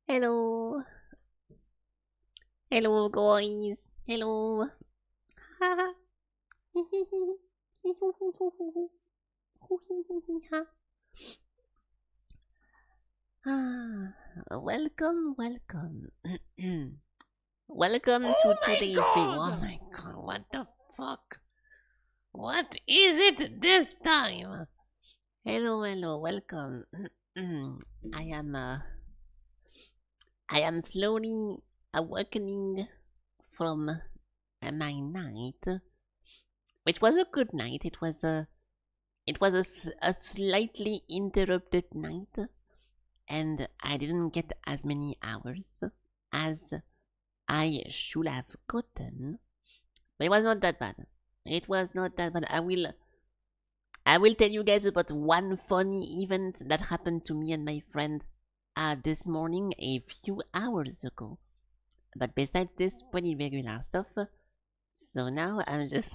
Hello. Hello, guys. Hello. Welcome. Welcome to today's stream. Oh my god, what the fuck? What is it this time? Hello, welcome. I am slowly awakening from my night, which was a good night. It was a slightly interrupted night, and I didn't get as many hours as I should have gotten. But it was not that bad. I will tell you guys about one funny event that happened to me and my friend this morning a few hours ago. But besides this pretty regular stuff, so now I'm just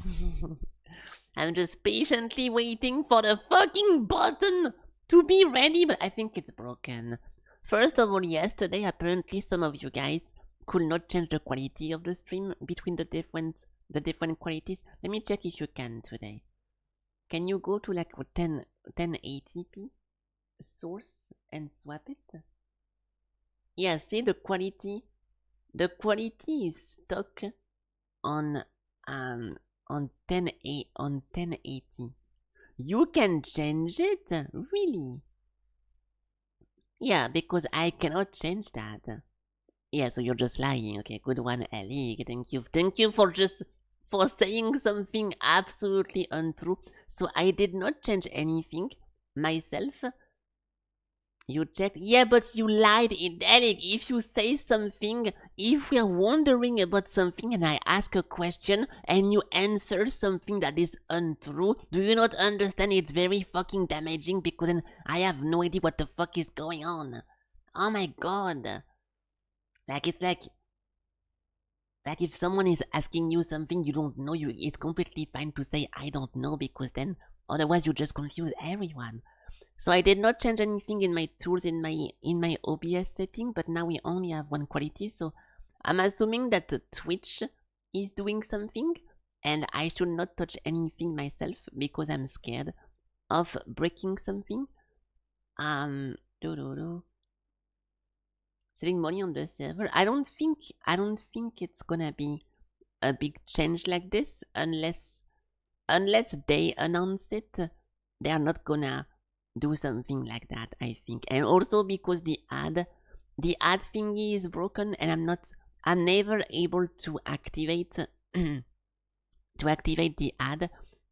I'm just patiently waiting for the fucking button to be ready, but I think it's broken. First of all, yesterday apparently some of you guys could not change the quality of the stream between the different qualities. Let me check if you can today. Can you go to like 1080p source and swap it? Yeah, see the quality is stuck on 1080. You can change it? Really? Yeah, because I cannot change that. Yeah, so you're just lying. Okay, good one, Ellie. Thank you for saying something absolutely untrue. So I did not change anything myself. You checked? Yeah, but you lied, Eric. If you say something, if we're wondering about something and I ask a question and you answer something that is untrue, do you not understand it's very fucking damaging because then I have no idea what the fuck is going on? Oh my god. Like, it's like if someone is asking you something you don't know, it's completely fine to say I don't know because then otherwise you just confuse everyone. So I did not change anything in my tools in my OBS setting, but now we only have one quality, so I'm assuming that Twitch is doing something, and I should not touch anything myself because I'm scared of breaking something. Saving money on the server. I don't think it's gonna be a big change like this unless they announce it. They are not gonna do something like that, I think. And also because the ad thingy is broken and I'm never able to activate the ad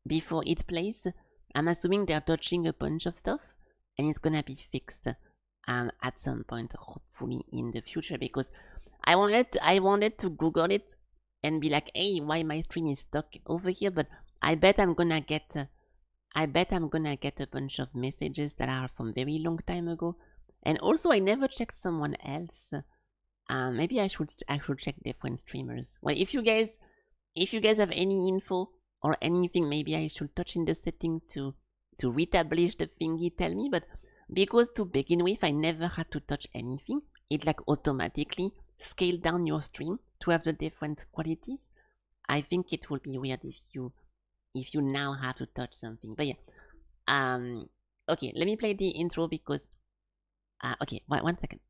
before it plays. I'm assuming they're touching a bunch of stuff and it's gonna be fixed at some point, hopefully in the future, because I wanted to Google it and be like, hey, why my stream is stuck over here, but I bet I'm gonna get a bunch of messages that are from very long time ago. And also I never checked someone else. Maybe I should check different streamers. Well, if you guys have any info or anything, maybe I should touch in the setting to reestablish the thingy, tell me. But because to begin with I never had to touch anything, it like automatically scaled down your stream to have the different qualities. I think it will be weird if you now have to touch something. But yeah, okay, let me play the intro because okay, one second.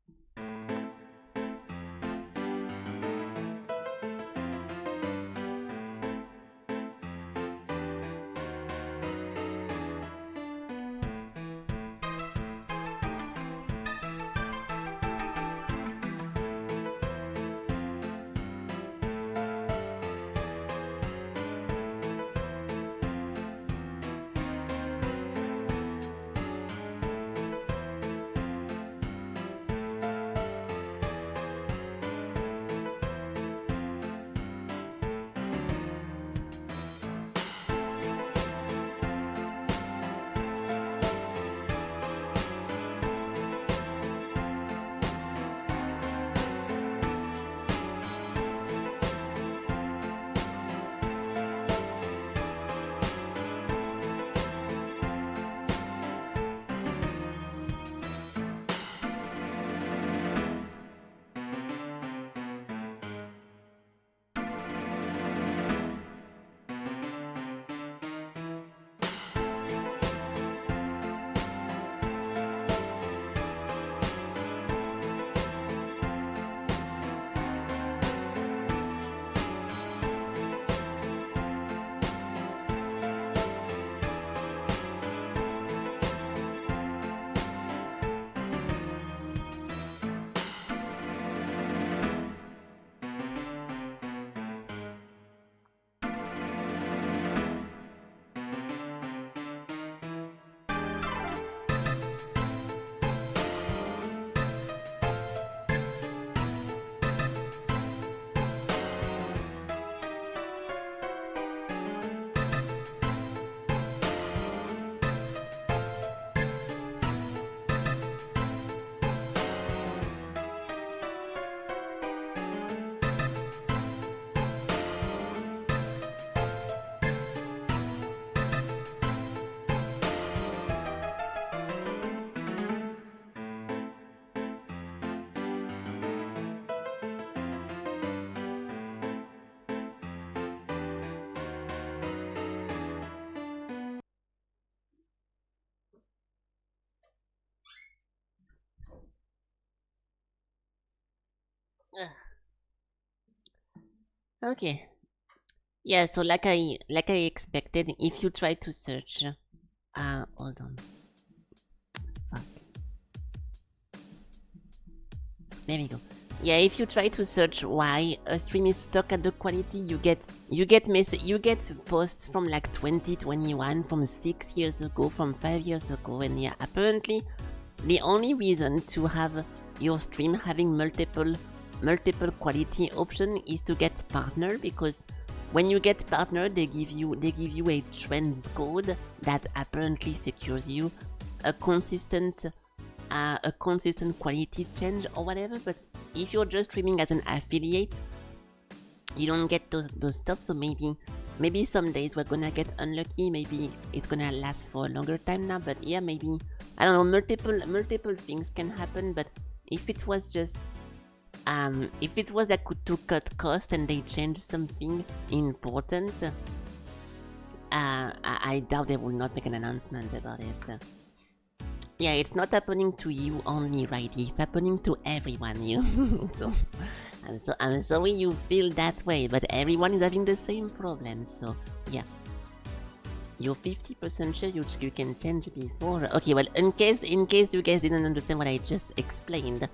Okay. Yeah, so like I expected, if you try to search, hold on. Fuck. There we go. Yeah, if you try to search why a stream is stuck at the quality, you get posts from like 2021, from 6 years ago, from 5 years ago, and yeah, apparently the only reason to have your stream having multiple quality option is to get partner, because when you get partner, they give you a trends code that apparently secures you a consistent quality change or whatever. But if you're just streaming as an affiliate, you don't get those stuff. So maybe some days we're gonna get unlucky. Maybe it's gonna last for a longer time now. But yeah, maybe, I don't know, multiple things can happen. But if it was just if it was that to cut cost and they changed something important, I doubt they will not make an announcement about it. Yeah, it's not happening to you only, right? It's happening to everyone, you. So I'm sorry you feel that way, but everyone is having the same problem. So yeah, you're 50% sure you can change before. Okay, well, in case you guys didn't understand what I just explained,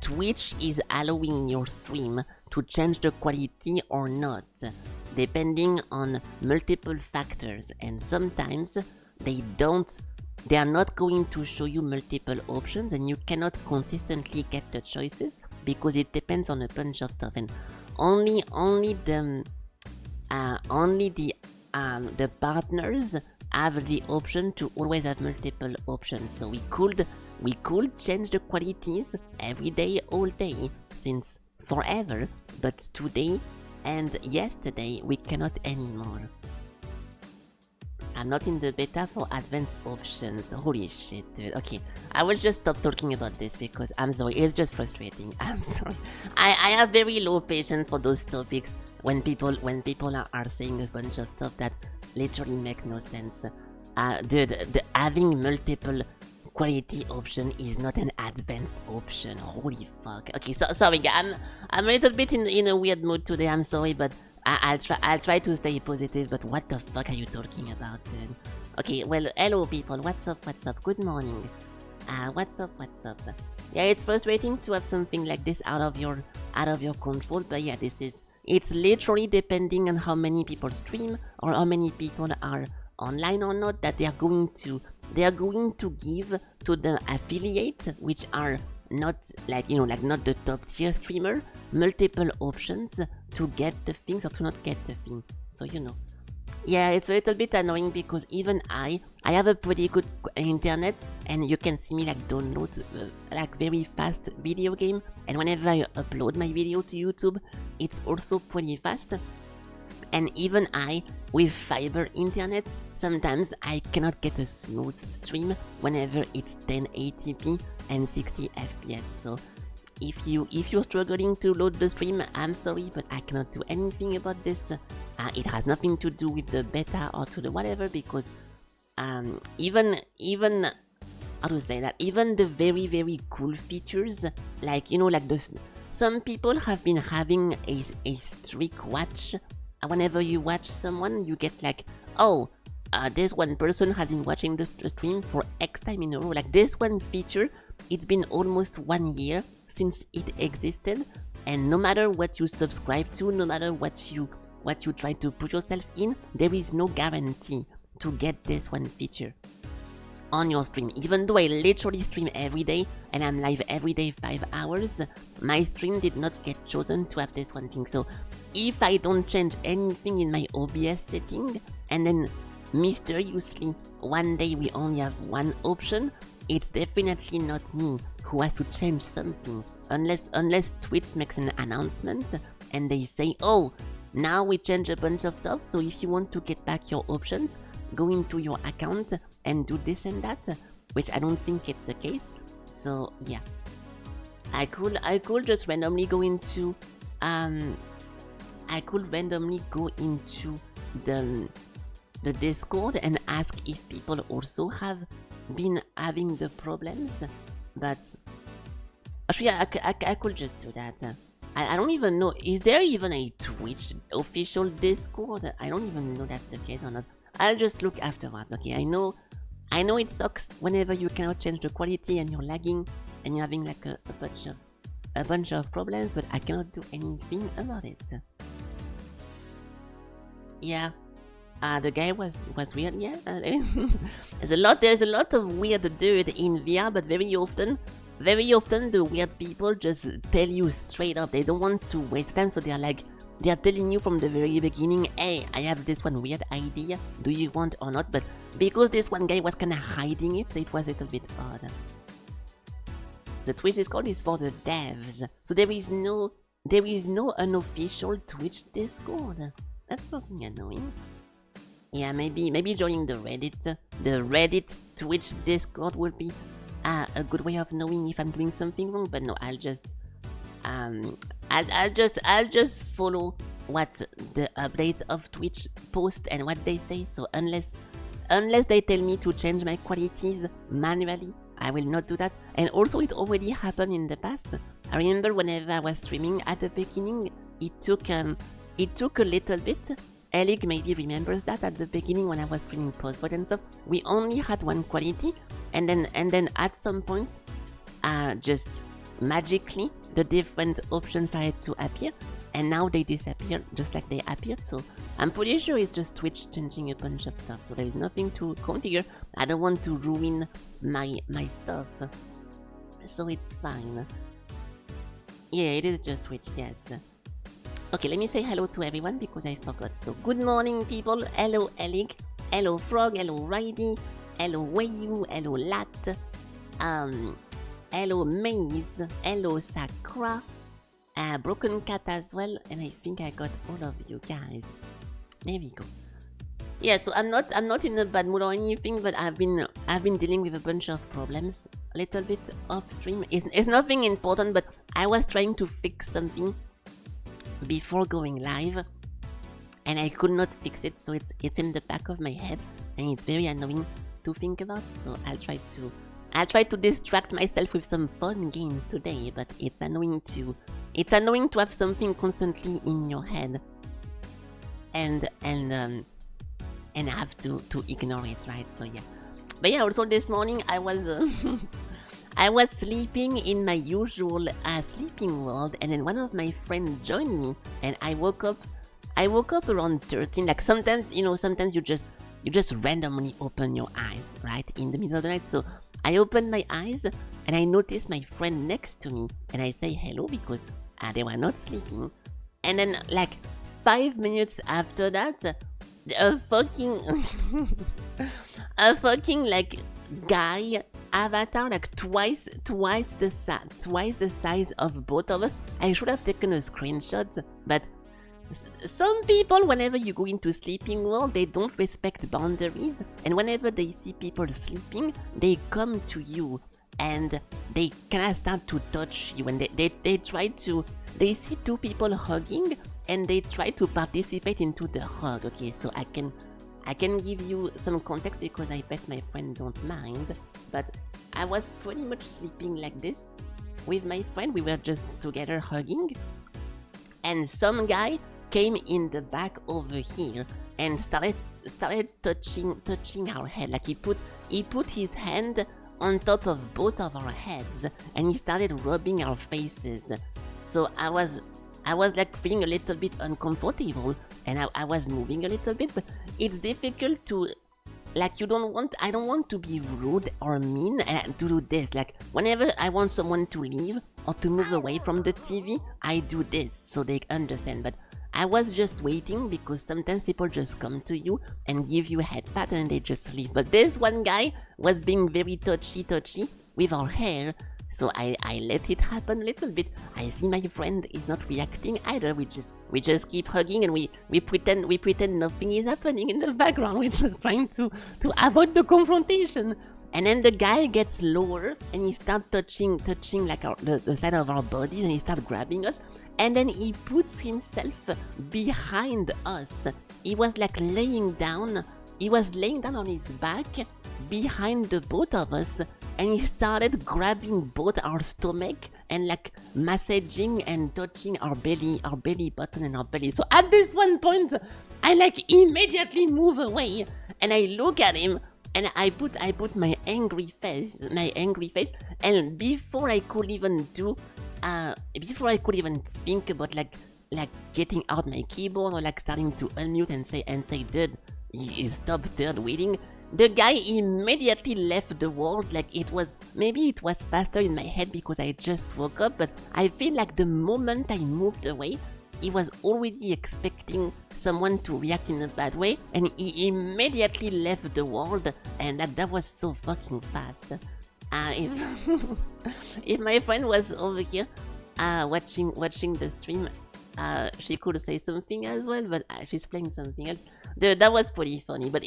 Twitch is allowing your stream to change the quality or not, depending on multiple factors, and sometimes they are not going to show you multiple options, and you cannot consistently get the choices because it depends on a bunch of stuff, and only the partners have the option to always have multiple options. So we could change the qualities every day, all day, since forever, but today and yesterday we cannot anymore. I'm not in the beta for advanced options. Holy shit, dude. Okay, I will just stop talking about this because I'm sorry, it's just frustrating. I'm sorry. I have very low patience for those topics when people are saying a bunch of stuff that literally make no sense. Dude, having multiple quality option is not an advanced option. Holy fuck. Okay, so sorry, I'm a little bit in a weird mood today. I'm sorry, but I'll try to stay positive, but what the fuck are you talking about, dude? Okay, well, hello people, what's up, good morning. What's up? Yeah, it's frustrating to have something like this out of your control, but yeah, it's literally depending on how many people stream or how many people are online or not, that they are going to give to the affiliates, which are not not the top tier streamer, multiple options to get the things or to not get the thing. So yeah, it's a little bit annoying because even I have a pretty good internet, and you can see me download very fast video game, and whenever I upload my video to YouTube, it's also pretty fast. And even I, with fiber internet, sometimes I cannot get a smooth stream whenever it's 1080p and 60 FPS. So if you're struggling to load the stream, I'm sorry, but I cannot do anything about this. It has nothing to do with the beta or to the whatever, because even how to say that, even the very, very cool features, some people have been having a streak watch. Whenever you watch someone, you get this one person has been watching the stream for X time in a row. This one feature, it's been almost 1 year since it existed, and no matter what you subscribe to, no matter what you try to put yourself in, there is no guarantee to get this one feature on your stream. Even though I literally stream every day and I'm live every day 5 hours, my stream did not get chosen to have this one thing. So if I don't change anything in my OBS setting, and then mysteriously one day we only have one option, it's definitely not me who has to change something, unless Twitch makes an announcement and they say, oh, now we change a bunch of stuff, so if you want to get back your options, go into your account and do this and that, which I don't think it's the case. So yeah, I could just randomly go into the Discord and ask if people also have been having the problems, but actually I could just do that. I don't even know. Is there even a Twitch official Discord? I don't even know that's the case or not. I'll just look afterwards, okay? I know it sucks whenever you cannot change the quality and you're lagging and you're having like a bunch of problems, but I cannot do anything about it. Yeah. The guy was weird, yeah. There's a lot of weird dude in VR, but very often the weird people just tell you straight up. They don't want to waste time, so they're telling you from the very beginning, hey, I have this one weird idea, do you want or not? But because this one guy was kinda hiding it, so it was a little bit odd. The Twitch Discord is for the devs, so there is no unofficial Twitch Discord. That's fucking annoying. Yeah, maybe joining the Reddit Twitch Discord would be a good way of knowing if I'm doing something wrong. But no, I'll just follow what the updates of Twitch post and what they say. So unless they tell me to change my qualities manually, I will not do that. And also, it already happened in the past. I remember whenever I was streaming at the beginning, it took a little bit. Elig maybe remembers that at the beginning when I was streaming TwitchVOD and stuff, we only had one quality, and then at some point, just magically the different options started to appear, and now they disappear just like they appeared. So I'm pretty sure it's just Twitch changing a bunch of stuff. So there is nothing to configure. I don't want to ruin my stuff, so it's fine. Yeah, it is just Twitch, yes. Okay, let me say hello to everyone because I forgot. So, good morning, people. Hello, Elig. Hello, Frog. Hello, Ridey. Hello, Wayu. Hello, Lat. Hello, Maze. Hello, Sakura. Broken Cat as well. And I think I got all of you guys. There we go. Yeah, so I'm not in a bad mood or anything, but I've been dealing with a bunch of problems. A little bit off stream. It's nothing important, but I was trying to fix something before going live and I could not fix it, so it's in the back of my head and it's very annoying to think about. So I'll try to distract myself with some fun games today, but it's annoying to have something constantly in your head and have to ignore it, right? So yeah. But yeah, also this morning I was I was sleeping in my usual sleeping world, and then one of my friends joined me, and I woke up around 13. Like sometimes you just randomly open your eyes, right, in the middle of the night. So I opened my eyes, and I noticed my friend next to me, and I say hello because they were not sleeping. And then like 5 minutes after that, a fucking like guy avatar, like twice the size of both of us. I should have taken a screenshot, but some people, whenever you go into sleeping world, they don't respect boundaries, and whenever they see people sleeping, they come to you and they kind of start to touch you, and they see two people hugging and they try to participate into the hug. Okay, so I can give you some context because I bet my friend don't mind, but I was pretty much sleeping like this with my friend. We were just together hugging, and some guy came in the back over here and started touching our head. Like he put his hand on top of both of our heads and he started rubbing our faces. So I was like feeling a little bit uncomfortable, and I was moving a little bit, but it's difficult to, like, I don't want to be rude or mean and to do this. Like, whenever I want someone to leave or to move away from the TV, I do this so they understand. But I was just waiting because sometimes people just come to you and give you a head pat and they just leave. But this one guy was being very touchy with our hair. So I let it happen a little bit. I see my friend is not reacting either. We just keep hugging and we pretend nothing is happening in the background. We're just trying to avoid the confrontation. And then the guy gets lower and he starts touching like the side of our bodies, and he starts grabbing us. And then he puts himself behind us. He was like laying down on his back behind the both of us. and he started grabbing both our stomach and like massaging and touching our belly button and our belly. So at this one point, I like immediately move away and I look at him and I put my angry face, and before I could even think about like getting out my keyboard or like starting to unmute and say, dude, stop third waiting. The guy immediately left the world. Like maybe it was faster in my head because I just woke up, but I feel like the moment I moved away, he was already expecting someone to react in a bad way, and he immediately left the world, and that was so fucking fast. If my friend was over here watching the stream, she could say something as well, but she's playing something else. That was pretty funny, but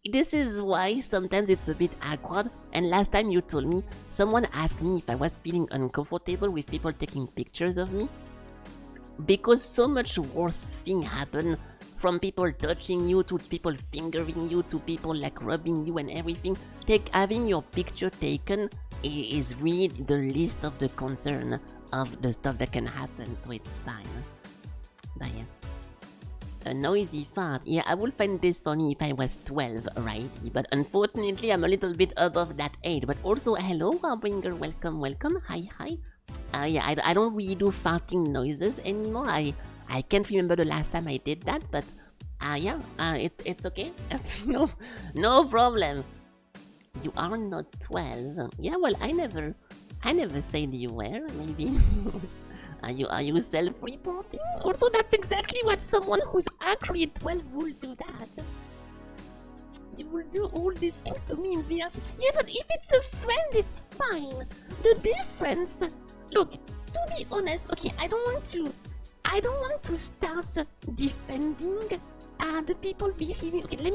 this is why sometimes it's a bit awkward. And last time you told me, someone asked me if I was feeling uncomfortable with people taking pictures of me, because so much worse thing happen, from people touching you to people fingering you to people like rubbing you and everything. Having your picture taken is really the least of the concern of the stuff that can happen, so it's fine. But yeah. A noisy fart. Yeah, I would find this funny if I was 12, right? But unfortunately, I'm a little bit above that age. But also, hello, Warbringer, welcome. Hi. Yeah, I don't really do farting noises anymore. I can't remember the last time I did that, but yeah, it's okay. no problem. You are not 12. Yeah, well, I never said you were. Maybe. Are you self-reporting? Also, that's exactly what someone who's actually 12 will do that. You will do all these things to me in VS. Yeah, but if it's a friend, it's fine. The difference... Look, to be honest, okay, I don't want to start defending the people behaving. Okay, let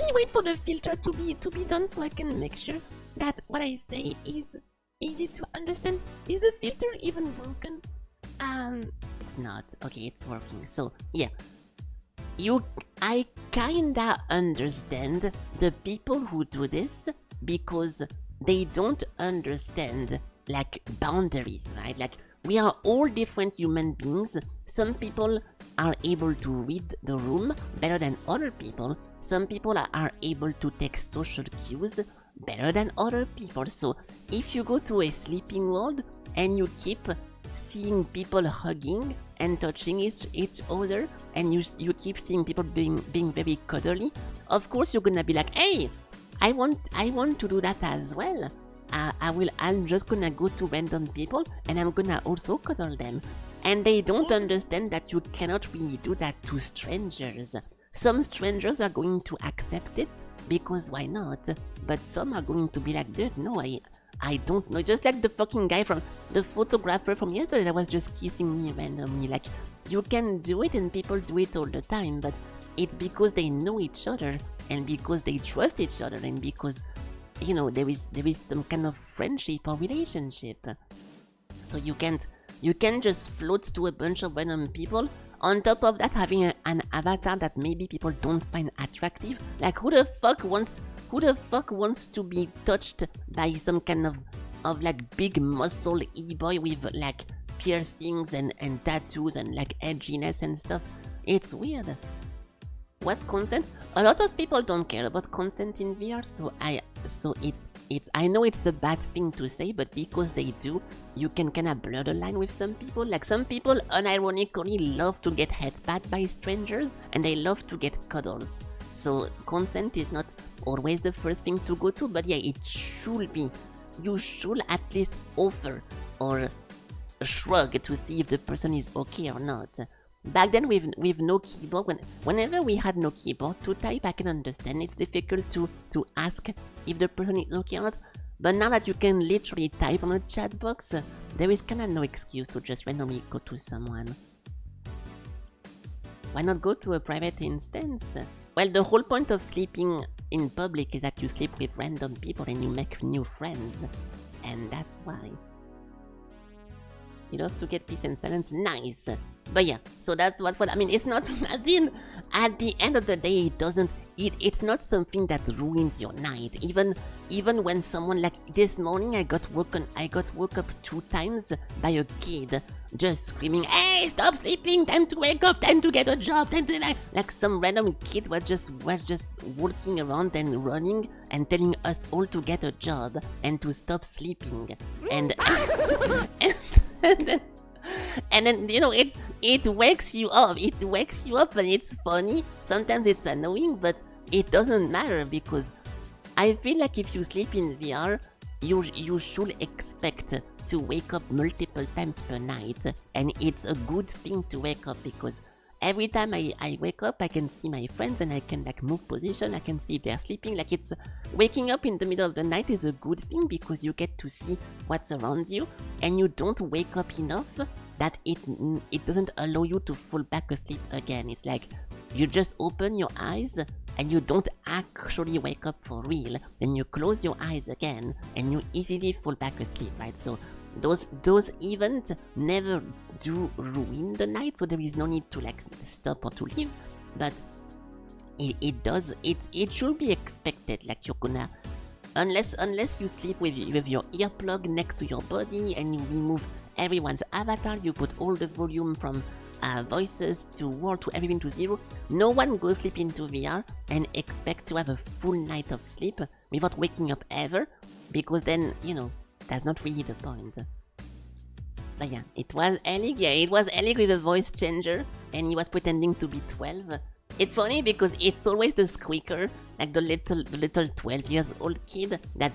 me wait for the filter to be done so I can make sure that what I say is easy to understand. Is the filter even broken? It's not. Okay, it's working. So, yeah. I kinda understand the people who do this because they don't understand, like, boundaries, right? Like, we are all different human beings. Some people are able to read the room better than other people. Some people are able to take social cues better than other people. So, if you go to a sleeping world and you keep seeing people hugging and touching each other, and you keep seeing people being very cuddly, of course you're gonna be like, hey, I want to do that as well. I'm just gonna go to random people and I'm gonna also cuddle them. And they don't understand that you cannot really do that to strangers. Some strangers are going to accept it because why not? But some are going to be like, dude, no, I don't know. Just like the fucking guy from the photographer from yesterday that was just kissing me randomly. Like, you can do it and people do it all the time, but it's because they know each other and because they trust each other and because, you know, there is some kind of friendship or relationship. So you can't just float to a bunch of random people. On top of that, having an avatar that maybe people don't find attractive. Like, who the fuck wants to be touched by some kind of like big muscle e-boy with like piercings and tattoos and like edginess and stuff? It's weird. What consent? A lot of people don't care about consent in VR, so I know it's a bad thing to say, but because they do, you can kinda blur the line with some people. Like, some people unironically love to get headpat by strangers, and they love to get cuddles. So consent is not always the first thing to go to, but yeah, it should be. You should at least offer or shrug to see if the person is okay or not. Back then with no keyboard, whenever we had no keyboard to type, I can understand it's difficult to ask if the person is okay or not. But now that you can literally type on a chat box, there is kinda no excuse to just randomly go to someone. Why not go to a private instance? Well, the whole point of sleeping in public is that you sleep with random people and you make new friends. And that's why. You love to get peace and silence. Nice. But yeah, so that's what I mean. It's not at the end of the day. it's not something that ruins your night. Even when someone, like this morning, I got woke up 2 times by a kid just screaming, "Hey, stop sleeping! Time to wake up! Time to get a job!" Time to like some random kid was just walking around and running and telling us all to get a job and to stop sleeping. And and then you know it wakes you up. It wakes you up and it's funny. Sometimes it's annoying, but it doesn't matter because I feel like if you sleep in VR, you should expect to wake up multiple times per night, and it's a good thing to wake up because every time I wake up, I can see my friends and I can like move position. I can see if they're sleeping. Like it's waking up in the middle of the night is a good thing because you get to see what's around you, and you don't wake up enough that it doesn't allow you to fall back asleep again. It's like you just open your eyes and you don't actually wake up for real. Then you close your eyes again and you easily fall back asleep, right? So those events never do ruin the night, so there is no need to like stop or to leave. But it should be expected. Like you're gonna, unless you sleep with your earplug next to your body and you remove everyone's avatar, you put all the volume from voices to word to everything to 0. No one goes sleep into VR and expect to have a full night of sleep without waking up ever, because then, you know, that's not really the point. But yeah, it was Elig. Yeah, it was Elig with a voice changer, and he was pretending to be 12. It's funny because it's always the squeaker, like the little 12 years old kid that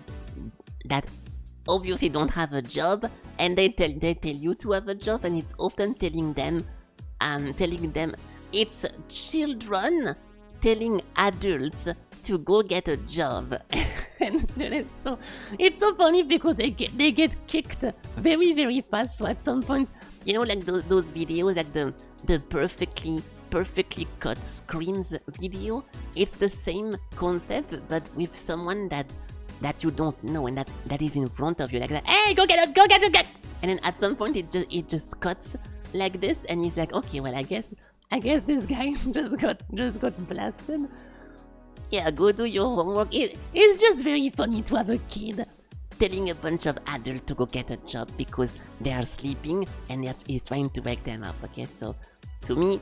obviously don't have a job, and they tell you to have a job, and it's often telling them it's children telling adults to go get a job. And it's so funny because they get kicked very, very fast. So at some point, you know, like those videos, like the perfectly cut screams video, it's the same concept but with someone that you don't know and that is in front of you, like that. Hey, go get it. And then at some point it just cuts like this, and he's like, okay, well, I guess this guy just got blasted. Yeah, go do your homework. It's just very funny to have a kid telling a bunch of adults to go get a job because they are sleeping and he's trying to wake them up. Okay, so to me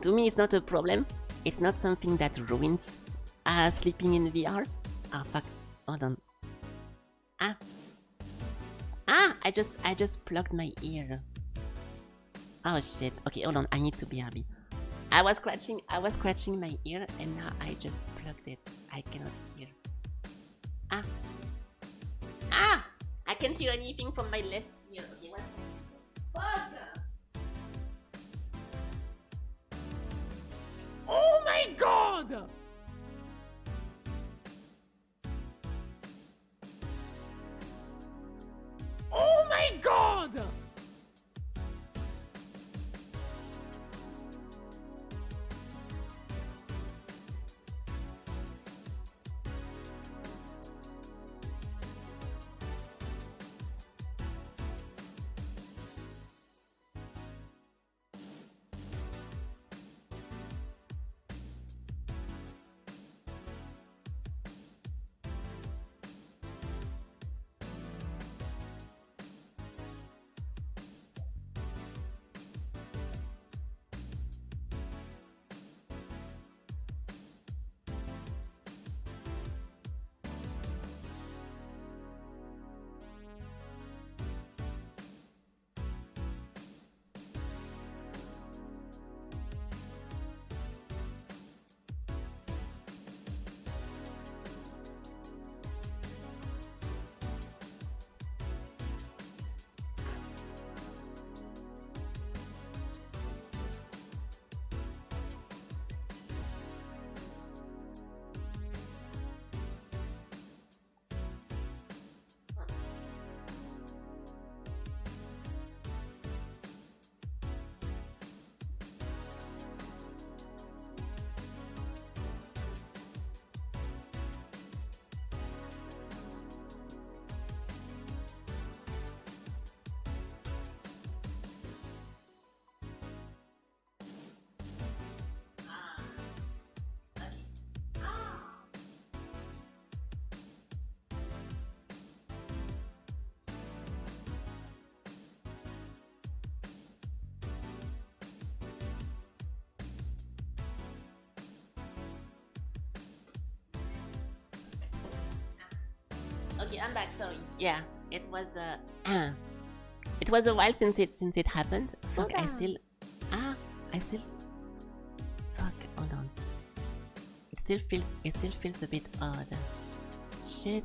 it's not a problem. It's not something that ruins sleeping in VR. Ah, fuck. Hold on. I just plugged my ear. Oh shit. Okay, hold on. I need to BRB. I was scratching my ear and now I just plugged it. I cannot hear. I can't hear anything from my left ear. Okay, what? Fuck! Oh my god! Oh my god! Okay, I'm back. Sorry. Yeah, it was it was a while since it happened. Fuck, I still fuck. Hold on. It still feels a bit odd. Shit.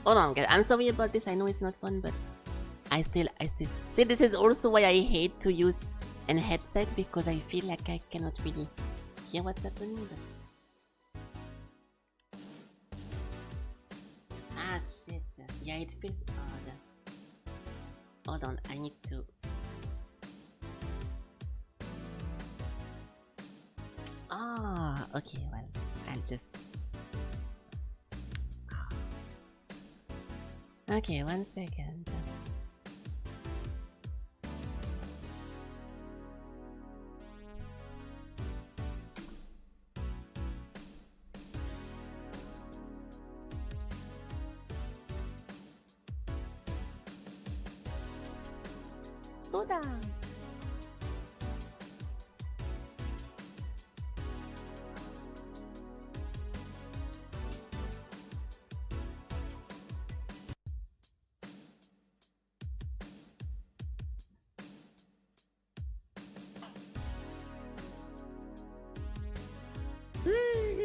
Hold on, guys. I'm sorry about this. I know it's not fun, but I still see. This is also why I hate to use an headset, because I feel like I cannot really hear what's happening. Ah, shit. Yeah, it feels odd. Hold on, I need to... Ah, okay, well, I'll just... Okay, 1 second. Soda!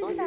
Soda!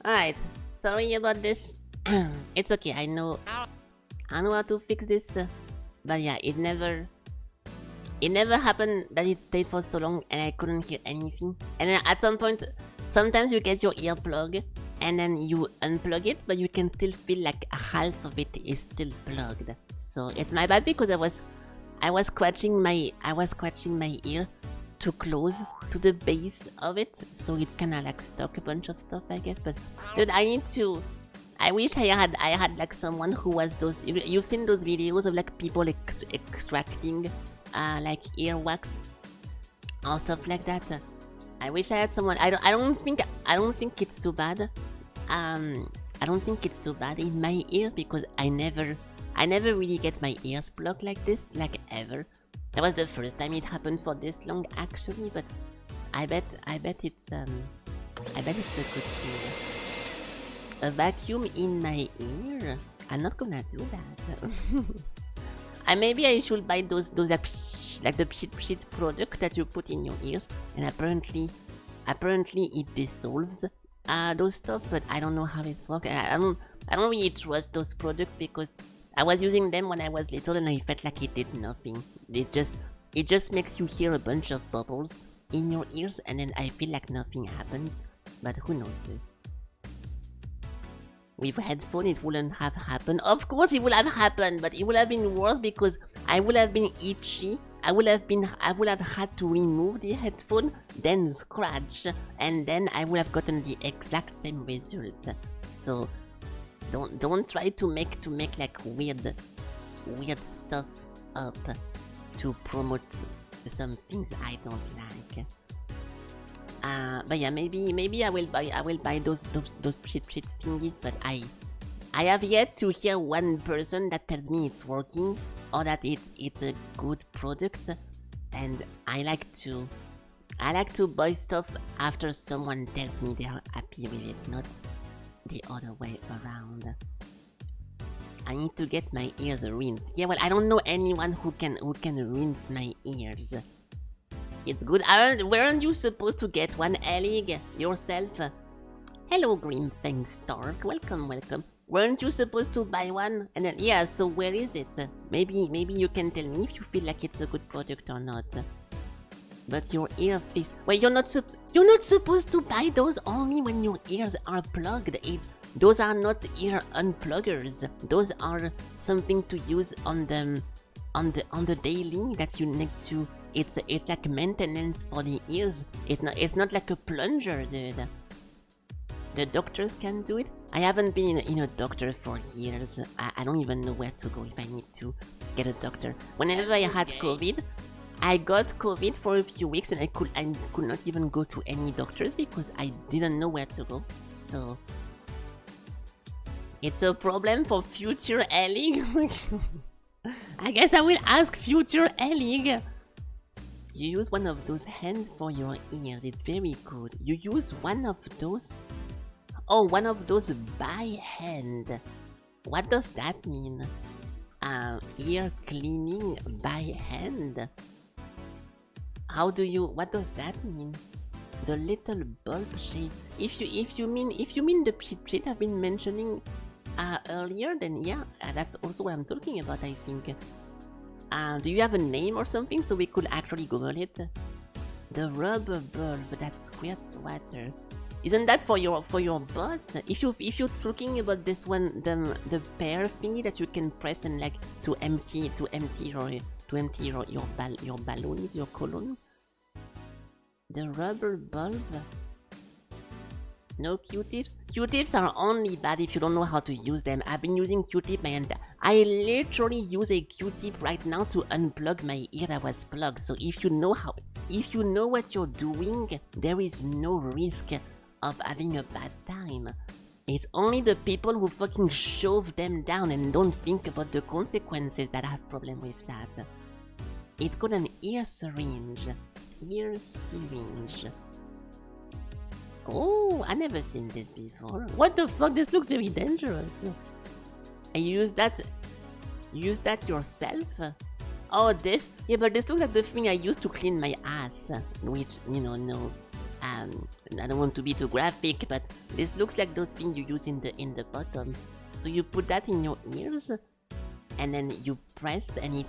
Alright, sorry about this. It's okay, I know how to fix this. But yeah, it never it never happened that it stayed for so long and I couldn't hear anything. And then at some point, sometimes you get your earplug and then you unplug it, but you can still feel like half of it is still plugged. So it's my bad because I was scratching my ear too close to the base of it, so it kinda like stuck a bunch of stuff, I guess. But dude, I wish I had like someone who was those. You've seen those videos of like people extracting like earwax or stuff like that. I wish I had someone. I don't think it's too bad. I don't think it's too bad in my ears because I never really get my ears plugged like this, like ever. That was the first time it happened for this long, actually. But I bet it's a good thing. A vacuum in my ear? I'm not gonna do that. Maybe I should buy those like the pshit product that you put in your ears, and apparently it dissolves those stuff, but I don't know how it's working. I don't really trust those products because I was using them when I was little and I felt like it did nothing. It just makes you hear a bunch of bubbles in your ears and then I feel like nothing happens. But who knows this? With headphone it wouldn't have happened. Of course it would have happened, but it would have been worse because I would have been itchy. I would have had to remove the headphone, then scratch, and then I would have gotten the exact same result. So don't try to make like weird stuff up to promote some things I don't like. But yeah, maybe I will buy those shit thingies, but I have yet to hear one person that tells me it's working or that it's a good product, and I like to buy stuff after someone tells me they're happy with it, not the other way around. I need to get my ears rinsed. Yeah, well, I don't know anyone who can rinse my ears. It's good. Weren't you supposed to get one, Elig, yourself? Hello, Green Fang Stark. Welcome. Weren't you supposed to buy one? And then, yeah, so where is it? Maybe you can tell me if you feel like it's a good product or not. But your ear fist... Wait, you're not supposed to buy those only when your ears are plugged. Those are not ear unpluggers. Those are something to use on the daily that you need to... It's like maintenance for the ears. It's not like a plunger, dude. The doctors can do it. I haven't been in a doctor for years. I don't even know where to go if I need to get a doctor. Whenever I had COVID, I got COVID for a few weeks and I could not even go to any doctors because I didn't know where to go. So it's a problem for future Elig. I guess I will ask future Elig. You use one of those hands for your ears. It's very good. You use one of those? Oh, one of those by hand. What does that mean? Ear cleaning by hand? What does that mean? The little bulb shape. If you mean the shit I've been mentioning earlier, then yeah, that's also what I'm talking about, I think. Do you have a name or something so we could actually Google it? The rubber bulb that squirts water. Isn't that for your butt? If you're talking about this one, the pear thingy that you can press and like to empty your balloons, your colon. The rubber bulb. No Q-tips? Q-tips are only bad if you don't know how to use them. I've been using Q-tip I literally use a Q-tip right now to unplug my ear that was plugged. So if you know what you're doing, there is no risk of having a bad time. It's only the people who fucking shove them down and don't think about the consequences that have problem with that. It's called an ear syringe. Ear syringe. Oh, I never seen this before. What the fuck? This looks very dangerous. And you use that yourself? Oh, this? Yeah, but this looks like the thing I use to clean my ass. Which, no. I don't want to be too graphic, but this looks like those things you use in the bottom. So you put that in your ears, and then you press, and it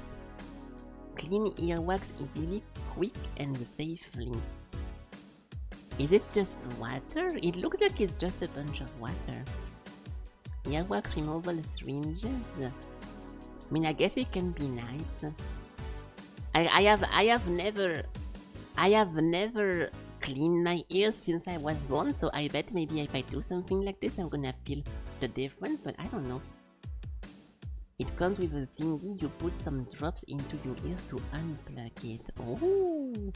clean earwax easily, quick and safely. Is it just water? It looks like it's just a bunch of water. Earwax removal syringes. I mean, I guess it can be nice. I have never cleaned my ears since I was born, so I bet maybe if I do something like this, I'm gonna feel the difference, but I don't know. It comes with a thingy, you put some drops into your ears to unplug it. Oh!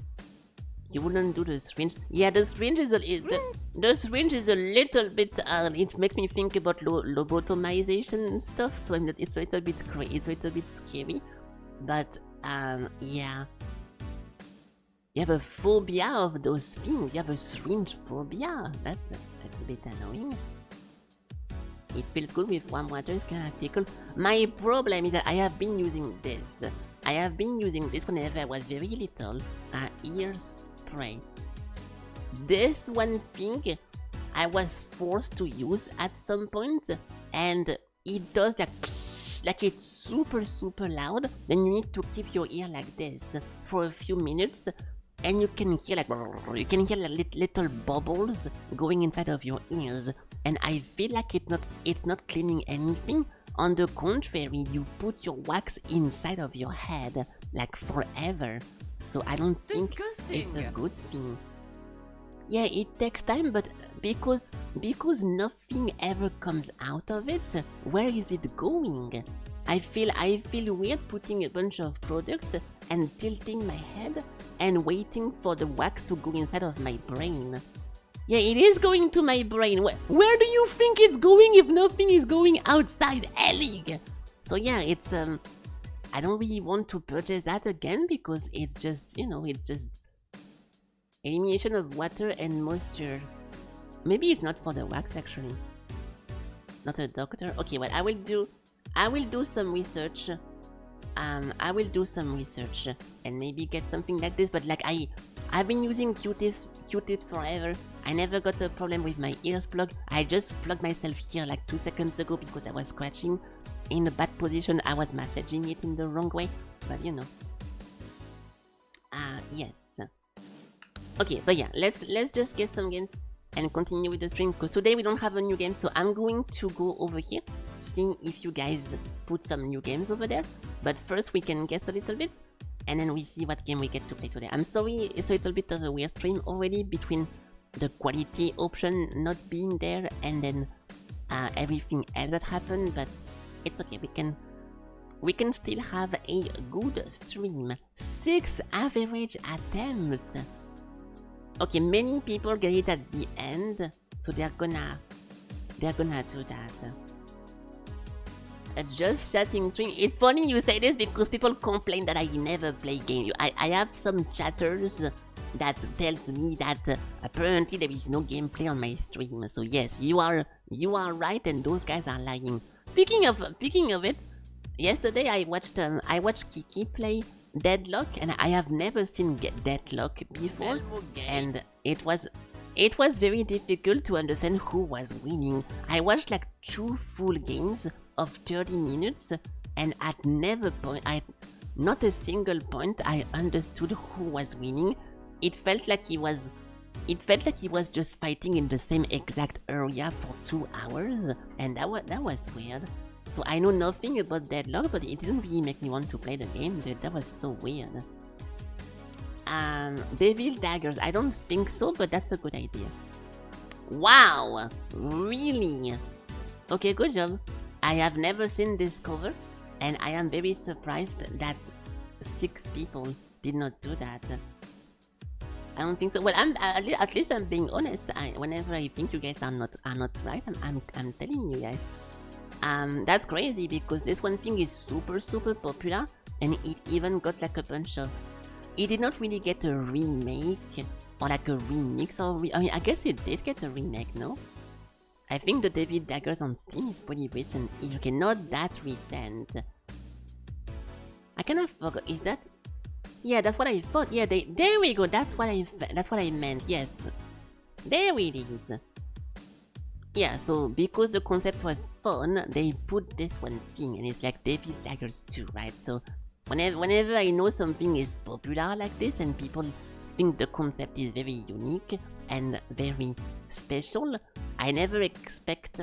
You wouldn't do the syringe. Yeah, the syringe is a little bit, it makes me think about lobotomization stuff, so it's a little bit crazy, it's a little bit scary. But, yeah. You have a phobia of those things, you have a syringe phobia. That's a bit annoying. It feels good with warm water, it's kinda tickle. My problem is that I have been using this. I have been using this whenever I was very little. Ear spray. This one thing I was forced to use at some point, and it does like it's super loud. Then you need to keep your ear like this for a few minutes, and you can hear like little bubbles going inside of your ears. And I feel like it's not cleaning anything. On the contrary, you put your wax inside of your head like forever. So I don't think it's a good thing. Yeah, it takes time, but because nothing ever comes out of it, where is it going? I feel weird putting a bunch of products and tilting my head and waiting for the wax to go inside of my brain. Yeah, it is going to my brain. Where do you think it's going if nothing is going outside, Ellie? So yeah, it's I don't really want to purchase that again because it's just, it's just elimination of water and moisture. Maybe it's not for the wax actually. Not a doctor. Okay, well I will do some research. I will do some research and maybe get something like this. But like I've been using Q-tips forever. I never got a problem with my ears plugged. I just plugged myself here like 2 seconds ago because I was scratching in a bad position. I was massaging it in the wrong way, but yes. Okay, but yeah, let's just get some games and continue with the stream because today we don't have a new game, so I'm going to go over here, see if you guys put some new games over there. But first we can guess a little bit, and then we see what game we get to play today. I'm sorry, it's a little bit of a weird stream already between the quality option not being there and then everything else that happened, but it's okay, we can still have a good stream. 6 average attempts. Okay, many people get it at the end, so they're gonna do that. Just chatting stream. It's funny you say this because people complain that I never play games. I have some chatters that tells me that apparently there is no gameplay on my stream. So yes, you are right, and those guys are lying. Speaking of it, yesterday I watched Kiki play Deadlock, and I have never seen Deadlock before, and it was very difficult to understand who was winning. I watched like 2 full games of 30 minutes, and at not a single point I understood who was winning. It felt like he was just fighting in the same exact area for 2 hours, and that was weird. So I know nothing about Deadlock, but it didn't really make me want to play the game, dude. That was so weird. Devil Daggers, I don't think so, but that's a good idea. Wow! Really? Okay, good job. I have never seen this cover, and I am very surprised that 6 people did not do that. I don't think so. Well, at least I'm being honest. Whenever I think you guys are not right, I'm telling you guys. That's crazy because this one thing is super popular, and it even got like a bunch of. It did not really get a remake or like a remix or I mean, I guess it did get a remake, no? I think the Devil Daggers on Steam is pretty recent. Okay, not that recent. I kind of forgot. Is that? Yeah, that's what I thought. Yeah, there we go. That's what I meant. Yes, there it is. Yeah, so because the concept was fun, they put this one thing, and it's like Devil Daggers 2, right? So Whenever I know something is popular like this and people think the concept is very unique and very special, I never expect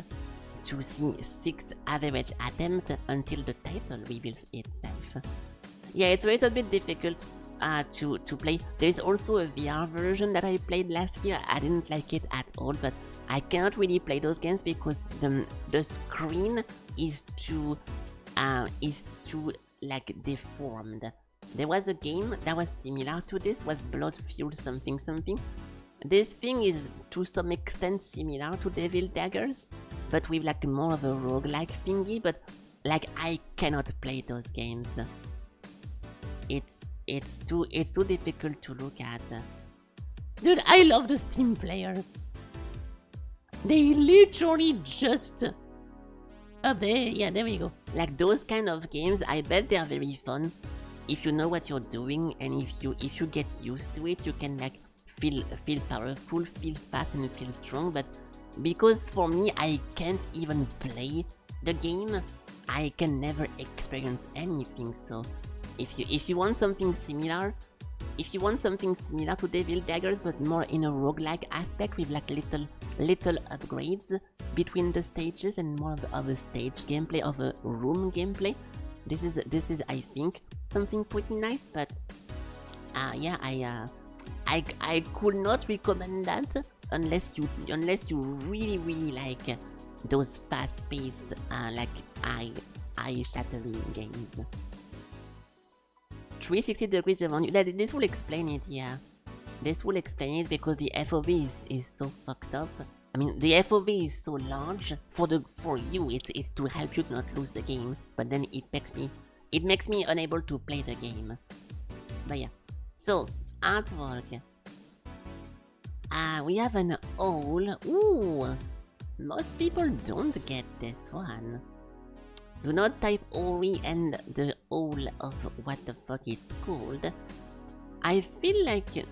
to see 6 average attempts until the title reveals itself. Yeah, it's a little bit difficult to play. There's also a VR version that I played last year. I didn't like it at all, but I cannot really play those games because the screen is too like deformed. There was a game that was similar to this, was Blood Fuel something something. This thing is to some extent similar to Devil Daggers, but with like more of a roguelike thingy, but like I cannot play those games. It's too difficult to look at. Dude, I love the Steam player. They literally just up there, yeah, there we go. Like those kind of games, I bet they are very fun. If you know what you're doing and if you get used to it, you can like feel powerful, feel fast and feel strong. But because for me, I can't even play the game, I can never experience anything. So if you want something similar, to Devil Daggers but more in a roguelike aspect with like little upgrades between the stages and more of a stage gameplay, of a room gameplay, this is I think something pretty nice. But yeah, I could not recommend that unless you really like those fast-paced like eye-shattering games. 360 degrees around you. This will explain it, yeah. This will explain it because the FOV is so fucked up. I mean, the FOV is so large. For you, it's to help you to not lose the game. But then it makes me unable to play the game. But yeah. So, artwork. We have an owl. Ooh! Most people don't get this one. Do not type Ori and the owl of what the fuck it's called. I feel like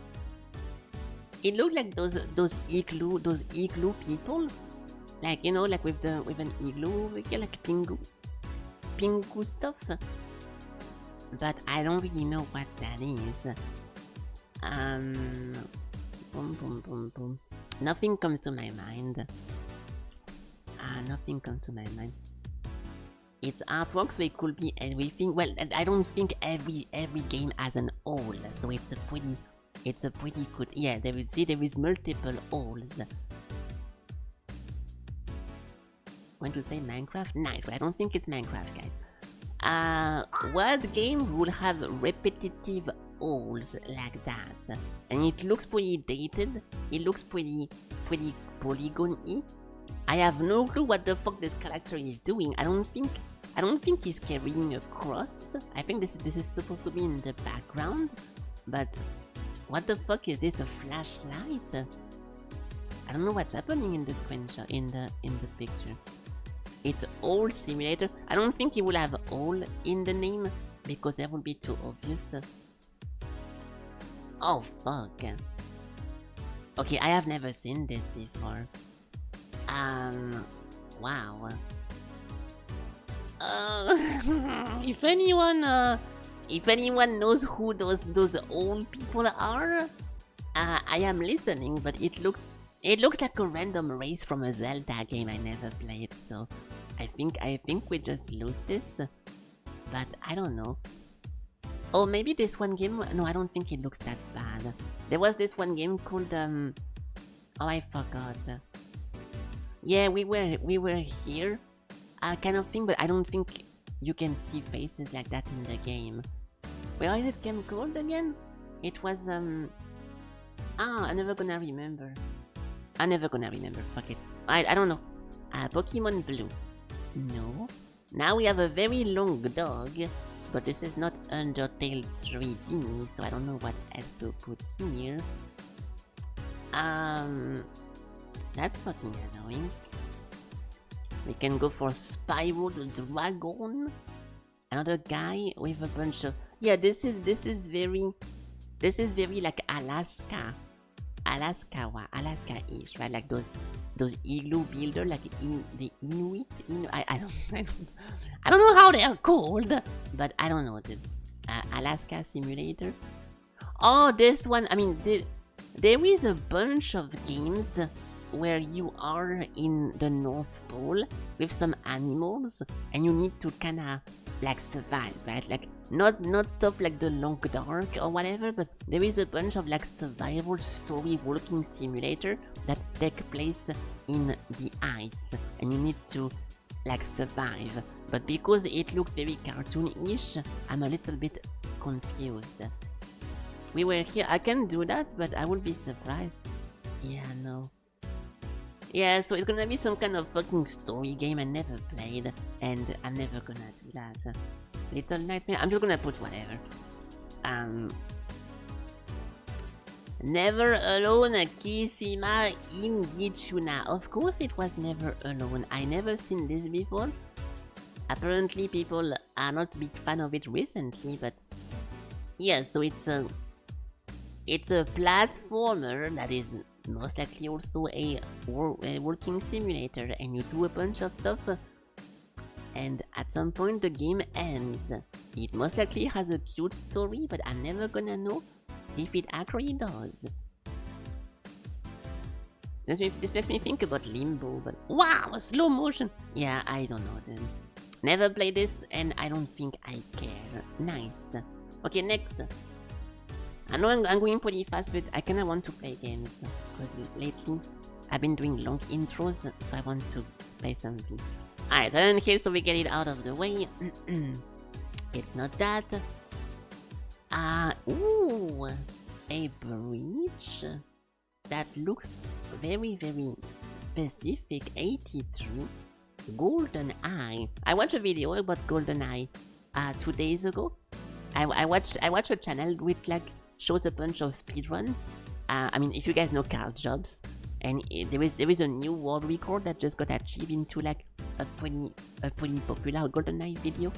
it looks like those igloo people, like, you know, like with an igloo over here, like pingu stuff. But I don't really know what that is. Boom. Nothing comes to my mind. Nothing comes to my mind. It's artwork, so it could be everything. Well, I don't think every game has an owl, so it's a pretty good. Yeah, there is multiple owls. Want to say Minecraft? Nice, but I don't think it's Minecraft, guys. What game would have repetitive owls like that? And it looks pretty dated. It looks pretty polygon-y. I have no clue what the fuck this character is doing. I don't think he's carrying a cross. I think this is supposed to be in the background. But what the fuck is this? A flashlight? I don't know what's happening in the screenshot, in the picture. It's Owl Simulator. I don't think he will have Owl in the name because that would be too obvious. Oh fuck. Okay, I have never seen this before. Wow. If anyone knows who those old people are, I am listening. But it looks like a random race from a Zelda game I never played. So I think we just lose this. But I don't know. Oh, maybe this one game. No, I don't think it looks that bad. There was this one game called oh, I forgot. Yeah, we were here, kind of thing, but I don't think you can see faces like that in the game. Where is it game called again? It was I'm never gonna remember. Fuck it. I don't know. Pokemon Blue. No. Now we have a very long dog, but this is not Undertale 3D, so I don't know what else to put here. That's fucking annoying. We can go for Spyro the Dragon. Another guy with a bunch of... Yeah, this is very like Alaska-ish, right? Like those igloo builder, like the Inuit. I don't know how they are called, but I don't know, dude. Alaska Simulator. Oh, this one, I mean, there is a bunch of games where you are in the North Pole with some animals and you need to kinda like survive, right? Like not stuff like the Long Dark or whatever, but there is a bunch of like survival story walking simulator that take place in the ice and you need to like survive. But because it looks very cartoonish, I'm a little bit confused. We were here, I can do that, but I would be surprised. Yeah, no. Yeah, so it's gonna be some kind of fucking story game I never played, and I'm never gonna do that. Little Nightmare, I'm just gonna put whatever. Never Alone, Kissima Ingituna. Of course it was Never Alone. I never seen this before. Apparently people are not big fan of it recently, but yeah, so it's a platformer that is most likely also a working simulator, and you do a bunch of stuff, and at some point the game ends. It most likely has a cute story, but I'm never gonna know if it actually does. This makes me think about Limbo, but wow, slow motion! Yeah, I don't know then. Never played this, and I don't think I care. Nice. Okay, next. I know I'm going pretty fast, but I kinda want to play games, because lately I've been doing long intros, so I want to play something. Alright, so then here, so we get it out of the way. It's not that. Ooh, a bridge that looks very, very specific. 83. Golden Eye. I watched a video about Golden Eye 2 days ago. I watched a channel with like shows a bunch of speedruns. I mean, if you guys know Carl Jobs, and there is a new world record that just got achieved into like a pretty popular GoldenEye video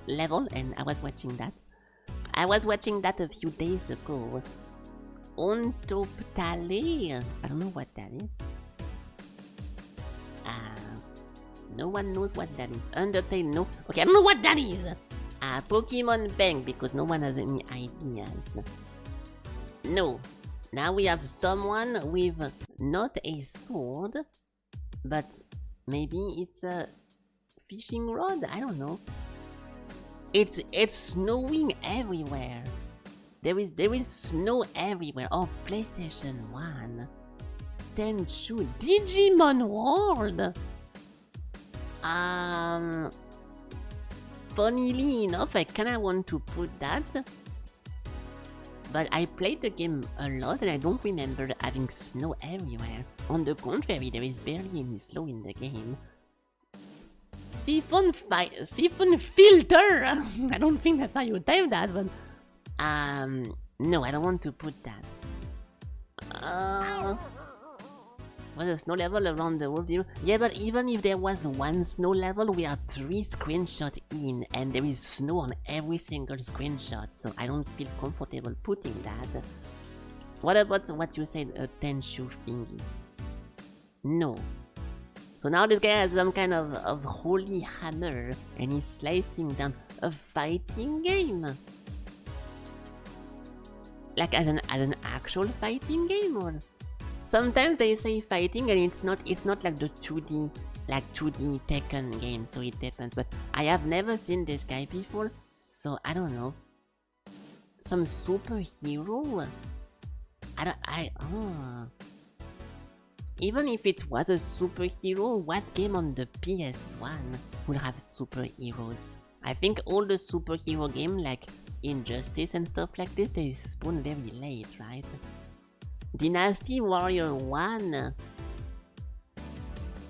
level, and I was watching that. I was watching that a few days ago. Ontoptale. I don't know what that is. No one knows what that is. Undertale, no. Okay, I don't know what that is. Pokemon Bank, because no one has any ideas. No. Now we have someone with not a sword, but maybe it's a fishing rod? I don't know. It's snowing everywhere. There is snow everywhere. Oh, PlayStation 1. Tenchu. Digimon World. Funnily enough, I kinda want to put that, but I played the game a lot and I don't remember having snow everywhere. On the contrary, there is barely any snow in the game. Siphon Filter! I don't think that's how you type that, but no, I don't want to put that. Was a snow level around the world? Yeah, but even if there was one snow level, we are 3 screenshots in, and there is snow on every single screenshot, so I don't feel comfortable putting that. What about what you said, a Tenchu thingy? No. So now this guy has some kind of holy hammer, and he's slicing down a fighting game. Like as an actual fighting game, or? Sometimes they say fighting and it's not like the 2D Tekken game, so it depends. But I have never seen this guy before, so I don't know. Some superhero? Even if it was a superhero, what game on the PS1 would have superheroes? I think all the superhero game like Injustice and stuff like this, they spawn very late, right? Dynasty Warrior 1.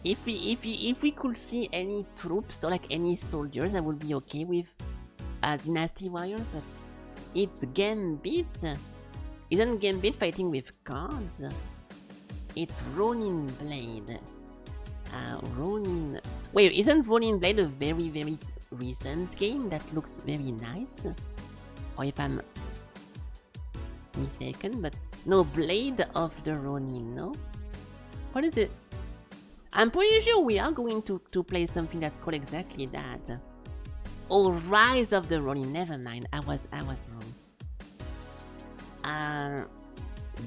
If we could see any troops or like any soldiers, I would be okay with Dynasty Warrior, but it's Gambit. Isn't Gambit fighting with cards? It's Ronin Blade. Wait, isn't Ronin Blade a very, very recent game that looks very nice? Or if I'm mistaken, but no, Blade of the Ronin, no? What is it? I'm pretty sure we are going to play something that's called exactly that. Oh, Rise of the Ronin. Never mind. I was wrong.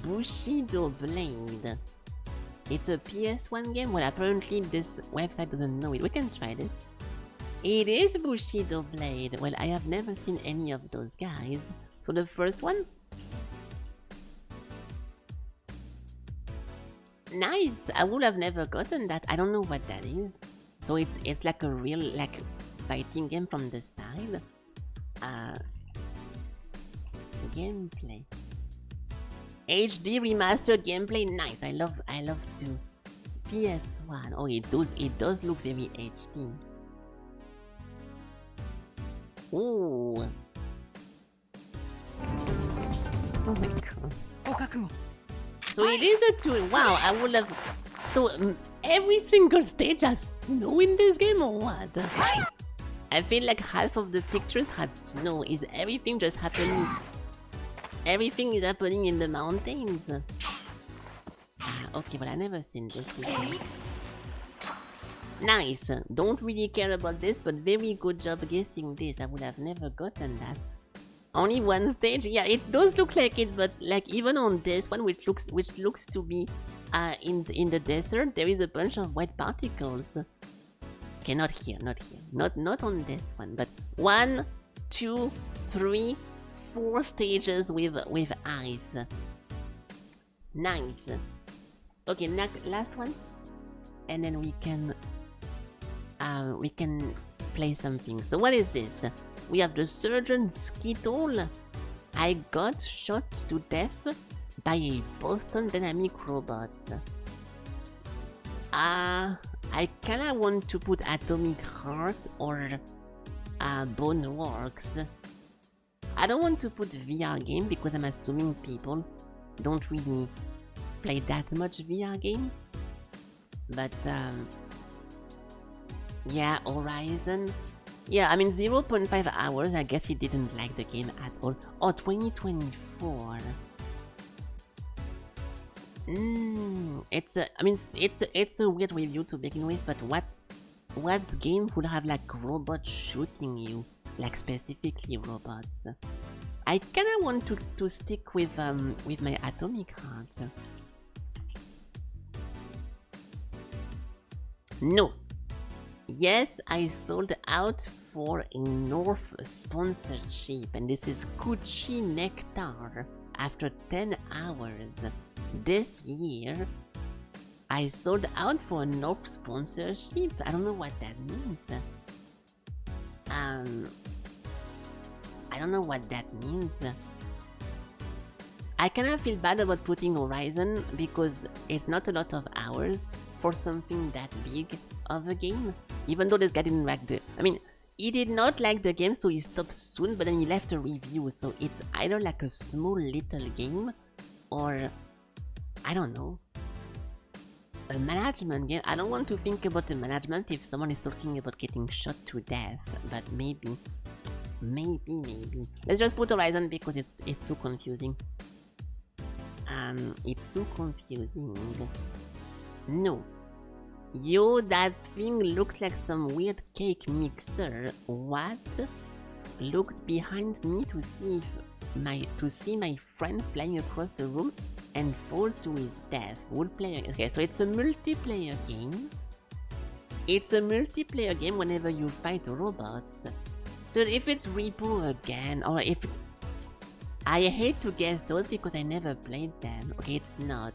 Bushido Blade. It's a PS1 game? Well, apparently this website doesn't know it. We can try this. It is Bushido Blade. Well, I have never seen any of those guys. So the first one? Nice! I would have never gotten that. I don't know what that is. So it's like a real like fighting game from the side. Gameplay. HD remastered gameplay, nice. I love to. PS1. Oh, it does look very HD. Ooh. Oh my god. So it is a 2. Wow, I would have. So every single stage has snow in this game or what? I feel like half of the pictures had snow. Is everything just happening? Everything is happening in the mountains. Okay, but I never seen this before. Nice. Don't really care about this, but very good job guessing this. I would have never gotten that. Only one stage. Yeah, it does look like it, but like even on this one, which looks to be in the desert, there is a bunch of white particles. Okay, not here. Not on this one, but 1, 2, 3, 4 stages with ice. Nice. Okay, last one, and then we can play something. So what is this? We have the Surgeon Skittle. I got shot to death by a Boston Dynamic robot. I kinda want to put Atomic Heart or Boneworks. I don't want to put VR game because I'm assuming people don't really play that much VR game. But yeah, Horizon. Yeah, I mean 0.5 hours. I guess he didn't like the game at all. Oh, 2024. It's a weird review to begin with, but what game would have like robots shooting you? Like specifically robots. I kinda want to stick with my Atomic Heart. No. Yes, I sold out for a North sponsorship, and this is Coochie Nectar. After 10 hours this year, I sold out for a North sponsorship. I don't know what that means. I don't know what that means. I kinda feel bad about putting Horizon because it's not a lot of hours for something that big of a game. Even though this guy didn't like he did not like the game, so he stopped soon, but then he left a review, so it's either like a small little game, or, I don't know, a management game. I don't want to think about the management if someone is talking about getting shot to death, but maybe. Let's just put Horizon because it's too confusing. It's too confusing. No. Yo, that thing looks like some weird cake mixer. What? Looked behind me to see my friend flying across the room and fall to his death. Okay, so it's a multiplayer game. It's a multiplayer game whenever you fight robots. Dude, if it's Repo again, or if it's... I hate to guess those because I never played them. Okay, it's not.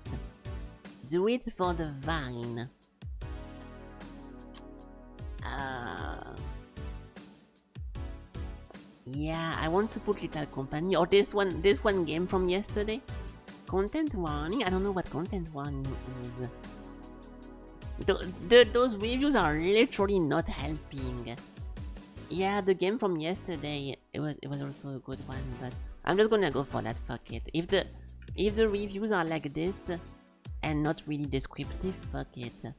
Do it for the Vine. Yeah, I want to put Little Company, or this one game from yesterday. Content warning? I don't know what content warning is. Those reviews are literally not helping. Yeah, the game from yesterday, it was also a good one, but I'm just gonna go for that, fuck it. If the reviews are like this and not really descriptive, fuck it.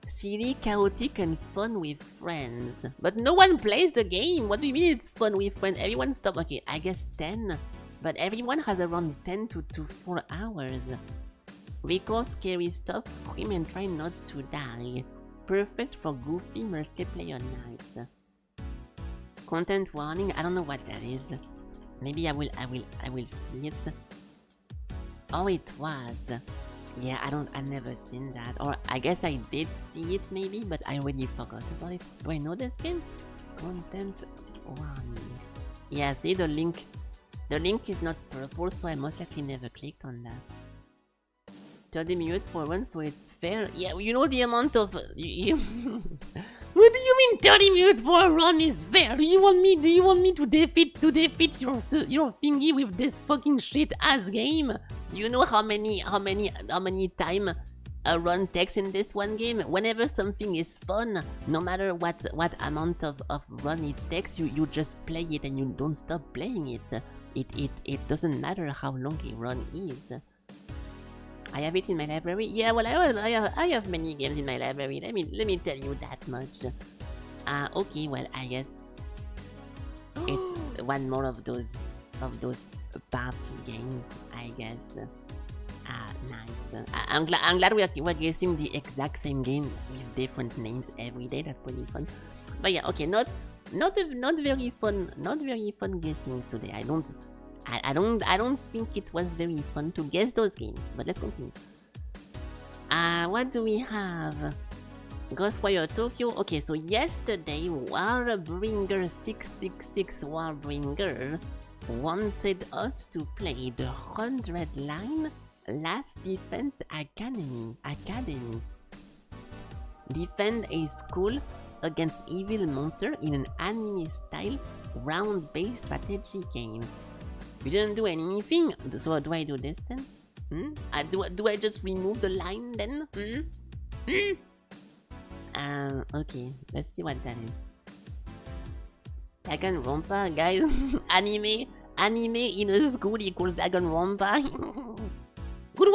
Silly, chaotic, and fun with friends. But no one plays the game! What do you mean it's fun with friends? Everyone stop. Okay, I guess 10. But everyone has around 10 to 4 hours. Record scary stuff, scream and try not to die. Perfect for goofy multiplayer nights. Content warning. I don't know what that is. Maybe I will see it. Oh, it was. Yeah, I never seen that. Or I guess I did see it maybe, but I already forgot about it. Do I know this game? Content warning. Yeah, see the link. The link is not purple, so I most likely never clicked on that. 30 minutes for one, so it's fair. Yeah, you know the amount of... What do you mean 30 minutes for a run is fair? Do you want me to defeat your thingy with this fucking shit ass game? Do you know how many time a run takes in this one game? Whenever something is fun, no matter what amount of run it takes, you just play it and you don't stop playing it. It doesn't matter how long a run is. I have it in my library. Yeah, well, I have many games in my library. Let me tell you that much. Okay, well, I guess it's one more of those party games, I guess. Nice. I'm glad we're guessing the exact same game with different names every day. That's pretty fun. But yeah, okay, not very fun guessing today. I don't think it was very fun to guess those games, but let's continue. What do we have? Ghostwire Tokyo. Okay, so yesterday Warbringer 666 Warbringer wanted us to play the 100 line Last Defense Academy. Defend a school against evil monster in an anime style round-based strategy game. We didn't do anything, so do I do this then? Do I just remove the line then? Okay, let's see what that is. Danganronpa, guys. Anime in a school equals Danganronpa. Good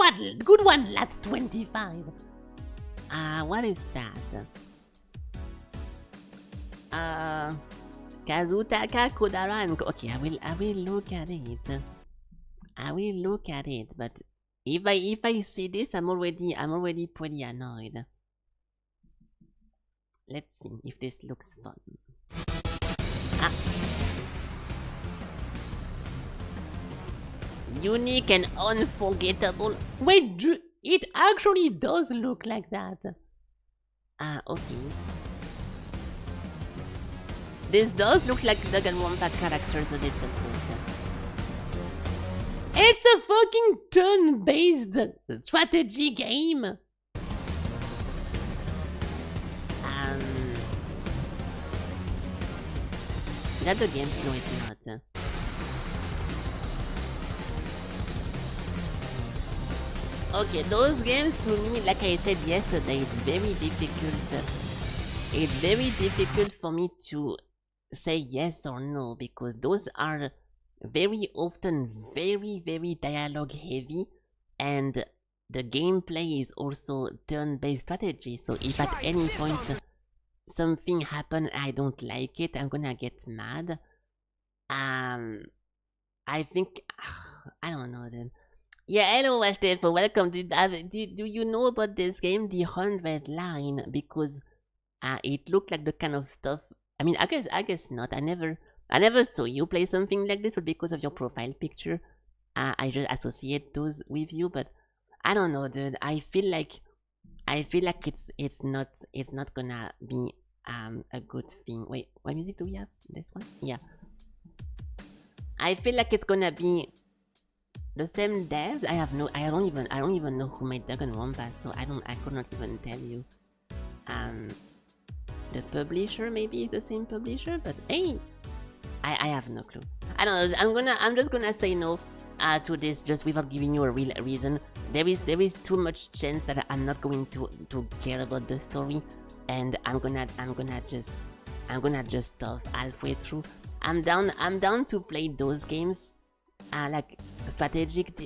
one, lads 25. What is that? Kazutaka Kodara and okay, I will look at it. But if I see this, I'm already pretty annoyed. Let's see if this looks fun. Unique and unforgettable. Wait, it actually does look like that. Okay. This does look like Danganronpa characters a little bit. It's a fucking turn-based strategy game. Is that the game? No, it's not. Okay, those games to me, like I said yesterday, it's very difficult. It's very difficult for me to say yes or no, because those are very often very dialogue heavy, and the gameplay is also turn-based strategy. So if at any point something happens I don't like it, I'm gonna get mad. I think I don't know then. Yeah, hello Ashton, welcome. Do you know about this game, the 100 line? Because it looked like the kind of stuff. I mean, I guess not. I never saw you play something like this, but because of your profile picture, I just associate those with you. But I don't know, dude. I feel like it's not gonna be a good thing. Wait, what music do we have? This one? Yeah. I feel like it's gonna be the same devs. I don't even know who made Danganronpa, so I could not even tell you. The publisher maybe is the same publisher, but hey, I have no clue. I don't know. I'm just gonna say no to this just without giving you a real reason. There is too much chance that I'm not going to care about the story, and I'm gonna just stop halfway through. I'm down to play those games, like strategic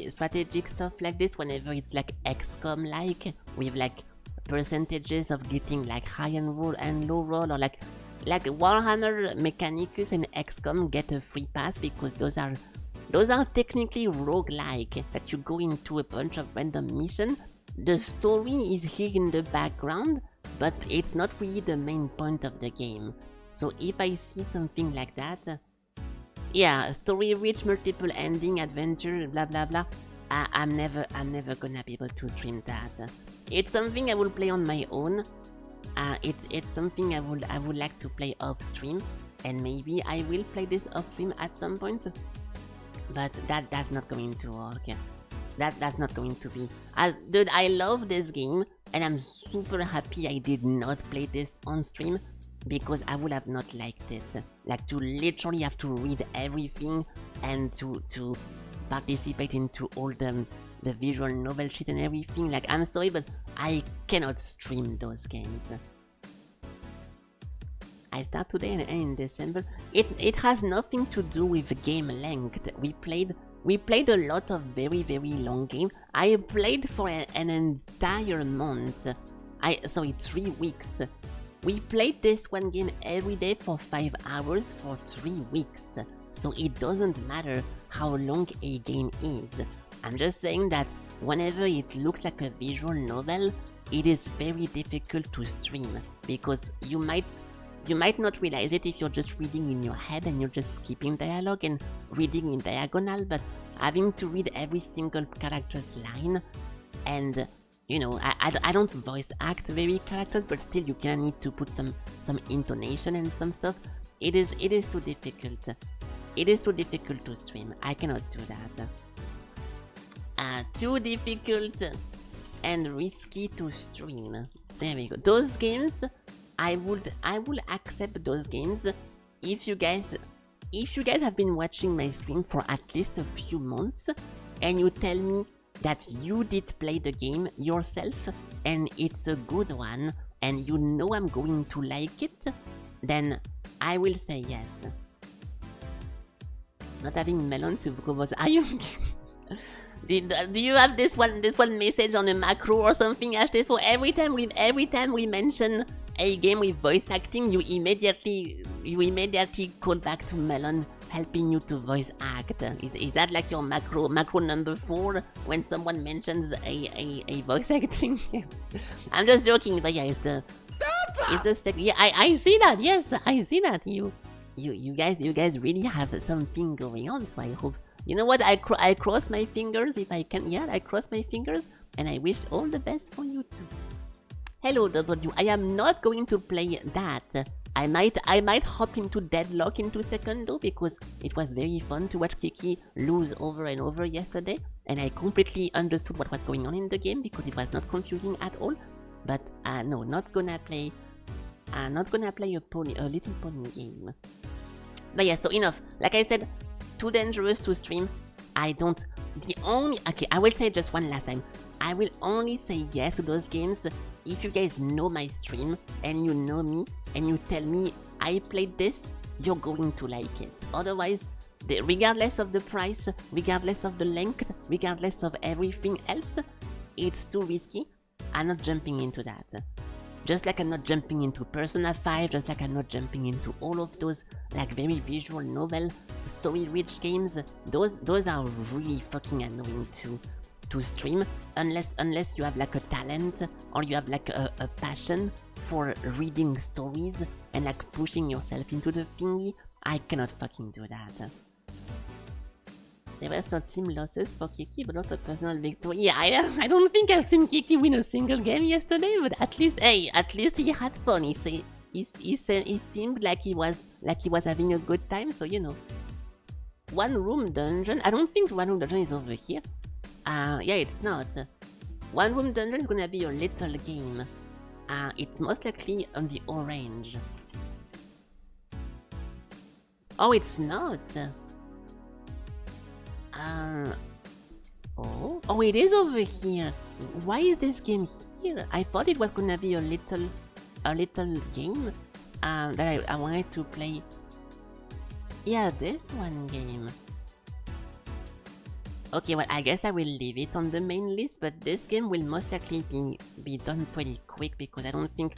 stuff like this, whenever it's like XCOM like, with like percentages of getting like high and low roll, or like Warhammer Mechanicus and XCOM get a free pass, because those are technically roguelike, that you go into a bunch of random missions. The story is here in the background, but it's not really the main point of the game. So if I see something like that, yeah, story rich, multiple ending, adventure, blah blah blah, I'm never gonna be able to stream that. It's something I will play on my own. It's something I would like to play off stream, and maybe I will play this off stream at some point. But that's not going to work. That's not going to be. Dude, I love this game, and I'm super happy I did not play this on stream, because I would have not liked it. Like, to literally have to read everything and to participate into all the visual novel shit and everything. Like, I'm sorry, but I cannot stream those games. I start today and end in December. It has nothing to do with game length. We played a lot of very long game. I played for an entire month. 3 weeks. We played this one game every day for 5 hours for 3 weeks. So it doesn't matter how long a game is. I'm just saying that whenever it looks like a visual novel, it is very difficult to stream, because you might not realize it if you're just reading in your head and you're just skipping dialogue and reading in diagonal, but having to read every single character's line, and you know, I don't voice act very characters, but still you can need to put some intonation and some stuff. It is too difficult. It is too difficult to stream. I cannot do that. Too difficult and risky to stream. There we go. Those games, I will accept those games if you guys have been watching my stream for at least a few months and you tell me that you did play the game yourself and it's a good one and you know I'm going to like it, then I will say yes. Not having melon to propose. Are you? Do you have this one message on a macro or something, Ashley? So every time we mention a game with voice acting, you immediately call back to melon, helping you to voice act. Is that like your macro number 4 when someone mentions a voice acting? I'm just joking, but yeah, it's the second. Yeah, I see that. Yes, I see that. You guys really have something going on. So I hope. You know what? I cross my fingers if I can. Yeah, I cross my fingers, and I wish all the best for you too. Hello, W. I am not going to play that. I might hop into Deadlock in 2 seconds though, because it was very fun to watch Kiki lose over and over yesterday, and I completely understood what was going on in the game because it was not confusing at all. But no, not gonna play a Little Pony game. But yeah, so enough. Like I said, too dangerous to stream. I will say just one last time. I will only say yes to those games if you guys know my stream and you know me and you tell me I played this, you're going to like it. Otherwise, regardless of the price, regardless of the length, regardless of everything else, it's too risky. I'm not jumping into that. Just like I'm not jumping into Persona 5, just like I'm not jumping into all of those like very visual novel, story-rich games. Those are really fucking annoying to stream unless you have like a talent or you have like a passion for reading stories and like pushing yourself into the thingy. I cannot fucking do that. There were some team losses for Kiki, but not a personal victory. Yeah, I don't think I've seen Kiki win a single game yesterday, but at least he had fun. He seemed like he was having a good time. So you know, one room dungeon. I don't think one room dungeon is over here. Yeah, it's not. One room dungeon is gonna be your little game. It's most likely on the orange. Oh, it's not. Oh, it is over here. Why is this game here? I thought it was gonna be a little game that I wanted to play. Yeah, this one game. Okay, well, I guess I will leave it on the main list, but this game will most likely be done pretty quick because I don't think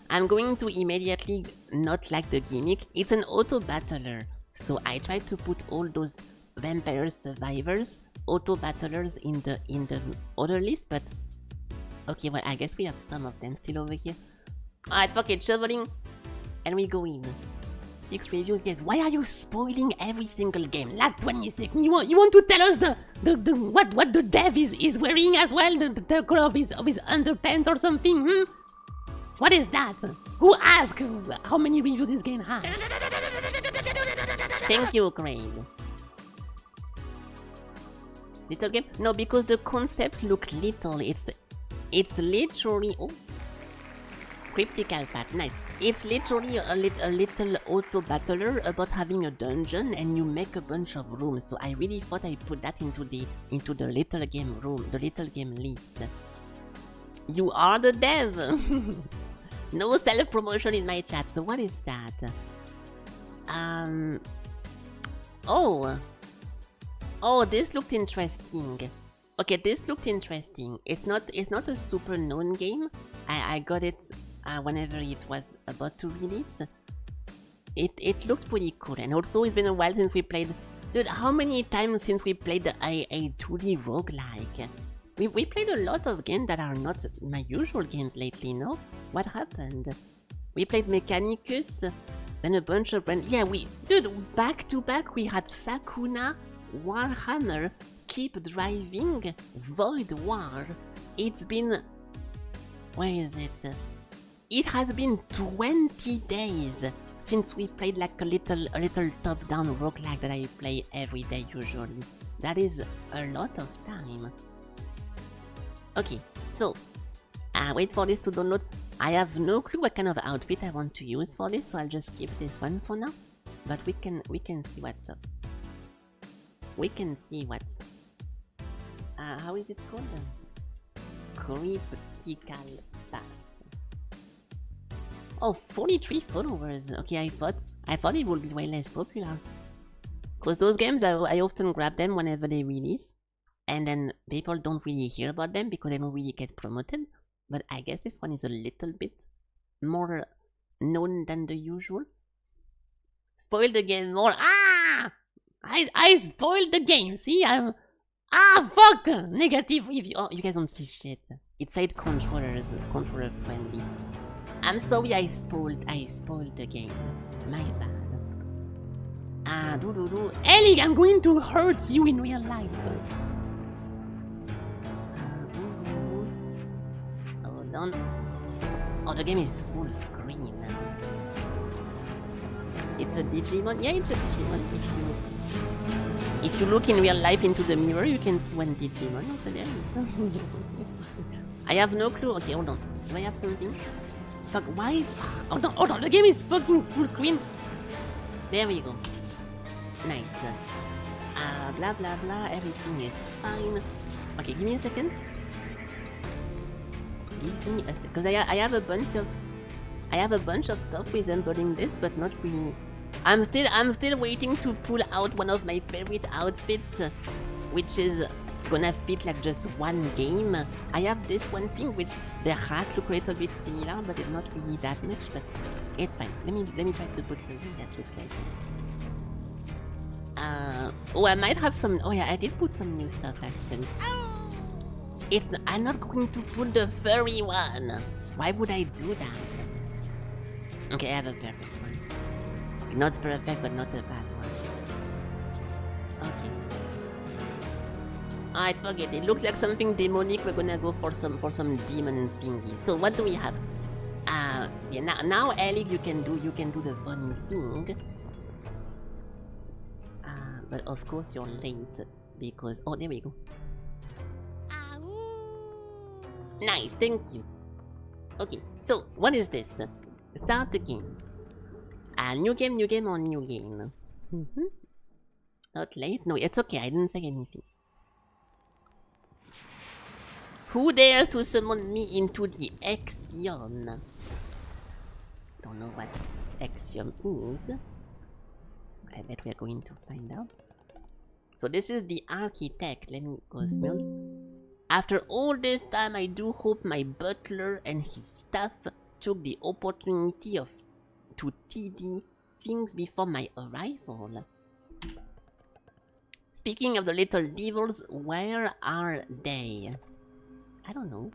I'm going to immediately not like the gimmick. It's an auto-battler, so I tried to put all those vampire survivors, auto-battlers in the other list, but okay, well, I guess we have some of them still over here. Alright, fuck it, shoveling And we go in. 6 reviews, yes. Why are you spoiling every single game? Like 20 seconds. You want to tell us what the dev is wearing as well? The color of his underpants or something? What is that? Who asked how many reviews this game has? Thank you, Craig. Little game? No, because the concept looked little. It's literally... Oh. Cryptical Path, nice. It's literally a little auto-battler about having a dungeon and you make a bunch of rooms. So I really thought I put that into the little game room, the little game list. You are the dev! No self-promotion in my chat, so what is that? Oh, this looked interesting. Okay, this looked interesting. It's not a super known game. I got it whenever it was about to release. It looked pretty cool, and also it's been a while since we played. Dude, how many times since we played a 2D roguelike? We played a lot of games that are not my usual games lately, no? What happened? We played Mechanicus, then a bunch of dude, back to back we had Sakuna, Warhammer, Keep Driving, Void War. It's been... Where is it? It has been 20 days since we played like a little top-down roguelike that I play every day usually. That is a lot of time. Okay, so wait for this to download. I have no clue what kind of outfit I want to use for this, so I'll just keep this one for now. But we can see what's up. We can see what's how is it called? Cryptical Path. Oh, 43 followers. Okay, I thought it would be way less popular. Cause those games I often grab them whenever they release. And then people don't really hear about them because they don't really get promoted. But I guess this one is a little bit more known than the usual. Spoil the game more. Ah! I spoiled the game. See, fuck! Negative review. Oh, you guys don't see shit. It said controller friendly. I'm sorry I spoiled the game. My bad. Ellie, I'm going to hurt you in real life. Hold on. Oh, the game is full screen. It's a Digimon? Yeah, it's a Digimon. If you look in real life into the mirror, you can see one Digimon over there. I have no clue. Okay, hold on. Do I have something? Fuck, why? Hold on. The game is fucking full screen. There we go. Nice. Blah blah blah. Everything is fine. Okay, give me a second. Give me a second, because I have a bunch of stuff resembling this, but not really. I'm still waiting to pull out one of my favorite outfits, which is gonna fit like just one game. I have this one thing which the hat look a little bit similar, but it's not really that much. But it's fine. Let me try to put something that looks like it. Oh, I might have some. Oh yeah, I did put some new stuff actually. I'm not going to put the furry one. Why would I do that? Okay, I have a perfect one. Not perfect, but not a bad one. Okay. I forget. It looks like something demonic. We're gonna go for some demon thingy. So what do we have? Yeah. Now, Ellie, you can do the funny thing. But of course you're late because there we go. Nice, thank you. Okay, so what is this? Start the game. New game or new game? Not late? No, it's okay, I didn't say anything. Who dares to summon me into the Exion? Don't know what Exion is. I bet we're going to find out. So this is the architect. Let me go smell. After all this time, I do hope my butler and his staff took the opportunity to TD things before my arrival. Speaking of the little devils, where are they? I don't know.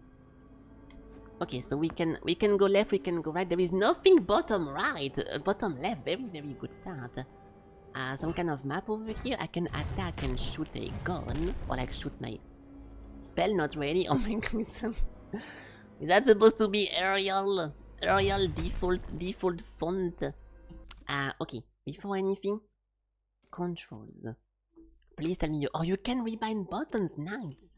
Okay, so we can go left, we can go right. There is nothing bottom right, bottom left. Very good start. Some kind of map over here. I can attack and shoot a gun, or like shoot my spell. Not really. Oh my god. Is that supposed to be Arial? Arial default font. Okay. Before anything, controls. Please tell me you. Oh, you can rebind buttons. Nice.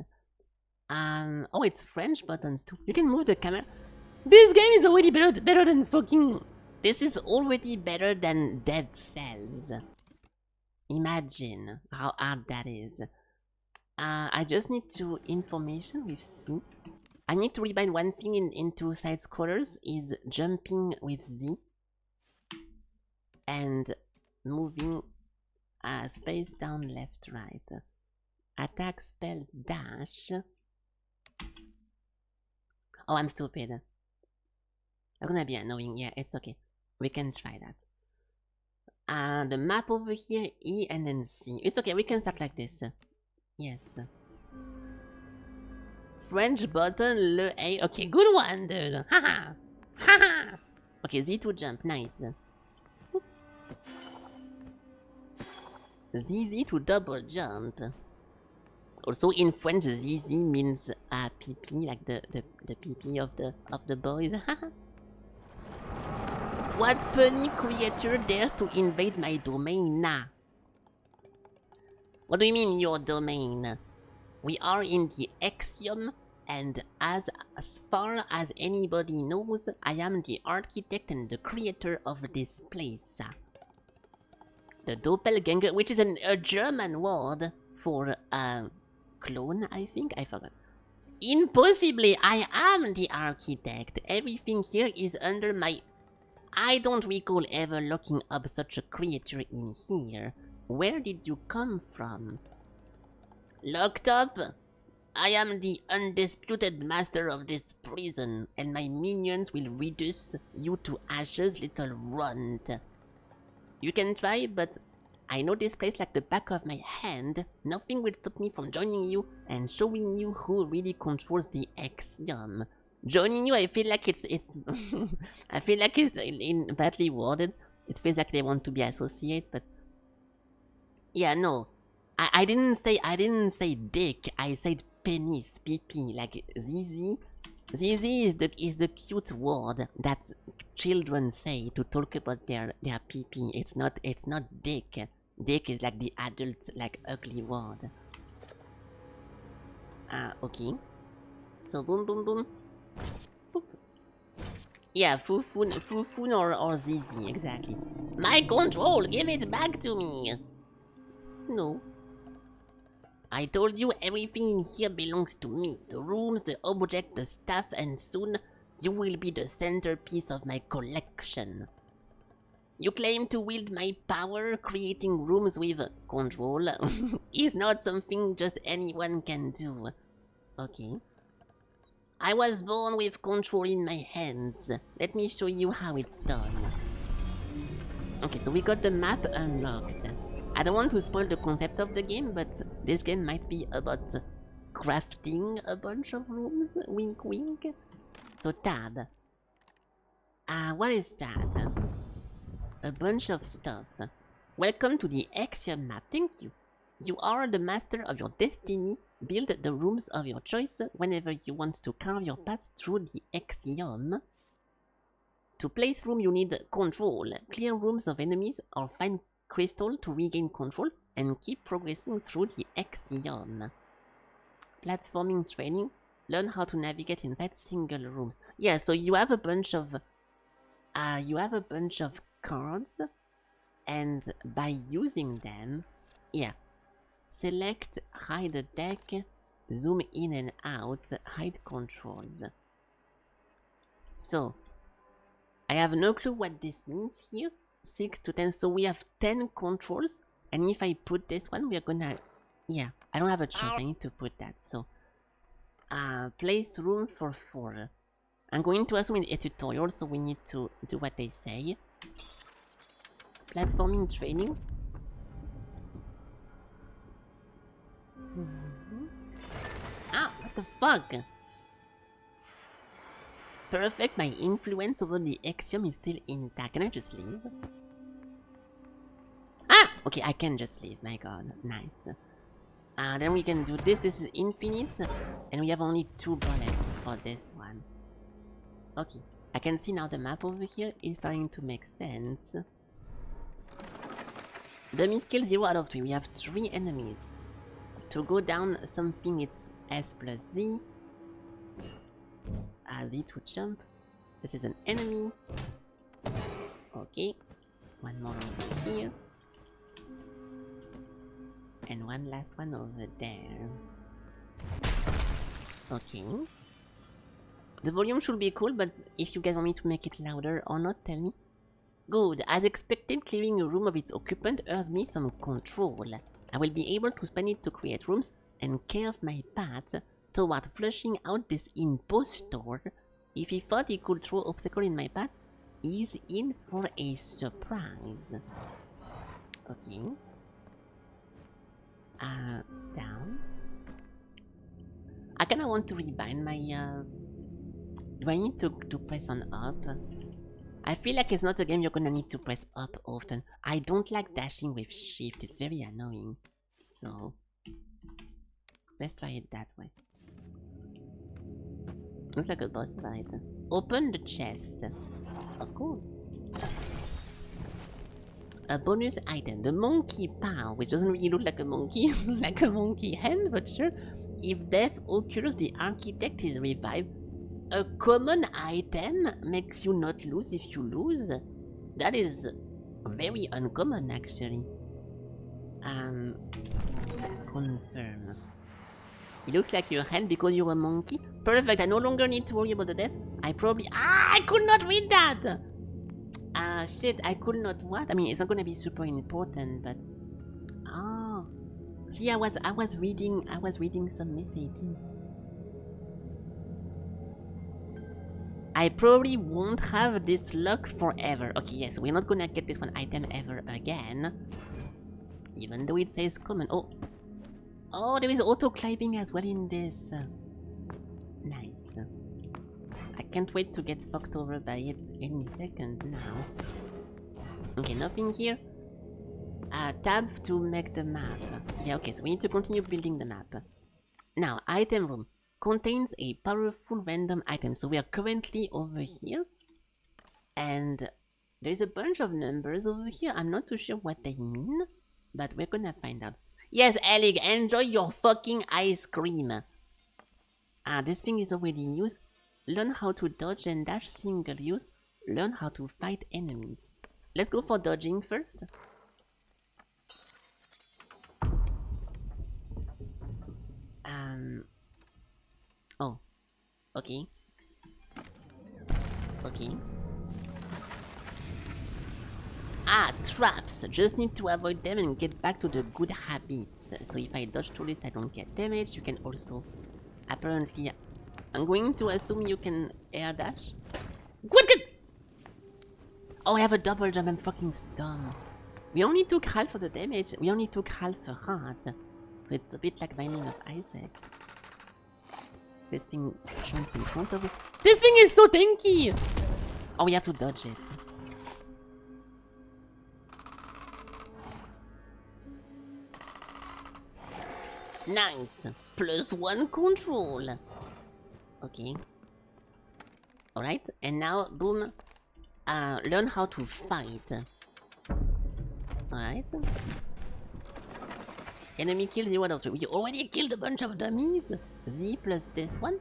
Oh, it's French buttons too. You can move the camera. This game is already better than fucking. This is already better than Dead Cells. Imagine how hard that is. I just need to information with C. I need to rebind one thing into side scrollers is jumping with Z and moving space down left right. Attack spell dash. Oh, I'm stupid. I'm gonna be annoying. Yeah, it's okay. We can try that. The map over here, E and then C. It's okay, we can start like this. Yes. French button, le A. Okay, good one, dude. Haha. Haha. Okay, Z to jump. Nice. ZZ to double jump. Also in French, ZZ means PP, like the PP of the boys. What puny creature dares to invade my domain? Nah. What do you mean your domain? We are in the Axiom, and as far as anybody knows, I am the architect and the creator of this place. The doppelganger, which is a German word for clone, I think? I forgot. Impossibly, I am the architect. Everything here is under my... I don't recall ever looking up such a creature in here. Where did you come from? Locked up? I am the undisputed master of this prison, and my minions will reduce you to ashes, little runt. You can try, but I know this place like the back of my hand. Nothing will stop me from joining you and showing you who really controls the Axiom. Joining you, I feel like it's I feel like it's in badly worded. It feels like they want to be associated, but yeah, no. I didn't say dick. I said penis, PP, like ZZ. ZZ is the cute word that children say to talk about their PP. It's not dick. Dick is like the adult, like ugly word. Okay. So boom boom boom. Boop. Yeah, Fufun or ZZ, exactly. My control, give it back to me. No. I told you everything in here belongs to me. The rooms, the object, the stuff, and soon you will be the centerpiece of my collection. You claim to wield my power, creating rooms with control is not something just anyone can do. Okay. I was born with control in my hands. Let me show you how it's done. Okay, so we got the map unlocked. I don't want to spoil the concept of the game, but this game might be about crafting a bunch of rooms. Wink wink. So tab. What is that? A bunch of stuff. Welcome to the Axiom map. Thank you. You are the master of your destiny. Build the rooms of your choice whenever you want to carve your path through the Axiom. To place room you need control. Clear rooms of enemies or find crystal to regain control and keep progressing through the Axiom. Platforming training. Learn how to navigate inside single rooms. Yeah, so you have a bunch of cards, and by using them, yeah. Select, hide a deck, zoom in and out, hide controls. So, I have no clue what this means here. 6 to 10, so we have 10 controls, and if I put this one, we are gonna, yeah, I don't have a choice, I need to put that, so, place room for 4. I'm going to assume a tutorial, so we need to do what they say. Platforming training. Ah, what the fuck? Perfect, my influence over the axiom is still intact. Can I just leave? Ah! Okay, I can just leave, my god. Nice. Then we can do this. This is infinite. And we have only 2 bullets for this one. Okay. I can see now the map over here is starting to make sense. Dummy skill 0 out of 3. We have 3 enemies. To go down something, it's S plus Z. Z to jump. This is an enemy. Okay. One more over here. And one last one over there. Okay. The volume should be cool, but if you guys want me to make it louder or not, tell me. Good. As expected, clearing a room of its occupant earned me some control. I will be able to spend it to create rooms and carve my path toward flushing out this impostor. If he thought he could throw obstacle in my path, he's in for a surprise. Okay. Down. I kinda want to rebind my, do I need to press on up? I feel like it's not a game you're gonna need to press up often. I don't like dashing with shift, it's very annoying. So, let's try it that way. Looks like a boss fight. Open the chest. Of course. A bonus item, the monkey paw, which doesn't really look like a monkey, like a monkey hand, but sure. If death occurs, the architect is revived. A common item makes you not lose if you lose. That is very uncommon, actually. Confirm. It looks like your hand because you're a monkey. Perfect, I no longer need to worry about the death. I probably... I could not read that! Shit, I could not what? I mean, it's not gonna be super important, but... Oh. See, I was reading some messages. I probably won't have this luck forever. Okay, yes, we're not gonna get this one item ever again. Even though it says common. Oh. Oh, there is auto-climbing as well in this. Nice. I can't wait to get fucked over by it any second now. Okay, nothing here. Tab to make the map. Yeah, okay, so we need to continue building the map. Now, item room contains a powerful random item. So we are currently over here. And there's a bunch of numbers over here. I'm not too sure what they mean, but we're gonna find out. Yes, Alec, enjoy your fucking ice cream. This thing is already used. Learn how to dodge and dash single use. Learn how to fight enemies. Let's go for dodging first. Oh. Okay. Okay. Traps. Just need to avoid them and get back to the good habits. So if I dodge through this, I don't get damage. You can also... Apparently... I'm going to assume you can air dash. What? Oh, I have a double jump. I'm fucking dumb. We only took half of the damage. We only took half a heart. So it's a bit like Binding of Isaac. This thing jumps in front of it. This thing is so tanky! Oh, we have to dodge it. Nice! +1 control! Okay. Alright, and now, boom. Learn how to fight. Alright. Enemy kill 0 out of 3. We already killed a bunch of dummies. Z plus this one.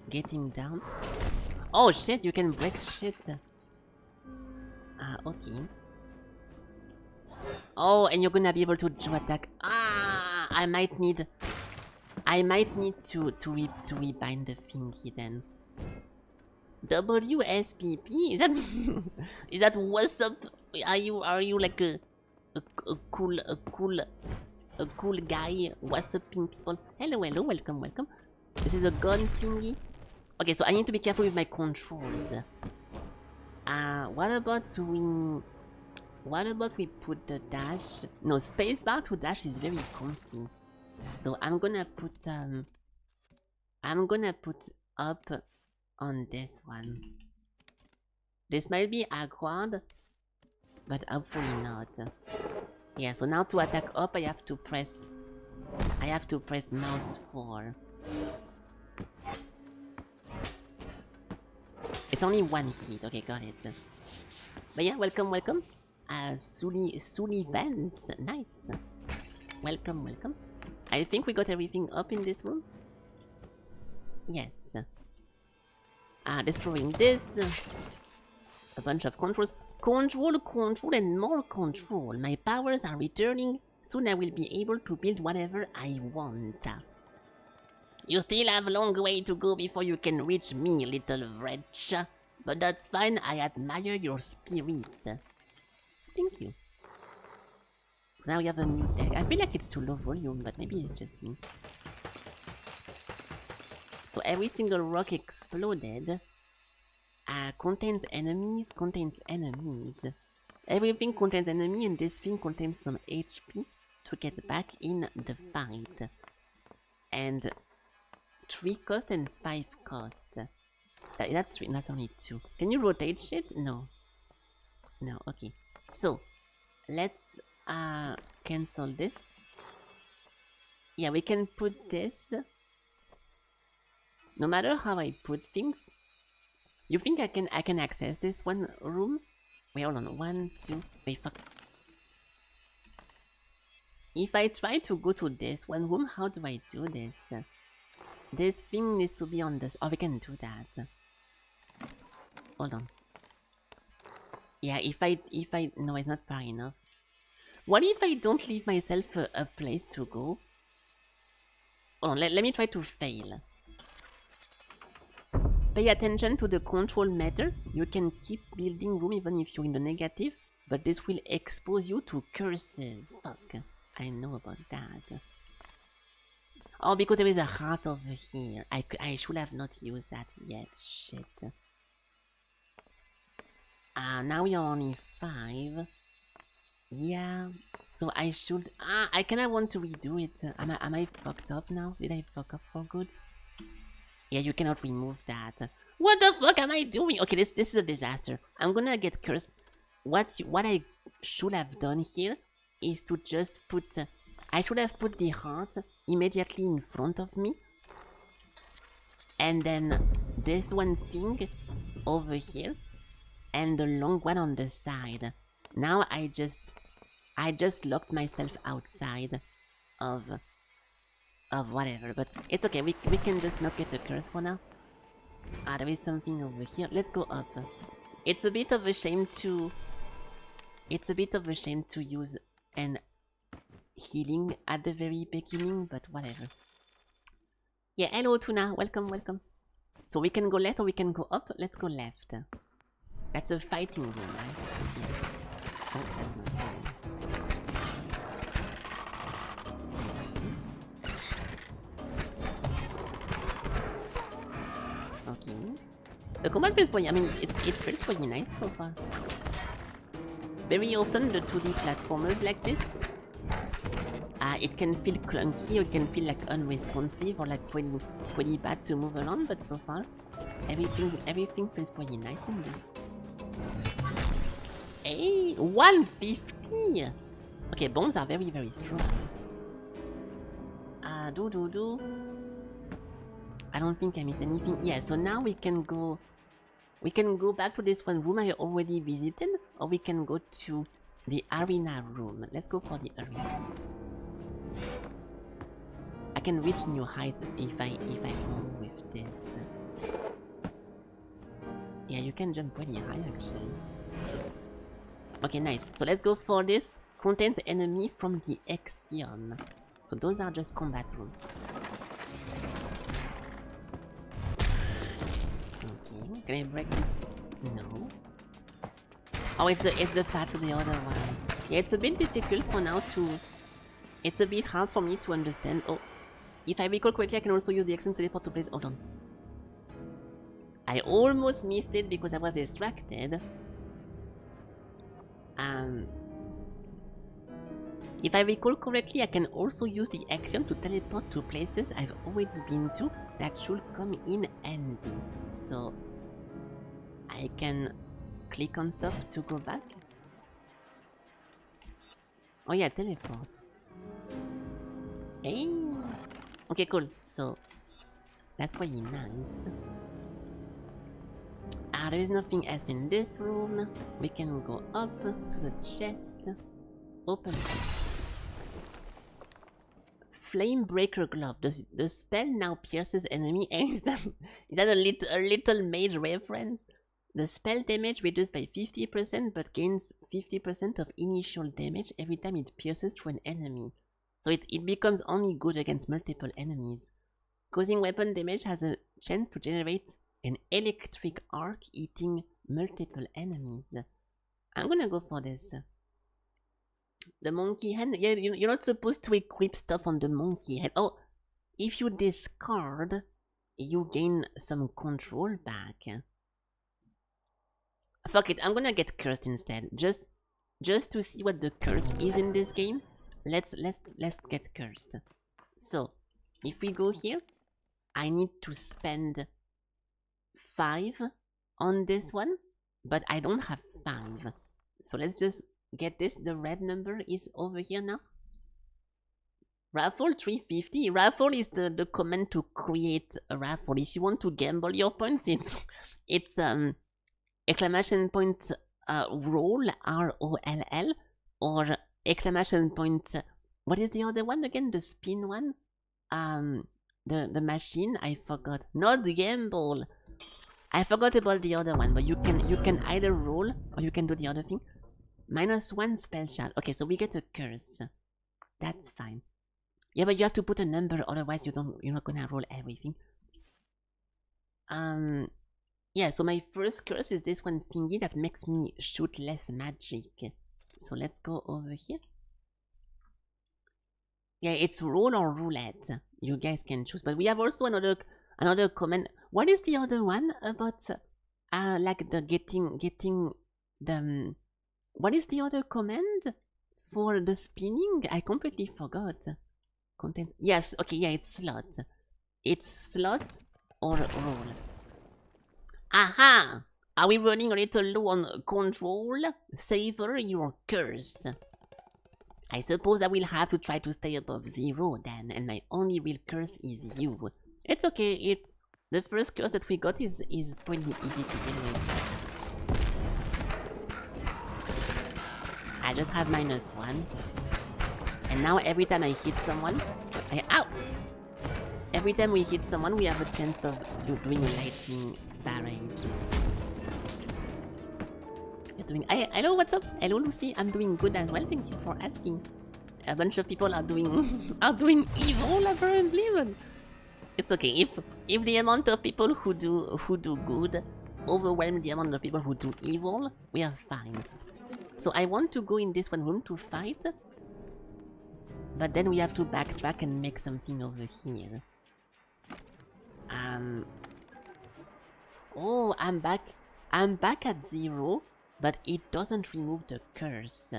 Getting down. Oh shit, you can break shit. Okay. Oh, and you're gonna be able to attack. I might need to rebind the thingy then. WSPP? Is that what's up? Are you like a cool guy? What's up, people? Hello, welcome. This is a gun thingy. Okay, so I need to be careful with my controls. What about we put the dash? No, spacebar to dash is very comfy. So I'm gonna put I'm gonna put up on this one. This might be awkward, but hopefully not. Yeah, so now to attack up, I have to press mouse 4. It's only one hit. Okay, got it. But yeah, welcome. Sullivan, nice. Welcome. I think we got everything up in this room. Yes. Destroying this. A bunch of controls. Control, and more control. My powers are returning. Soon I will be able to build whatever I want. You still have a long way to go before you can reach me, little wretch. But that's fine, I admire your spirit. Thank you. So now we have a new deck. I feel like it's too low volume, but maybe it's just me. So every single rock exploded. Contains enemies. Everything contains enemy, and this thing contains some HP to get back in the fight. And 3 cost and 5 cost. That's 3, that's only 2. Can you rotate shit? No. No, okay. So, let's cancel this. Yeah, we can put this. No matter how I put things. You think I can access this one room? Wait, hold on. 1, 2, wait, fuck. If I try to go to this one room, how do I do this? This thing needs to be on this. Oh, we can do that. Hold on. Yeah, if I no, it's not far enough. What if I don't leave myself a place to go? Hold on, let me try to fail. Pay attention to the control meter. You can keep building room even if you're in the negative, but this will expose you to curses. Fuck, I know about that. Oh, because there is a heart over here. I should have not used that yet. Shit. Now we are only 5. Yeah. So I should. I kinda want to redo it. Am I fucked up now? Did I fuck up for good? Yeah, you cannot remove that. What the fuck am I doing? Okay, this is a disaster. I'm gonna get cursed. What I should have done here is to just put. I should have put the heart immediately in front of me. And then this one thing over here. And the long one on the side. Now I just locked myself outside of whatever. But it's okay, we can just not get a curse for now. There is something over here. Let's go up. It's a bit of a shame to use an healing at the very beginning, but whatever. Yeah, hello Tuna, welcome. So we can go left or we can go up. Let's go left. That's a fighting room, right? Yes. Oh, that's not fine. Okay. The combat feels pretty, I mean, it feels pretty nice so far. Very often the 2D platformers like this, it can feel clunky, or it can feel like unresponsive, or like pretty bad to move around, but so far, everything feels pretty nice in this. Hey, 150! Okay, bombs are very, very strong. I don't think I missed anything. Yeah, so now we can go back to this one room I already visited, or we can go to the arena room. Let's go for the arena. I can reach new heights if I go with this. Yeah, you can jump pretty high actually. Okay, nice. So let's go for this. Contains enemy from the Axiom. So those are just combat rooms. Okay, can I break this? No. Oh, it's the path to the other one. Yeah, it's a bit difficult for now to... It's a bit hard for me to understand. Oh, if I recall correctly, I can also use the action to teleport to place. Hold on. I almost missed it because I was distracted. If I recall correctly, I can also use the action to teleport to places I've already been to that should come in handy. So I can click on stuff to go back. Oh yeah, teleport. Hey. Okay, cool. So that's pretty nice. There is nothing else in this room. We can go up to the chest. Open it. Flame Breaker Glove. The spell now pierces enemy aims them. Is that a little mage reference? The spell damage reduced by 50% but gains 50% of initial damage every time it pierces through an enemy. So it becomes only good against multiple enemies. Causing weapon damage has a chance to generate an electric arc eating multiple enemies. I'm gonna go for this. The monkey hand? Yeah, you're not supposed to equip stuff on the monkey head. Oh, if you discard, you gain some control back. Fuck it, I'm gonna get cursed instead. Just to see what the curse is in this game. Let's get cursed. So, if we go here, I need to spend 5 on this one, but I don't have 5. So let's just get this. The red number is over here now. Raffle 350. Raffle is the command to create a raffle. If you want to gamble your points, it's exclamation point roll ROLL or exclamation point. What is the other one again? The spin one. The machine. I forgot. Not the gamble. I forgot about the other one, but you can either roll or you can do the other thing. -1 spell shot. Okay, so we get a curse. That's fine. Yeah, but you have to put a number, otherwise you're not gonna roll everything. Yeah, so my first curse is this one thingy that makes me shoot less magic. So let's go over here. Yeah, it's roll or roulette. You guys can choose, but we have also another command. What is the other one about? Like the getting the. What is the other command for the spinning? I completely forgot. Content. Yes. Okay. Yeah, it's slot. It's slot or roll. Aha! Are we running a little low on control? Savor your curse. I suppose I will have to try to stay above 0 then, and my only real curse is you. It's okay, it's the first curse that we got is pretty easy to deal with. I just have -1. And now every time I hit someone, ow! Every time we hit someone, we have a chance of doing a lightning barrage. You're doing. Hello, what's up? Hello, Lucy. I'm doing good as well. Thank you for asking. A bunch of people are doing evil apparently, but it's okay. If the amount of people who do good overwhelm the amount of people who do evil, we are fine. So I want to go in this one room to fight, but then we have to backtrack and make something over here. Oh, I'm back at 0, but it doesn't remove the curse.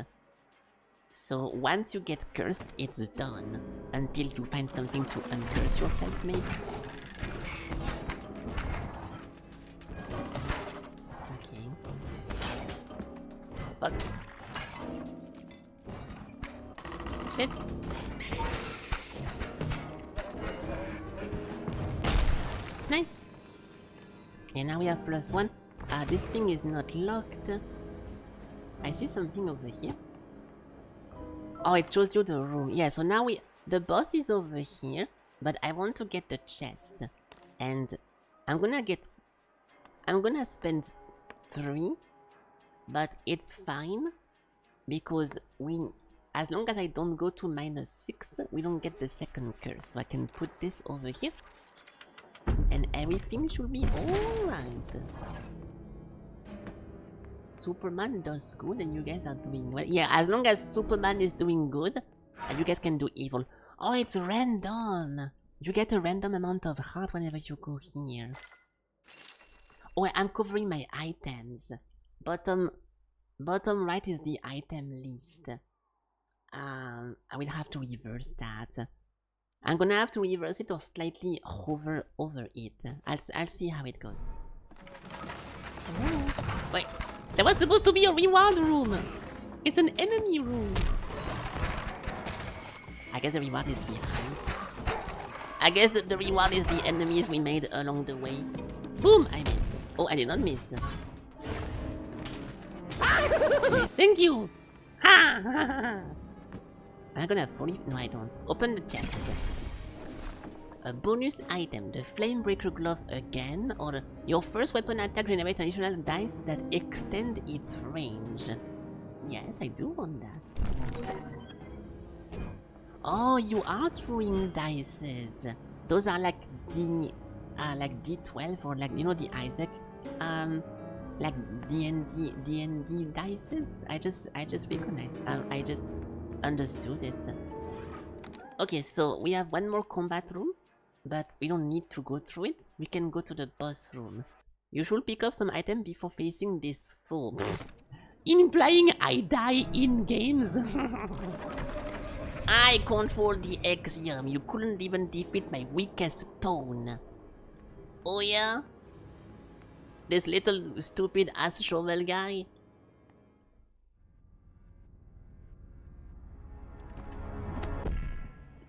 So once you get cursed, it's done. Until you find something to uncurse yourself, maybe. Okay. But shit. Nice. And now we have +1. This thing is not locked. I see something over here. Oh, it shows you the room. Yeah, so now the boss is over here, but I want to get the chest. And I'm gonna spend 3, but it's fine because as long as I don't go to -6, we don't get the second curse. So I can put this over here and everything should be alright. Superman does good and you guys are doing well. Yeah, as long as Superman is doing good, you guys can do evil. Oh, it's random. You get a random amount of heart whenever you go here. Oh, I'm covering my items. Bottom right is the item list. I will have to reverse that. I'm gonna have to reverse it or slightly hover over it. I'll see how it goes. Oh. Wait, there was supposed to be a reward room. It's an enemy room. I guess the reward is behind. I guess the reward is the enemies we made along the way. Boom! I missed. Oh, I did not miss. Thank you! Ha! I'm gonna follow you. No, I don't. Open the chat. A bonus item, the Flamebreaker Glove again, or your first weapon attack generates additional dice that extend its range. Yes, I do want that. Oh, you are throwing dices. Those are like D12 or like, you know, the Isaac, like D&D dices. I just recognized. I just understood it. Okay, so we have one more combat room, but we don't need to go through it. We can go to the boss room. You should pick up some item before facing this foe. Implying I die in games. I control the Axiom. You couldn't even defeat my weakest pawn. Oh yeah? This little stupid ass shovel guy?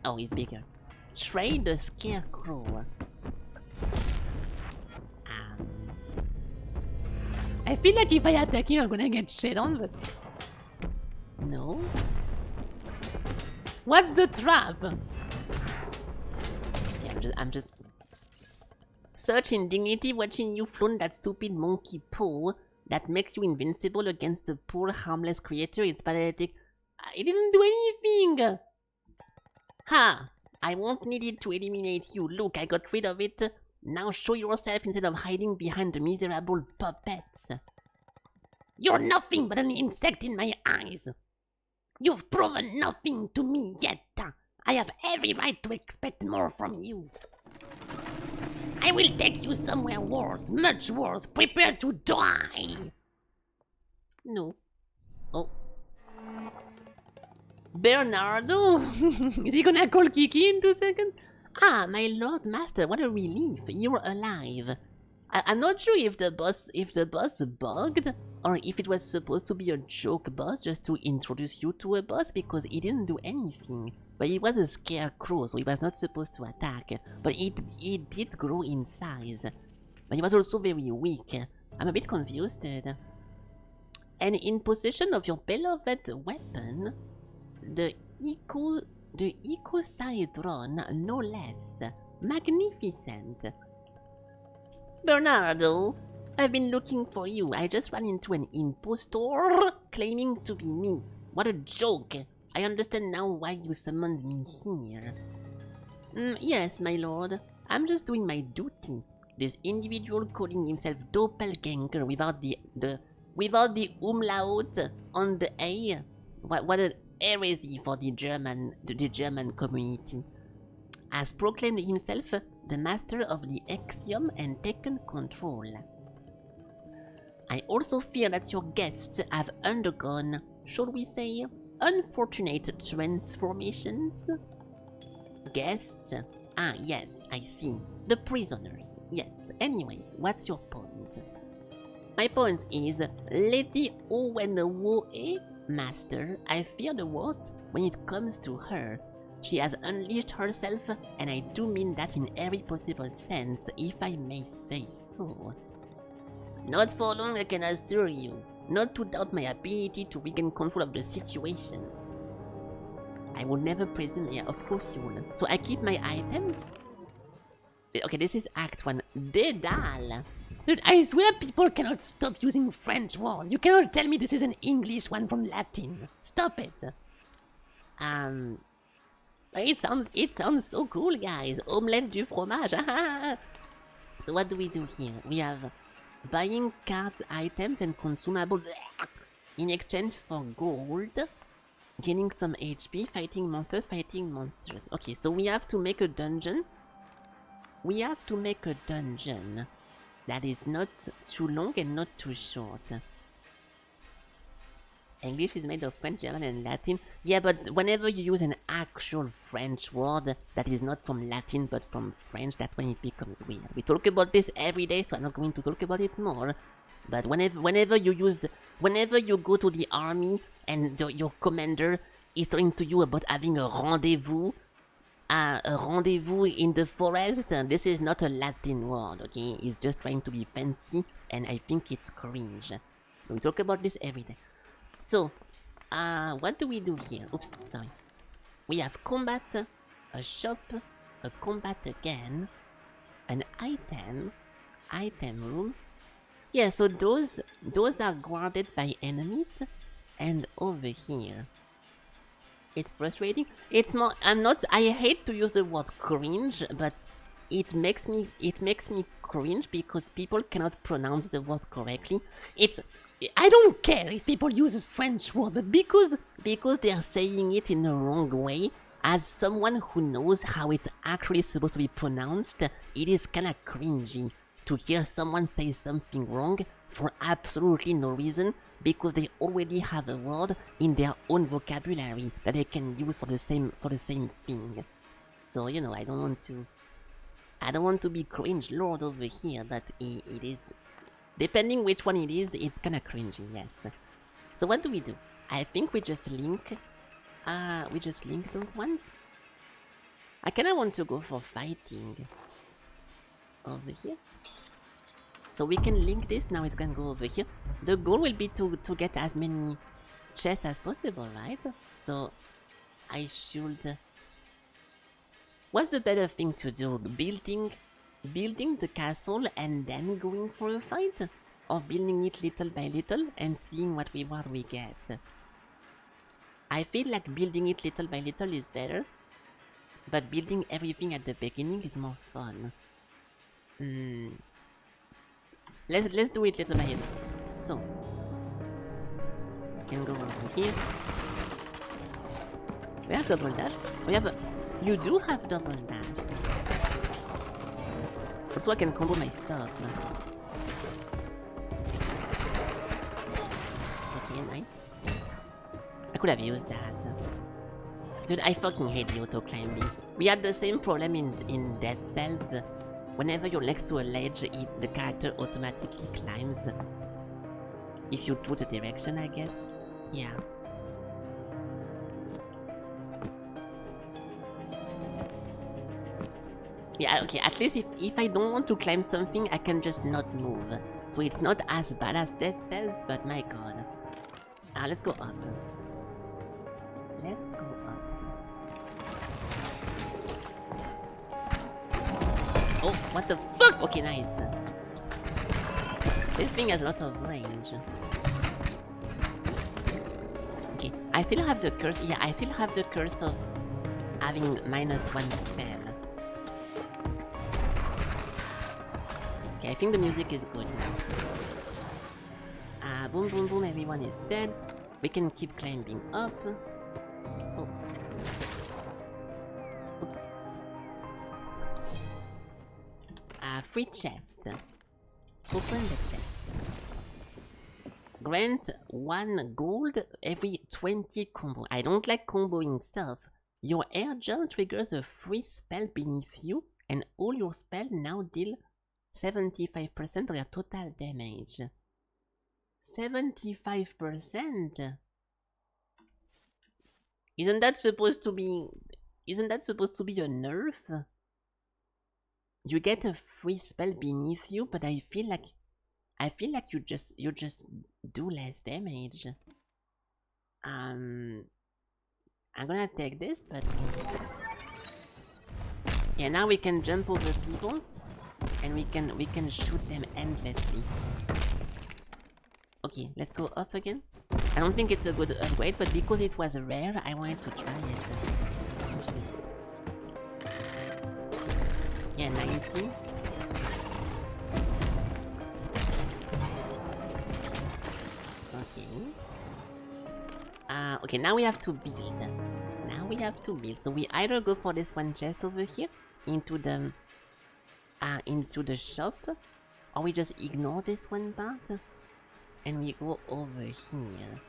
Oh, he's bigger. Trade the scarecrow. I feel like if I attack him, I'm gonna get shit on, but... No? What's the trap? Yeah, I'm just... Such indignity watching you flaunt that stupid monkey paw that makes you invincible against a poor harmless creature. It's pathetic. I didn't do anything! Ha! I won't need it to eliminate you. Look, I got rid of it. Now show yourself instead of hiding behind the miserable puppets. You're nothing but an insect in my eyes. You've proven nothing to me yet. I have every right to expect more from you. I will take you somewhere worse, much worse. Prepare to die. No. Oh. Bernardo? Is he gonna call Kiki in 2 seconds? Ah, my Lord Master, what a relief. You're alive. I'm not sure if the boss bugged, or if it was supposed to be a joke boss just to introduce you to a boss, because he didn't do anything. But he was a scarecrow, so he was not supposed to attack. But he did grow in size. But he was also very weak. I'm a bit confused. And in possession of your beloved weapon, the Icosahedron, no less. Magnificent. Bernardo, I've been looking for you. I just ran into an impostor claiming to be me. What a joke. I understand now why you summoned me here. Yes, my lord. I'm just doing my duty. This individual calling himself Doppelganger without the umlaut on the A. What an heresy for the German community. Has proclaimed himself the master of the Axiom and taken control. I also fear that your guests have undergone, shall we say, unfortunate transformations. Guests? Ah, yes, I see. The prisoners. Yes. Anyways, what's your point? My point is, Lady Owenwoe, Master, I fear the worst when it comes to her. She has unleashed herself, and I do mean that in every possible sense, if I may say so. Not for long, I can assure you. Not to doubt my ability to regain control of the situation. I will never presume. Yeah, of course you will. So I keep my items. Okay, this is Act 1. Dédale. Dude, I swear people cannot stop using French words. You cannot tell me this is an English one from Latin. Stop it. It sounds so cool, guys. Omelette du fromage. So what do we do here? We have buying cards, items, and consumables in exchange for gold. Gaining some HP, fighting monsters. Okay, so we have to make a dungeon. That is not too long and not too short. English is made of French, German, and Latin. Yeah, but whenever you use an actual French word that is not from Latin but from French, that's when it becomes weird. We talk about this every day, so I'm not going to talk about it more. But whenever you go to the army and your commander is talking to you about having a rendezvous in the forest, this is not a Latin word, okay? It's just trying to be fancy, and I think it's cringe. We talk about this every day. So, what do we do here? Oops, sorry. We have combat, a shop, a combat again, an item room. Yeah, so those are guarded by enemies, and over here, it's frustrating. It's more. I hate to use the word cringe, but it makes me cringe because people cannot pronounce the word correctly. I don't care if people use a French word, but because they are saying it in the wrong way, as someone who knows how it's actually supposed to be pronounced, it is kinda cringy to hear someone say something wrong for absolutely no reason, because they already have a word in their own vocabulary that they can use for the same thing. So, you know, I don't want to be cringe lord over here, but it is, depending which one it is, it's kinda cringy, yes. So what do? I think we just link those ones. I kinda want to go for fighting over here. So we can link this, now it can go over here. The goal will be to get as many chests as possible, right? So I should... What's the better thing to do? Building the castle and then going for a fight? Or building it little by little and seeing what we get? I feel like building it little by little is better, but building everything at the beginning is more fun. Let's do it little by little. So we can go over here. We have double dash. You do have double dash. Also, I can combo my stuff. Okay, nice. I could have used that. Dude, I fucking hate the auto climbing. We had the same problem in Dead Cells. Whenever you're next to a ledge, the character automatically climbs. If you do the direction, I guess. Yeah. Yeah, okay, at least if I don't want to climb something, I can just not move. So it's not as bad as Dead Cells, but my god. Let's go up. Let's go up. Oh, what the fuck? Okay, nice. This thing has a lot of range. Okay, I still have the curse. Yeah, I still have the curse of having -1 spell. Okay, I think the music is good now. Boom, boom, boom, everyone is dead. We can keep climbing up. Oh. Free chest. Open the chest. Grant 1 gold every 20 combo. I don't like comboing stuff. Your air jump triggers a free spell beneath you, and all your spells now deal 75% of their total damage. 75%? Isn't that supposed to be a nerf? You get a free spell beneath you, but I feel like you just do less damage. I'm gonna take this, but yeah, now we can jump over people and we can shoot them endlessly. Okay, let's go up again. I don't think it's a good upgrade, but because it was rare, I wanted to try it. Yeah, 19. Okay. Okay, now we have to build. So we either go for this one chest over here into the shop, or we just ignore this one part and we go over here.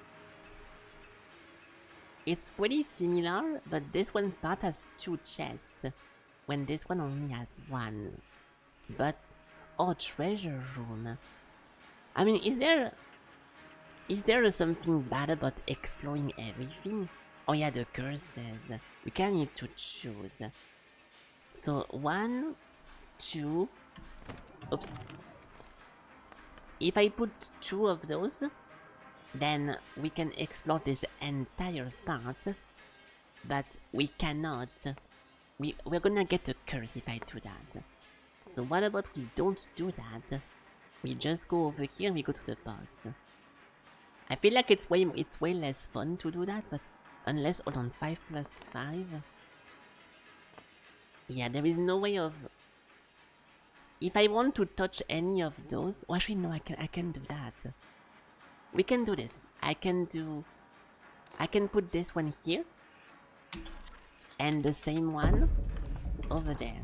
it's pretty similar, but this one part has 2 chests, when this one only has 1. But, oh, treasure room. I mean, is there something bad about exploring everything? Oh yeah, the curses. We kind of need to choose. So 1, 2. Oops. If I put 2 of those, then we can explore this entire part. But we cannot. We're gonna get a curse if I do that. So what about we don't do that? We just go over here and we go to the boss. I feel like it's way less fun to do that, but unless, hold on, 5 plus 5. Yeah, there is no way of. If I want to touch any of those, oh, actually no, I can do that. We can do this. I can put this one here, and the same one over there.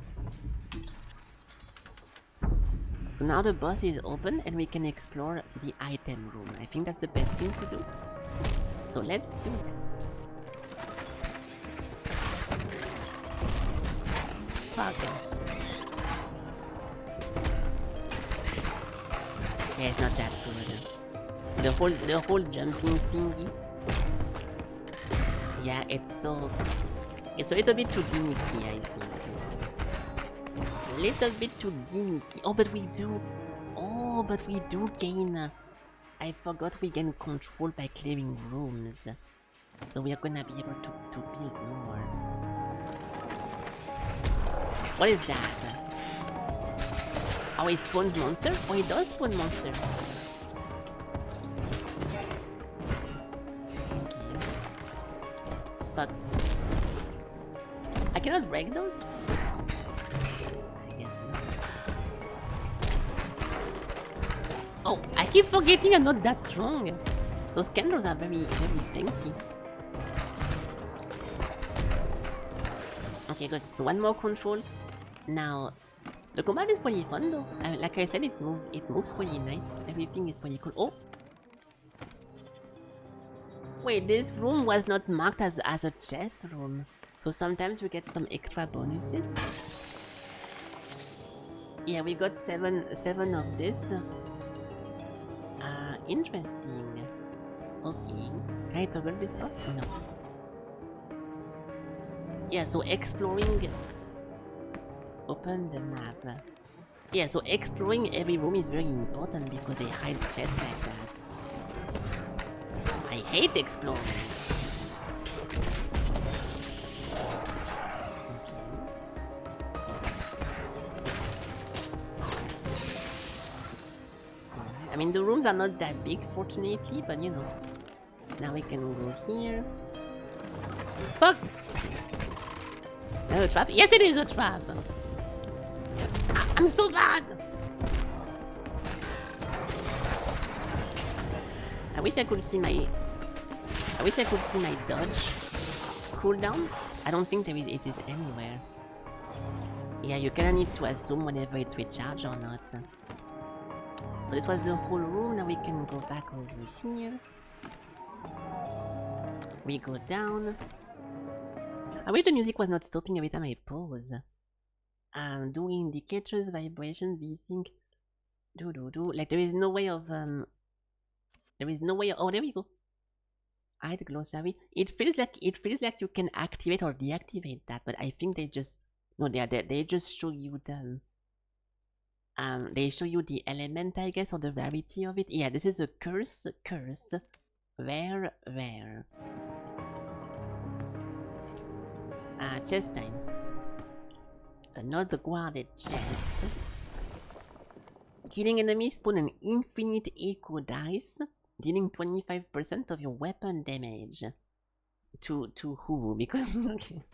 So now the boss is open and we can explore the item room. I think that's the best thing to do. So let's do that. Fuck. Yeah, it's not that good. The whole jumping thingy. Yeah, it's a little bit too gimmicky, I think. Little bit too gimmicky. Oh, but we do gain. I forgot we gain control by clearing rooms. So we are gonna be able to build more. What is that? Oh, it spawns monster? Oh, it does spawn monster. Okay. But I cannot break them? Oh, I keep forgetting I'm not that strong. Those candles are very tanky. Okay, good. So one more control. Now, the combat is pretty fun though. Like I said, it moves pretty nice. Everything is pretty cool. Oh! Wait, this room was not marked as a chest room. So sometimes we get some extra bonuses. Yeah, we got seven of this. Interesting. Okay. Can I toggle this off? No. Yeah, so exploring. Open the map. Yeah, so exploring every room is very important because they hide chests like that. I hate exploring. I mean, the rooms are not that big, fortunately, but you know. Now we can go here. Fuck! Is that a trap? Yes, it is a trap! I'm so bad! I wish I could see my dodge cooldown. I don't think it is anywhere. Yeah, you kinda need to assume whenever it's recharged or not. So this was the whole room. Now we can go back over here. We go down. I wish the music was not stopping every time I pause. Do indicators, vibration, V-sync. Do. Like there is no way of oh, there we go. Hide glossary. It feels like you can activate or deactivate that, but I think they just they just show you the they show you the element, I guess, or the rarity of it. Yeah, this is a curse. Rare. Chest time. Another guarded chest. Killing enemies spawn an infinite echo dice, dealing 25% of your weapon damage. To who? Because okay.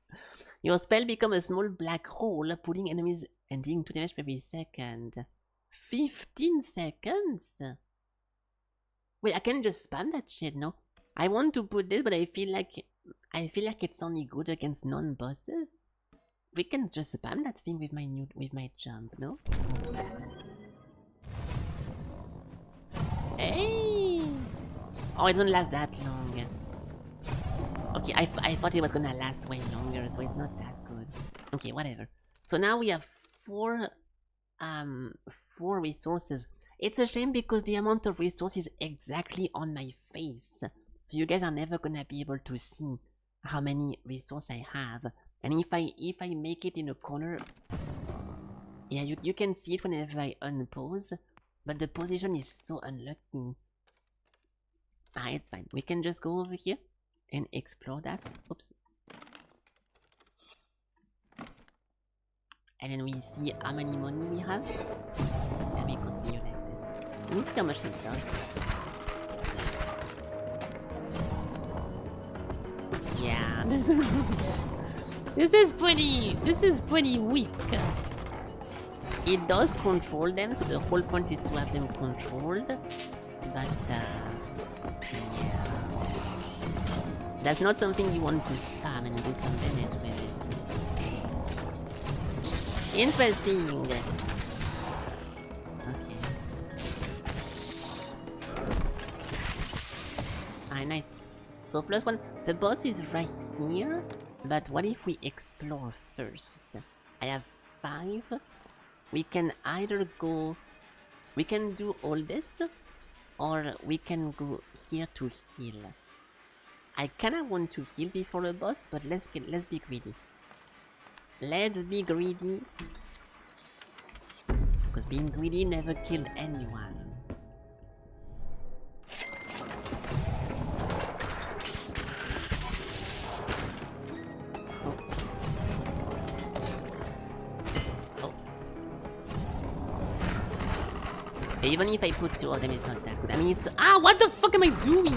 Your spell becomes a small black hole, pulling enemies and dealing 2 damage every second. 15 seconds? Wait, I can just spam that shit, no? I want to put this, but I feel like it's only good against non-bosses. We can just spam that thing with my jump, no? Hey! Oh, it doesn't last that long. Okay, I thought it was gonna last way longer, so it's not that good. Okay, whatever. So now we have four resources. It's a shame because the amount of resources is exactly on my face. So you guys are never gonna be able to see how many resources I have. And if I make it in a corner, yeah, you can see it whenever I unpause, but the position is so unlucky. Ah, it's fine. We can just go over here and explore that. Oops. And then we see how many money we have. And we continue like this. Let me see how much it does. Yeah, this is pretty weak. It does control them, so the whole point is to have them controlled. But yeah, that's not something you want to spam and do some damage with it. Interesting. Okay. Ah, nice. So +1. The boss is right here. But what if we explore first? I have 5. We can either go... We can do all this, or we can go here to heal. I kinda want to heal before the boss, but let's be greedy. Let's be greedy. Because being greedy never killed anyone. Even if I put 2 of them, it's not that good. I mean, it's... Ah, what the fuck am I doing?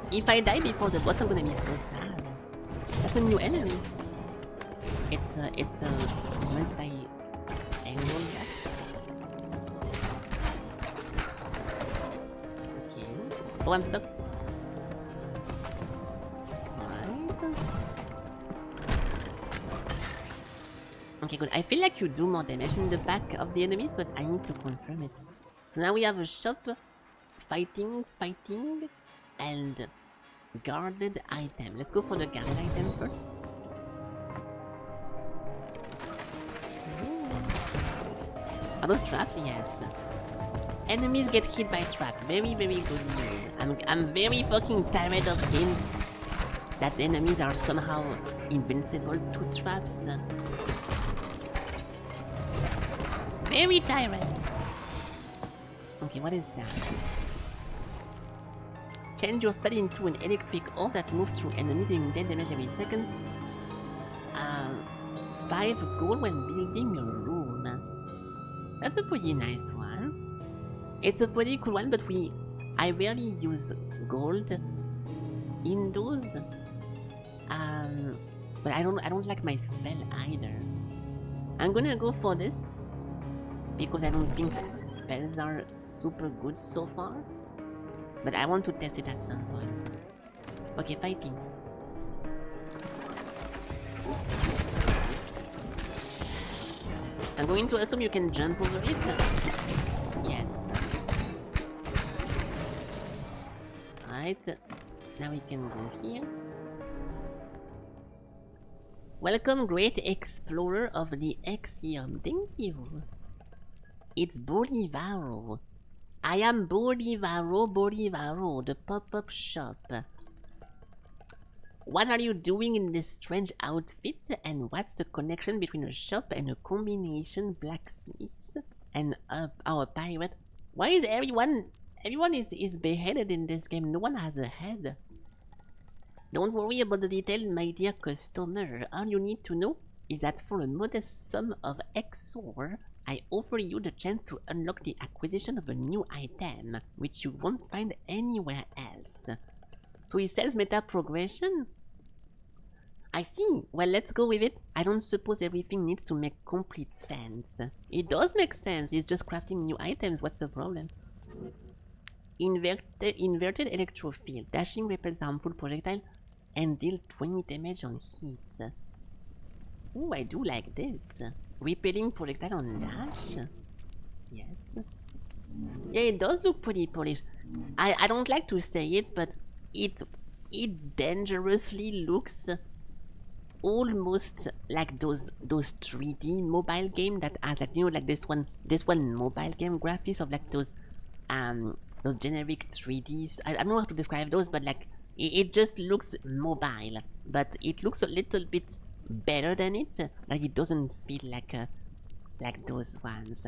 If I die before the boss, I'm gonna be so sad. That's a new enemy. It's a multi-angle back. Okay. Oh, I'm stuck. Alright. Okay, good. I feel like you do more damage in the back of the enemies, but I need to confirm it. So now we have a shop, fighting, and guarded item. Let's go for the guarded item first. Are those traps? Yes. Enemies get hit by trap. Very, very good news. I'm very fucking tired of hints that the enemies are somehow invincible to traps. Very tired. Okay, what is that? Change your spell into an electric orb that moves through enemies dealing dead damage every second. 5 gold when building a room. That's a pretty nice one. It's a pretty cool one, but I rarely use gold in those. But I don't like my spell either. I'm gonna go for this because I don't think spells are super good so far, but I want to test it at some point. Okay, fighting. I'm going to assume you can jump over it. Yes. Right. Now we can go here. Welcome, great explorer of the Axiom. Thank you. It's Bolivaro. I am Bolivaro, the pop-up shop. What are you doing in this strange outfit? And what's the connection between a shop and a combination blacksmith and our pirate? Why is everyone is beheaded in this game? No one has a head. Don't worry about the detail, my dear customer. All you need to know is that for a modest sum of XOR, I offer you the chance to unlock the acquisition of a new item, which you won't find anywhere else. So he sells meta progression? I see. Well, let's go with it. I don't suppose everything needs to make complete sense. It does make sense. It's just crafting new items. What's the problem? Inverted electro field. Dashing repels harmful projectile and deal 20 damage on hit. Ooh, I do like this. Repelling projectile on dash? Yes. Yeah, it does look pretty Polish. I don't like to say it, but it it dangerously looks almost like those 3D mobile game that has like, you know, like this one mobile game graphics of like those generic 3Ds. I don't know how to describe those, but like it just looks mobile, but it looks a little bit better than it. Like it doesn't feel like those ones.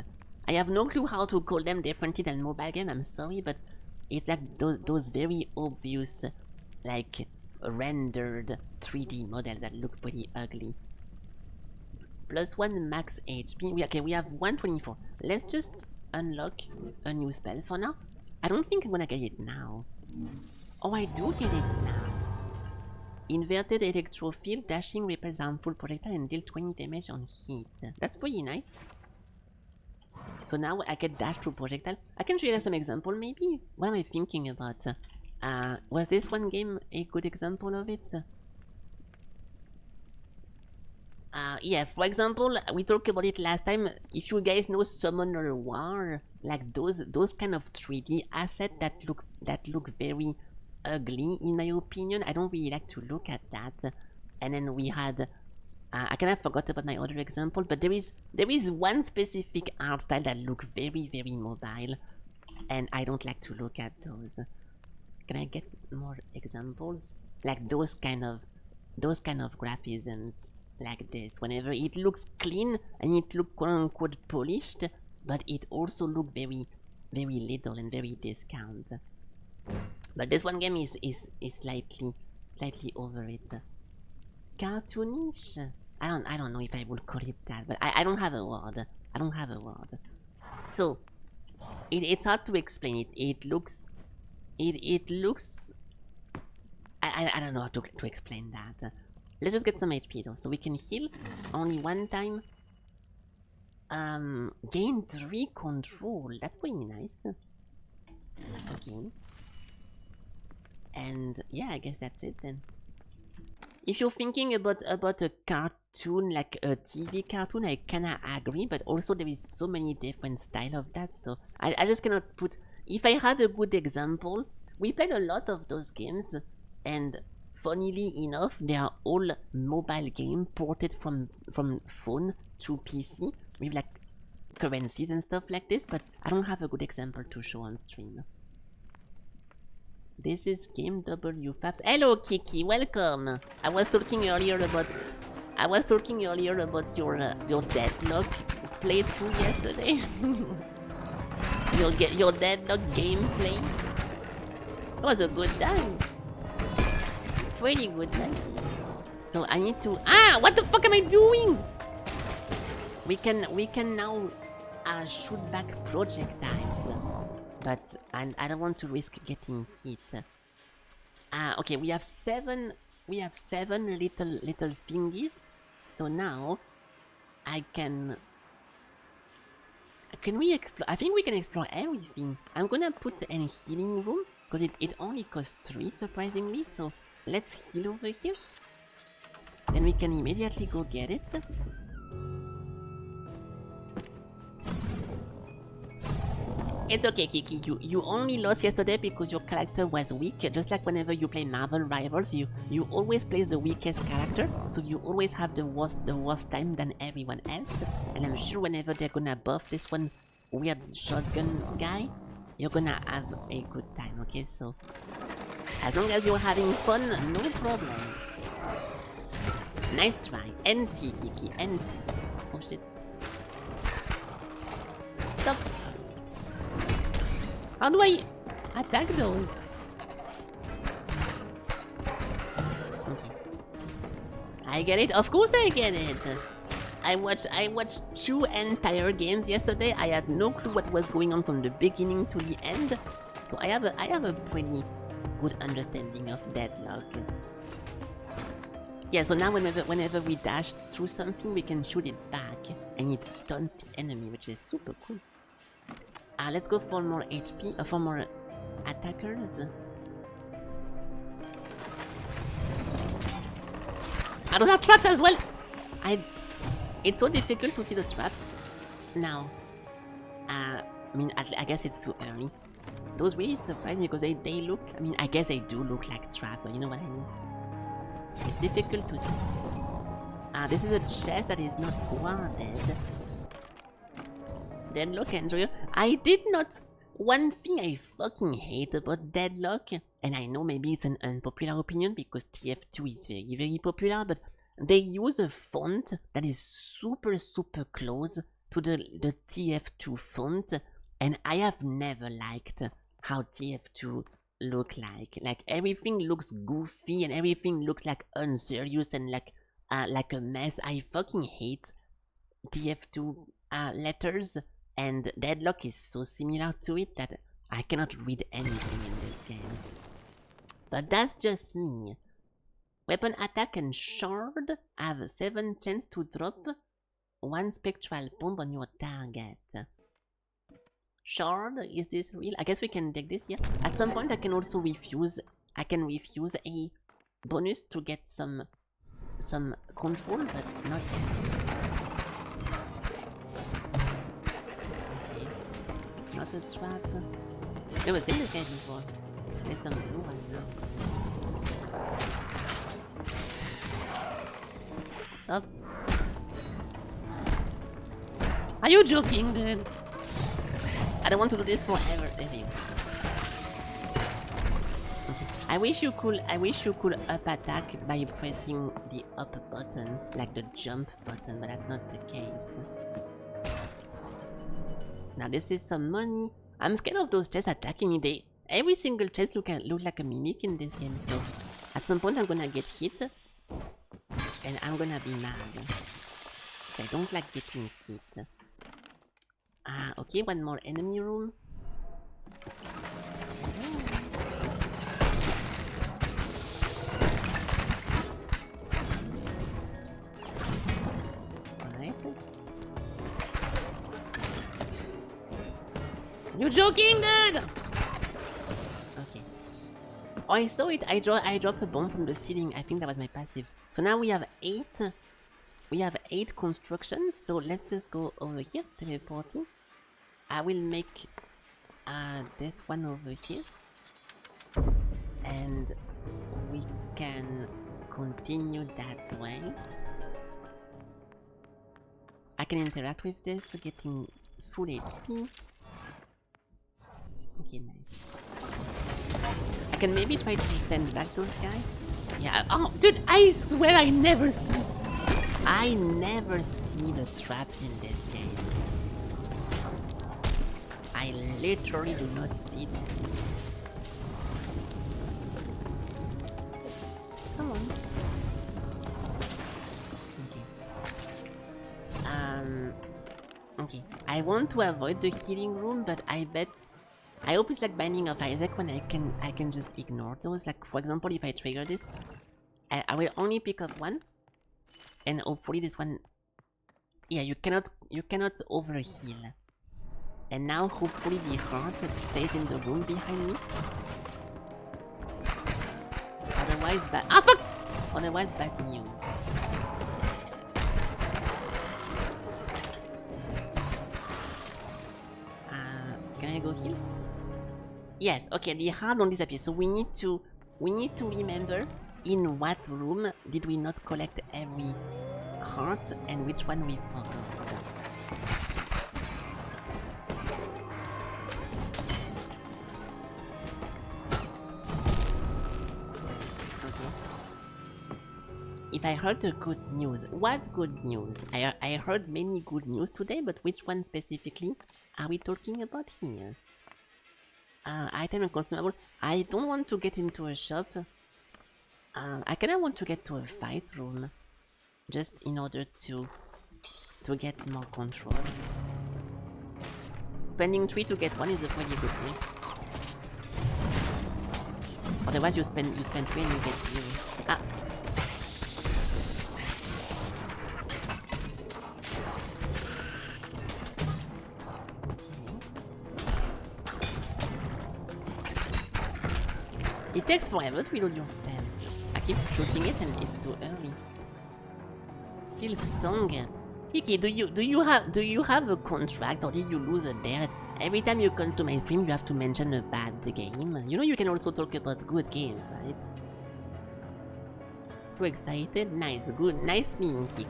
I have no clue how to call them differently than mobile game. I'm sorry, but it's like those very obvious, like rendered 3D models that look pretty ugly. +1 max HP. We have 124. Let's just unlock a new spell for now. I don't think I'm gonna get it now. Oh, I do get it now. Inverted electro field, dashing repels harmful projectile and deal 20 damage on hit. That's pretty nice. So now I get dash through projectile. I can show you guys some example maybe. What am I thinking about? Was this one game a good example of it? Yeah, for example, we talked about it last time. If you guys know Summoner War, like those kind of 3D assets that look very ugly in my opinion. I don't really like to look at that. And then we had I kind of forgot about my other example, but there is one specific art style that look very mobile, and I don't like to look at those. Can I get more examples? Like those kind of graphisms like this. Whenever it looks clean and it looks quote unquote polished, but it also look very little and very discount. But this one game is slightly over it. Cartoonish. I don't know if I would call it that, but I don't have a word. So it's hard to explain it. It looks I don't know how to explain that. Let's just get some HP though, so we can heal only one time. Gain 3 control. That's pretty nice. Okay. And yeah, I guess that's it then. If you're thinking about a cartoon, like a TV cartoon, I kinda agree, but also there is so many different styles of that, so I just cannot put... If I had a good example, we played a lot of those games, and funnily enough, they are all mobile games ported from phone to PC, with like currencies and stuff like this, but I don't have a good example to show on stream. This is Game W Fabs. Hello Kiki, welcome. I was talking earlier about your deadlock playthrough yesterday. your deadlock gameplay. It was a good time. Pretty good time. So I need to what the fuck am I doing? We can now shoot back projectiles. But I don't want to risk getting hit. Okay, we have seven little thingies. So now I can we explore? I think we can explore everything. I'm gonna put a healing room because it only costs 3 surprisingly. So let's heal over here. Then we can immediately go get it. It's okay, Kiki. You only lost yesterday because your character was weak. Just like whenever you play Marvel Rivals, you always play the weakest character, so you always have the worst time than everyone else. And I'm sure whenever they're gonna buff this one weird shotgun guy, you're gonna have a good time. Okay, so as long as you're having fun, no problem. Nice try. NT, Kiki. NT. Oh shit. Stop. How do I attack those? Okay. I get it. Of course I get it. I watched 2 entire games yesterday. I had no clue what was going on from the beginning to the end. So I have a pretty good understanding of deadlock. Yeah, so now whenever we dash through something, we can shoot it back and it stuns the enemy, which is super cool. Let's go for more HP, for more attackers. Those are traps as well! It's so difficult to see the traps now. I mean, I guess it's too early. Those really surprise me because they look, I mean, I guess they do look like traps, but you know what I mean? It's difficult to see. This is a chest that is not guarded. Deadlock Andrea. I did not. One thing I fucking hate about Deadlock, and I know maybe it's an unpopular opinion because TF2 is very, very popular, but they use a font that is super, super close to the TF2 font, and I have never liked how TF2 look like. Like, everything looks goofy and everything looks like unserious and like a mess. I fucking hate TF2 letters, and Deadlock is so similar to it that I cannot read anything in this game. But that's just me. Weapon attack and shard have 7 chance to drop 1 spectral bomb on your target. Shard, is this real? I guess we can take this, yeah. At some point I can also refuse. I can refuse a bonus to get some control, but not yet. Okay. Not a trap. Never seen this guy before. There's some blue one now. Stop. Are you joking, dude? I don't want to do this forever, Evie. I wish you could up attack by pressing the up button, like the jump button, but that's not the case. Now this is some money. I'm scared of those chests attacking me. Every single chest look like a mimic in this game, so at some point I'm gonna get hit and I'm gonna be mad. I don't like getting hit. Okay, one more enemy room. Right. You joking, dude? Okay. Oh, I saw it. I dropped a bomb from the ceiling. I think that was my passive. So now we have 8. We have 8 constructions. So let's just go over here, teleporting. I will make this one over here, and we can continue that way. I can interact with this, getting full HP. Okay, nice. I can maybe try to send back those guys. Yeah. Oh, dude! I swear I never see the traps in this game. I literally do not see them. Come on. Okay. Okay. I want to avoid the healing room, but I hope it's like Binding of Isaac when I can just ignore those. Like, for example, if I trigger this, I will only pick up one, and hopefully this one. Yeah, you cannot overheal. And now, hopefully, the heart stays in the room behind me. Otherwise, fuck! Otherwise, bad news. Can I go heal? Yes. Okay. The heart don't disappear. So we need to remember in what room did we not collect every heart and which one we forgot. If I heard the good news, what good news? I heard many good news today, but which one specifically are we talking about here? Item and consumable. I don't want to get into a shop. I kinda want to get to a fight room, just in order to get more control. Spending 3 to get 1 is a pretty good thing. Otherwise, you spend 3 and you get 0. It takes forever to reload your spells. I keep shooting it and it's too early. Sylph Song. Kiki, do you have a contract or did you lose a dare Every time you come to my stream, you have to mention a bad game. You know you can also talk about good games, right? So excited. Nice, good, nice meme, Kiki.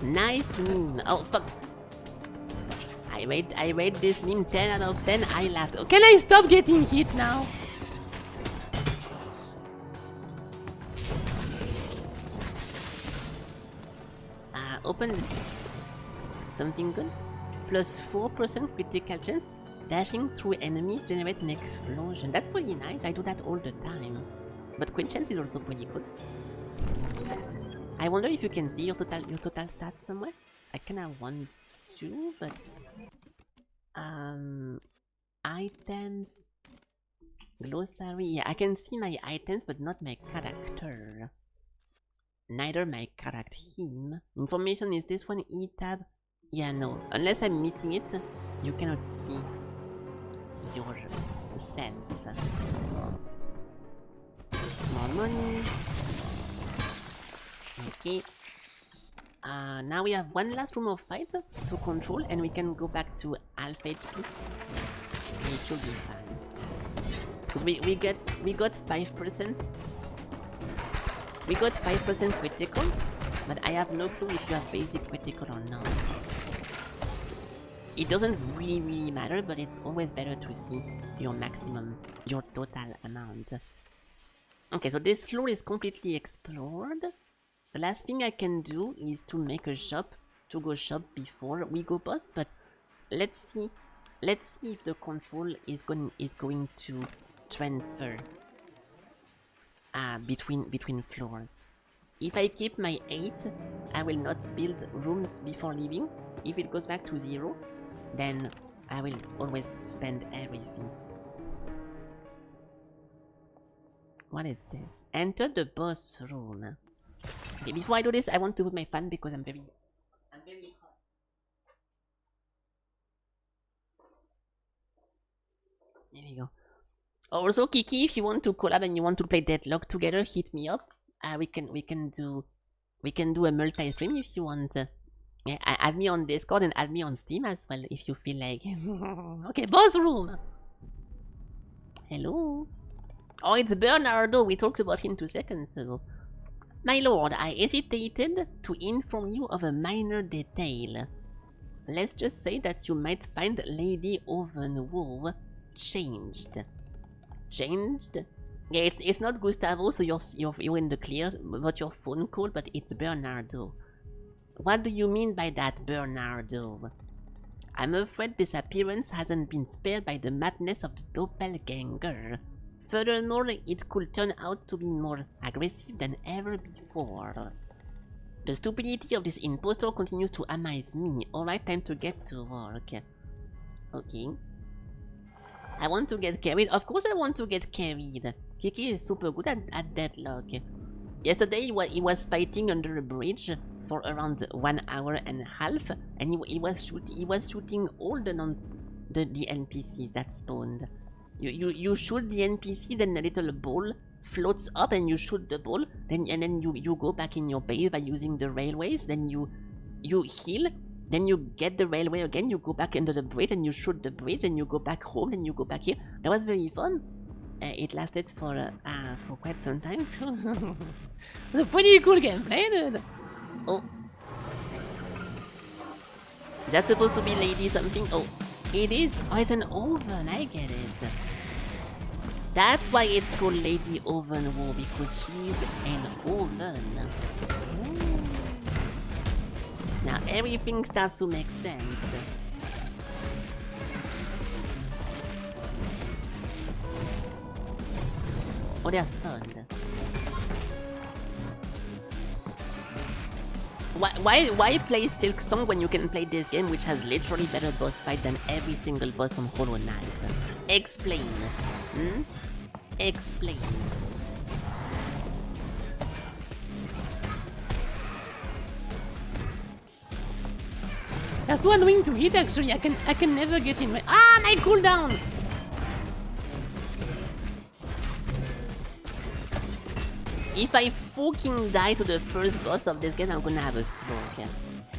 Nice meme. Oh, fuck. I rate this meme 10 out of 10. I laughed. Oh, can I stop getting hit now? Open the... Something good? Plus 4% critical chance. Dashing through enemies generate an explosion. That's pretty nice. I do that all the time. But crit chance is also pretty good. I wonder if you can see your total stats somewhere. I kinda want to, but items, glossary. Yeah, I can see my items, but not my character. Neither my character him. Information is this one, E tab. Yeah, no. Unless I'm missing it, you cannot see yourself. More money. Okay. Now we have one last room of fight to control, and we can go back to half HP. It should be fine. Because we got 5%. We got 5% critical, but I have no clue if you have basic critical or not. It doesn't really matter, but it's always better to see your maximum, your total amount. Okay, so this floor is completely explored. The last thing I can do is to make a shop, to go shop before we go boss, but let's see if the control is going to transfer between floors. If I keep my 8, I will not build rooms before leaving. If it goes back to 0, then I will always spend everything. What is this? Enter the boss room. Okay, before I do this, I want to put my fan because I'm very hot. There we go. Also, Kiki, if you want to collab and you want to play Deadlock together, hit me up. We can do a multi-stream if you want. Yeah, add me on Discord and add me on Steam as well if you feel like. Okay, boss room. Hello. Oh, it's Bernardo. We talked about him 2 seconds ago. My lord, I hesitated to inform you of a minor detail. Let's just say that you might find Lady Ovenwool changed. Changed? Yeah, it's not Gustavo, so you're in the clear about your phone call, but it's Bernardo. What do you mean by that, Bernardo? I'm afraid this appearance hasn't been spared by the madness of the doppelganger. Furthermore, it could turn out to be more aggressive than ever before. The stupidity of this impostor continues to amaze me. Alright, time to get to work. Okay. I want to get carried. Of course I want to get carried. Kiki is super good at Deadlock. Yesterday he was fighting under a bridge for around 1 hour and a half, and he was shooting all the NPCs that spawned. You shoot the NPC, then a little ball floats up and you shoot the ball, and then you go back in your base by using the railways, then you heal, then you get the railway again, you go back into the bridge and you shoot the bridge, and you go back home and you go back here. That was very fun. It lasted for quite some time too. It was a pretty cool gameplay, dude. Oh. Is that supposed to be lady something? Oh, it is. Oh, it's an oven. I get it. That's why it's called Lady Ovenwool, because she's an oven. Ooh. Now everything starts to make sense. Oh, they're stunned. Why play Silk Song when you can play this game, which has literally better boss fight than every single boss from Hollow Knight? Explain. Hmm? Explain. That's so annoying to hit actually. I can never get in my... Ah, my cooldown! If I fucking die to the first boss of this game, I'm gonna have a stroke.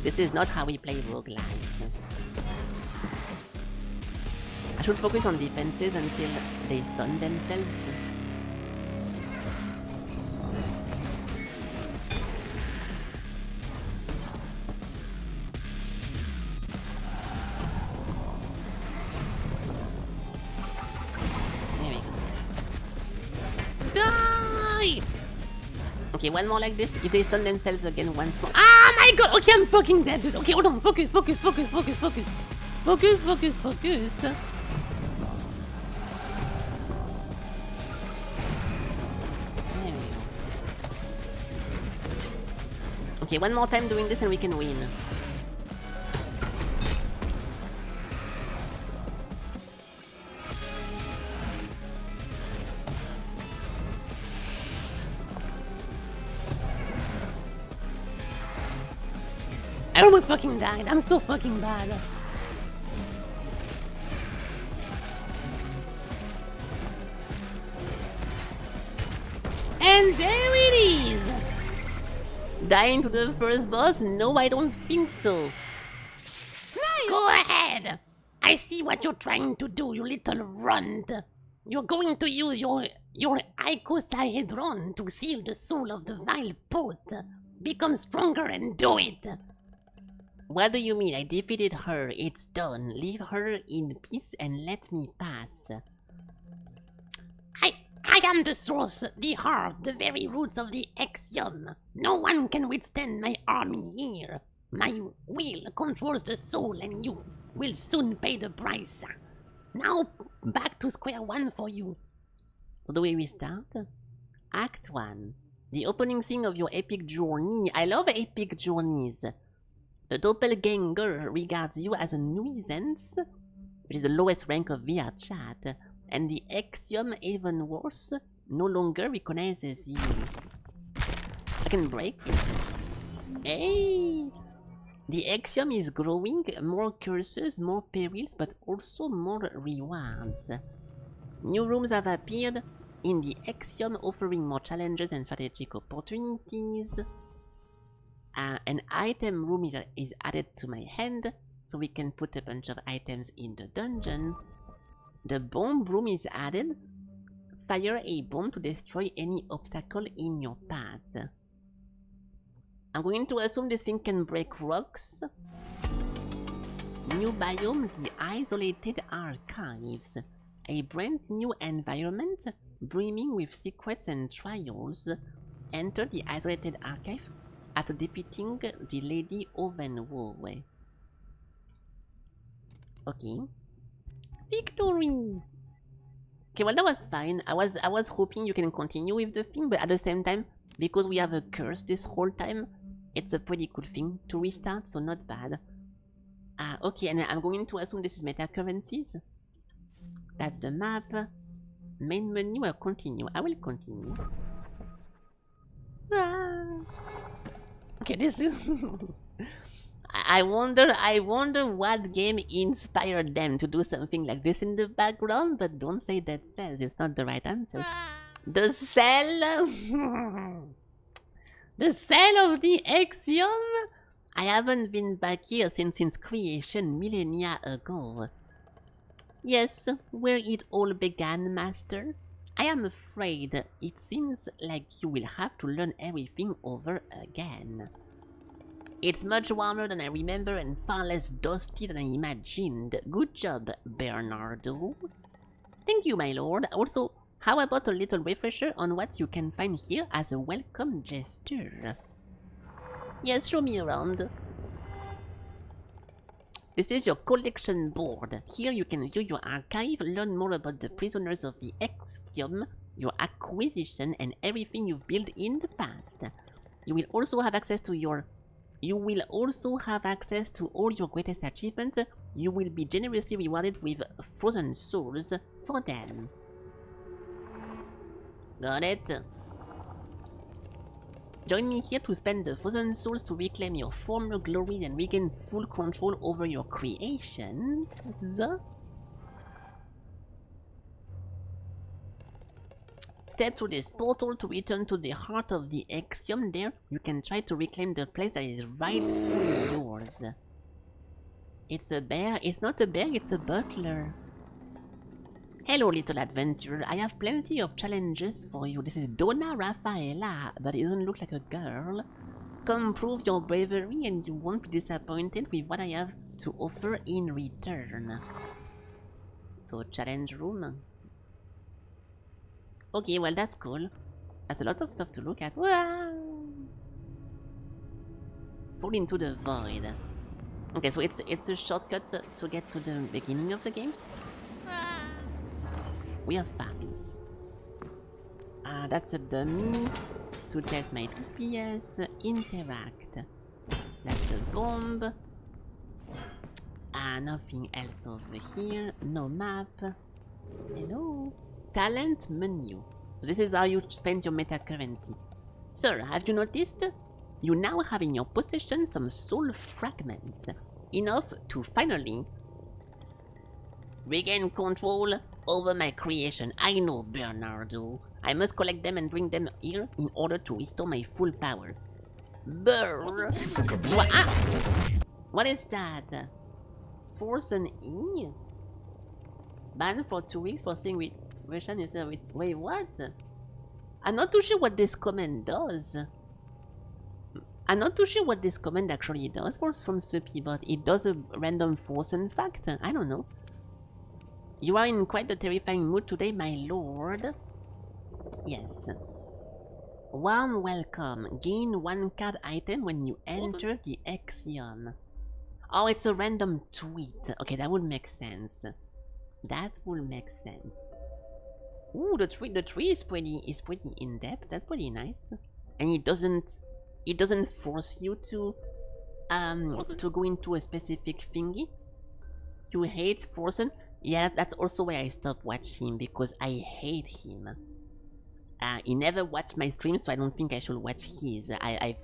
This is not how we play roguelikes. should focus on defenses until they stun themselves. There we go. Die! Okay, one more like this. If they stun themselves again once more. Ah my god! Okay, I'm fucking dead, dude. Okay, hold on. Focus, focus, focus, focus, focus. Focus, focus, focus. There we go. Okay, one more time doing this and we can win. I almost fucking died. I'm so fucking bad. And there it is! Dying to the first boss? No, I don't think so. Nice. Go ahead! I see what you're trying to do, you little runt. You're going to use your icosahedron to seal the soul of the vile pot. Become stronger and do it! What do you mean? I defeated her. It's done. Leave her in peace and let me pass. I am the source, the heart, the very roots of the axiom. No one can withstand my army here. My will controls the soul and you will soon pay the price. Now back to square one for you. So do we restart? Act 1. The opening scene of your epic journey. I love epic journeys. The doppelganger regards you as a nuisance, which is the lowest rank of VR chat, and the axiom, even worse, no longer recognizes you. I can break it. Hey! The axiom is growing, more curses, more perils, but also more rewards. New rooms have appeared in the axiom, offering more challenges and strategic opportunities. An item room is added to my hand, so we can put a bunch of items in the dungeon. The bomb room is added. Fire a bomb to destroy any obstacle in your path. I'm going to assume this thing can break rocks. New biome, the isolated archives. A brand new environment, brimming with secrets and trials. Enter the isolated archive after defeating the Lady Ovenwoe. Okay. Victory! Okay, well that was fine. I was hoping you can continue with the thing, but at the same time, because we have a curse this whole time, it's a pretty good thing to restart, so not bad. Okay, and I'm going to assume this is meta currencies. That's the map. Main menu, I'll continue. I will continue. Okay, this is... I wonder what game inspired them to do something like this in the background, but don't say that cell, it's not the right answer. The cell... the cell of the axiom? I haven't been back here since its creation millennia ago. Yes, where it all began, Master. I am afraid it seems like you will have to learn everything over again. It's much warmer than I remember and far less dusty than I imagined. Good job, Bernardo. Thank you, my lord. Also, how about a little refresher on what you can find here as a welcome gesture? Yes, show me around. This is your collection board. Here you can view your archive, learn more about the prisoners of the axiom, your acquisition, and everything you've built in the past. You will also have access to all your greatest achievements. You will be generously rewarded with frozen souls for them. Got it? Join me here to spend the frozen souls to reclaim your former glory and regain full control over your creations. Step through this portal to return to the heart of the axiom. There, you can try to reclaim the place that is rightfully yours. It's a bear. It's not a bear, it's a butler. Hello, little adventurer. I have plenty of challenges for you. This is Donna Rafaela, but it doesn't look like a girl. Come prove your bravery and you won't be disappointed with what I have to offer in return. So, challenge room. Okay, well, that's cool. That's a lot of stuff to look at. Wow. Fall into the void. Okay, so it's a shortcut to get to the beginning of the game. We have fun. That's a dummy. To test my TPS. Interact. That's a bomb. Nothing else over here. No map. Hello. Talent menu. So this is how you spend your meta currency. Sir, have you noticed? You now have in your possession some soul fragments. Enough to finally regain control over my creation. I know, Bernardo. I must collect them and bring them here in order to restore my full power. Brr! What is that? Force an E? Ban for 2 weeks for saying with version is with. Wait, what? I'm not too sure what this command does. I'm not too sure what this command actually does from Stuppy, but it does a random force in fact. I don't know. You are in quite a terrifying mood today, my lord. Yes. Warm welcome. Gain 1 card item when you enter the Exion. Oh, it's a random tweet. Okay, that would make sense. That would make sense. Ooh, the tree is pretty in depth. That's pretty nice. And it doesn't force you to go into a specific thingy. You hate Forsen? Yeah, that's also why I stopped watching him, because I hate him. He never watched my streams, so I don't think I should watch his. I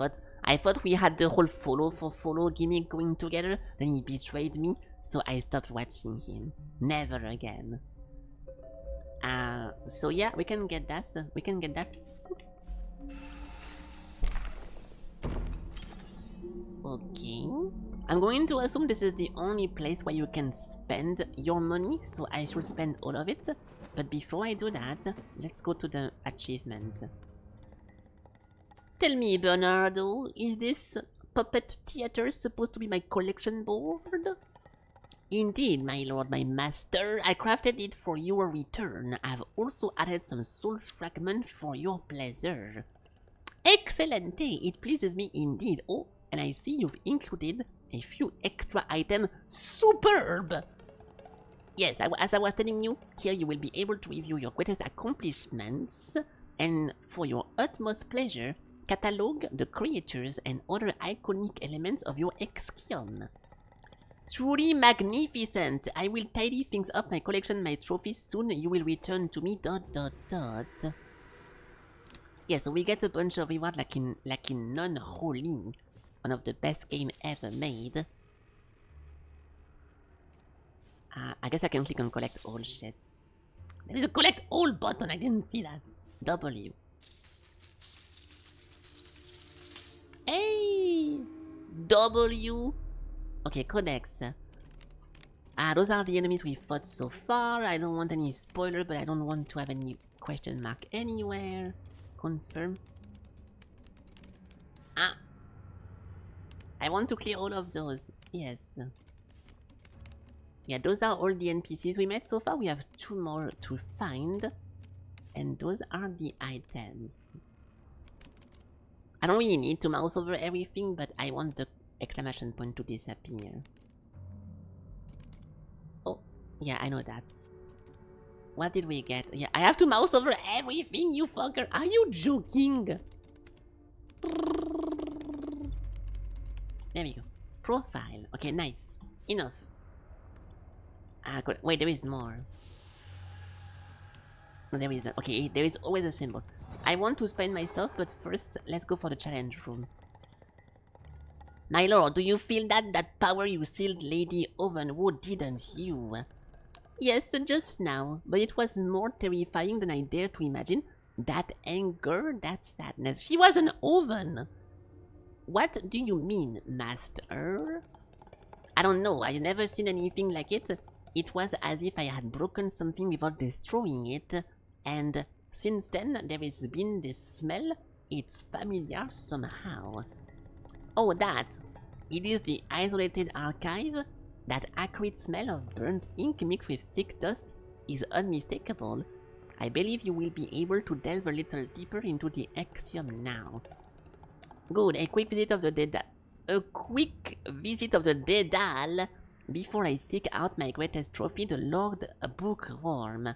thought we had the whole follow for follow gimmick going together, then he betrayed me, so I stopped watching him. Never again. So yeah, we can get that. We can get that. Okay. I'm going to assume this is the only place where you can spend your money, so I should spend all of it. But before I do that, let's go to the achievement. Tell me, Bernardo, is this puppet theater supposed to be my collection board? Indeed, my lord, my master. I crafted it for your return. I've also added some soul fragments for your pleasure. Excellente! It pleases me indeed. Oh, and I see you've included a few extra items. Superb! Yes, as I was telling you, here you will be able to review your greatest accomplishments, and for your utmost pleasure, catalog the creatures and other iconic elements of your Exkion. Truly magnificent! I will tidy things up my collection, my trophies soon. You will return to me. ... Yeah, so we get a bunch of reward like in Non-Holy, one of the best game ever made. I guess I can click on collect all shit. There is a collect all button, I didn't see that. W. Hey! W. Okay, codex. Those are the enemies we fought so far. I don't want any spoiler, but I don't want to have any question mark anywhere. Confirm. I want to clear all of those. Yes. Yeah, those are all the NPCs we met so far. We have 2 more to find. And those are the items. I don't really need to mouse over everything, but I want the exclamation point to disappear. Oh, yeah, I know that. What did we get? Yeah, I have to mouse over everything, you fucker. Are you joking? There we go. Profile. Okay, nice. Enough. Good. Wait, there is more. No, there isn't. Okay, there is always a symbol. I want to spend my stuff, but first, let's go for the challenge room. My lord, do you feel that power you sealed Lady Ovenwood, didn't you? Yes, just now, but it was more terrifying than I dared to imagine. That anger, that sadness. She was an oven. What do you mean, master? I don't know, I've never seen anything like it. it was as if I had broken something without destroying it, and since then there has been this smell. It's familiar somehow. Oh, that! It is the isolated archive. That acrid smell of burnt ink mixed with thick dust is unmistakable. I believe you will be able to delve a little deeper into the axiom now. Good, a quick visit of the Daedal before I seek out my greatest trophy, the Lord Bookworm.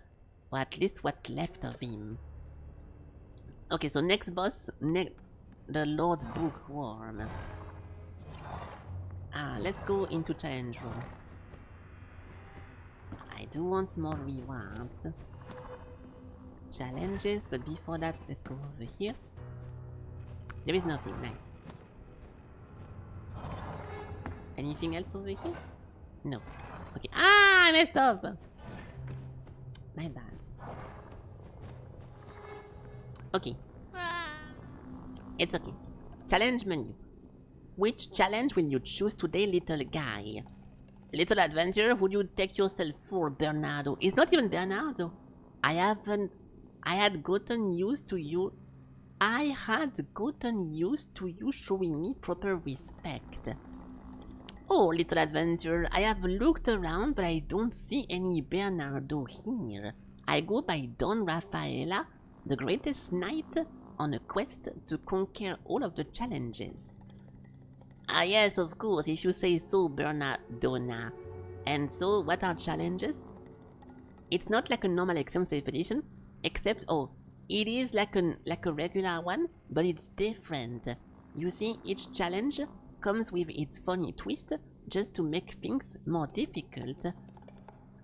Or at least what's left of him. Okay, so next boss, the Lord Bookworm. Let's go into challenge room. I do want more rewards. Challenges, but before that, let's go over here. There is nothing, nice. Anything else over here? No. Okay. I messed up! My bad. Okay. It's okay. Challenge menu. Which challenge will you choose today, little guy? Little adventurer, would you take yourself for Bernardo? It's not even Bernardo. I had gotten used to you showing me proper respect. Oh, little adventurer, I have looked around, but I don't see any Bernardo here. I go by Don Rafaela, the greatest knight, on a quest to conquer all of the challenges. Ah yes, of course, if you say so, Bernardona. And so, what are challenges? It's not like a normal Axiom expedition, except, oh, it is like a regular one, but it's different. You see, each challenge comes with its funny twist, just to make things more difficult.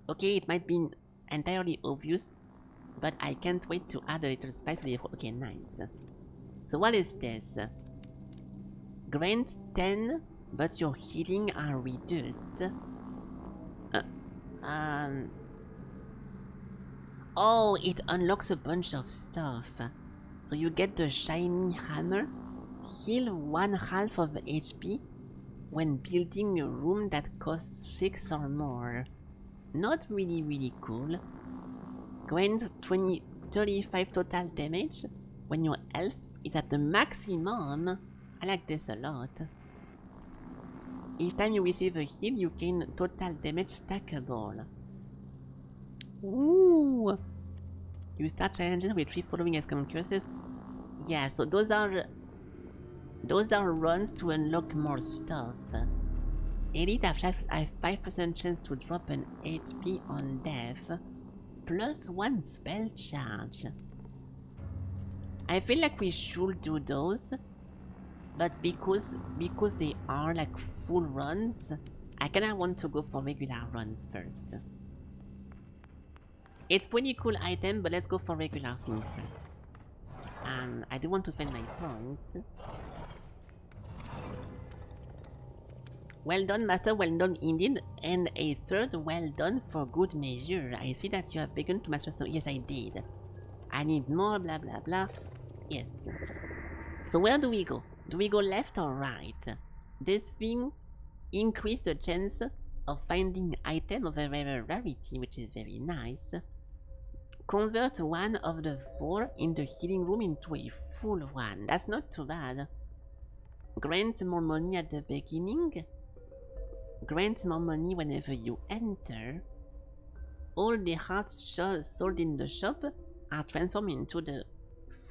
Okay, it might be entirely obvious, but I can't wait to add a little spice to the... Okay, nice. So what is this? Grant 10, but your healing are reduced. Oh, it unlocks a bunch of stuff. So you get the shiny hammer, heal 1/2 of HP when building a room that costs 6 or more. Not really cool. Grant 35 total damage when your health is at the maximum. I like this a lot. Each time you receive a heal, you gain total damage stackable. Ooh! You start challenges with 3 following as common curses. Yeah, so those are runs to unlock more stuff. Elite have 5% chance to drop an HP on death, plus 1 spell charge. I feel like we should do those, but because they are like full runs, I kinda want to go for regular runs first. It's pretty cool item, but let's go for regular things first. I do want to spend my points. Well done, master, well done indeed, and a third well done for good measure. I see that you have begun to master some... Yes, I did. I need more, blah blah blah. Yes. So where do we go? Do we go left or right? This thing increased the chance of finding item of a rare rarity, which is very nice. Convert 1 of the 4 in the healing room into a full one. That's not too bad. Grant more money at the beginning. Grant more money whenever you enter. All the hearts sold in the shop are transformed into the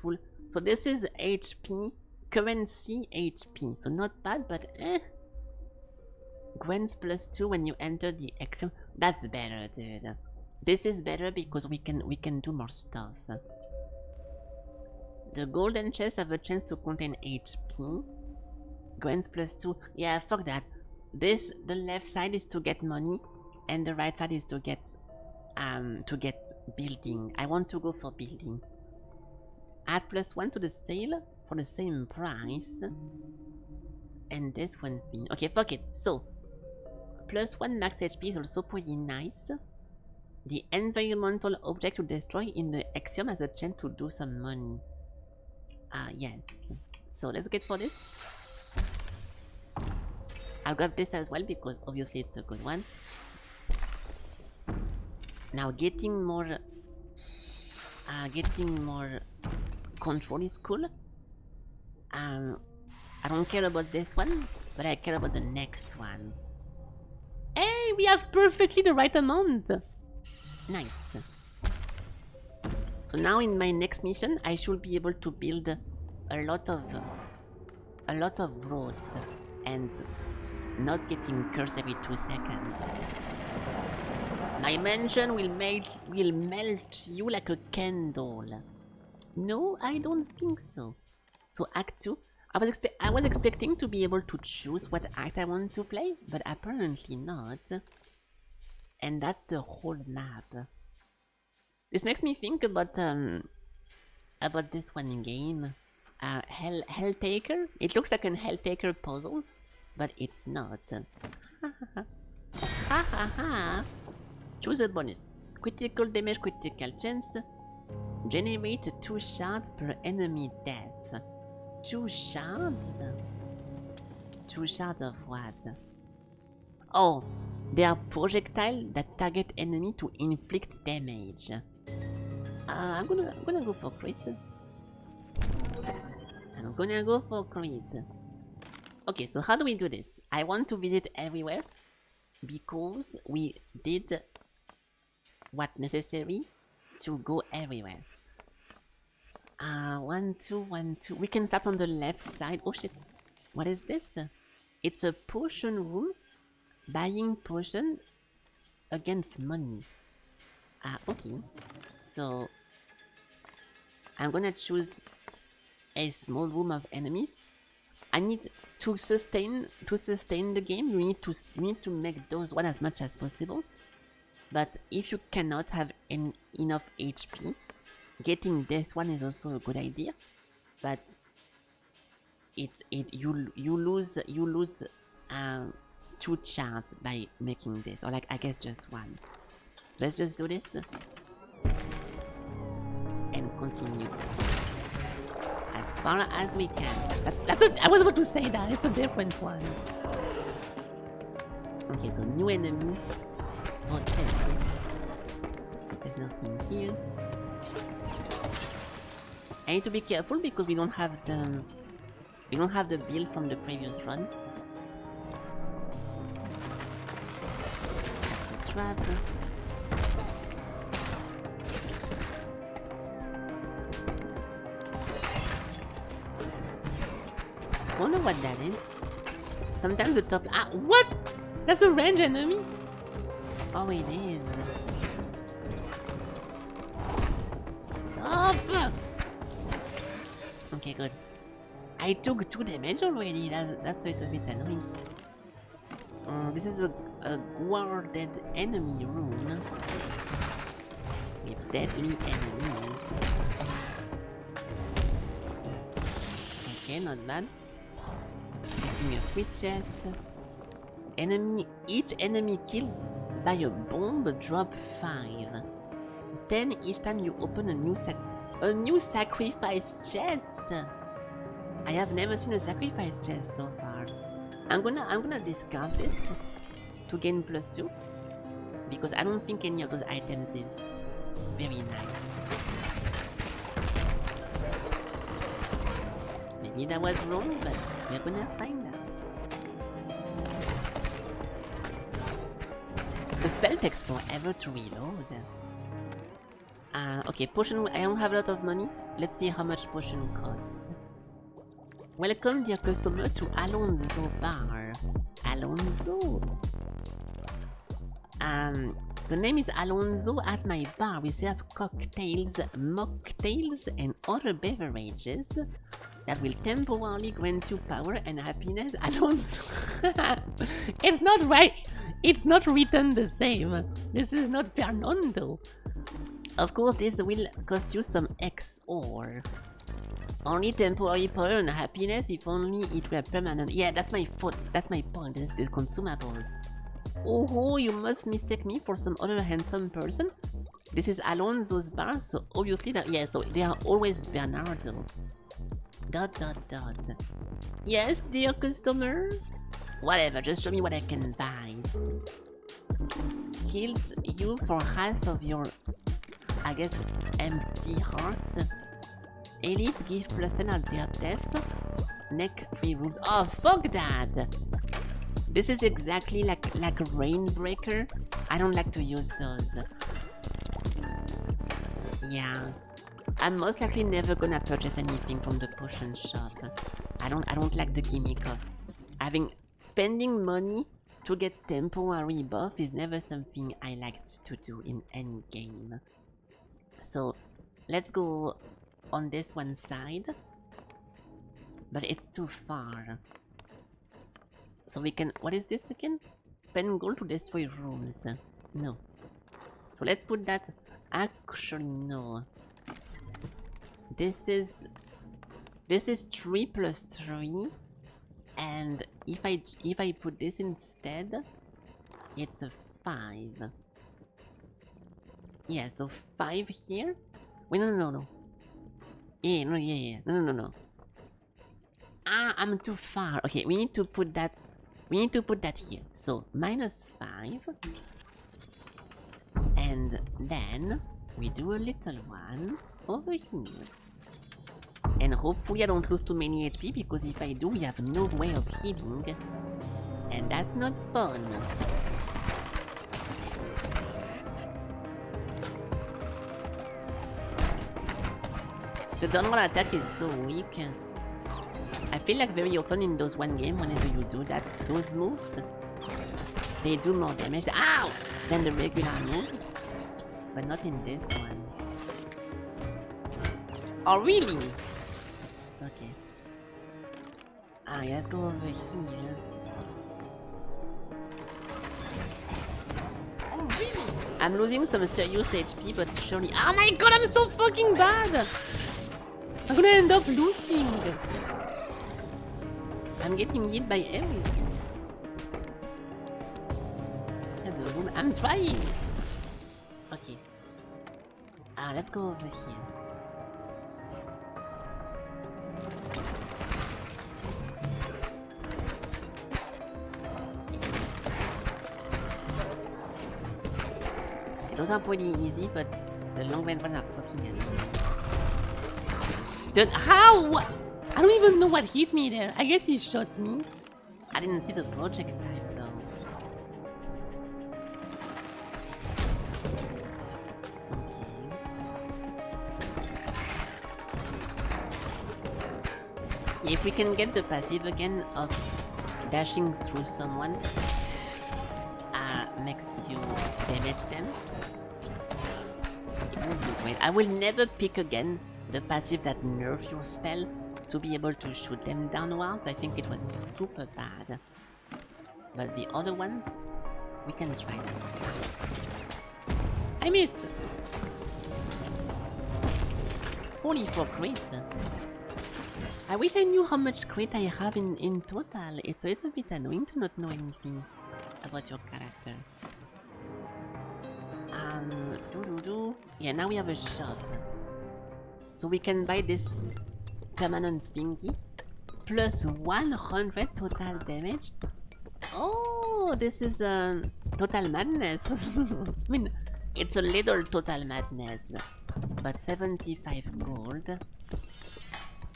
full... So this is HP, currency HP. So not bad, but Grants plus 2 when you enter the action. That's better, dude. This is better because we can do more stuff. The golden chests have a chance to contain HP. Grants plus 2. Yeah, fuck that. The left side is to get money, and the right side is to get building. I want to go for building. Add plus 1 to the sale for the same price. And this one thing. Okay, fuck it. So, plus 1 max HP is also pretty nice. The environmental object to destroy in the axiom has a chance to do some money. Yes. So let's get for this. I'll grab this as well because obviously it's a good one. Now getting more control is cool. I don't care about this one, but I care about the next one. Hey, we have perfectly the right amount. Nice. So now in my next mission, I should be able to build a lot of roads and not getting cursed every 2 seconds. My mansion will melt you like a candle. No, I don't think so. So Act 2, I was expecting to be able to choose what act I want to play, but apparently not. And that's the whole map. This makes me think about this one game. Helltaker? It looks like an Helltaker puzzle, but it's not. Ha ha ha! Choose a bonus. Critical damage, critical chance. Generate 2 shards per enemy death. 2 shards? 2 shards of what? Oh, they are projectiles that target enemy to inflict damage. I'm gonna go for crit. I'm gonna go for crit. Okay, so how do we do this? I want to visit everywhere because we did what necessary to go everywhere. 1, 2, 1, 2. We can start on the left side. Oh shit. What is this? It's a potion room. Buying potion against money. Okay. So I'm gonna choose a small room of enemies. I need to sustain the game. You need to make those one as much as possible. But if you cannot have enough HP, getting this one is also a good idea. But you lose 2 shards by making this, or like I guess just 1. Let's just do this and continue as far as we can. I was about to say that it's a different one. Okay, so new enemy. Spot head. There's nothing here. I need to be careful because we don't have the build from the previous run. That's a trap. I wonder what that is. Sometimes the top. What? That's a range enemy? Oh, it is. Stop! Okay, good. I took 2 damage already. That's a little bit annoying. This is a guarded enemy room with deadly enemies. Okay, not bad. Getting a free chest. Each enemy killed by a bomb drop 5. 10 each time you open a new sacrifice chest. I have never seen a sacrifice chest so far. I'm gonna discard this to gain +2 because I don't think any of those items is very nice. Maybe that was wrong, but we're gonna find out. The spell takes forever to reload. Okay, potion. I don't have a lot of money. Let's see how much potion costs. Welcome, dear customer, to Alonso Bar. Alonso. The name is Alonso. At my bar, we serve cocktails, mocktails, and other beverages that will temporarily grant you power and happiness. Alonso. It's not right. It's not written the same. This is not Fernando. Of course, this will cost you some XOR. Only temporary power and happiness if only it were permanent. Yeah, that's my fault. That's my point. This is the consumables. Oh, you must mistake me for some other handsome person. This is Alonso's bar, so obviously that. Yeah, so they are always Bernardo. ... Yes, dear customer. Whatever, just show me what I can buy. heals you for half of your, I guess, empty hearts. Elite give +10 at their death. Next 3 rooms. Oh, fuck that! This is exactly like Rainbreaker. I don't like to use those. Yeah. I'm most likely never gonna purchase anything from the potion shop. I don't like the gimmick of spending money to get temporary buff is never something I like to do in any game. So let's go on this one side. But it's too far. So we can, what is this again? Spend gold to destroy rooms. No. So let's put that, actually no. This is 3 plus 3. And if I put this instead, it's a 5. Yeah, so 5 here. Wait, no. Yeah, no. Ah, I'm too far. Okay, we need to put that here. So -5. And then we do a little one over here. And hopefully I don't lose too many HP, because if I do, we have no way of healing. And that's not fun. The downward attack is so weak. I feel like very often in those one game, whenever you do that, those moves, they do more damage, ow, than the regular move. But not in this one. Oh, really? Okay. Ah, let's go over here. Oh, really? I'm losing some serious HP, but surely... Oh my god, I'm so fucking bad! I'm gonna end up losing. I'm getting hit by everything. I'm trying. Okay. Ah, let's go over here. Those are pretty easy, but the long range ones are fucking annoying. Dude, how? I don't even know what hit me there. I guess he shot me. I didn't see the projectile though. Okay. If we can get the passive again of dashing through someone, makes you damage them, it would be great. I will never pick again the passive that nerfs your spell to be able to shoot them downwards. I think it was super bad. But the other ones, we can try them. I missed! 44 crit. I wish I knew how much crit I have in total. It's a little bit annoying to not know anything about your character. Yeah, now we have a shop. So we can buy this permanent thingy. Plus 100 total damage. Oh, this is total madness. I mean, it's a little total madness. But 75 gold.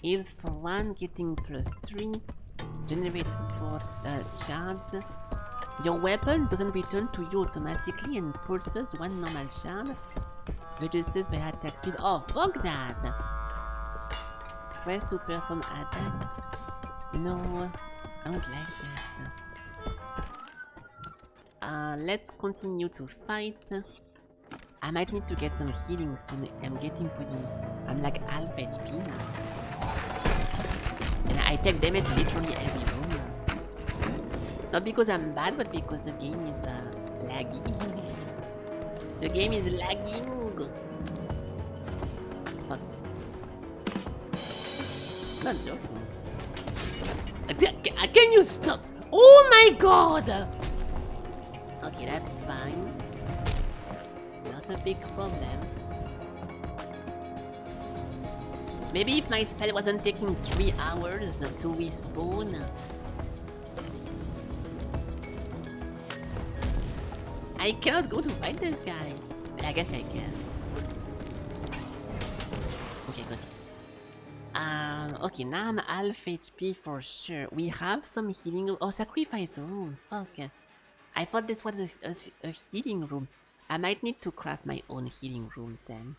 Heals for 1, getting plus 3. Generates 4 shards. Your weapon doesn't return to you automatically and pulses 1 normal shard. Reduces by attack speed. Oh, fuck that! Press to perform attack. No, I don't like this. Let's continue to fight. I might need to get some healing soon. I'm like half HP now. And I take damage literally every room. Not because I'm bad, but because the game is laggy. The game is lagging. Fuck. Not joking. Can you stop? Oh my god! Okay, that's fine. Not a big problem. Maybe if my spell wasn't taking 3 hours to respawn. I cannot go to fight this guy. But I guess I can. Okay, good. Okay, now I'm half HP for sure. We have some healing. Oh, sacrifice room. Fuck. I thought this was a healing room. I might need to craft my own healing rooms then.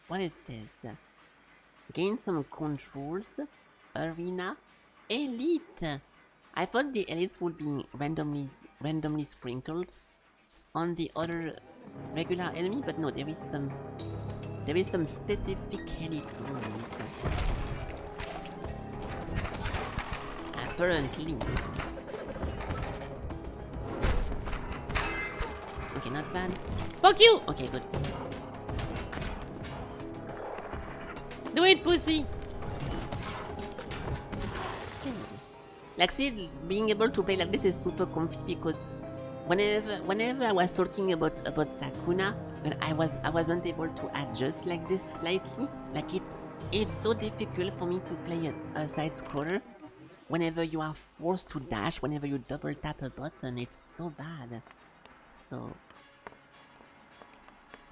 What is this? Gain some controls. Arena. Elite. I thought the elites would be randomly sprinkled on the other regular enemy, but no, there is some specific elite rooms. Apparently. Okay, not bad. Fuck you! Okay, good. Do it, pussy! Like, see, being able to play like this is super comfy because whenever I was talking about Sakuna, but I wasn't able to adjust like this slightly. Like it's so difficult for me to play a side scroller. Whenever you are forced to dash, whenever you double tap a button, it's so bad. So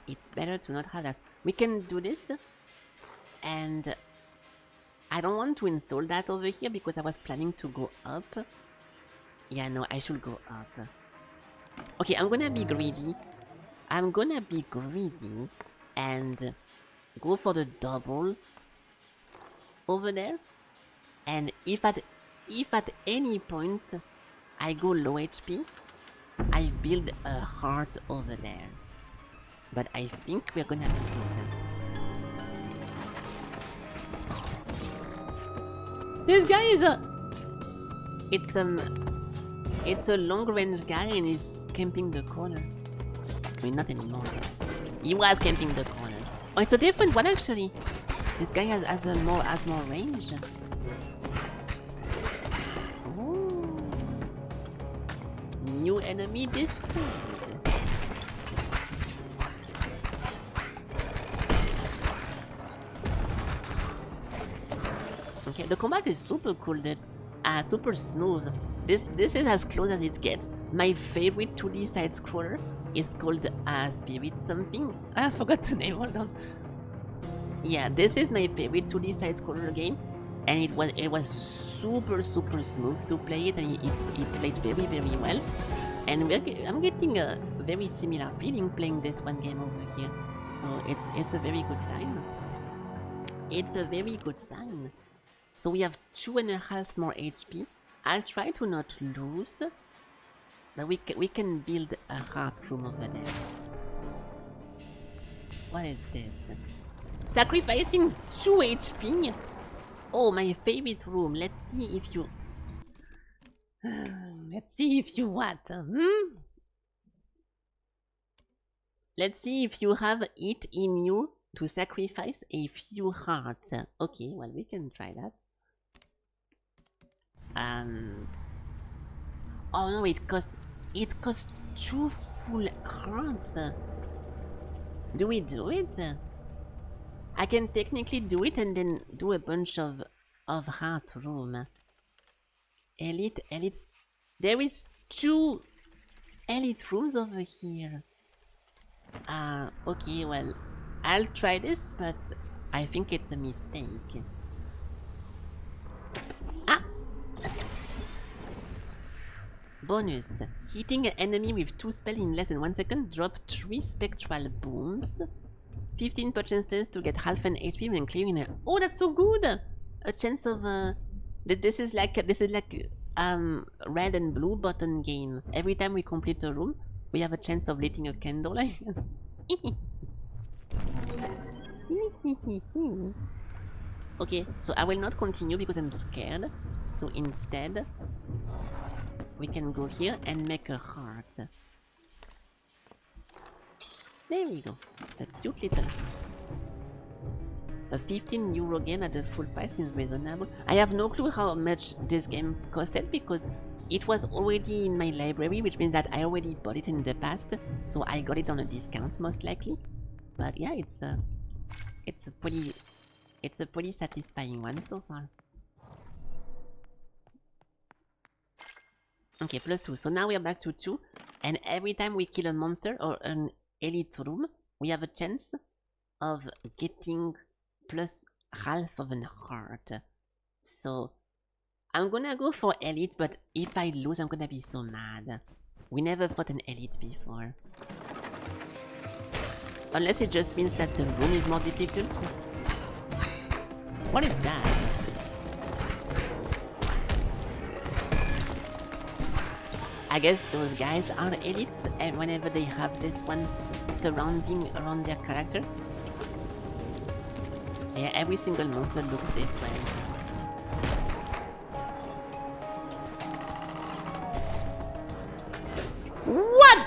it's better to not have that. We can do this, and I don't want to install that over here because I was planning to go up. Yeah, no, I should go up. Okay, I'm gonna be greedy. And go for the double over there. And if at any point I go low HP, I build a heart over there. But I think we're gonna be good. This guy is it's a long range guy and he's camping the corner. I mean, not anymore. He was camping the corner. Oh, it's a different one actually. This guy has more range. Ooh. New enemy discovered. Okay, the combat is super cool, dude. Super smooth. This is as close as it gets. My favorite 2D side scroller is called Spirit something. I forgot the name. Hold on. Yeah, this is my favorite 2D side scroller game, and it was super smooth to play it, and it played very well. And I'm getting a very similar feeling playing this one game over here. So it's a very good sign. It's a very good sign. So we have 2.5 more HP. I'll try to not lose, but we can build a heart room over there. What is this? Sacrificing 2 HP? Oh, my favorite room. Let's see if you... Let's see if you what? Let's see if you have it in you to sacrifice a few hearts. Okay, well, we can try that. Oh no, it costs 2 full hearts. Do we do it? I can technically do it and then do a bunch of heart room. Elite. There is 2 elite rooms over here. Okay, well, I'll try this, but I think it's a mistake. Bonus. Hitting an enemy with 2 spells in less than 1 second, drop 3 spectral booms. 15% chance to get half an HP when clearing it. Oh, that's so good! A chance of this is like red and blue button game. Every time we complete a room, we have a chance of lighting a candle. Okay, so I will not continue because I'm scared. So instead, we can go here and make a heart. There we go. A cute little... A 15 euro game at the full price is reasonable. I have no clue how much this game costed because it was already in my library, which means that I already bought it in the past, so I got it on a discount most likely. But yeah, it's a pretty satisfying one so far. Okay, +2. So now we are back to 2. And every time we kill a monster or an elite room, we have a chance of getting plus half of an heart. So I'm gonna go for elite, but if I lose, I'm gonna be so mad. We never fought an elite before. Unless it just means that the room is more difficult. What is that? I guess those guys are elites, and whenever they have this one surrounding around their character. Yeah, every single monster looks different. What?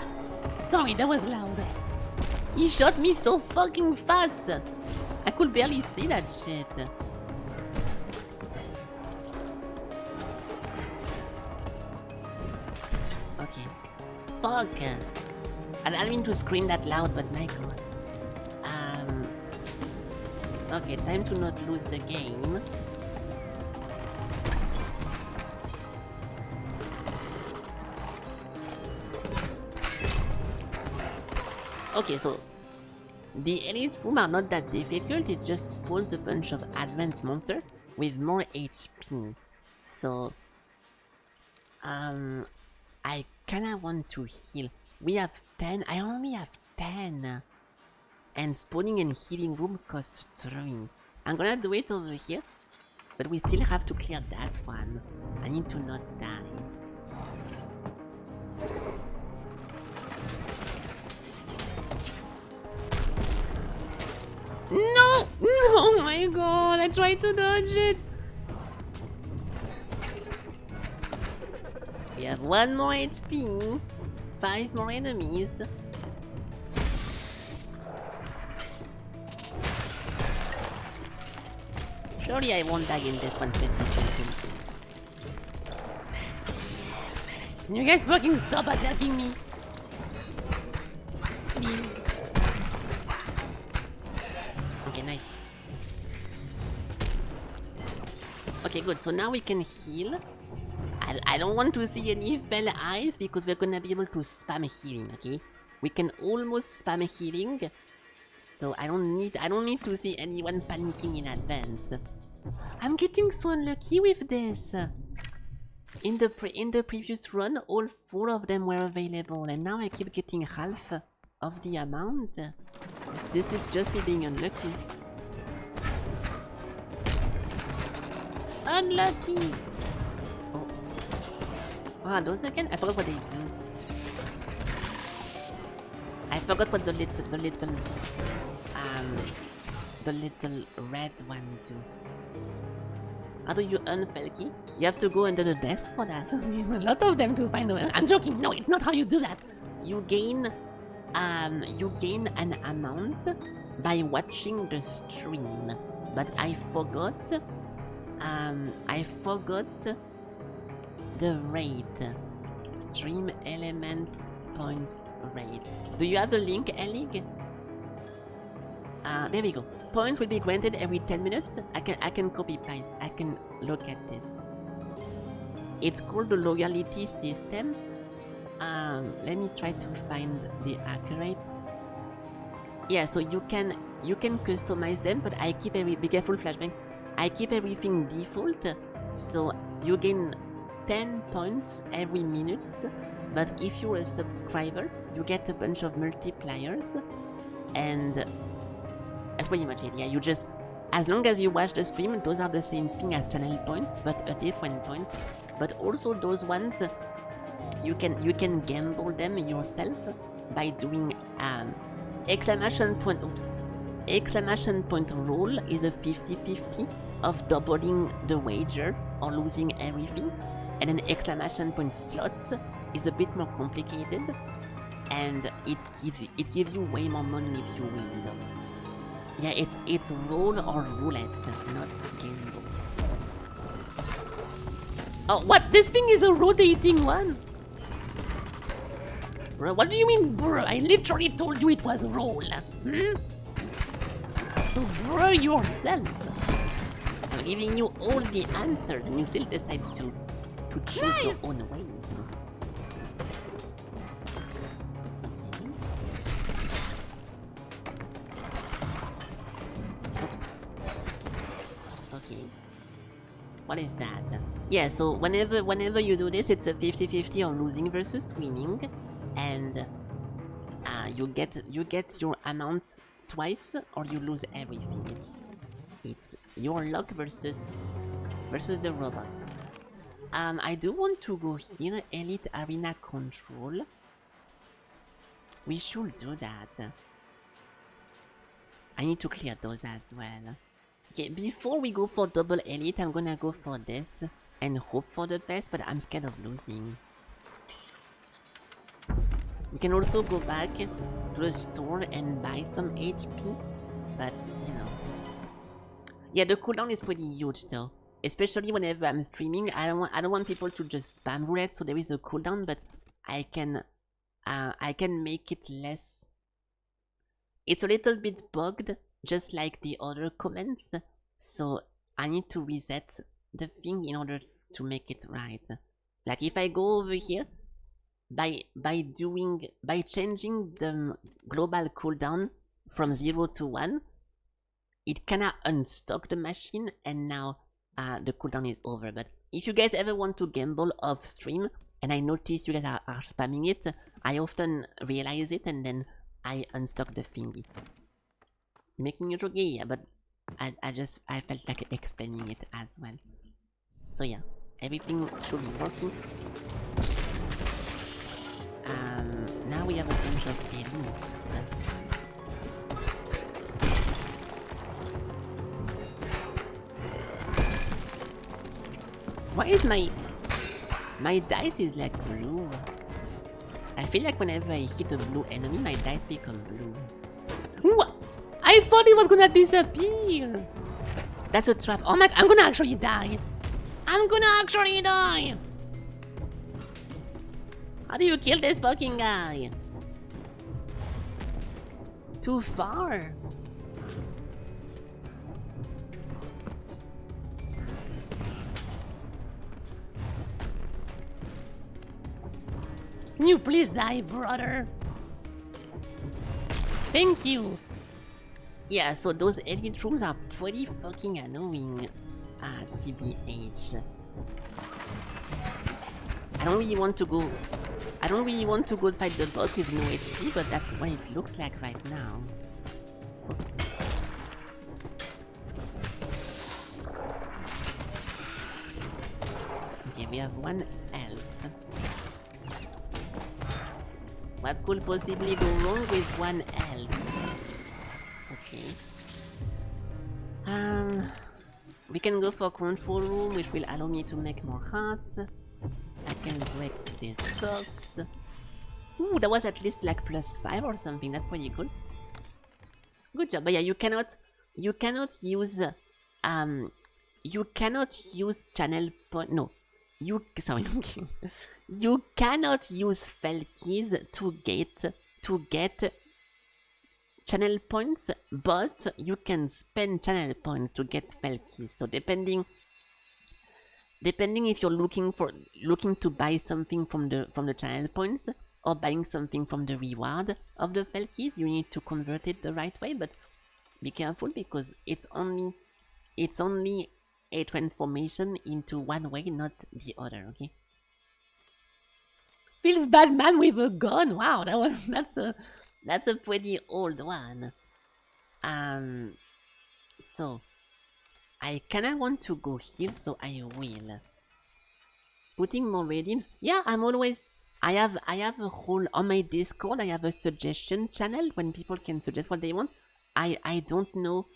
Sorry, that was loud. He shot me so fucking fast. I could barely see that shit. Okay. Fuck. I didn't mean to scream that loud, but my god. Okay, time to not lose the game. Okay, so the elite room are not that difficult, it just spawns a bunch of advanced monsters with more HP. So I kinda want to heal. We have 10, I only have 10. And spawning and healing room costs 3. I'm gonna do it over here, but we still have to clear that one. I need to not die. No! Oh my god, I tried to dodge it! We have 1 more HP, 5 more enemies. Surely I won't die in this one specifically. Can you guys fucking stop attacking me? Please. Okay, nice. Okay, good. So now we can heal. I don't want to see any fell eyes because we're gonna be able to spam healing, okay? We can almost spam healing. So I don't need to see anyone panicking in advance. I'm getting so unlucky with this. In the previous run, all 4 of them were available, and now I keep getting half of the amount. This is just me being unlucky. Unlucky. Oh. Ah, those again? I forgot what they do. I forgot what the little red one do. How do you earn Felky? You have to go under the desk for that. A lot of them to find a way. I'm joking. No, it's not how you do that. You gain an amount by watching the stream. But I forgot the rate. Stream elements points rate. Do you have the link, Elig? There we go. Points will be granted every 10 minutes. I can copy paste. I can look at this. It's called the loyalty system. Let me try to find the accurate. Yeah, so you can customize them, but I keep be careful, flashbang. I keep everything default, so you gain 10 points every minute. But if you're a subscriber, you get a bunch of multipliers, and that's pretty much it. Yeah, you just, as long as you watch the stream, those are the same thing as channel points, but a different point. But also those ones, you can gamble them yourself by doing exclamation point roll is a 50-50 of doubling the wager or losing everything, and an exclamation point slots is a bit more complicated, and it gives you way more money if you win. Yeah, it's roll or roulette, not gamble. Oh, what? This thing is a rotating one? Bro, what do you mean, bro? I literally told you it was roll. So, bro, yourself. I'm giving you all the answers, and you still decide to choose your own ways. What is that? Yeah, so whenever you do this, it's a 50-50 on losing versus winning, and you get your amount twice, or you lose everything. It's your luck versus the robot. I do want to go here, Elite Arena Control. We should do that. I need to clear those as well. Okay, before we go for double elite, I'm gonna go for this and hope for the best, but I'm scared of losing. We can also go back to the store and buy some HP, but you know. Yeah, the cooldown is pretty huge though. Especially whenever I'm streaming, I don't want people to just spam roulette, so there is a cooldown, but I can make it less. It's a little bit bugged, just like the other comments, so I need to reset the thing in order to make it right. Like if I go over here, by changing the global cooldown from 0 to 1, it kinda unstock the machine, and now the cooldown is over. But if you guys ever want to gamble off stream, and I notice you guys are spamming it, I often realize it and then I unstock the thingy. Making it okay, yeah, but I felt like explaining it as well. So yeah, everything should be working. Now we have a bunch of elites. Why is my dice is like blue? I feel like whenever I hit a blue enemy, my dice become blue. What? I thought it was gonna disappear. That's a trap. Oh my! I'm gonna actually die. I'm gonna actually die. How do you kill this fucking guy? Too far. Can you please die, brother? Thank you. Yeah, so those elite rooms are pretty fucking annoying. TBH. I don't really want to go fight the boss with no HP, but that's what it looks like right now. Oops. Okay, we have one elf. What could possibly go wrong with one elf? Okay. We can go for control room, which will allow me to make more hearts. I can break these cups. Ooh, that was at least like +5 or something. That's pretty cool. Good job. But yeah, you cannot use channel point. No, sorry. You cannot use Felkies to get channel points, but you can spend channel points to get Felkies. So depending if you're looking to buy something from the channel points or buying something from the reward of the Felkies, you need to convert it the right way. But be careful, because it's only a transformation into one way, not the other. Okay. Feels bad man with a gun. Wow, that's a pretty old one. So I kinda want to go here, so I will. Putting more redeems. Yeah, I have a whole on my Discord. I have a suggestion channel when people can suggest what they want. I don't know.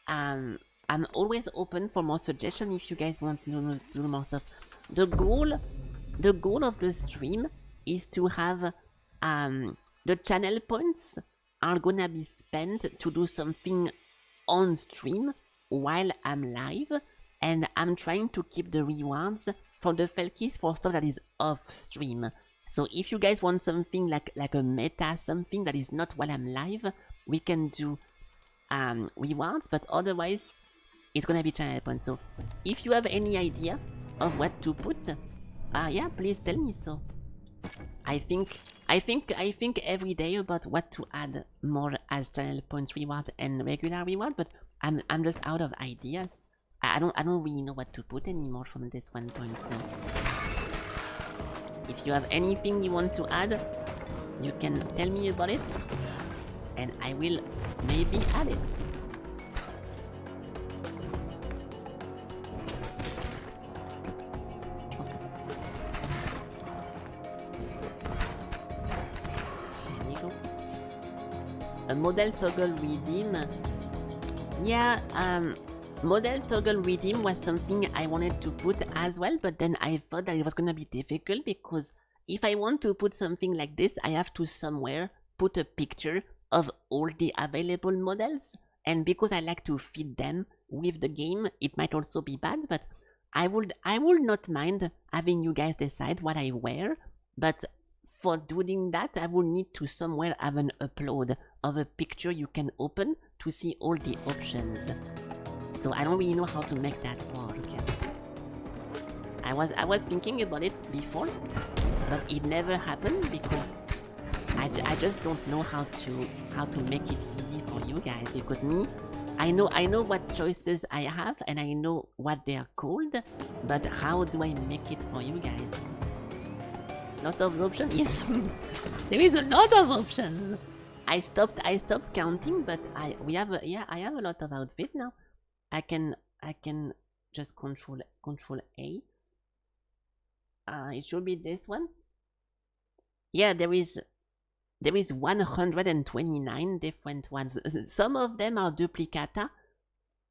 I'm always open for more suggestions if you guys want to do more stuff. The goal of the stream is to have the channel points are gonna be spent to do something on stream while I'm live, and I'm trying to keep the rewards from the Felkies for stuff that is off stream. So if you guys want something like a meta, something that is not while I'm live, we can do rewards, but otherwise it's gonna be channel points. So if you have any idea of what to put, yeah, please tell me so. I think every day about what to add more as channel points reward and regular reward, but I'm just out of ideas. I don't really know what to put anymore from this 1.0. If you have anything you want to add, you can tell me about it, and I will maybe add it. Oops. There we go. A model toggle redeem. Yeah, model toggle redeem was something I wanted to put as well, but then I thought that it was gonna be difficult because if I want to put something like this, I have to somewhere put a picture of all the available models, and because I like to feed them with the game, it might also be bad, but I would not mind having you guys decide what I wear, but for doing that, I will need to somewhere have an upload of a picture you can open to see all the options. So I don't really know how to make that work. I was thinking about it before, but it never happened because I just don't know how to make it easy for you guys, because me, I know what choices I have and I know what they are called, but how do I make it for you guys? Lot of options? Yes. There is a lot of options. I stopped counting, but I have a lot of outfit now. I can just control A. It should be this one. Yeah, there is 129 different ones. Some of them are duplicata.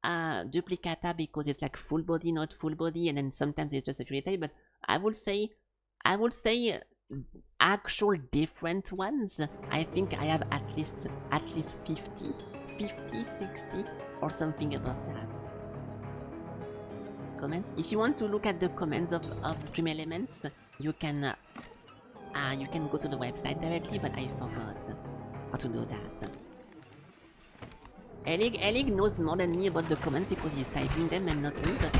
Duplicata because it's like full body, not full body, and then sometimes it's just a detail. But I would say actual different ones. I think I have at least 50, 60, or something above that. Comments. If you want to look at the comments of Stream Elements, you can go to the website directly, but I forgot how to do that. Elig knows more than me about the comments because he's typing them and not me, but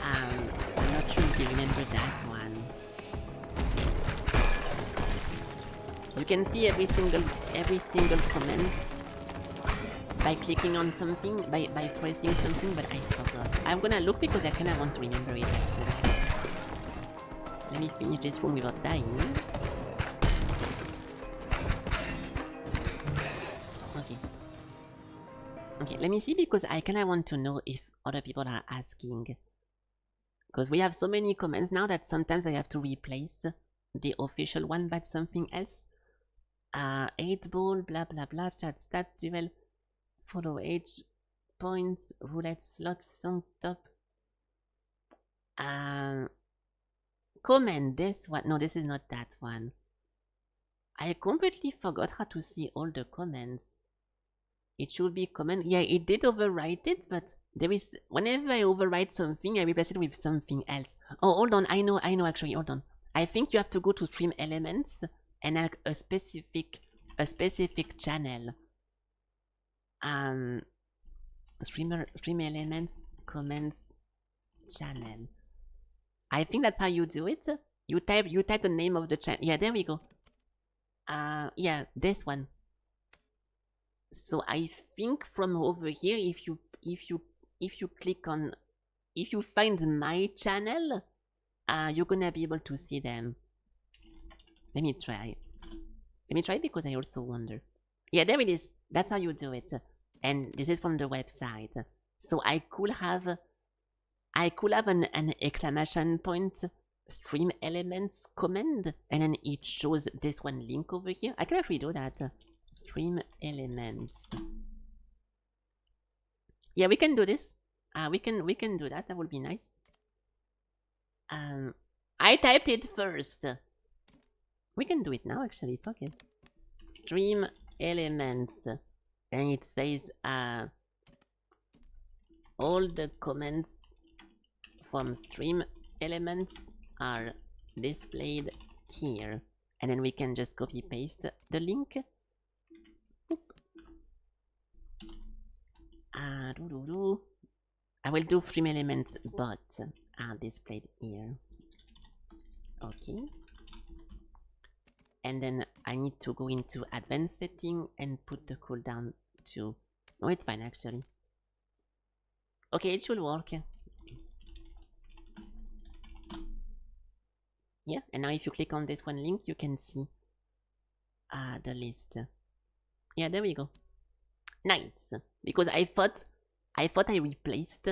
I'm not sure if you remember that one. You can see every single comment by clicking on something, by pressing something, but I forgot. I'm gonna look because I kinda want to remember it actually. Let me finish this room without dying. Okay, let me see because I kinda want to know if other people are asking. Because we have so many comments now that sometimes I have to replace the official one by something else. 8 ball, blah blah blah, chat stat duel, follow age, points, roulette slot, song top. Comment this one. No, this is not that one. I completely forgot how to see all the comments. It should be comment. Yeah, it did overwrite it, but there is, whenever I overwrite something, I replace it with something else. Oh, hold on. I know actually. Hold on. I think you have to go to Stream Elements and add a specific channel. Stream Elements comments channel. I think that's how you do it. You type the name of the channel. Yeah, there we go. Yeah, this one. So I think from over here, if you click on, if you find my channel, you're gonna be able to see them. Let me try because I also wonder. Yeah, there it is. That's how you do it. And this is from the website. So I could have an exclamation point Stream Elements command, and then it shows this one link over here. I can actually do that. Stream Elements. Yeah, we can do this. We can do that. That would be nice. I typed it first. We can do it now, actually. Fuck it. Stream Elements, and it says all the comments from Stream Elements are displayed here, and then we can just copy paste the link. I will do Stream Elements but are displayed here. Okay. And then I need to go into advanced setting and put the cooldown to... No, it's fine actually. Okay, it should work. Yeah, and now if you click on this one link, you can see the list. Yeah, there we go. Nice. Because I thought I replaced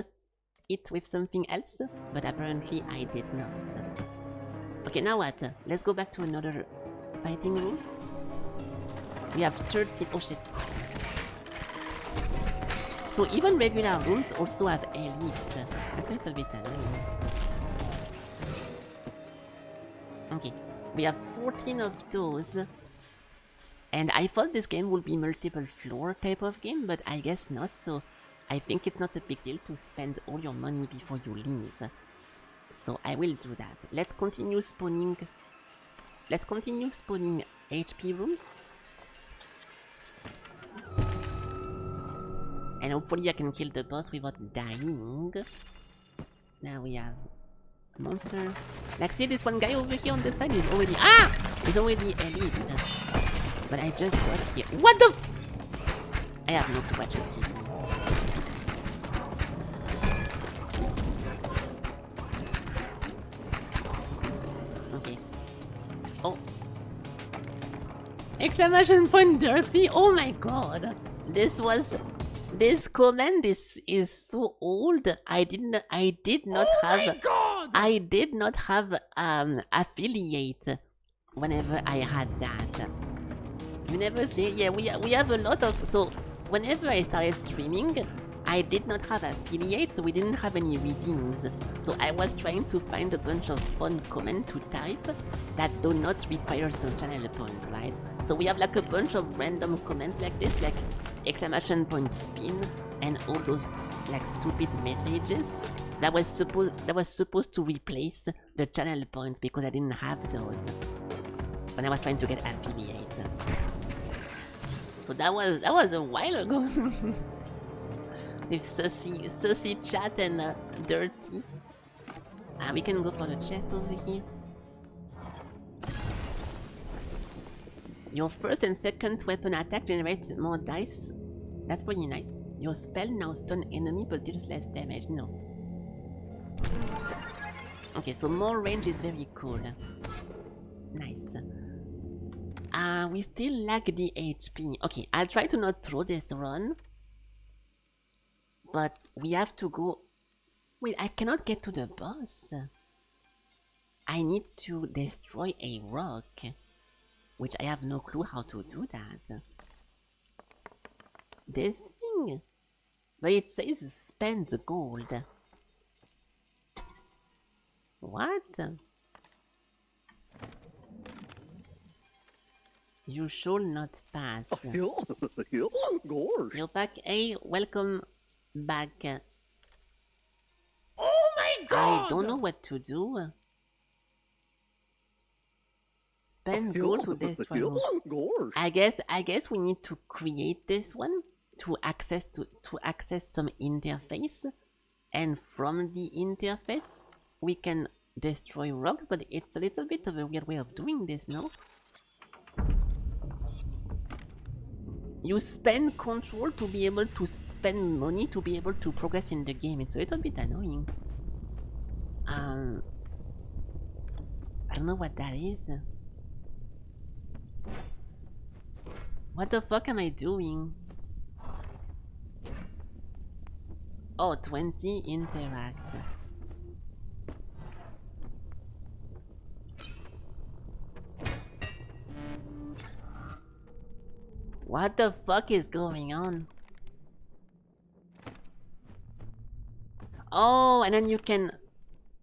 it with something else, but apparently I did not. Okay, now what? Let's go back to another fighting room. We have 30. Oh shit. So even regular rooms also have elite. That's a little bit annoying. Okay, we have 14 of those. And I thought this game would be multiple floor type of game, but I guess not, so I think it's not a big deal to spend all your money before you leave. So I will do that. Let's continue spawning HP rooms. And hopefully I can kill the boss without dying. Now we have a monster. Like, see this one guy over here on the side is already... Ah! He's already elite. But I just got here. What the f... I have no clue what just happened. Okay. Oh. Exclamation point dirty. Oh my god. This comment is so old. I did not have affiliate whenever I had that. You never say, yeah, we have a lot of, so whenever I started streaming, I did not have affiliate, so we didn't have any redeems. So I was trying to find a bunch of fun comments to type that do not require some channel point, right? So we have like a bunch of random comments like this, like exclamation point spin, and all those like stupid messages that was supposed to replace the channel points because I didn't have those when I was trying to get affiliate. So that was a while ago. With sussy chat and dirty. We can go for the chest over here. Your first and second weapon attack generates more dice. That's pretty nice. Your spell now stun enemy but deals less damage. No. Okay, so more range is very cool. Nice. We still lack the HP. Okay, I'll try to not throw this run. But we have to go... Wait, I cannot get to the boss. I need to destroy a rock. Which I have no clue how to do that. This thing? But it says spend gold. What? You shall not pass. You're back. Hey, welcome back. Oh my god! I don't know what to do. Spend gold to destroy. I guess we need to create this one to access some interface, and from the interface we can destroy rocks. But it's a little bit of a weird way of doing this, no? You spend control to be able to spend money to be able to progress in the game. It's a little bit annoying. I don't know what that is. What the fuck am I doing? Oh, 20 interact. What the fuck is going on? Oh, and then you can...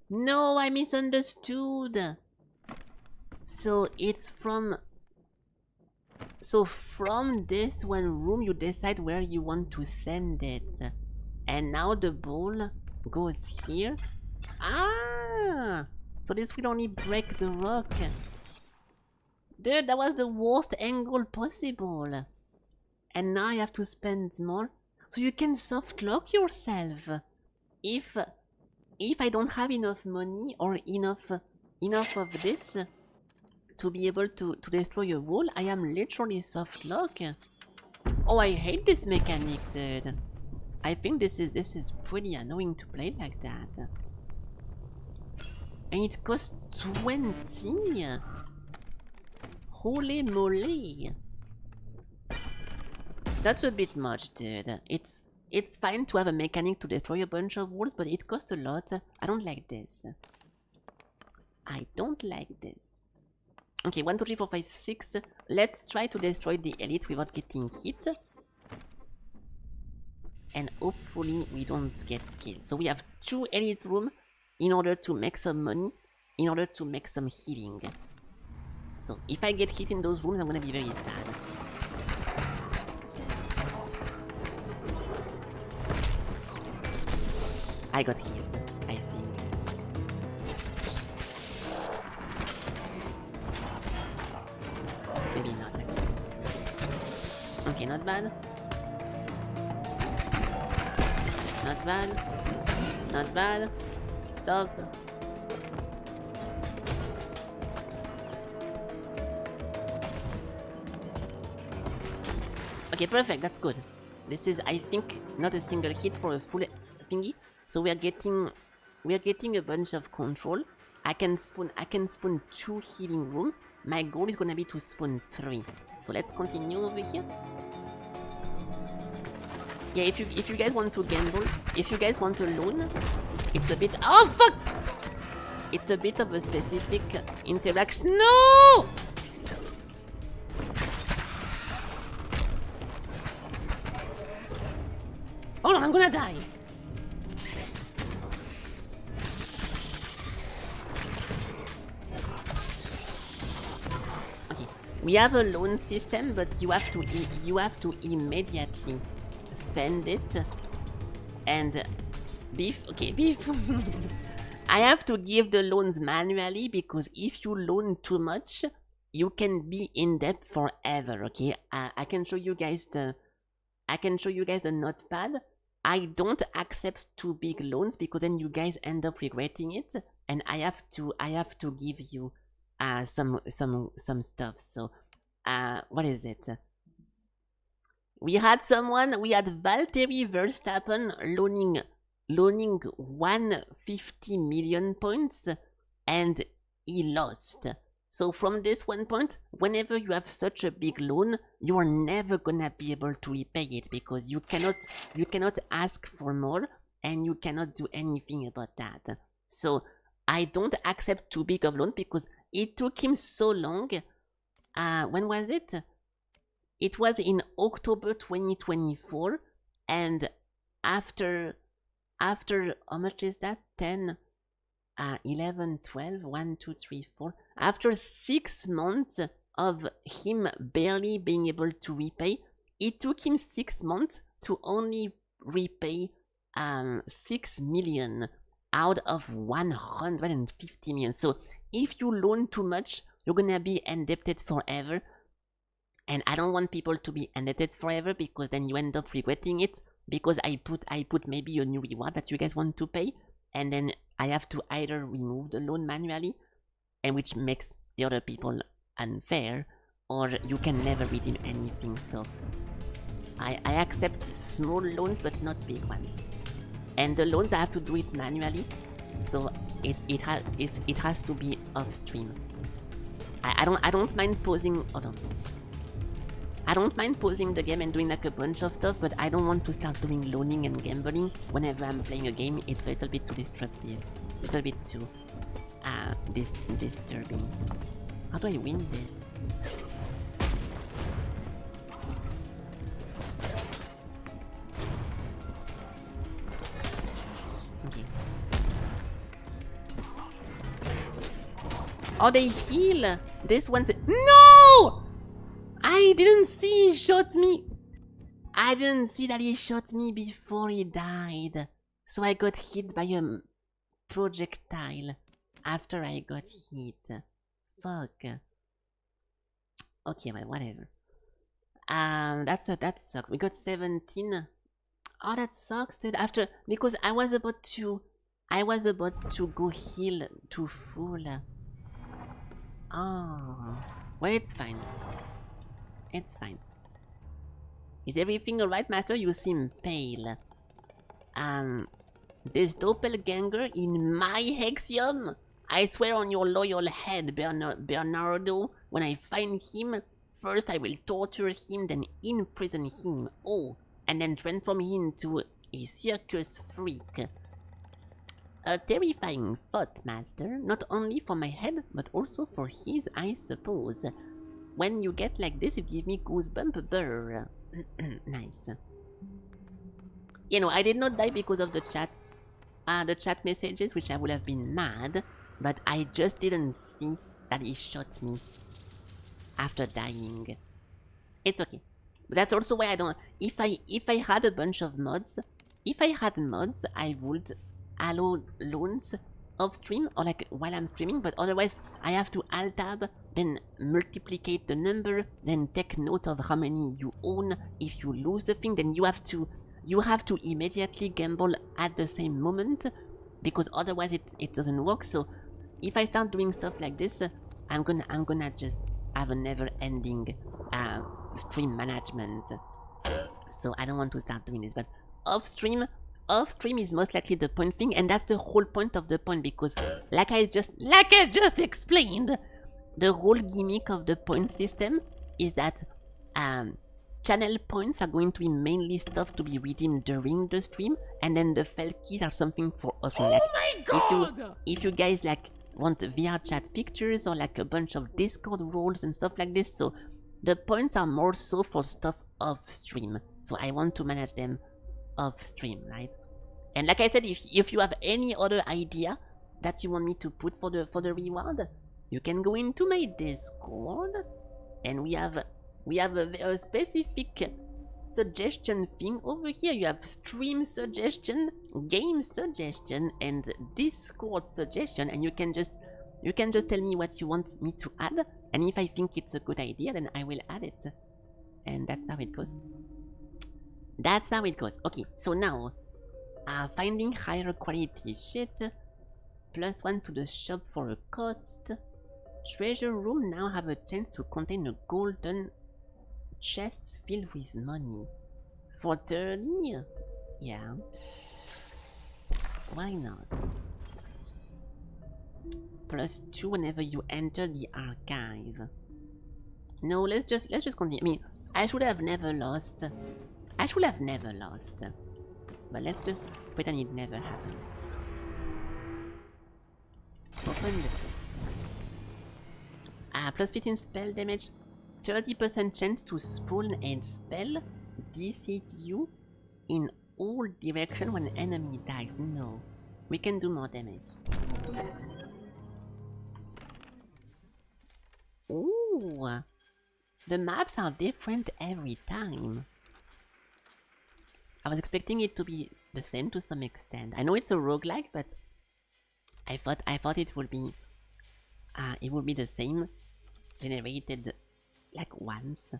No, I misunderstood. So it's from... So from this one room you decide where you want to send it. And now the ball goes here. Ah! So this will only break the rock. Dude, that was the worst angle possible. And now I have to spend more. So you can soft lock yourself. If I don't have enough money or enough of this to be able to destroy a wall, I am literally soft lock. Oh, I hate this mechanic, dude. I think this is pretty annoying to play like that. And it costs 20. Holy moly. That's a bit much, dude. It's fine to have a mechanic to destroy a bunch of walls, but it costs a lot. I don't like this. I don't like this. Okay, 1, 2, 3, 4, 5, 6. Let's try to destroy the elite without getting hit. And hopefully we don't get killed. So we have 2 elite rooms in order to make some money, in order to make some healing. So if I get hit in those rooms, I'm gonna be very sad. I got hit, I think. Maybe not, actually. Okay, not bad. Not bad. Not bad. Stop. Okay, perfect, that's good. This is, I think, not a single hit for a full thingy. So we are getting a bunch of control. I can spawn 2 healing rooms. My goal is gonna be to spawn 3. So let's continue over here. Yeah, if you guys want to gamble, if you guys want a loan, it's a bit, oh fuck! It's a bit of a specific interaction. No! Hold on, I'm gonna die. Okay, we have a loan system, but you have to immediately spend it. And beef. I have to give the loans manually because if you loan too much, you can be in debt forever. Okay, I can show you guys the notepad. I don't accept too big loans because then you guys end up regretting it, and I have to give you some stuff. So what is it? We had Valtteri Verstappen loaning 150 million points, and he lost. So from this one point, whenever you have such a big loan, you are never gonna be able to repay it because you cannot ask for more and you cannot do anything about that. So I don't accept too big of loans because it took him so long. When was it? It was in October 2024, and after how much is that? 10, 11, 12, 1, 2, 3, 4. After 6 months of him barely being able to repay, it took him 6 months to only repay 6 million out of 150 million. So if you loan too much, you're gonna be indebted forever. And I don't want people to be indebted forever because then you end up regretting it. Because I put maybe a new reward that you guys want to pay, and then I have to either remove the loan manually, and which makes the other people unfair, or you can never redeem anything. So I accept small loans but not big ones. And the loans I have to do it manually, so it has to be off stream. I don't mind pausing. Hold on. I don't mind pausing the game and doing like a bunch of stuff, but I don't want to start doing loaning and gambling whenever I'm playing a game. It's a little bit too disruptive, a little bit too disturbing. How do I win this? Okay. Oh, they heal. This one's no. I didn't see he shot me. I didn't see that he shot me before he died. So I got hit by a projectile after I got hit. Fuck. Okay, well, whatever. That sucks. We got 17. Oh, that sucks, dude. Because I was about to go heal to full. Oh, well, it's fine. It's fine. Is everything alright, Master? You seem pale. this doppelganger in my Hexium? I swear on your loyal head, Bernardo, when I find him, first I will torture him, then imprison him, and then transform him into a circus freak. A terrifying thought, master, not only for my head, but also for his, I suppose. When you get like this, it gives me goosebump burr. Nice. You know, I did not die because of the chat messages, which I would have been mad, but I just didn't see that he shot me after dying. It's okay. But that's also why I don't... If I had a bunch of mods, I would allow loans off stream, or like while I'm streaming, but otherwise I have to alt tab, then multiplicate the number, then take note of how many you own. If you lose the thing, then you have to immediately gamble at the same moment, because otherwise it doesn't work. So if I start doing stuff like this, I'm gonna just have a never-ending stream management. So I don't want to start doing this. But off stream is most likely the point thing, and that's the whole point of the point, because like I just explained, the whole gimmick of the point system is that channel points are going to be mainly stuff to be redeemed during the stream, and then the Felkies are something for us. Oh like, my god! If you guys like want VR chat pictures or like a bunch of Discord roles and stuff like this, so the points are more so for stuff off stream. So I want to manage them off stream, right? And like I said, if you have any other idea that you want me to put for the reward, you can go into my Discord, and we have a very specific suggestion thing over here. You have stream suggestion, game suggestion, and Discord suggestion, and you can just tell me what you want me to add, and if I think it's a good idea, then I will add it. And that's how it goes. That's how it goes. Okay, so now finding higher quality shit, +1 to the shop for a cost. Treasure room now have a chance to contain a golden chests filled with money. For 30? Yeah. Why not? +2 whenever you enter the archive. No, let's just continue. I mean, I should have never lost. But let's just pretend it never happened. Open the chest. +15 spell damage, 30% chance to spawn and spell, DC you in all direction when enemy dies. No, we can do more damage. Ooh, the maps are different every time. I was expecting it to be the same to some extent. I know it's a roguelike, but I thought it would be the same, generated like once.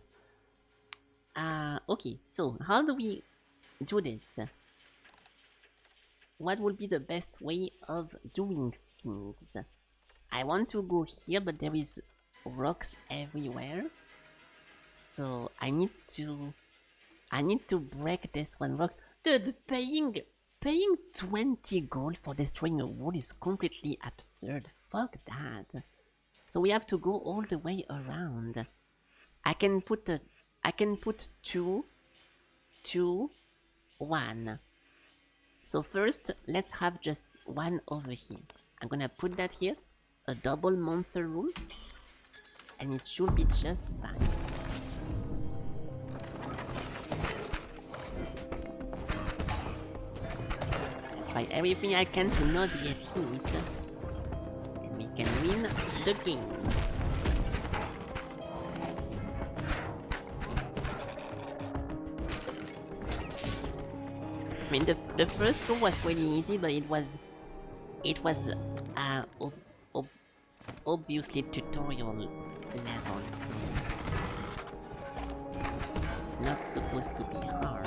Okay, so how do we do this? What would be the best way of doing things? I want to go here, but there is rocks everywhere, so I need to break this one rock. Dude, paying 20 gold for destroying a wall is completely absurd. Fuck that. So we have to go all the way around. I can put 2, 1. So first, let's have just one over here. I'm gonna put that here, a double monster room, and it should be just fine. Try everything I can to not get hit, and we can win the game. I mean, the first floor was pretty easy, but it was obviously tutorial levels, not supposed to be hard.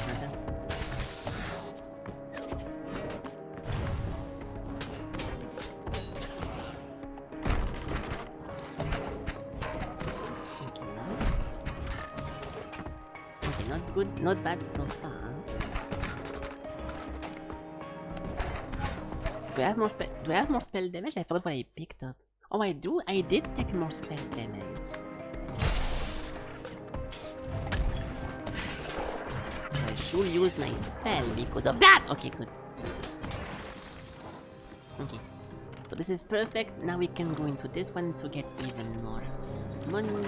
Okay, not good, not bad so far. Do I have more spell? Do I have more spell damage? I forgot what I picked up. Oh, I do. I did take more spell damage. I should use my spell because of that. Okay, good. Okay. So this is perfect. Now we can go into this one to get even more money.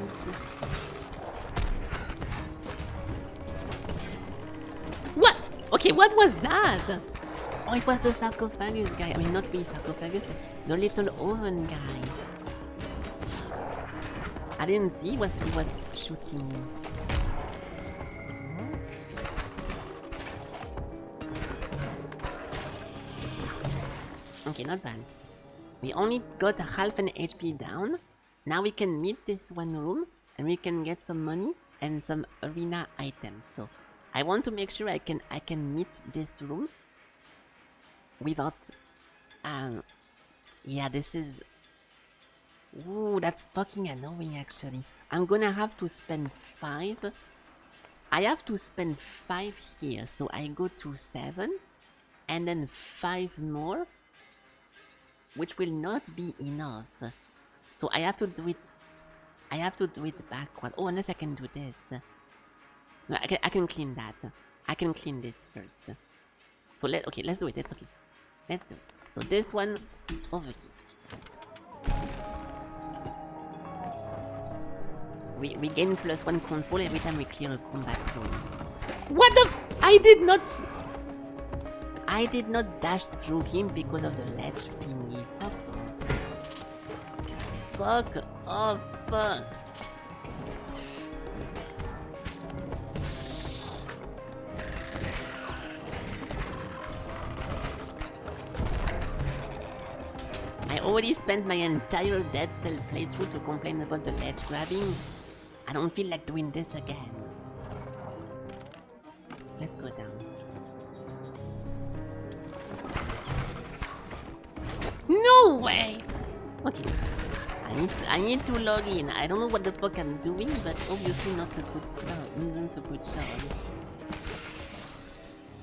What? Okay, what was that? Oh, it was the sarcophagus guy. I mean, not really sarcophagus. The little oven guy. I didn't see. He was shooting me. Okay, not bad. We only got half an HP down. Now we can meet this one room and we can get some money and some arena items. So I want to make sure I can meet this room without yeah, this is, ooh, that's fucking annoying actually. I'm gonna have to spend 5. I have to spend 5 here, so I go to 7 and then 5 more, which will not be enough. So I have to do it. I have to do it backward. Oh, unless I can do this. No, I can clean that. I can clean this first. So okay, let's do it. It's okay. Let's do it. So this one over here. We gain +1 control every time we clear a combat zone. What the I did not dash through him because of the ledge thingy. Fuck off. Fuck. I already spent my entire Dead Cell playthrough to complain about the ledge grabbing. I don't feel like doing this again. Let's go down. No way! Okay. I need to log in. I don't know what the fuck I'm doing, but obviously not a good start. Not a good shot.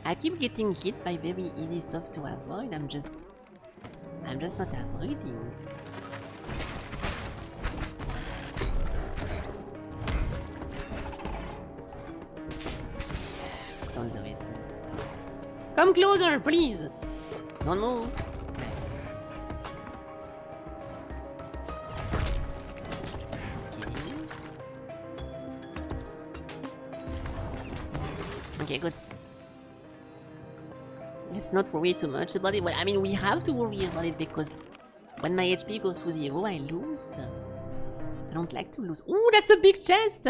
I keep getting hit by very easy stuff to avoid. I'm just not avoiding. Don't do it. Come closer, please! Don't move. Okay, good. Let's not worry too much about it. Well, I mean, we have to worry about it because when my HP goes to 0, I lose. I don't like to lose. Ooh, that's a big chest!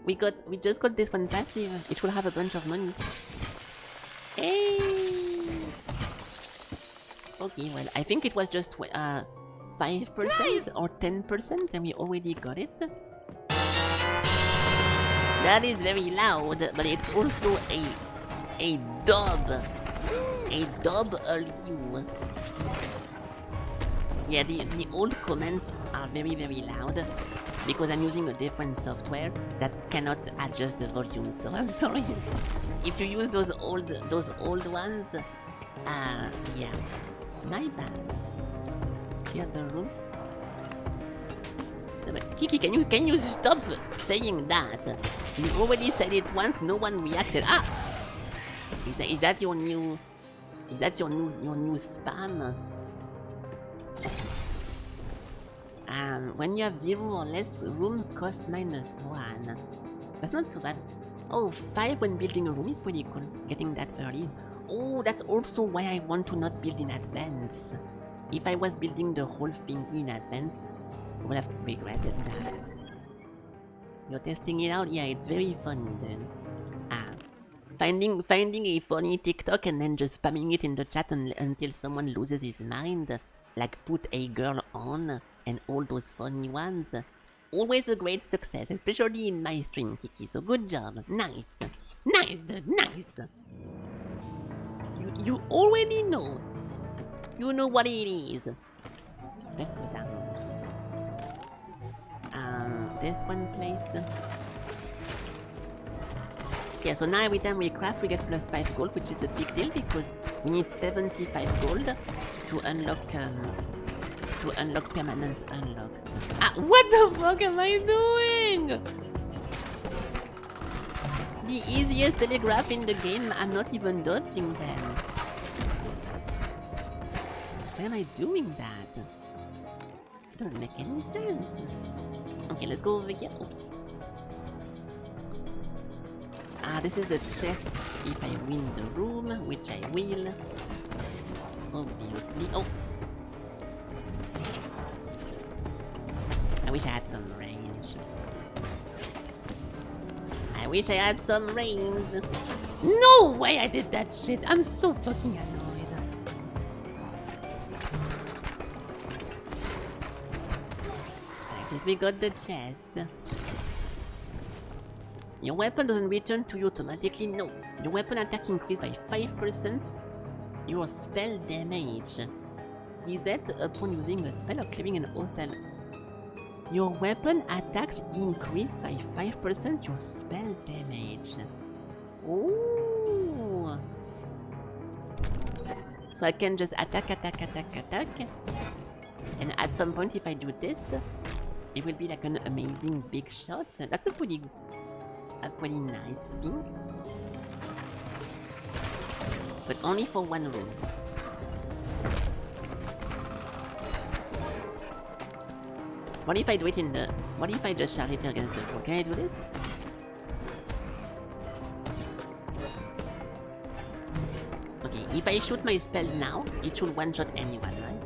We just got this one passive. It will have a bunch of money. Hey! Okay, well, I think it was just 5% or 10% and we already got it. That is very loud, but it's also a dub. A dub you. Yeah, the old comments are very, very loud because I'm using a different software that cannot adjust the volume, so I'm sorry. If you use those old ones, yeah, my bad. Clear the room. Kiki, can you stop saying that? You already said it once, no one reacted. Ah! Is that your new... Is that your new spam? When you have 0 or less room, cost -1. That's not too bad. Oh, 5 when building a room is pretty cool. Getting that early. Oh, that's also why I want to not build in advance. If I was building the whole thing in advance, I would have regretted that. You're testing it out? Yeah, it's very funny then. Finding a funny TikTok and then just spamming it in the chat until someone loses his mind. Like put a girl on and all those funny ones. Always a great success, especially in my stream, Kiki. So good job. Nice. Nice, dude. Nice. You already know. You know what it is. Let's go down. This one place. Yeah, so now every time we craft we get plus 5 gold, which is a big deal because we need 75 gold to unlock permanent unlocks. Ah, what the fuck am I doing? The easiest telegraph in the game, I'm not even dodging them. Why am I doing that? Doesn't make any sense. Okay, let's go over here. Oops. Ah, this is a chest if I win the room, which I will. Obviously. Oh! I wish I had some range. I wish I had some range. No way I did that shit! I'm so fucking annoyed. At least we got the chest. Your weapon doesn't return to you automatically, no. Your weapon attack increased by 5%. Your spell damage is set upon using a spell or clearing an hostile. Your weapon attacks increase by 5% your spell damage. Ooh. So I can just attack. And at some point if I do this, it will be like an amazing big shot. That's a pretty nice thing. But only for one room. What if I do it in the... What if I just charge it against the wall? Can I do this? Okay, if I shoot my spell now, it should one-shot anyone, right?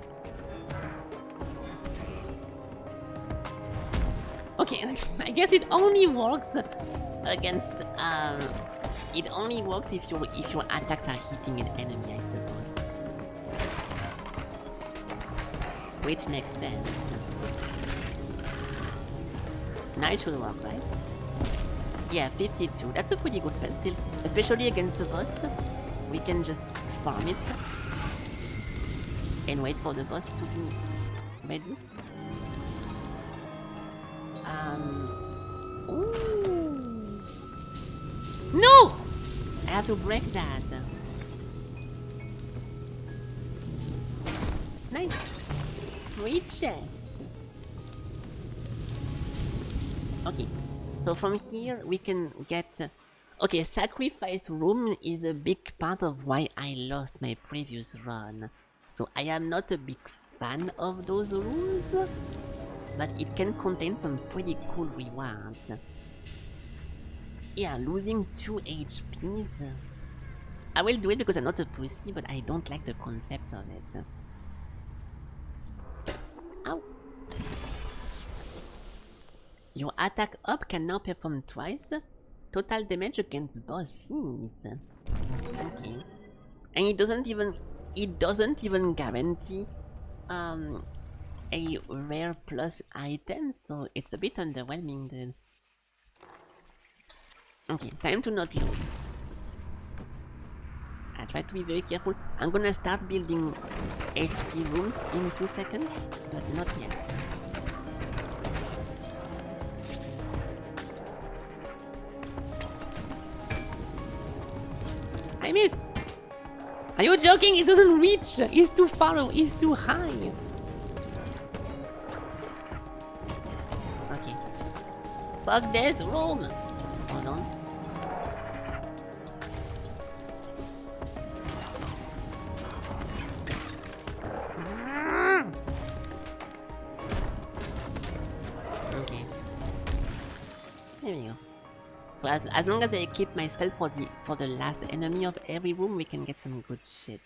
Okay, I guess it only works against it only works if your attacks are hitting an enemy, I suppose. Which makes sense. Now it should work, right? Yeah, 52. That's a pretty good spell still. Especially against the boss. We can just farm it and wait for the boss to be ready. Ooh. No! I have to break that. Nice. Free chest. Okay, so from here we can get... Okay, sacrifice room is a big part of why I lost my previous run. So I am not a big fan of those rooms, but it can contain some pretty cool rewards. Yeah, losing 2 HPs. I will do it because I'm not a pussy, but I don't like the concept of it. Ow! Your attack up can now perform twice. Total damage against bosses. Okay. And it doesn't even guarantee a rare plus item, so it's a bit underwhelming then. Okay, time to not lose. I try to be very careful. I'm gonna start building HP rooms in 2 seconds, but not yet. I missed! Are you joking? It doesn't reach! It's too far, it's too high! Okay. Fuck this room! Hold on. Okay. There we go. So as long as I keep my spell for the last enemy of every room, we can get some good shit.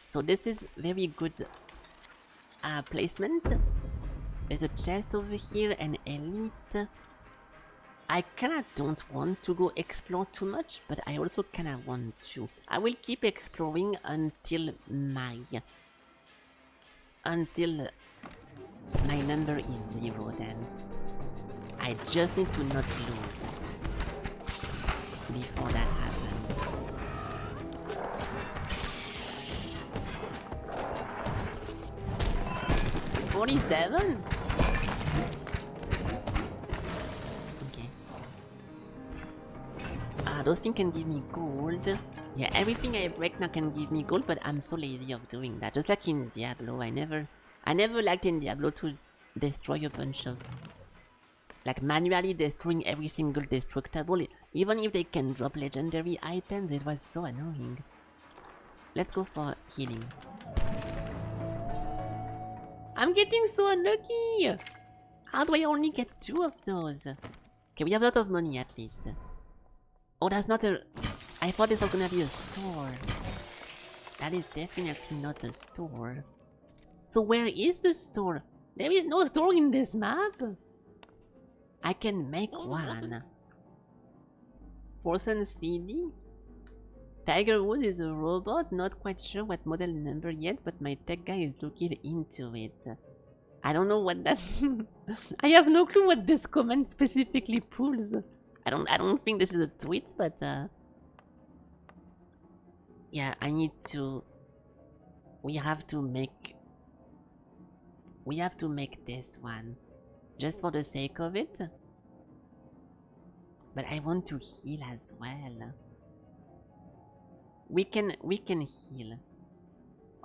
So this is very good placement. There's a chest over here, an elite. I kinda don't want to go explore too much, but I also kinda want to. I will keep exploring until my number is 0 then. I just need to not lose before that happens. $47? those things can give me gold. Yeah, everything I break now can give me gold, but I'm so lazy of doing that. Just like in Diablo, I never liked in Diablo to destroy a bunch of... Like manually destroying every single destructible. Even if they can drop legendary items, it was so annoying. Let's go for healing. I'm getting so unlucky! How do I only get 2 of those? Okay, we have a lot of money at least. Oh, that's not a... I thought this was gonna be a store. That is definitely not a store. So where is the store? There is no store in this map. I can make one. Forsen CD? Tiger Woods is a robot, not quite sure what model number yet, but my tech guy is looking into it. I don't know what that... I have no clue what this comment specifically pulls. I don't think this is a tweet, but yeah, I need to... We have to make this one. Just for the sake of it. But I want to heal as well. We can heal.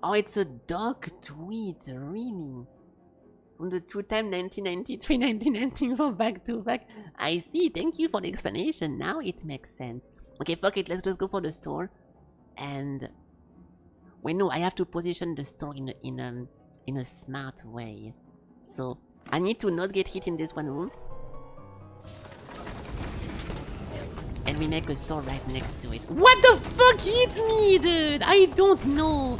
Oh, it's a dog tweet, really? From the 2-time 1993, 1994 back to back. I see, thank you for the explanation. Now it makes sense. Okay, fuck it, let's just go for the store. And... Wait, no, I have to position the store in a smart way. So, I need to not get hit in this one room. And we make a store right next to it. What the fuck hit me, dude? I don't know.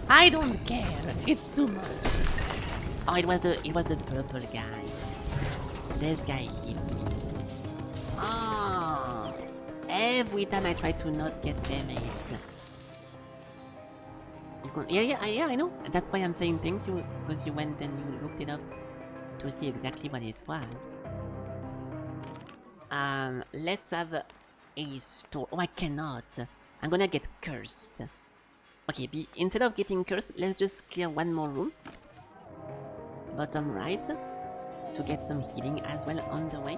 I don't care. It's too much. Oh, it was the purple guy. This guy hits me. Ah! Oh, every time I try to not get damaged. Yeah, I know. That's why I'm saying thank you, because you went and you looked it up to see exactly what it was. Let's have a store. Oh, I cannot. I'm gonna get cursed. Okay, instead of getting cursed, let's just clear one more room. Bottom right. To get some healing as well on the way.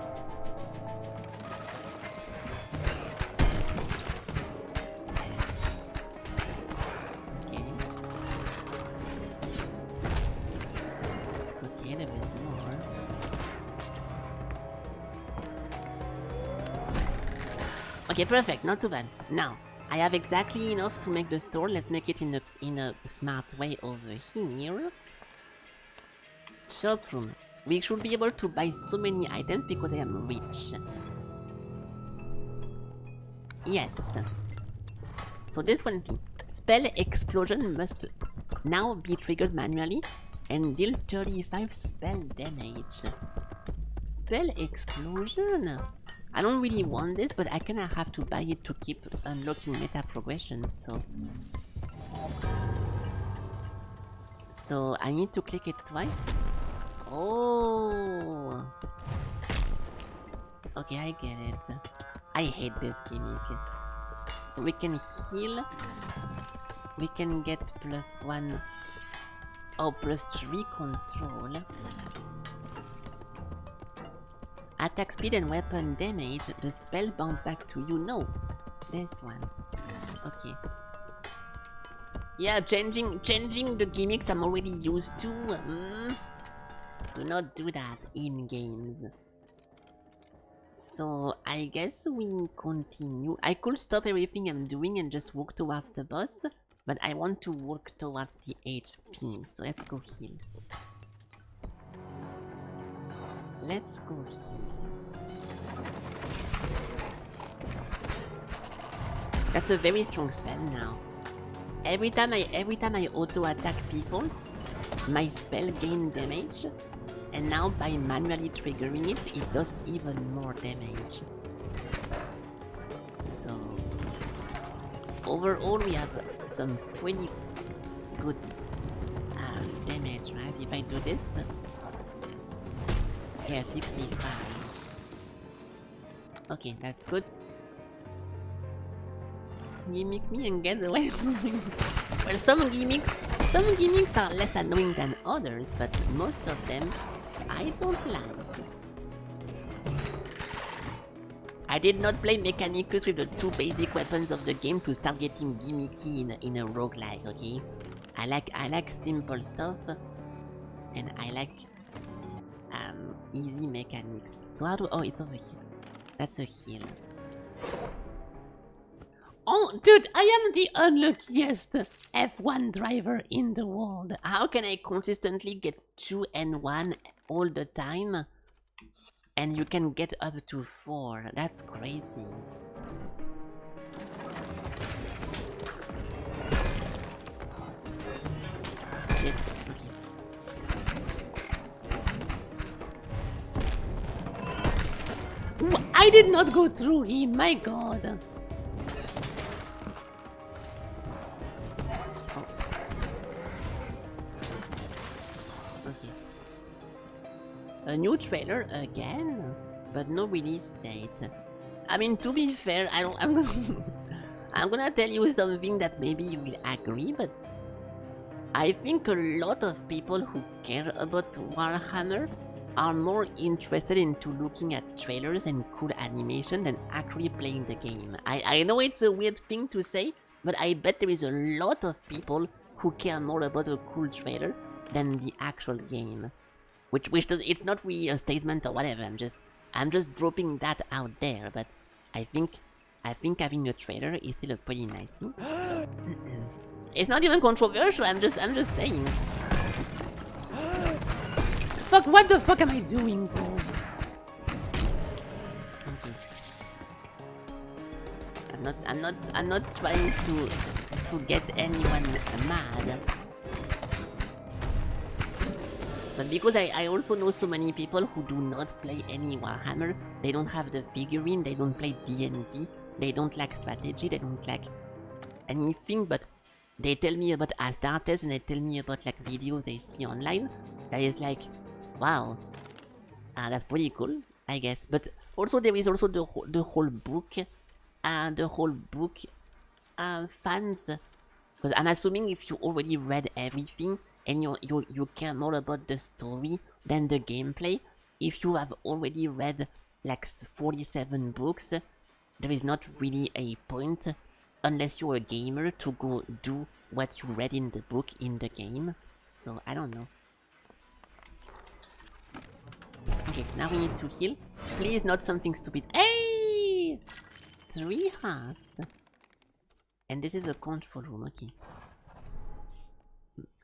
Okay, perfect, not too bad. Now, I have exactly enough to make the store. Let's make it in a smart way over here. Shop room. We should be able to buy so many items because I am rich. Yes. So this one thing. Spell explosion must now be triggered manually and deal 35 spell damage. Spell explosion? I don't really want this, but I kinda have to buy it to keep unlocking meta progression, so I need to click it twice. Oh. Okay, I get it. I hate this gimmick. So we can heal. We can get +1. Oh, +3 control. Attack speed and weapon damage. The spell bounce back to you. No. This one. Okay. Yeah, changing the gimmicks I'm already used to. Do not do that in games. So I guess we continue. I could stop everything I'm doing and just walk towards the boss, but I want to walk towards the HP. So let's go heal. Let's go heal. That's a very strong spell now. Every time I auto attack people, my spell gains damage, and now by manually triggering it, it does even more damage. So overall, we have some pretty good damage, right? If I do this, yeah, 65. Okay, that's good. Gimmick me and get away from me. Well, some gimmicks are less annoying than others, but most of them I don't like. I did not play Mechanicus with the 2 basic weapons of the game to start getting gimmicky in a roguelike, okay? I like simple stuff, and I like easy mechanics. So how do... Oh, it's over here. That's a heal. Oh, dude, I am the unluckiest F1 driver in the world. How can I consistently get 2 and 1 all the time? And you can get up to 4. That's crazy. Shit. Okay. I did not go through him, my god. A new trailer again, but no release date. I mean, to be fair, I'm gonna tell you something that maybe you will agree, but I think a lot of people who care about Warhammer are more interested into looking at trailers and cool animation than actually playing the game. I know it's a weird thing to say, but I bet there is a lot of people who care more about a cool trailer than the actual game. Which it's not really a statement or whatever. I'm just dropping that out there. But I think having a trailer is still a pretty nice thing. It's not even controversial. I'm just saying. Fuck! What the fuck am I doing, bro? Okay. I'm not trying to get anyone mad. But because I also know so many people who do not play any Warhammer, they don't have the figurine, they don't play D&D, they don't like strategy, they don't like anything, but they tell me about Astartes and they tell me about like videos they see online. That is like, wow, that's pretty cool, I guess. But also there is also the whole book, fans, because I'm assuming if you already read everything, and you care more about the story than the gameplay. If you have already read like 47 books, there is not really a point, unless you're a gamer, to go do what you read in the book in the game. So, I don't know. Okay, now we need to heal. Please, not something stupid. Hey! 3 hearts. And this is a control room, okay.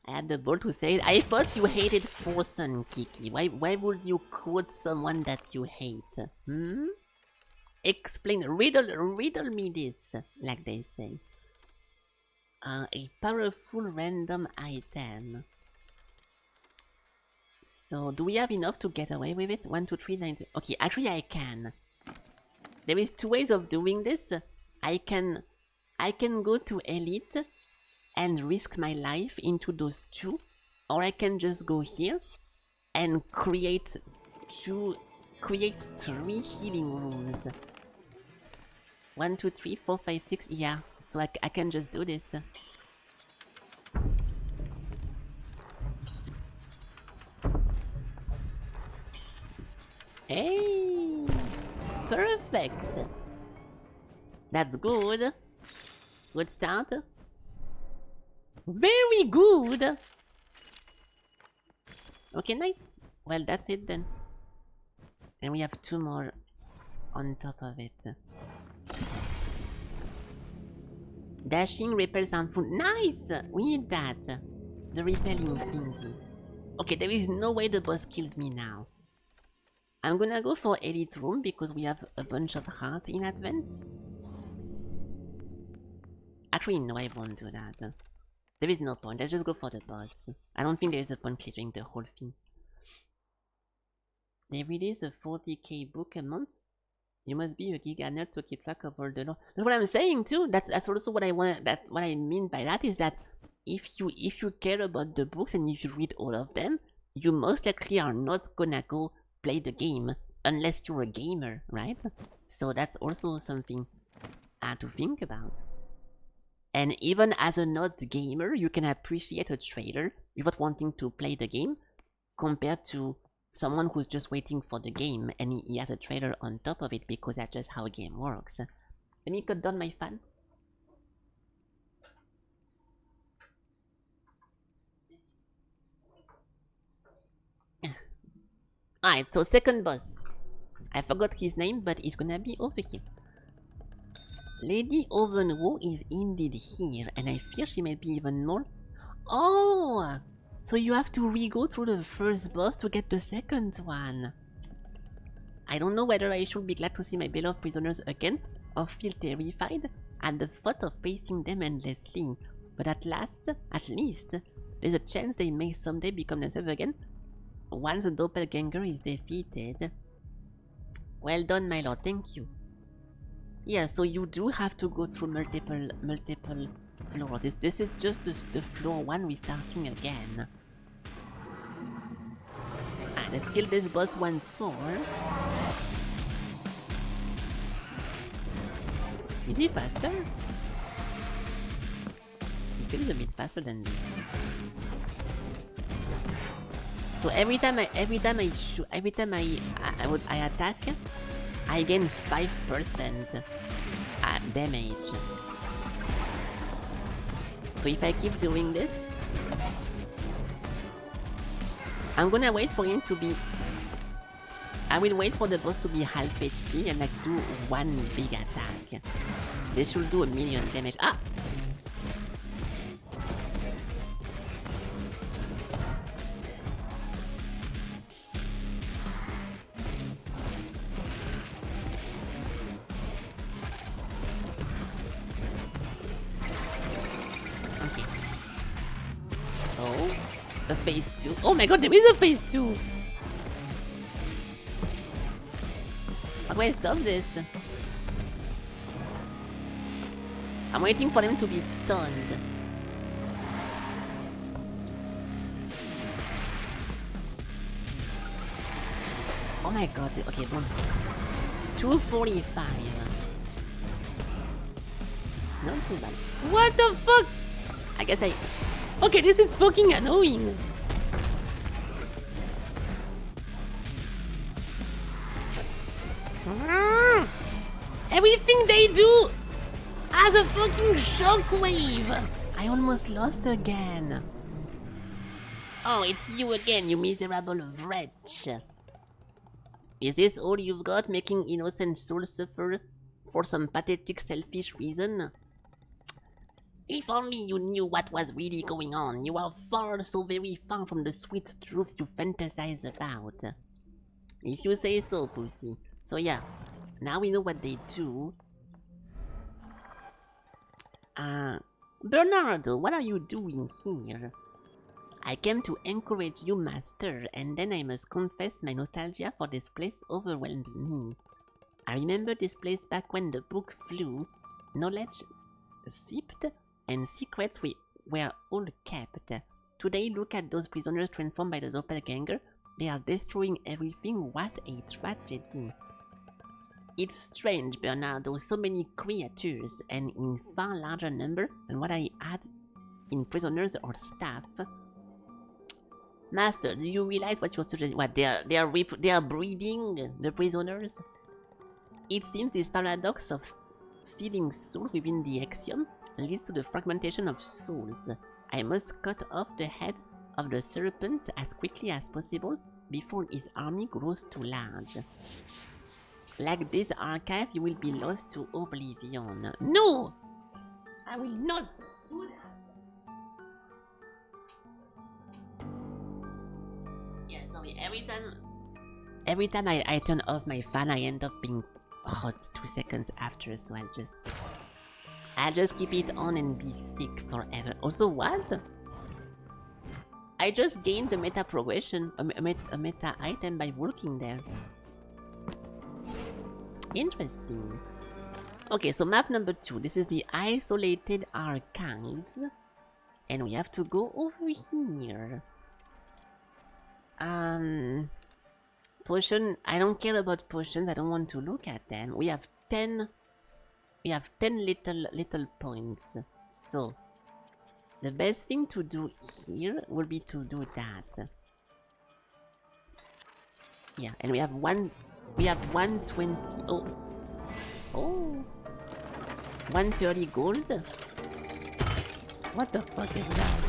I had the ball to say it. I thought you hated Forsen, Kiki. Why would you quote someone that you hate? Explain. Riddle me this, like they say. A powerful random item. So, do we have enough to get away with it? 1, 2, 3, 9... Okay, actually I can. There is 2 ways of doing this. I can go to Elite and risk my life into those 2, or I can just go here and create 3 healing rooms. 1, 2, 3, 4, 5, 6, yeah, so I can just do this. Hey, perfect. That's good. Good start. Very good! Okay, nice. Well, that's it then. And we have 2 more on top of it. Dashing, repels, and food. Nice! We need that. The repelling thingy. Okay, there is no way the boss kills me now. I'm gonna go for Elite Room because we have a bunch of hearts in advance. Actually, no, I won't do that. There is no point, let's just go for the boss. I don't think there is a point clearing the whole thing. They release a 40k book a month? You must be a giga nerd to keep track of all the lore. That's what I'm saying too. That's also what I want. That's what I mean by that is that if you care about the books and if you read all of them, you most likely are not gonna go play the game unless you're a gamer, right? So that's also something to think about. And even as a not gamer, you can appreciate a trailer without wanting to play the game, compared to someone who's just waiting for the game and he has a trailer on top of it because that's just how a game works. Let me cut down my fan. Alright, so second boss. I forgot his name, but it's gonna be over here. Lady Ovenwo is indeed here, and I fear she may be even more. Oh! So you have to re-go through the first boss to get the second one. I don't know whether I should be glad to see my beloved prisoners again, or feel terrified at the thought of facing them endlessly. But at least, there's a chance they may someday become themselves again, once the doppelganger is defeated. Well done, my lord, thank you. Yeah, so you do have to go through multiple floors. This is just the floor 1 restarting again. Let's kill this boss once more. Is he faster? He feels a bit faster than me. So every time I attack, I gain 5% damage. So if I keep doing this, I'm gonna wait for him to be... I will wait for the boss to be half HP and like do one big attack. This should do 1,000,000 damage. Ah! A phase 2. Oh my god, there is a phase 2! How do I stop this? I'm waiting for them to be stunned. Oh my god, okay, boom. 245. Not too bad. What the fuck? I guess I... Okay, this is fucking annoying. Everything they do has a fucking shockwave. I almost lost again. Oh, it's you again, you miserable wretch. Is this all you've got, making innocent souls suffer for some pathetic selfish reason? If only you knew what was really going on. You are far, so very far from the sweet truth you fantasize about. If you say so, pussy. So yeah, now we know what they do. Bernardo, what are you doing here? I came to encourage you, master, and then I must confess my nostalgia for this place overwhelmed me. I remember this place back when the book flew, knowledge sipped, and secrets were all kept. Today, look at those prisoners transformed by the doppelganger. They are destroying everything. What a tragedy. It's strange, Bernardo, so many creatures, and in far larger number than what I had in prisoners or staff. Master, do you realize what you're suggesting? What, they are breeding the prisoners? It seems this paradox of stealing souls within the axiom leads to the fragmentation of souls. I must cut off the head of the serpent as quickly as possible before his army grows too large. Like this archive, you will be lost to oblivion. No! I will not do that! Yeah, sorry, every time I turn off my fan, I end up being hot 2 seconds after, so I'll just keep it on and be sick forever. Also, what? I just gained the meta progression, a meta item by working there. Interesting. Okay, so map number 2. This is the isolated archives. And we have to go over here. Potion. I don't care about potions. I don't want to look at them. We have 10 little points. So the best thing to do here will be to do that. Yeah, and we have 120. Oh. Oh. 130 gold? What the fuck is that?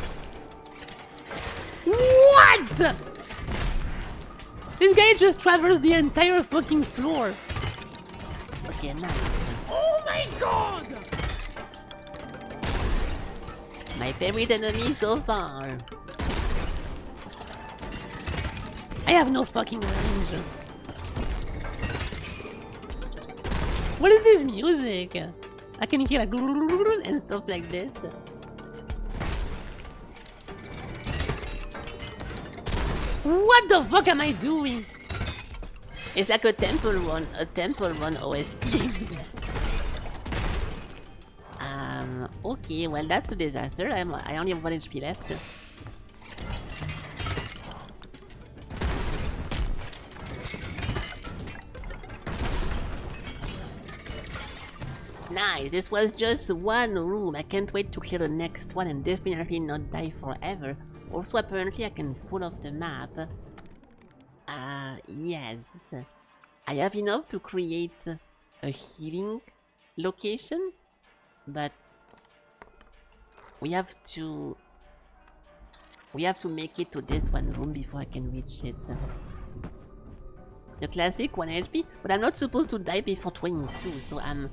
What?! This guy just traversed the entire fucking floor. Okay, nice. Oh my god! My favorite enemy so far. I have no fucking range. What is this music? I can hear like and stuff like this. What the fuck am I doing? It's like a temple run OST. Okay, well that's a disaster. I only have 1 HP left. Nice, this was just one room. I can't wait to clear the next one and definitely not die forever. Also, apparently I can fall off the map. Yes. I have enough to create a healing location, but we have to make it to this one room before I can reach it. The classic 1 HP, but I'm not supposed to die before 22, so I'm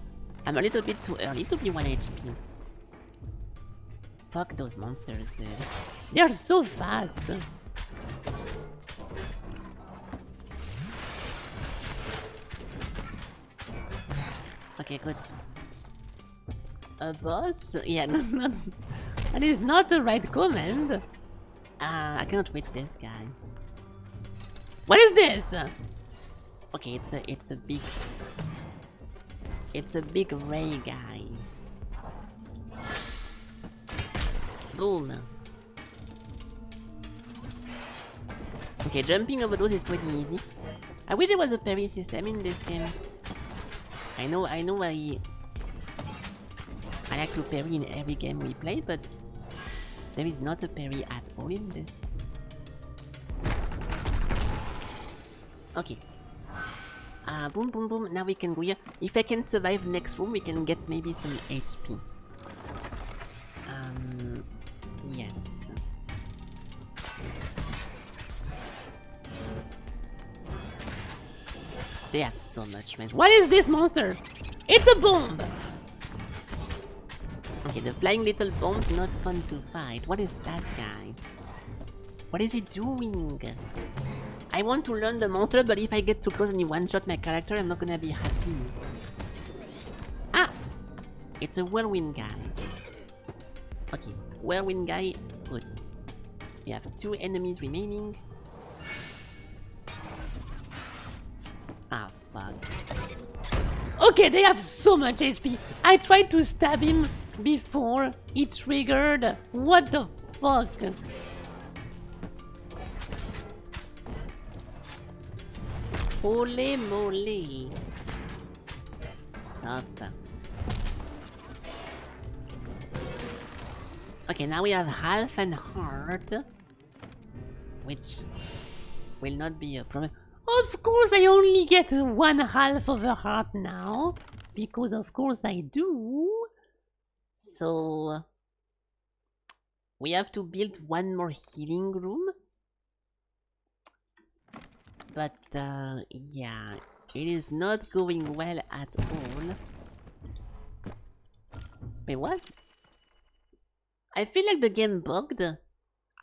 a little bit too early to be 1 HP. Fuck those monsters, dude. They are so fast. Okay, good. A boss? Yeah, no, that is not the right command. I cannot reach this guy. What is this? Okay, it's a big ray guy. Boom. Okay, jumping over those is pretty easy. I wish there was a parry system in this game. I know I like to parry in every game we play, but there is not a parry at all in this. Okay. Boom, boom, boom. Now we can go here. If I can survive next room, we can get maybe some HP. Yes. They have so much range. What is this monster? It's a bomb! Okay, the flying little bomb's not fun to fight. What is that guy? What is he doing? I want to learn the monster, but if I get too close and he one-shot my character, I'm not gonna be happy. Ah! It's a whirlwind guy. Okay, whirlwind guy, good. We have 2 enemies remaining. Ah, fuck. Okay, they have so much HP. I tried to stab him before he triggered. What the fuck? Holy moly. Stop. Okay, now we have half and heart, which will not be a problem. Of course I only get 1/2 of a heart now, because of course I do. So we have to build 1 more healing room. But yeah, it is not going well at all. Wait, what? I feel like the game bugged.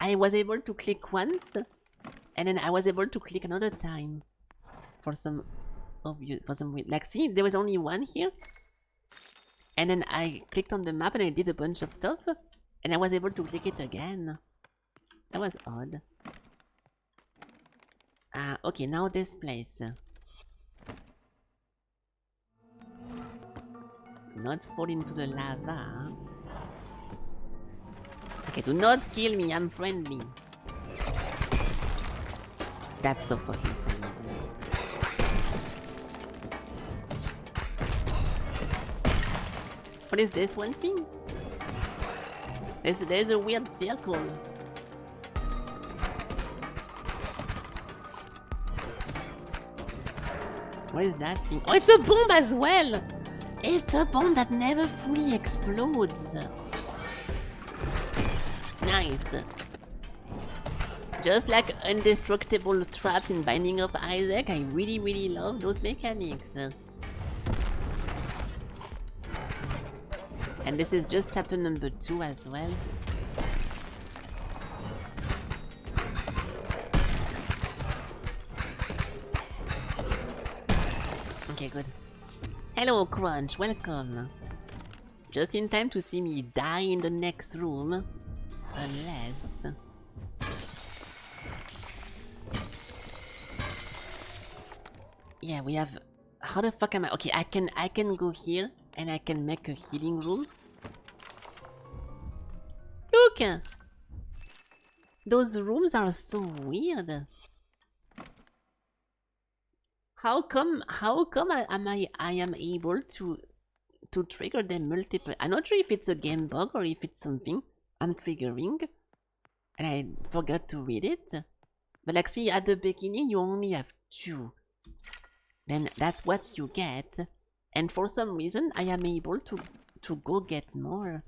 I was able to click once, and then I was able to click another time. For some reason. Like, see, there was only 1 here. And then I clicked on the map and I did a bunch of stuff. And I was able to click it again. That was odd. Okay, now this place. Not fall into the lava. Okay, do not kill me, I'm friendly. That's so fucking funny. What is this one thing? There's a weird circle. What is that thing? Oh, it's a bomb as well! It's a bomb that never fully explodes. Nice. Just like indestructible traps in Binding of Isaac, I really love those mechanics. And this is just chapter number 2 as well. Okay, good. Hello, Crunch, welcome. Just in time to see me die in the next room. Unless... Yeah, we have... How the fuck am I? Okay, I can go here and I can make a healing room. Look! Those rooms are so weird. How come I am able to trigger them multiple? I'm not sure if it's a game bug or if it's something I'm triggering and I forgot to read it. But like, see, at the beginning you only have 2. Then that's what you get. And for some reason I am able to go get more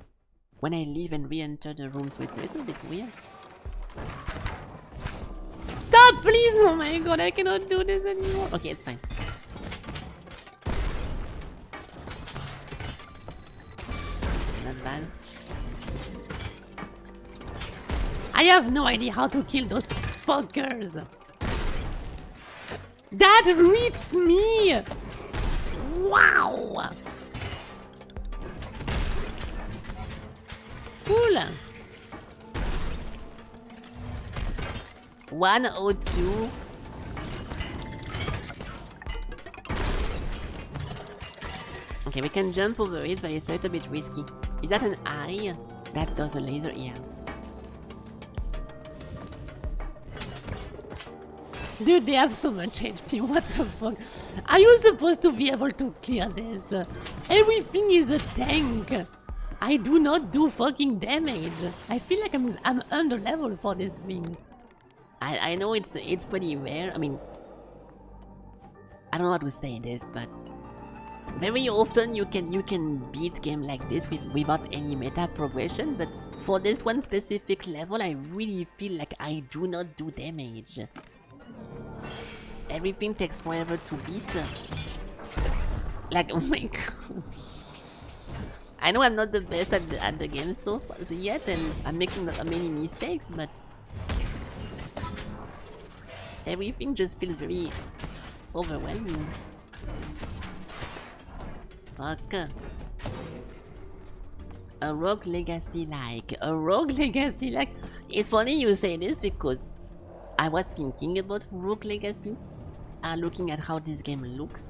when I leave and re-enter the room, so it's a little bit weird. Stop, please! Oh my god, I cannot do this anymore. Okay, it's fine. Not bad. I have no idea how to kill those fuckers. That reached me! Wow! Cool! 102. Okay, we can jump over it, but it's a little bit risky. Is that an eye? That does a laser? Yeah. Dude, they have so much HP, what the fuck? Are you supposed to be able to clear this? Everything is a tank! I do not do fucking damage! I feel like I'm under level for this thing. I know it's pretty rare. I mean, I don't know how to say this, but very often you can beat game like this without any meta progression, but for this one specific level I really feel like I do not do damage. Everything takes forever to beat. Like, oh my god. I know I'm not the best at the game so far yet, and I'm making many mistakes, but everything just feels very overwhelming. Fuck. A rogue legacy like. A rogue legacy like. It's funny you say this because I was thinking about rogue legacy, looking at how this game looks,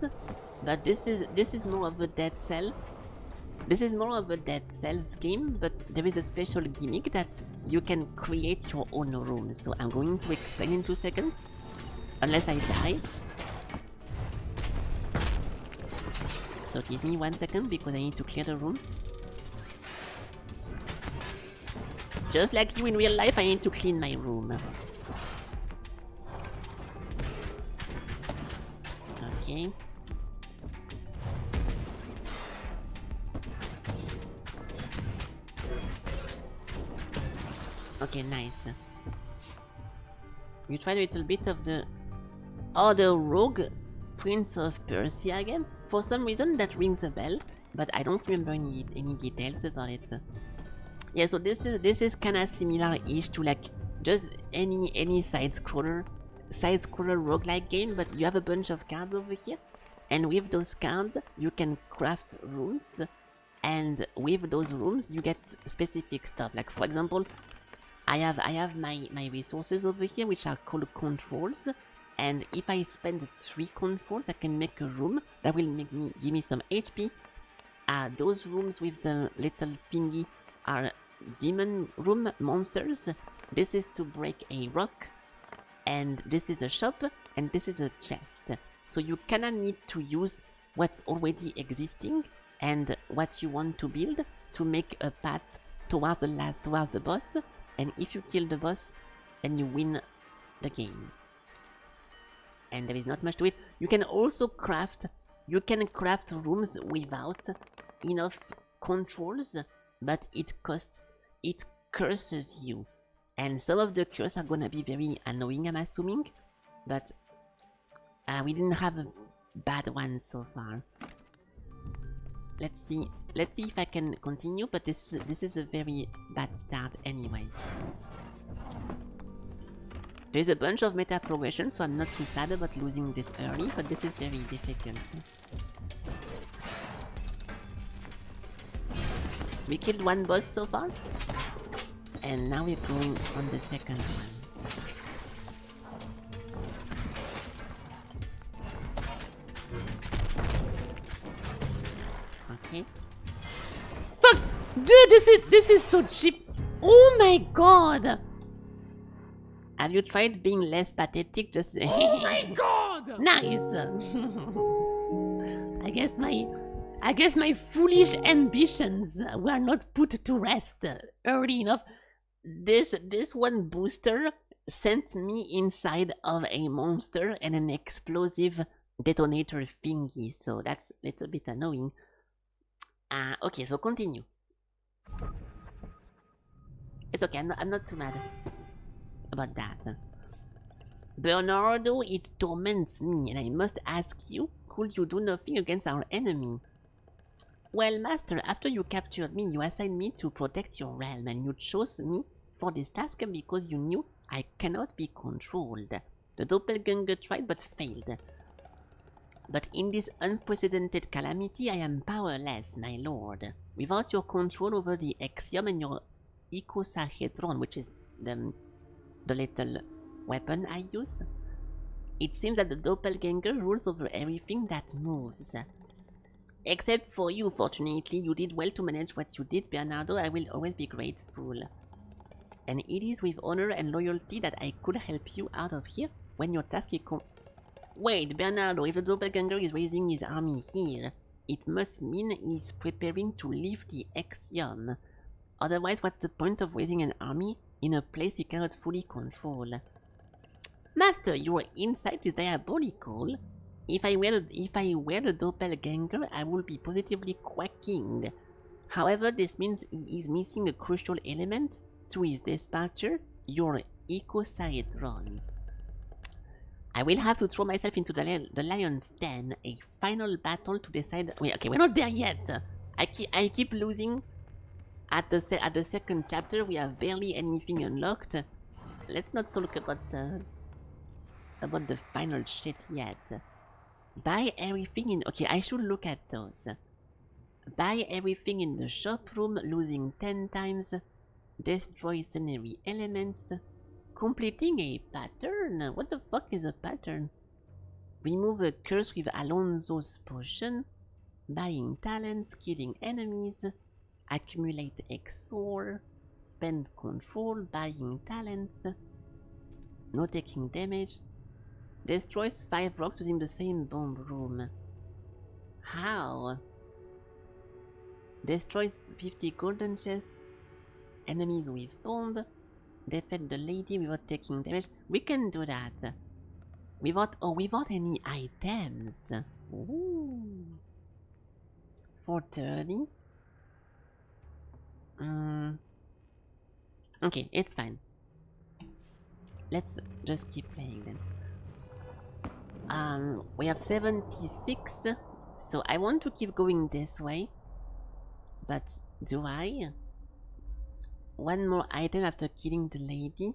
but this is more of a Dead Cell. This is more of a Dead Cells game, but there is a special gimmick that you can create your own room. So I'm going to explain in 2 seconds, unless I die. So give me 1 second because I need to clear the room. Just like you in real life, I need to clean my room. Okay. Okay, nice. You tried a little bit of the... Oh, the Rogue Prince of Persia game? For some reason that rings a bell, but I don't remember any details about it. Yeah, so this is kinda similar-ish to like just any side-scroller roguelike game, but you have a bunch of cards over here, and with those cards you can craft rooms, and with those rooms you get specific stuff. Like for example, I have my resources over here, which are called controls, and if I spend 3 controls, I can make a room that will give me some HP. Those rooms with the little thingy are demon room monsters. This is to break a rock, and this is a shop, and this is a chest. So you kinda need to use what's already existing and what you want to build to make a path towards the boss. And if you kill the boss, then you win the game. and there is not much to it. You can also craft rooms without enough controls, but it curses you. And some of the curses are gonna be very annoying, I'm assuming, but we didn't have a bad one so far. Let's see if I can continue, but this is a very bad start anyways. There's a bunch of meta progression, so I'm not too sad about losing this early, but this is very difficult. We killed one boss so far, and now we're going on the second one. Okay. Fuck! Dude, this is so cheap! Oh my god! Have you tried being less pathetic? Just Oh my god! Nice! I guess my foolish ambitions were not put to rest early enough. This one booster sent me inside of a monster and an explosive detonator thingy, so that's a little bit annoying. Okay, so continue. It's okay, I'm not too mad about that. Bernardo, it torments me, and I must ask you, could you do nothing against our enemy? Well, master, after you captured me, you assigned me to protect your realm, and you chose me for this task because you knew I cannot be controlled. The doppelganger tried but failed. But in this unprecedented calamity, I am powerless, my lord. Without your control over the Axiom and your icosahedron, which is the little weapon I use, it seems that the doppelganger rules over everything that moves. Except for you, fortunately, you did well to manage what you did, Bernardo. I will always be grateful. And it is with honor and loyalty that I could help you out of here when your task is Wait, Bernardo, if the doppelganger is raising his army here, it must mean he's preparing to leave the Axiom. Otherwise, what's the point of raising an army in a place he cannot fully control? Master, your insight is diabolical. If I were the doppelganger, I would be positively quacking. However, this means he is missing a crucial element to his dispatcher, your icosahedron. I will have to throw myself into the lion's den, a final battle to decide. Wait, okay, we're not there yet. I keep losing. At the second chapter, we have barely anything unlocked. Let's not talk about the final shit yet. Buy everything in. Okay, I should look at those. Buy everything in the shop room, losing 10 times. Destroy scenery elements. Completing a pattern? What the fuck is a pattern? Remove a curse with Alonso's potion. Buying talents, killing enemies. Accumulate XOR. Spend control, buying talents. No taking damage. Destroys 5 rocks using the same bomb room. How? Destroys 50 golden chests. Enemies with bomb. Defend the lady without taking damage. We can do that. Without any items. Ooh. 430. Okay, it's fine. Let's just keep playing then. We have 76. So I want to keep going this way. But do I? One more item after killing the lady.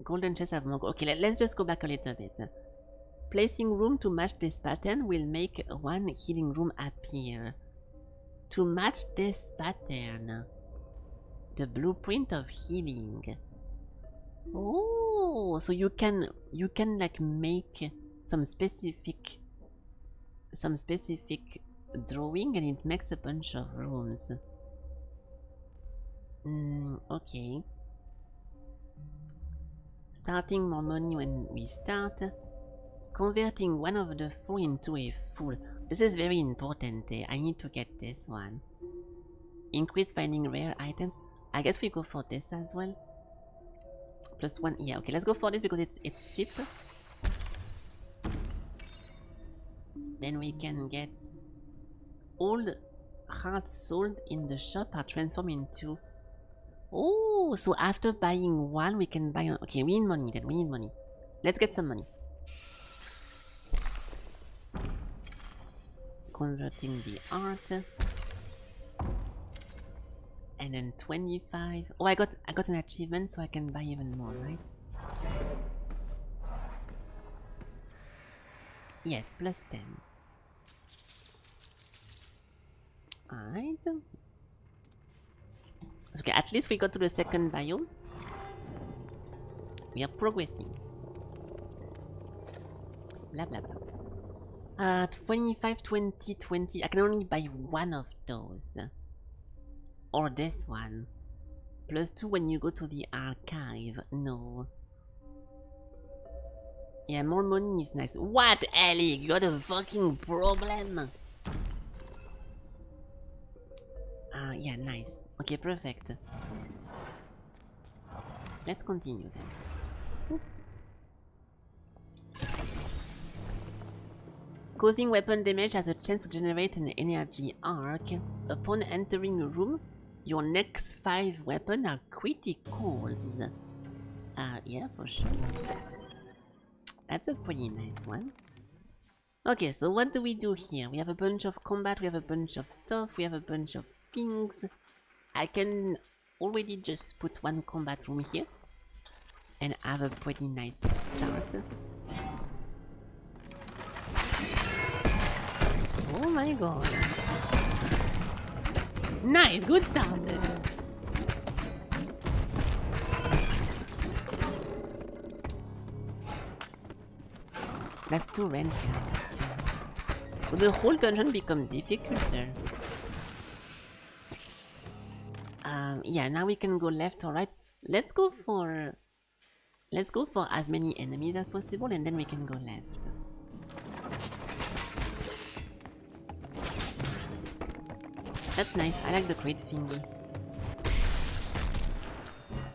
Golden chests have more. Okay, let's just go back a little bit. Placing room to match this pattern will make one healing room appear. To match this pattern, the blueprint of healing. Oh, so you can like make some specific drawing, and it makes a bunch of rooms. Okay. Starting more money when we start. Converting one of the 4 into a full. This is very important. I need to get this one. Increase finding rare items. I guess we go for this as well. +1. Yeah, okay, let's go for this because it's cheap. then we can get all hearts sold in the shop are transformed into... Oh, so after buying one, we can buy... Okay, we need money then, we need money. Let's get some money. Converting the art. And then 25. Oh, I got an achievement, so I can buy even more, right? Yes, plus 10. Alright. Okay, at least we got to the second biome. We are progressing. Blah blah blah. 25, 20, 20. I can only buy one of those. Or this one. Plus 2 when you go to the archive. No. Yeah, more money is nice. What, Ellie? You got a fucking problem? Yeah, nice. Okay, perfect. Let's continue then. Causing weapon damage has a chance to generate an energy arc. Upon entering a room, your next 5 weapons are criticals. Yeah, for sure. That's a pretty nice one. Okay, so what do we do here? We have a bunch of combat, we have a bunch of stuff, we have a bunch of things. I can already just put one combat room here and have a pretty nice start. Oh my god. Nice, good start. That's 2 range cards. So the whole dungeon becomes difficulter. Yeah, now we can go left or right. Let's go for as many enemies as possible, and then we can go left. That's nice. I like the crate thingy.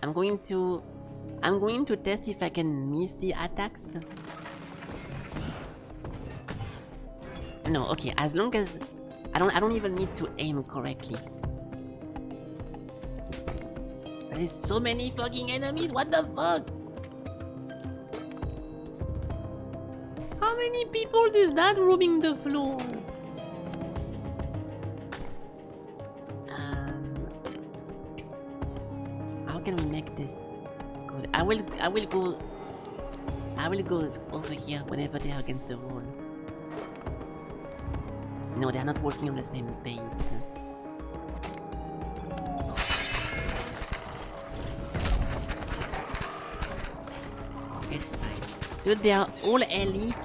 I'm going to test if I can miss the attacks. No, okay, as long as I don't even need to aim correctly. There's so many fucking enemies, what the fuck? How many people is that roaming the floor? How can we make this good? I will go over here whenever they are against the wall. No, they are not working on the same base. It's fine. Dude, they are all elite.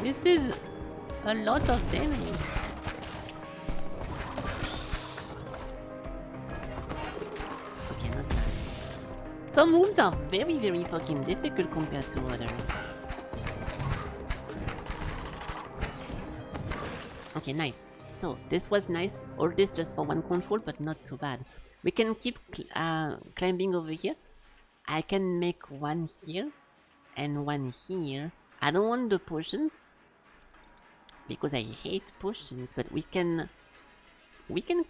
This is a lot of damage. Okay, not bad. Some rooms are very, very fucking difficult compared to others. Okay, nice. So, this was nice. All this just for one control, but not too bad. We can keep climbing over here. I can make one here and one here. I don't want the potions because I hate potions, but we can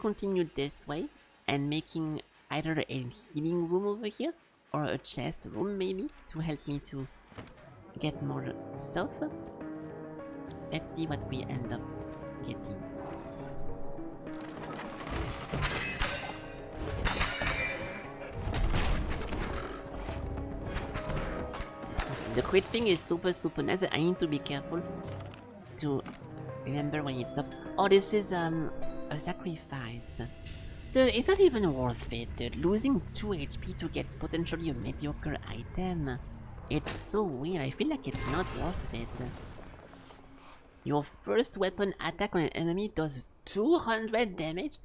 continue this way and making either a healing room over here or a chest room maybe to help me to get more stuff. Let's see what we end up getting. The crit thing is super nice, but I need to be careful to remember when it stops. Oh, this is a sacrifice. Dude, it's not even worth it, dude. Losing 2 HP to get potentially a mediocre item. It's so weird. I feel like it's not worth it. Your first weapon attack on an enemy does 200 damage?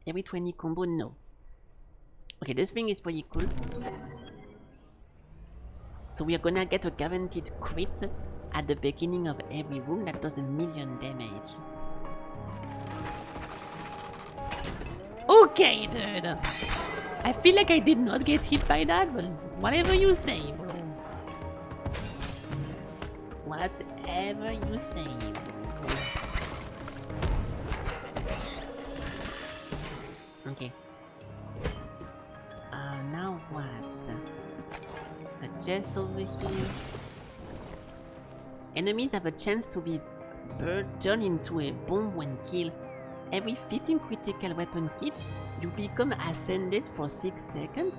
Every 20 combo? No. Okay, this thing is pretty cool. So we are gonna get a guaranteed crit at the beginning of every room that does 1,000,000 damage. Okay, dude. I feel like I did not get hit by that, but whatever you say, bro. Whatever you say, bro. Okay. Now what? A chest over here. Enemies have a chance to be turned into a bomb when killed. Every 15 critical weapon hits, you become ascended for 6 seconds,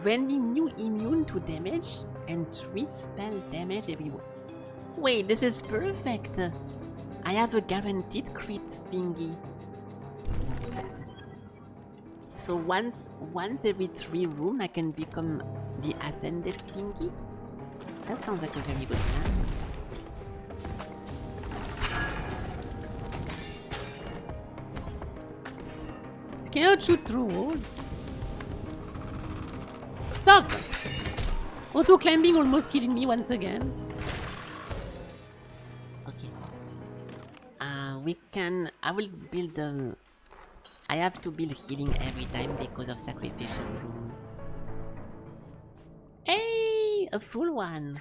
rendering you immune to damage and 3 spell damage everywhere. Wait, this is perfect! I have a guaranteed crit thingy. So once every 3 rooms I can become the ascended thingy? That sounds like a very good plan. Cannot shoot through walls. Stop! Auto climbing almost killing me once again. Okay. We can. I will build a. I have to build healing every time because of sacrificial room. Hey, a full one.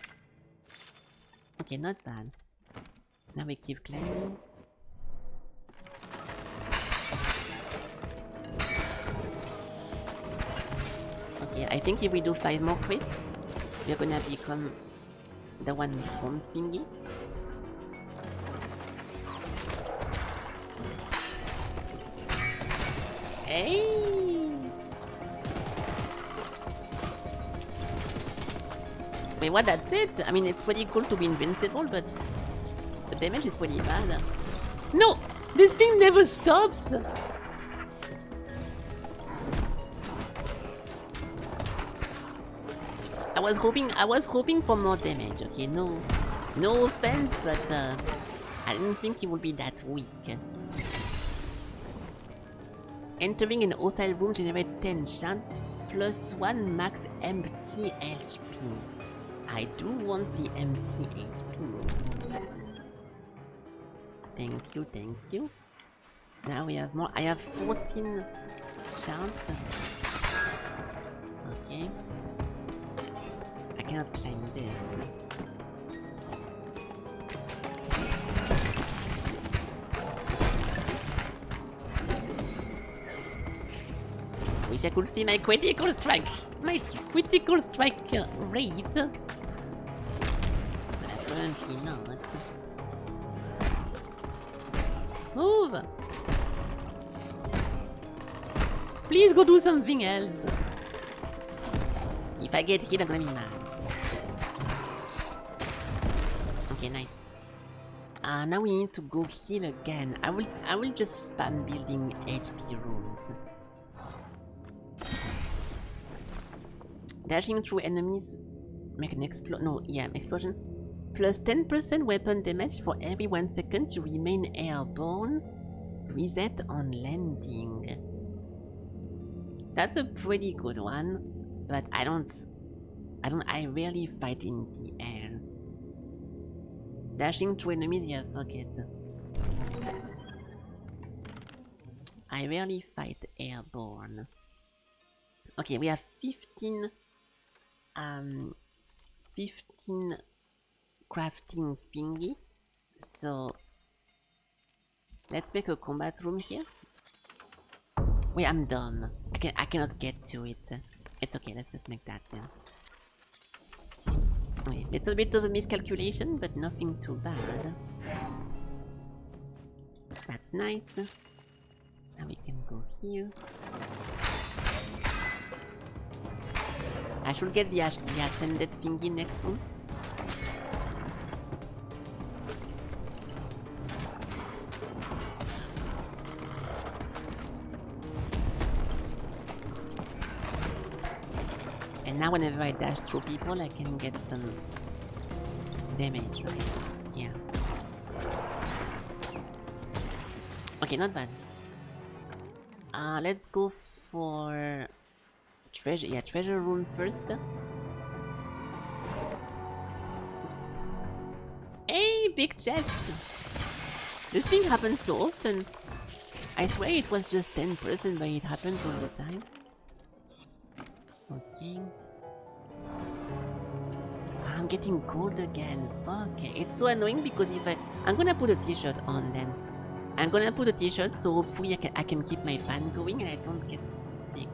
Okay, not bad. Now we keep climbing. Okay, I think if we do 5 more crits, we're gonna become the one from thingy. Hey! Wait, what? That's it? I mean, it's pretty cool to be invincible, but the damage is pretty bad. No! This thing never stops! I was hoping for more damage, okay? No offense, but I didn't think it would be that weak. Entering an hostile room generates 10 chance plus 1 max empty HP. I do want the empty HP. Thank you. Now we have more. I have 14 chance. Okay. I cannot climb this. Wish I could see my critical strike. My critical strike rate. But apparently not. Move! Please go do something else. If I get hit, I'm gonna be mad. Okay, nice. Now we need to go heal again. I will just spam building HP rooms. Dashing through enemies make an explosion. Plus 10% weapon damage for every 1 second to remain airborne. Reset on landing. That's a pretty good one, but I rarely fight in the air. Dashing through enemies, yeah, fuck it. I rarely fight airborne. Okay, we have 15 crafting thingy. So let's make a combat room here. Wait, I'm dumb. I cannot get to it. It's okay, let's just make that then. Okay, little bit of a miscalculation, but nothing too bad. That's nice. Now we can go here. I should get the ascended thingy next one. And now whenever I dash through people, I can get some damage, right? Yeah. Okay, not bad. Let's go for treasure. Yeah, treasure room first. Oops. Hey, big chest! This thing happens so often. I swear it was just 10%, but it happens all the time. Okay. I'm getting cold again. Fuck. It's so annoying because if I'm gonna put a t-shirt on then. I'm gonna put a t-shirt so hopefully I can keep my fan going and I don't get sick.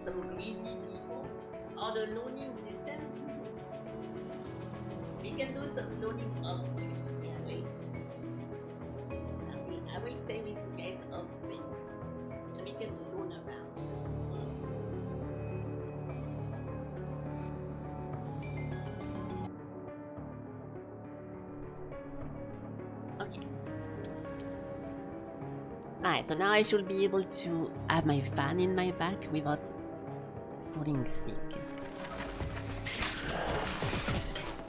Some greedy people or the loading system. We can do some loading up. Yeah, wait. I will stay with you guys up stream. We can load around. Okay. Alright, so now I should be able to have my fan in my back without falling sick.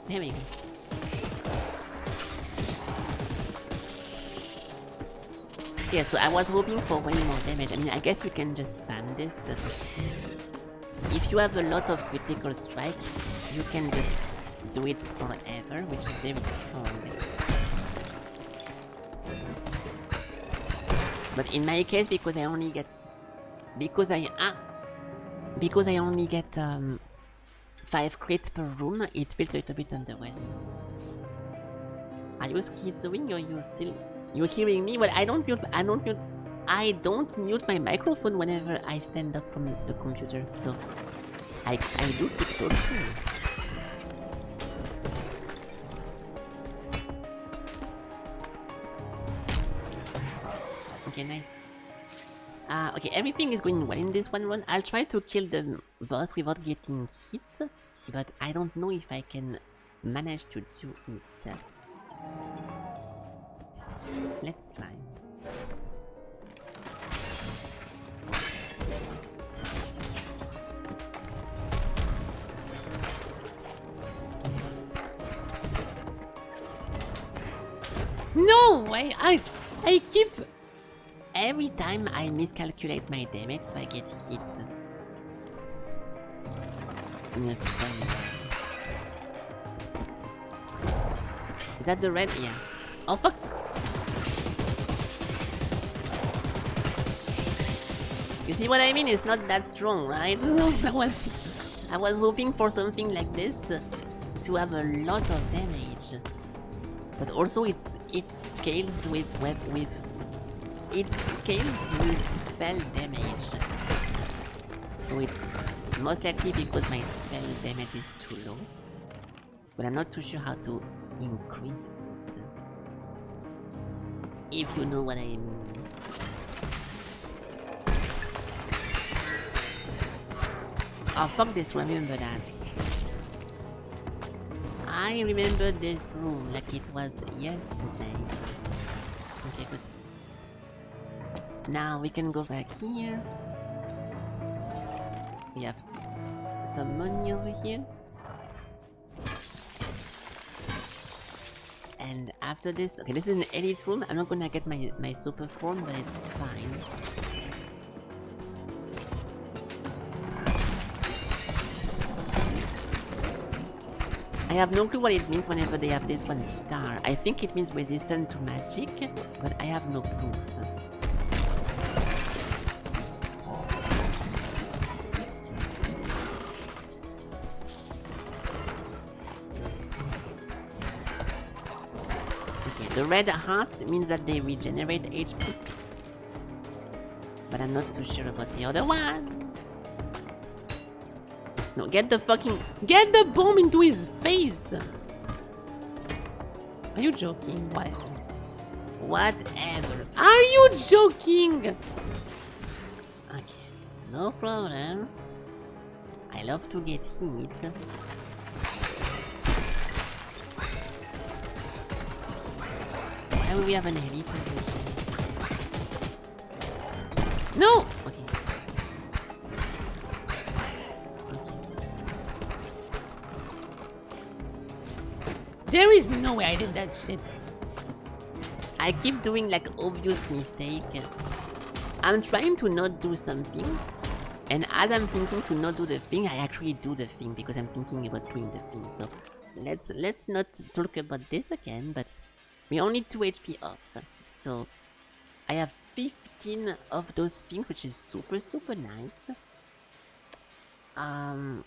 There we go. Yeah, so I was hoping for way more damage. I mean, I guess we can just spam this. If you have a lot of critical strike, you can just do it forever, which is very strong. But in my case, because I only get... Because I only get 5 crits per room, it feels a little bit underwhelming. Are you schizoing or you still... You're hearing me? Well, I don't mute my microphone whenever I stand up from the computer, so I do keep talking. Okay, nice. Okay, everything is going well in this one run. I'll try to kill the boss without getting hit, but I don't know if I can manage to do it. Let's try. No way! I keep... Every time I miscalculate my damage, so I get hit. Is that the red? Yeah. Oh fuck! You see what I mean? It's not that strong, right? I was hoping for something like this to have a lot of damage, but also it scales with spell damage, so it's most likely because my spell damage is too low, but I'm not too sure how to increase it, if you know what I mean. Oh fuck this, remember that. I remember this room like it was yesterday. Okay, good. Now we can go back here. We have some money over here. And after this, okay, this is an elite room. I'm not gonna get my super form, but it's fine. I have no clue what it means whenever they have this one star. I think it means resistant to magic, but I have no clue. Okay, the red heart means that they regenerate HP. But I'm not too sure about the other one. No, get the bomb into his face! Are you joking? Whatever. Are you joking? Okay, no problem. I love to get hit. Why would we have an elite? No! Okay. There is no way I did that shit. I keep doing like obvious mistake. I'm trying to not do something, and as I'm thinking to not do the thing, I actually do the thing because I'm thinking about doing the thing. So let's not talk about this again. But we only 2 HP off, so I have 15 of those things, which is super nice.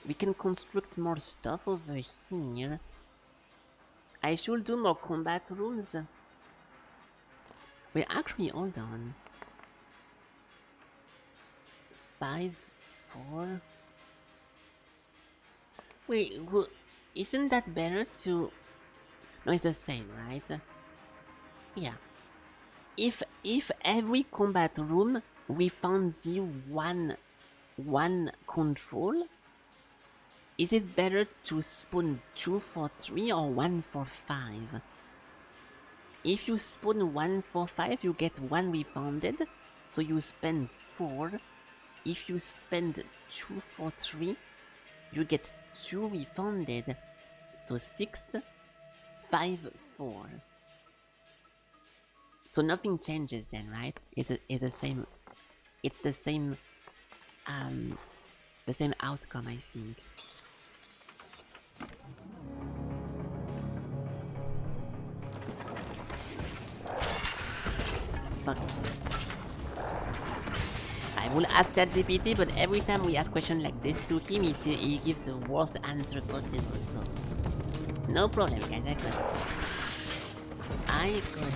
We can construct more stuff over here. I should do more combat rooms. Wait, actually, hold on. 5, 4. Wait, isn't that better to... No, it's the same, right? Yeah. If every combat room we found the one control, is it better to spawn 2 for 3 or 1 for 5? If you spawn 1 for 5, you get 1 refounded, so you spend 4. If you spend 2 for 3, you get 2 refounded, so 6, 5, 4. So nothing changes then, right? It's the same. It's the same outcome, I think. Fuck. I will ask ChatGPT, but every time we ask questions like this to him, he gives the worst answer possible. So no problem, guys. I could.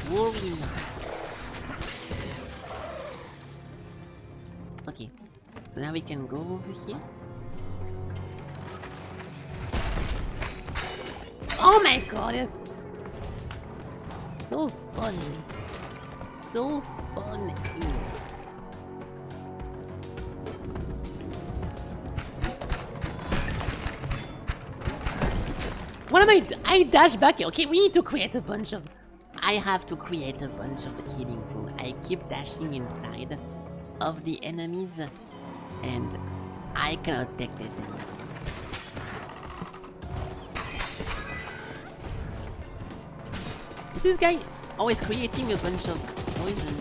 Worry not. Okay, so now we can go over here. Oh my god, it's so funny. So funny. What am I dash back here. Okay, we need to create a bunch of... I have to create a bunch of healing room. I keep dashing inside of the enemies, and I cannot take this anymore. This guy always creating a bunch of poison.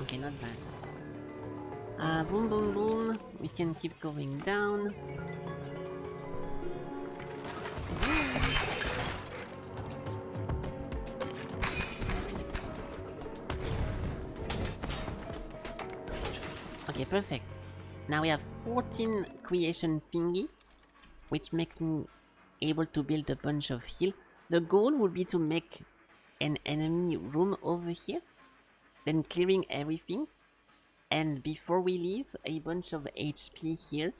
Okay, not bad. Boom, boom, boom. We can keep going down. Okay, perfect. Now we have 14 creation thingy, which makes me able to build a bunch of heal. The goal would be to make an enemy room over here, then clearing everything, and before we leave, a bunch of HP here,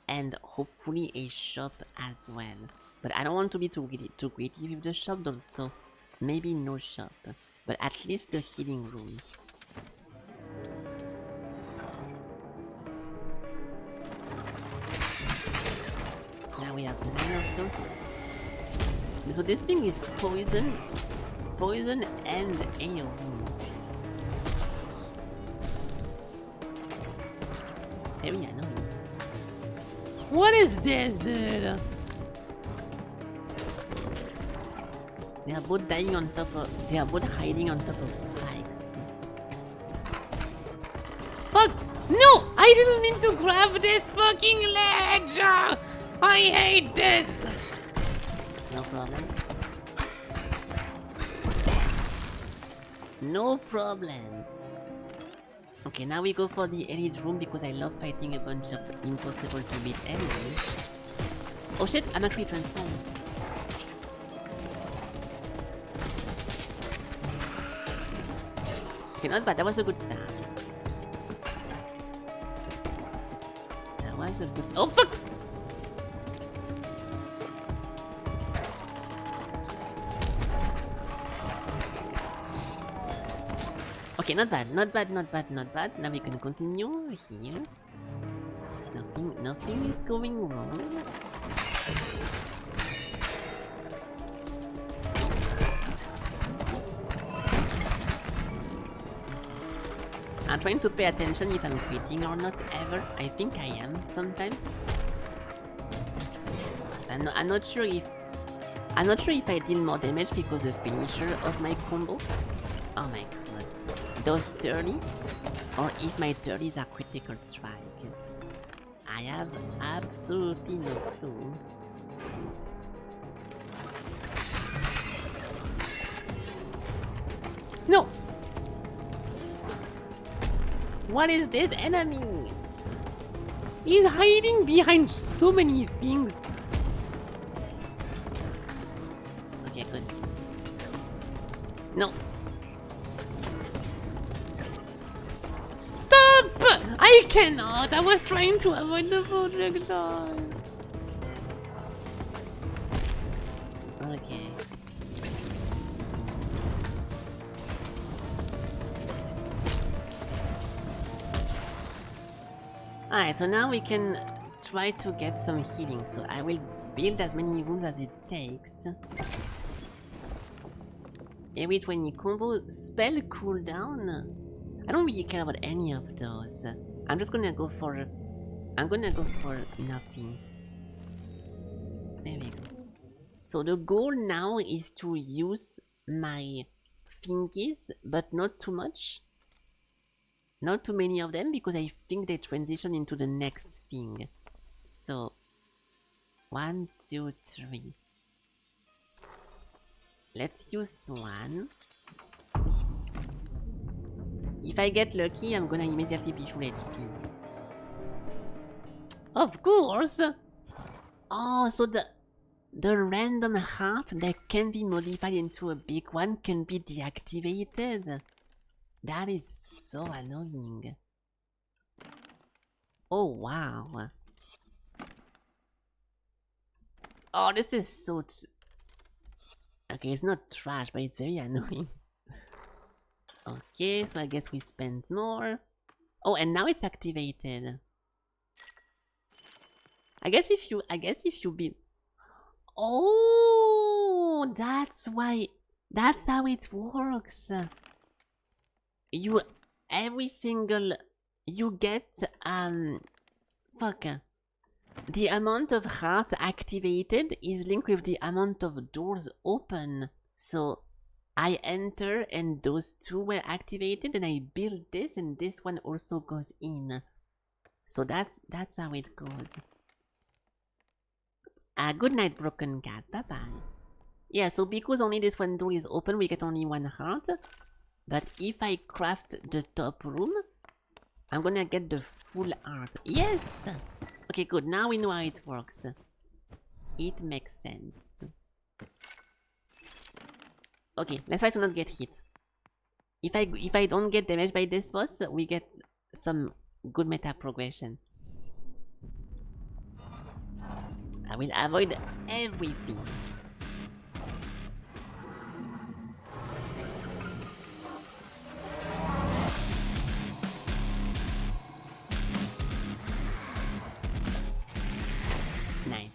and hopefully a shop as well. But I don't want to be too greedy with the shop though, so maybe no shop, but at least the healing rooms. Now we have 9 of those. So this thing is poison and AoE. Very annoying. What is this, dude? They are both dying on top of... They are both hiding on top of spikes. Fuck! No! I didn't mean to grab this fucking ledge! I hate this! No problem. No problem. Okay, now we go for the elite room because I love fighting a bunch of impossible to beat enemies. Oh shit, I'm actually transformed. Okay, not bad, that was a good start. That was a good... Oh fuck! Okay, not bad, not bad, not bad, not bad. Now we can continue here. Nothing is going wrong. I'm trying to pay attention if I'm quitting or not ever. I think I am sometimes. I'm not sure if I deal more damage because the finisher of my combo. Oh my god. Those 30 or if my 30s are critical strike. I have absolutely no clue. No! What is this enemy? He's hiding behind so many things. Okay, good. No. Stop! I cannot! I was trying to avoid the projectile. Okay. Alright, so now we can try to get some healing. So I will build as many rooms as it takes. Every 20 combo spell cooldown. I don't really care about any of those. I'm gonna go for nothing. There we go. So the goal now is to use my thingies, but not too much. Not too many of them, because I think they transition into the next thing. So, 1, 2, 3. Let's use one. If I get lucky, I'm gonna immediately be full HP. Of course! Oh, so the random heart that can be modified into a big one can be deactivated. That is so annoying. Oh wow. Oh, this is so okay, it's not trash, but it's very annoying. Okay, so I guess we spend more. Oh, and now it's activated. I guess if you be... Oh, that's why... That's how it works. You... Every single... You get... Fuck. The amount of hearts activated is linked with the amount of doors open. So... I enter and those two were activated and I build this and this one also goes in. So that's how it goes. Good night, broken cat. Bye bye. Yeah, so because only this one door is open, we get only one heart. But if I craft the top room, I'm gonna get the full heart. Yes! Okay, good. Now we know how it works. It makes sense. Okay, let's try to not get hit. If I don't get damaged by this boss, we get some good meta progression. I will avoid everything. Nice.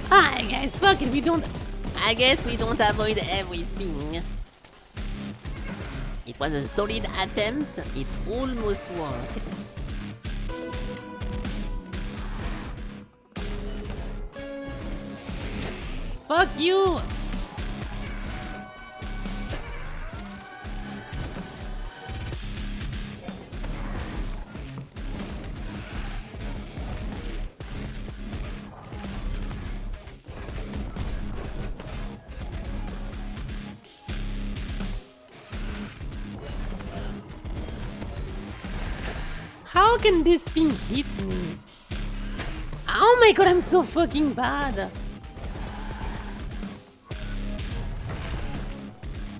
Hi guys, fuck it, I guess we don't avoid everything. It was a solid attempt. It almost worked. Fuck you! How can this thing hit me? Oh my god, I'm so fucking bad!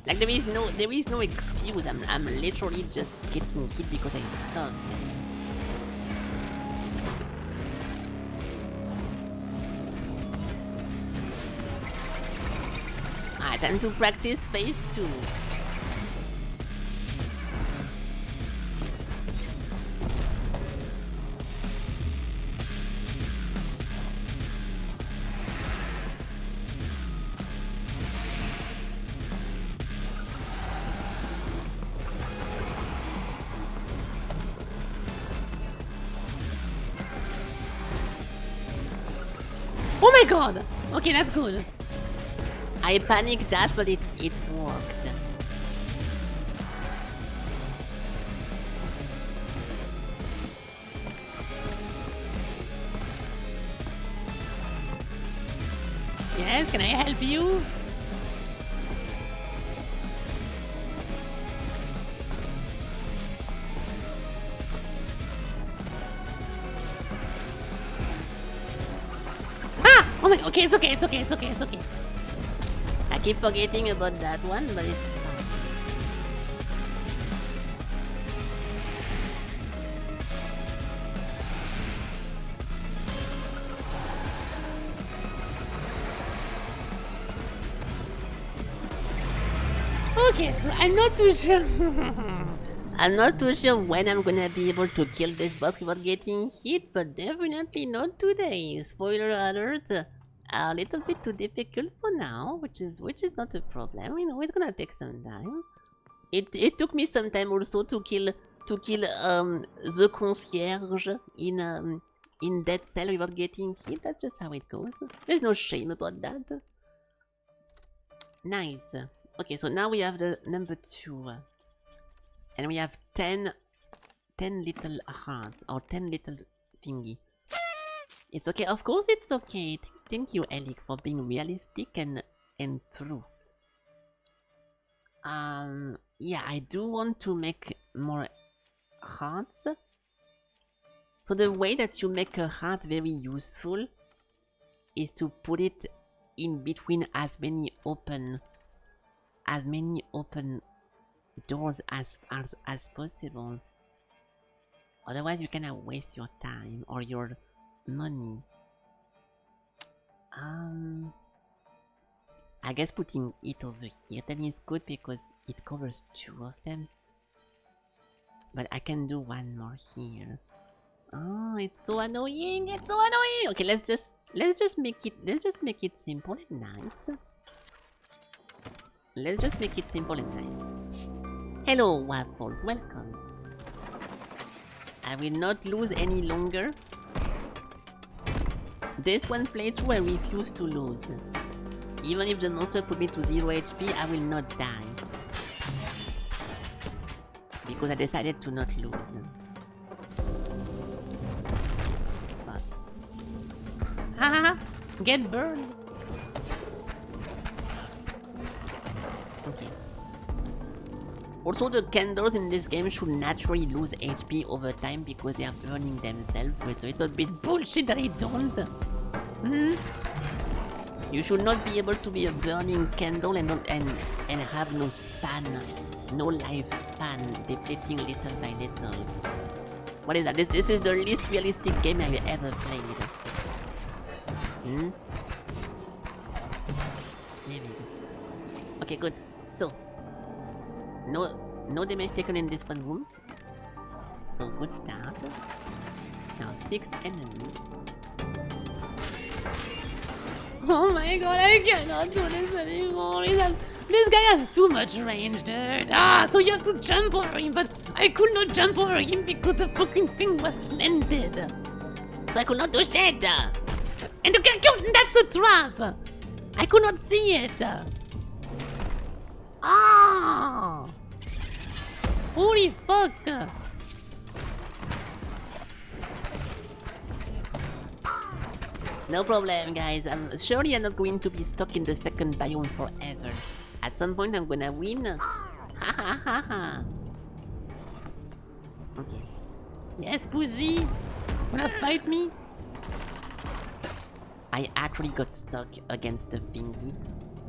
Like there is no excuse. I'm literally just getting hit because I suck. Alright, time to practice phase 2. Oh my god! Okay, that's good. I panic dash, but it worked. Yes, can I help you? Ah! Oh my god, okay, it's okay, it's okay, it's okay, it's okay. I keep forgetting about that one, but it's fine. Okay, so I'm not too sure. I'm not too sure when I'm gonna be able to kill this boss without getting hit, but definitely not today. Spoiler alert. A little bit too difficult for now, which is not a problem. You know, it's gonna take some time. It took me some time also to kill the concierge in Dead Cell without getting hit. That's just how it goes. There's no shame about that. Nice. Okay, so now we have the number 2. And we have 10 little hearts, or 10 little thingy. It's okay, of course it's okay. Thank you, Elik, for being realistic and true. Yeah, I do want to make more hearts. So the way that you make a heart very useful is to put it in between as many open doors as possible. Otherwise you cannot waste your time or your money. I guess putting it over here then is good because it covers 2 of them. But I can do 1 more here. Oh, it's so annoying! It's so annoying! Okay, let's just make it simple and nice. Let's just make it simple and nice. Hello, Waffles, welcome. I will not lose any longer. This one playthrough I refuse to lose. Even if the monster put me to 0 HP, I will not die. Because I decided to not lose. But... Haha! Get burned! Okay. Also, the candles in this game should naturally lose HP over time because they are burning themselves, so it's a little bit Bullshit that I don't! You should not be able to be a burning candle and have no span, no lifespan, depleting little by little. What is that? This is the least realistic game I've ever played. There we go. Okay, good. So, no damage taken in this one room. So good start. Now 6 enemies. Oh my god, I cannot do this anymore. This guy has too much range, dude. Ah, so you have to jump over him, but I could not jump over him because the fucking thing was slanted. So I could not do shit. And that's a trap. I could not see it. Ah! Holy fuck! No problem, guys. I'm surely I'm not going to be stuck in the second biome forever. At some point, I'm gonna win. Ha ha ha ha. Okay. Yes, Pussy. Wanna fight me? I actually got stuck against the thingy.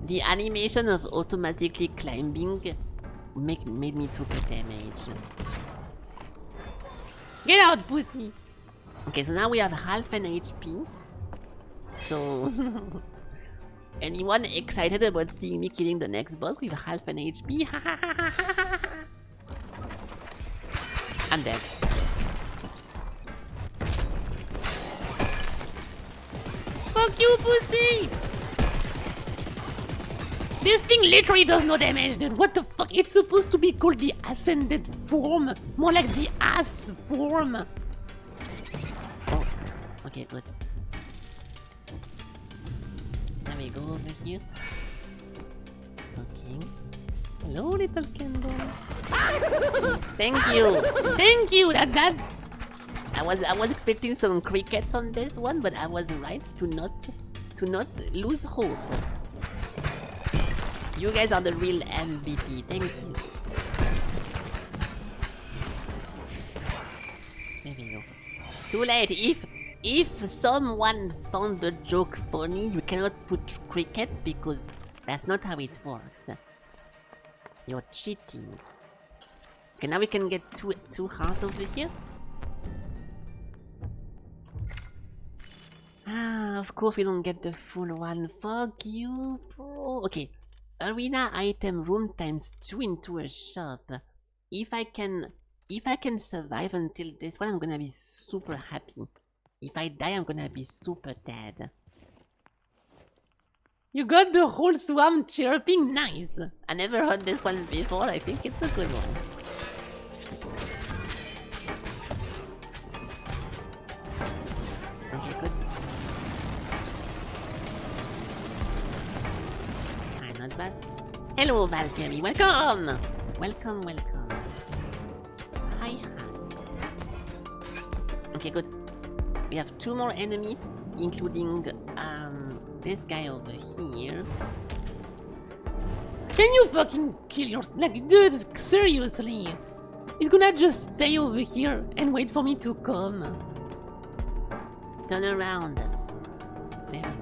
The animation of automatically climbing made me take the damage. Get out, Pussy. Okay, so now we have half an HP. So, anyone excited about seeing me killing the next boss with half an HP? I'm dead. Fuck you, Pussy! This thing literally does no damage, dude. What the fuck? It's supposed to be called the ascended form. More like the ass form. Oh, okay, good. we go over here. Okay. Hello, little candle. Thank you. Thank you. That. I was expecting some crickets on this one, but I was right to not lose hope. You guys are the real MVP. Thank you. There we go. Too late. If someone found the joke funny, you cannot put crickets because that's not how it works. You're cheating. Okay, now we can get two hearts over here. Ah, of course we don't get the full one. Fuck you, bro. Okay, arena item room ×2 into a shop. If I can survive until this one, I'm gonna be super happy. If I die, I'm gonna be super dead. You got the whole swamp chirping, nice! I never heard this one before, I think it's a good one. Okay, good. Ah, not bad. Hello, Valkyrie, welcome! Welcome. Hi. Okay, good. We have 2 more enemies, including this guy over here. Can you fucking kill yourself? Like, dude, seriously. He's gonna just stay over here and wait for me to come. Turn around. There we go.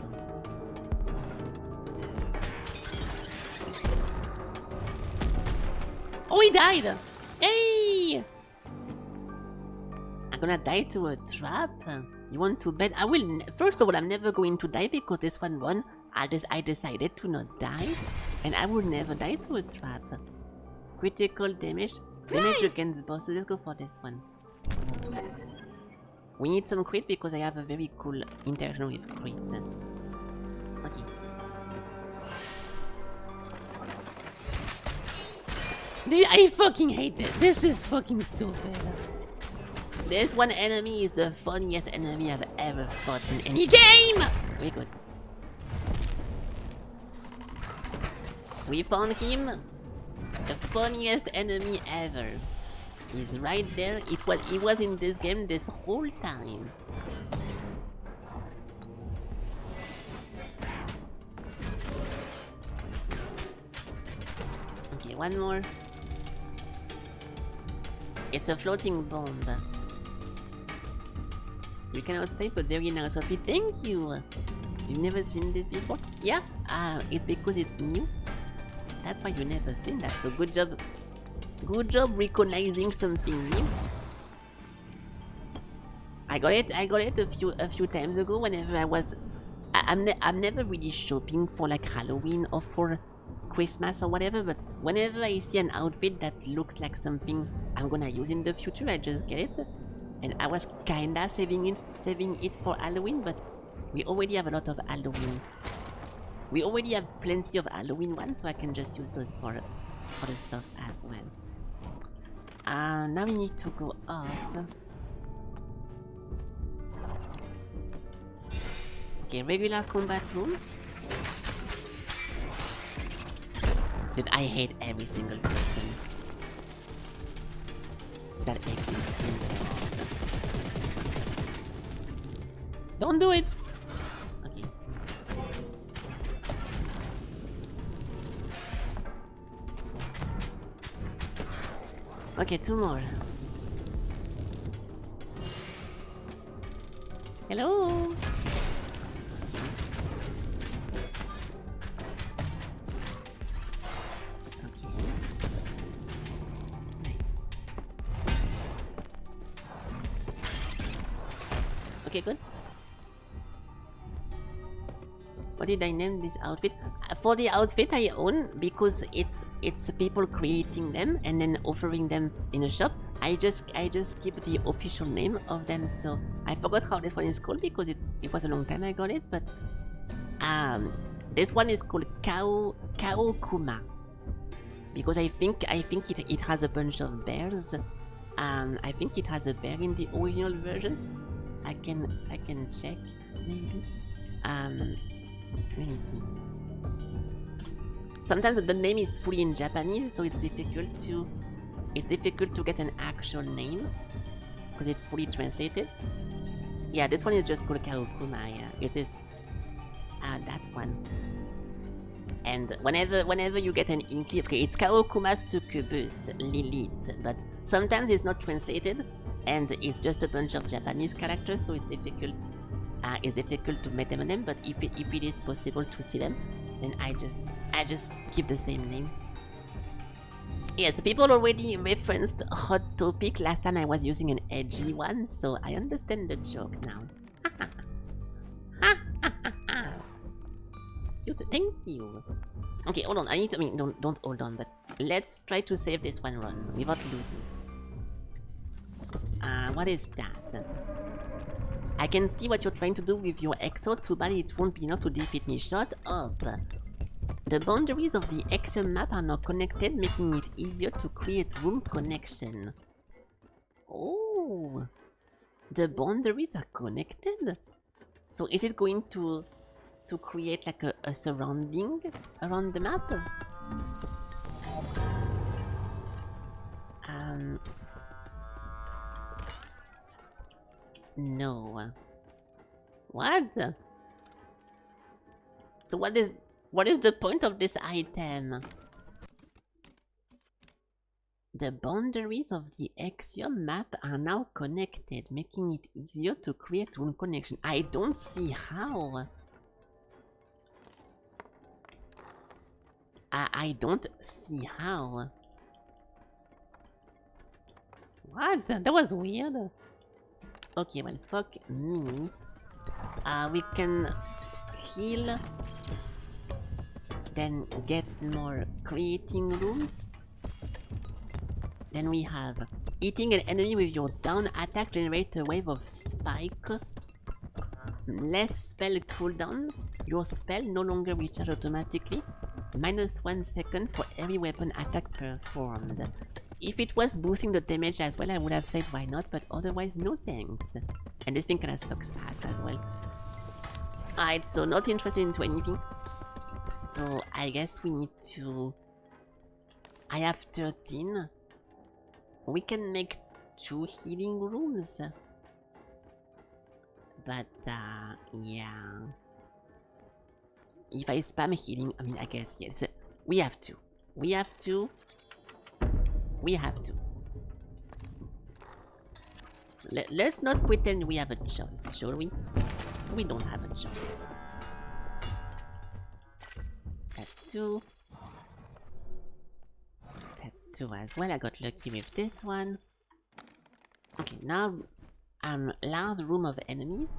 Oh, he died! Hey! I'm gonna die to a trap. You want to bet? I will. First of all, I'm never going to die because this one won. I decided to not die, and I will never die to a trap. Critical damage against bosses. Let's go for this one. We need some crit because I have a very cool interaction with crit. Okay. Dude, I fucking hate this. This is fucking stupid. This one enemy is the funniest enemy I've ever fought in any game! Very good. We found him. The funniest enemy ever. He's right there. He was in this game this whole time. Okay, one more. It's a floating bomb. You cannot say, but very nice of it. Thank you! You've never seen this before? Yeah? It's because it's new. That's why you never seen that. So good job. Good job recognizing something new. I got it a few times ago whenever I was... I'm never really shopping for like Halloween or for Christmas or whatever, but whenever I see an outfit that looks like something I'm gonna use in the future, I just get it. And I was kinda saving it for Halloween, but we already have a lot of Halloween. We already have plenty of Halloween ones, so I can just use those for the stuff as well. Now we need to go up. Okay, regular combat room. Dude, I hate every single person that exists in there. Don't do it! Okay. Okay, 2 more. Hello? Okay, good. What did I name this outfit? For the outfit I own, because it's people creating them and then offering them in a shop. I just keep the official name of them. So I forgot how this one is called because it was a long time I got it. But this one is called Kao Kuma, because I think it has a bunch of bears. I think it has a bear in the original version. I can check maybe. Let me see. Sometimes the name is fully in Japanese, so it's difficult to get an actual name because it's fully translated. Yeah, this one is just called Kaokuma. Yeah, it is. That one. And whenever you get an inkling, okay, it's Kaokuma Succubus Lilith, but sometimes it's not translated, and it's just a bunch of Japanese characters, so it's difficult. It's difficult to make them a name. But if it is possible to see them, then I just keep the same name. Yes, people already referenced Hot Topic last time I was using an edgy one, so I understand the joke now. Thank you. Okay, hold on. Don't hold on, but let's try to save this one run without losing. What is that? I can see what you're trying to do with your exo. Too bad it won't be enough to defeat me. Shut up. The boundaries of the exo map are now connected, making it easier to create room connection. Oh, the boundaries are connected. So is it going to create like a surrounding around the map? No. What? So what is the point of this item? The boundaries of the Axiom map are now connected, making it easier to create room connection. I don't see how. I don't see how. What? That was weird. Okay, well, fuck me. We can heal, then get more creating rooms. Then we have eating an enemy with your down attack generate a wave of spike. Less spell cooldown. Your spell no longer recharge automatically. -1 second for every weapon attack performed. If it was boosting the damage as well, I would have said why not, but otherwise no thanks. And this thing kinda sucks ass as well. Alright, so not interested into anything. So I guess we need to... I have 13. We can make 2 healing rooms. But yeah. If I spam healing, I mean, I guess yes. We have to. We have to. We have to. Let's not pretend we have a choice, shall we? We don't have a choice. That's 2. That's 2 as well. I got lucky with this one. Okay, now large room of enemies.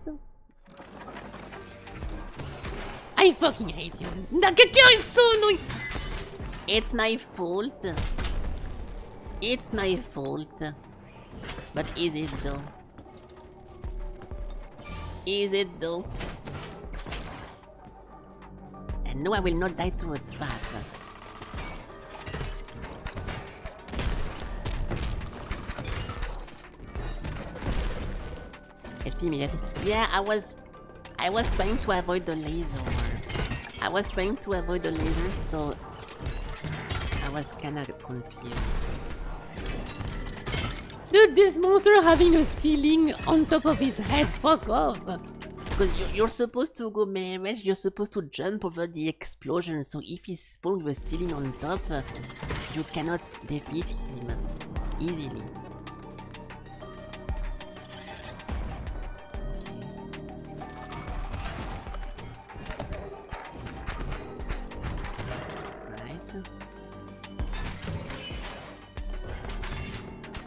I fucking hate you. That guy is so annoying. It's my fault. It's my fault. But is it though? Is it though? And no, I will not die to a trap. HP immediately. Yeah, I was trying to avoid the laser. I was trying to avoid the laser, so I was kinda confused. Dude, this monster having a ceiling on top of his head, fuck off! Because you're supposed to go melee range, you're supposed to jump over the explosion, so if he's spawned with a ceiling on top, you cannot defeat him easily.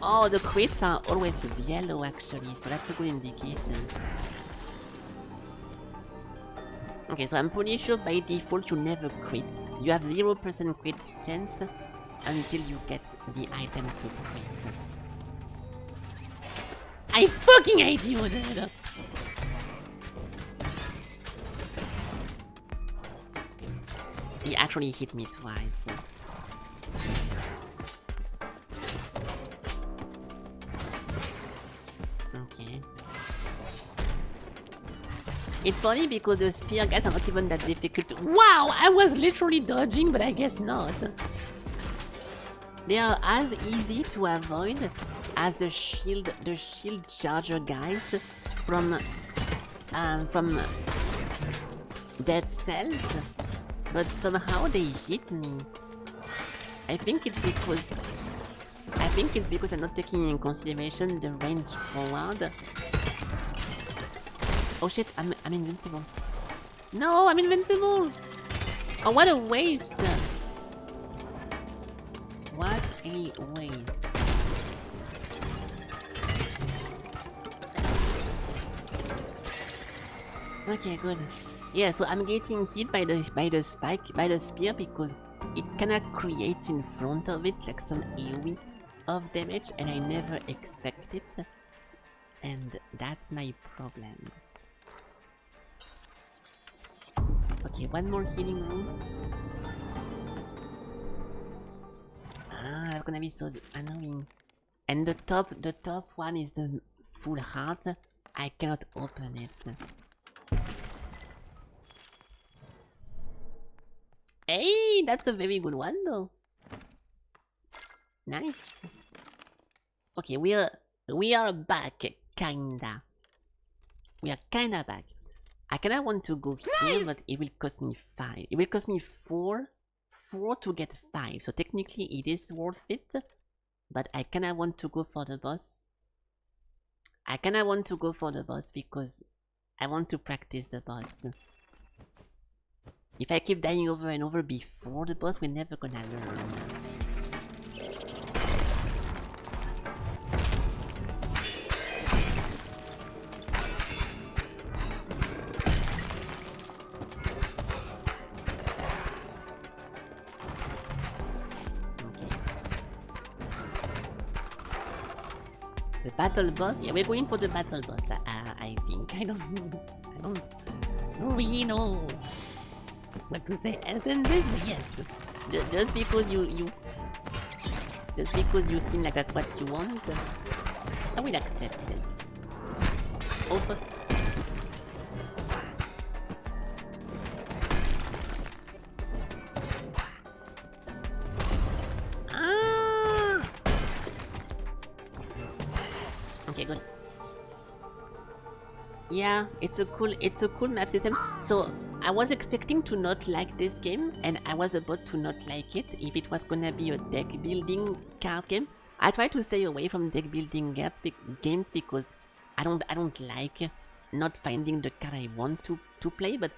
Oh, the crits are always yellow actually, so that's a good indication. Okay, so I'm pretty sure by default you never crit. You have 0% crit chance until you get the item to crit. I fucking hate you, dude! He actually hit me twice. It's funny because the spear guys are not even that difficult. Wow, I was literally dodging, but I guess not. They are as easy to avoid as the shield charger guys from Dead Cells, but somehow they hit me. I think it's because I'm not taking in consideration the range forward. Oh shit, I'm invincible. No, I'm invincible! Oh, what a waste! What a waste. Okay, good. Yeah, so I'm getting hit by the spear because it kinda creates in front of it like some AoE of damage and I never expect it. And that's my problem. Okay, one more healing room. Ah, that's gonna be so annoying. And the top one is the full heart. I cannot open it. Hey, that's a very good one though. Nice. Okay, we are back, kinda. We are kinda back. I kinda want to go here, but it will cost me 5. It will cost me 4 to get 5. So technically it is worth it. But I kinda want to go for the boss. Because I want to practice the boss. If I keep dying over and over before the boss, we're never gonna learn. The battle boss? Yeah, we're going for the battle boss, I think. I don't really know what to say else than this, but yes. Just because you seem like that's what you want, I will accept it. Oh, but okay, good. Yeah, it's a cool map system. So I was expecting to not like this game, and I was about to not like it if it was gonna be a deck building card game. I try to stay away from deck building games because I don't like not finding the card I want to play. But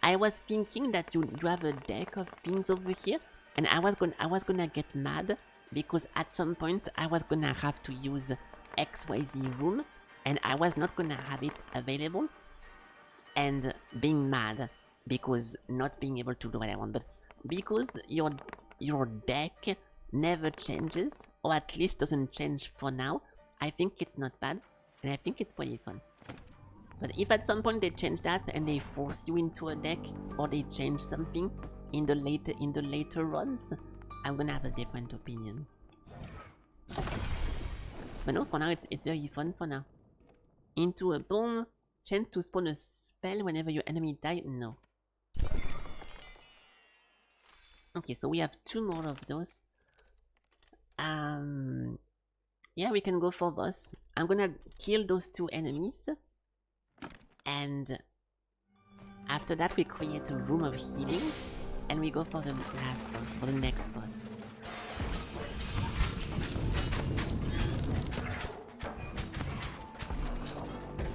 I was thinking that you have a deck of things over here, and I was gonna get mad because at some point I was gonna have to use XYZ room, and I was not gonna have it available. And being mad because not being able to do what I want, but because your deck never changes, or at least doesn't change for now, I think it's not bad, and I think it's pretty fun. But if at some point they change that and they force you into a deck, or they change something in the later runs, I'm gonna have a different opinion. But no, for now it's very fun for now. Into a boom, chance to spawn a spell whenever your enemy die? No. Okay, so we have 2 more of those. Yeah, we can go for boss. I'm gonna kill those 2 enemies. And after that we create a room of healing. And we go for the last boss, for the next boss.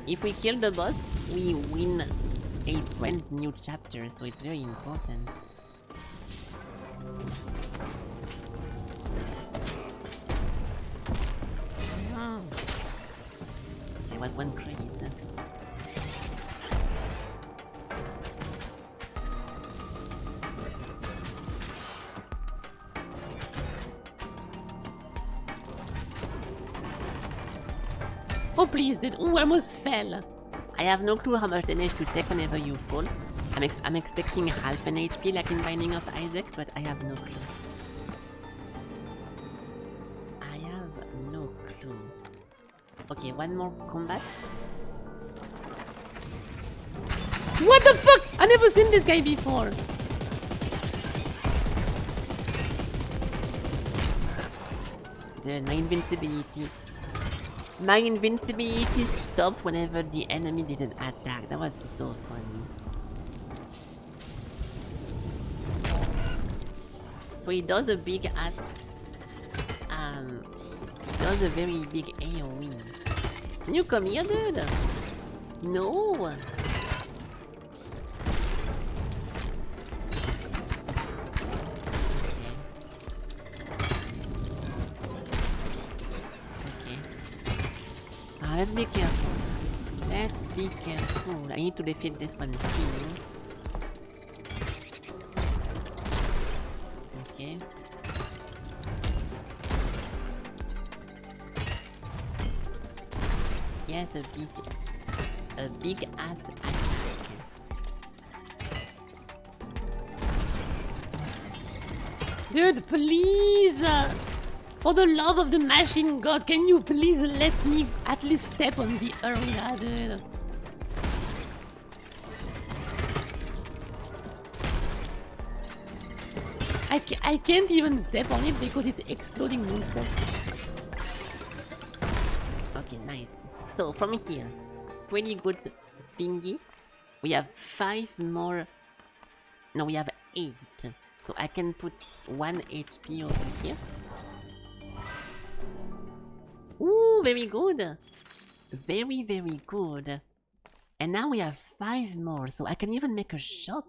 If we kill the boss, we win a brand new chapter, so it's very important. Oh. There was one crate. Oh please, I almost fell. I have no clue how much damage to take whenever you fall. I'm expecting half an HP like in Binding of Isaac, but I have no clue. I have no clue. Okay, one more combat. What the fuck? I never seen this guy before. Dude, my invincibility. My invincibility stopped whenever the enemy didn't attack. That was so funny. So he does a big ass. Does a very big AoE. Can you come here, dude? No. Let's be careful. Let's be careful. I need to defeat this one too. Okay. Yes, a big ass attack. Dude, please! For the love of the machine god, can you please let me at least step on the arena, dude? I can't even step on it because it's exploding monster. Okay, nice. So from here, pretty good thingy. We have 5 more. No, we have 8. So I can put 1 HP over here. Ooh, very good. Very, very good. And now we have 5 more, so I can even make a shop.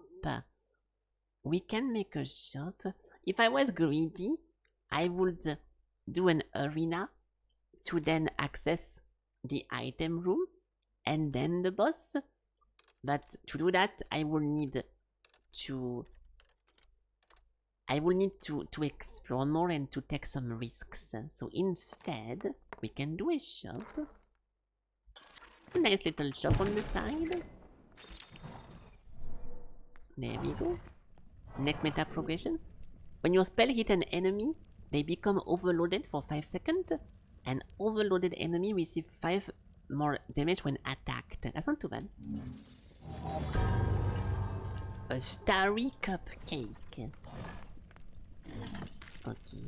We can make a shop. If I was greedy, I would do an arena to then access the item room and then the boss. But to do that, I will need to explore more and to take some risks. So instead, we can do a shop. A nice little shop on the side. There we go. Next meta progression. When your spell hit an enemy, they become overloaded for 5 seconds. An overloaded enemy receives 5 more damage when attacked. That's not too bad. A starry cupcake. Okay.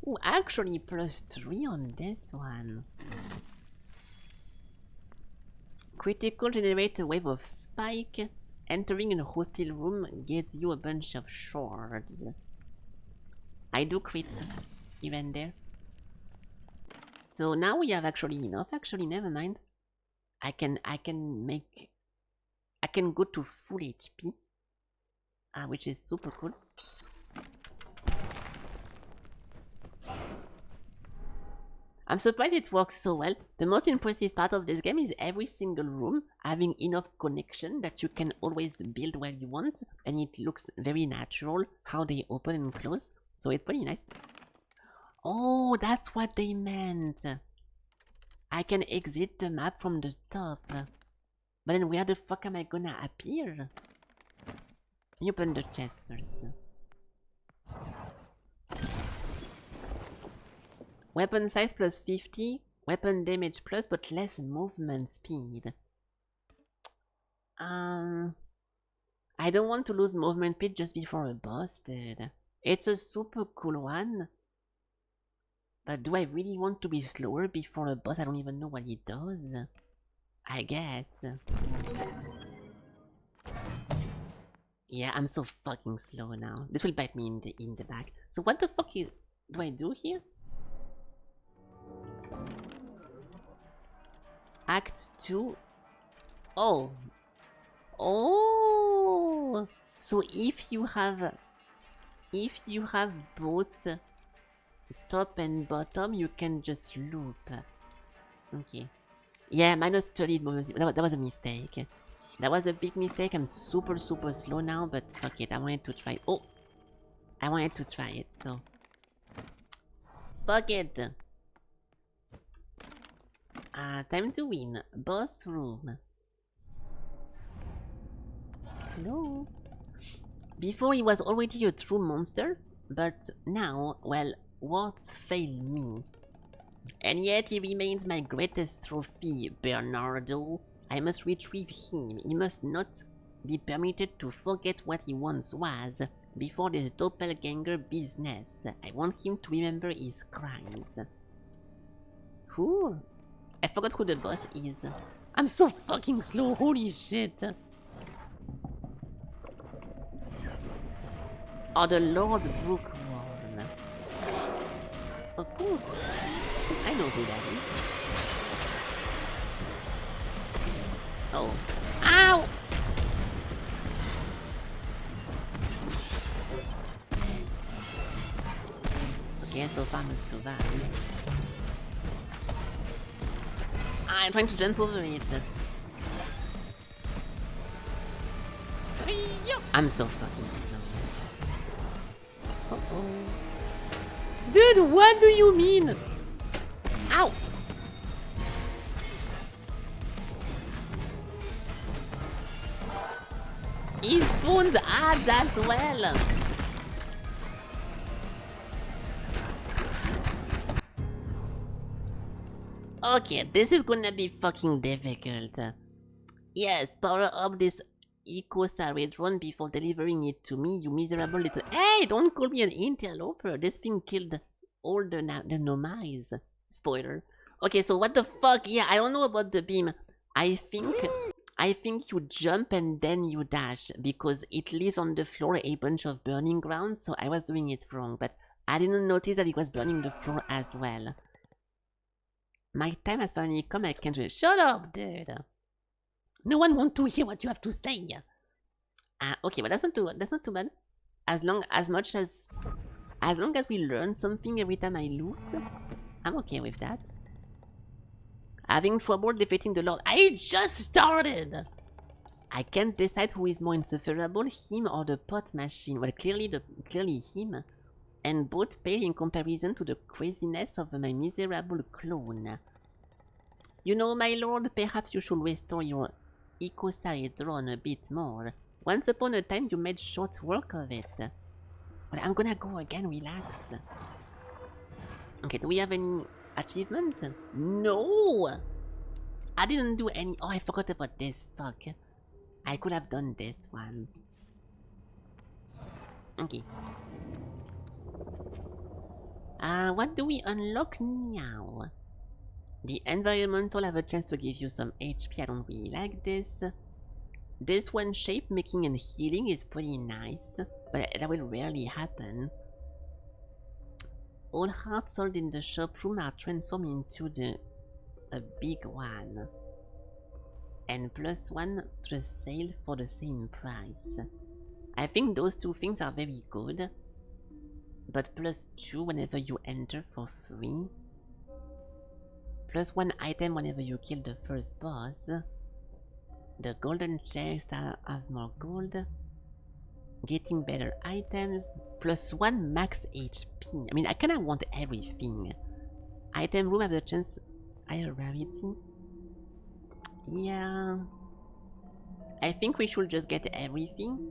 Ooh, actually +3 on this one. Critical generate a wave of spike. Entering in a hostile room gives you a bunch of shards. I do crit even there. So now we have actually enough. Actually, never mind. I can go to full HP, which is super cool. I'm surprised it works so well. The most impressive part of this game is every single room having enough connection that you can always build where you want, and it looks very natural how they open and close, so it's pretty nice. Oh, that's what they meant. I can exit the map from the top. But then where the fuck am I gonna appear? You open the chest first. Weapon size +50, weapon damage plus, but less movement speed. I don't want to lose movement speed just before a boss, dude. It's a super cool one. But do I really want to be slower before a boss? I don't even know what he does. I guess. Yeah, I'm so fucking slow now. This will bite me in the back. So what the fuck do I do here? Act 2. Oh. Oh. So if you have both top and bottom, you can just loop. Okay. Yeah, -30 moves. That was a mistake. That was a big mistake. I'm super slow now, but fuck it. I wanted to try. Oh. I wanted to try it, so. Fuck it. Time to win. Boss room. Hello. Before he was already a true monster, but now, well, words fail me. And yet he remains my greatest trophy, Bernardo. I must retrieve him. He must not be permitted to forget what he once was before this doppelganger business. I want him to remember his crimes. Who? I forgot who the boss is. I'm so fucking slow, holy shit. Oh, the Lord Brookworm. Of course. I know who that is. Oh. Ow! Okay, so far not too bad. I'm trying to jump over it. I'm so fucking slow. Uh-oh. Dude, what do you mean? Ow! He spawns ads as well! Okay, this is gonna be fucking difficult. Yes, power up this Eco-Sarre drone before delivering it to me, you miserable little— Hey, don't call me an interloper! This thing killed all the nomise. Spoiler. Okay, so what the fuck? Yeah, I don't know about the beam. I think you jump and then you dash, because it leaves on the floor a bunch of burning grounds, so I was doing it wrong, but I didn't notice that it was burning the floor as well. My time has finally come, I can't really— Shut up, dude! No one wants to hear what you have to say. Okay, but that's not too bad. As long as we learn something every time I lose, I'm okay with that. Having trouble defeating the Lord— I just started! I can't decide who is more insufferable, him or the pot machine. Well, clearly him. And both pale in comparison to the craziness of my miserable clone. You know, my lord, perhaps you should restore your Eco-Sarre drone a bit more. Once upon a time you made short work of it. Well, I'm gonna go again, relax. Okay, do we have any achievement? No! I didn't do any— Oh, I forgot about this, fuck. I could have done this one. Okay. What do we unlock now? The environmental have a chance to give you some HP. I don't really like this. This one, shape making and healing, is pretty nice, but that will rarely happen. All hearts sold in the shop room are transformed into a big one. And +1 to the sale for the same price. I think those two things are very good. But +2 whenever you enter for free. +1 item whenever you kill the first boss. The golden chairs that have more gold. Getting better items. +1 max HP. I mean, I kinda want everything. Item room have the chance higher rarity. Yeah. I think we should just get everything.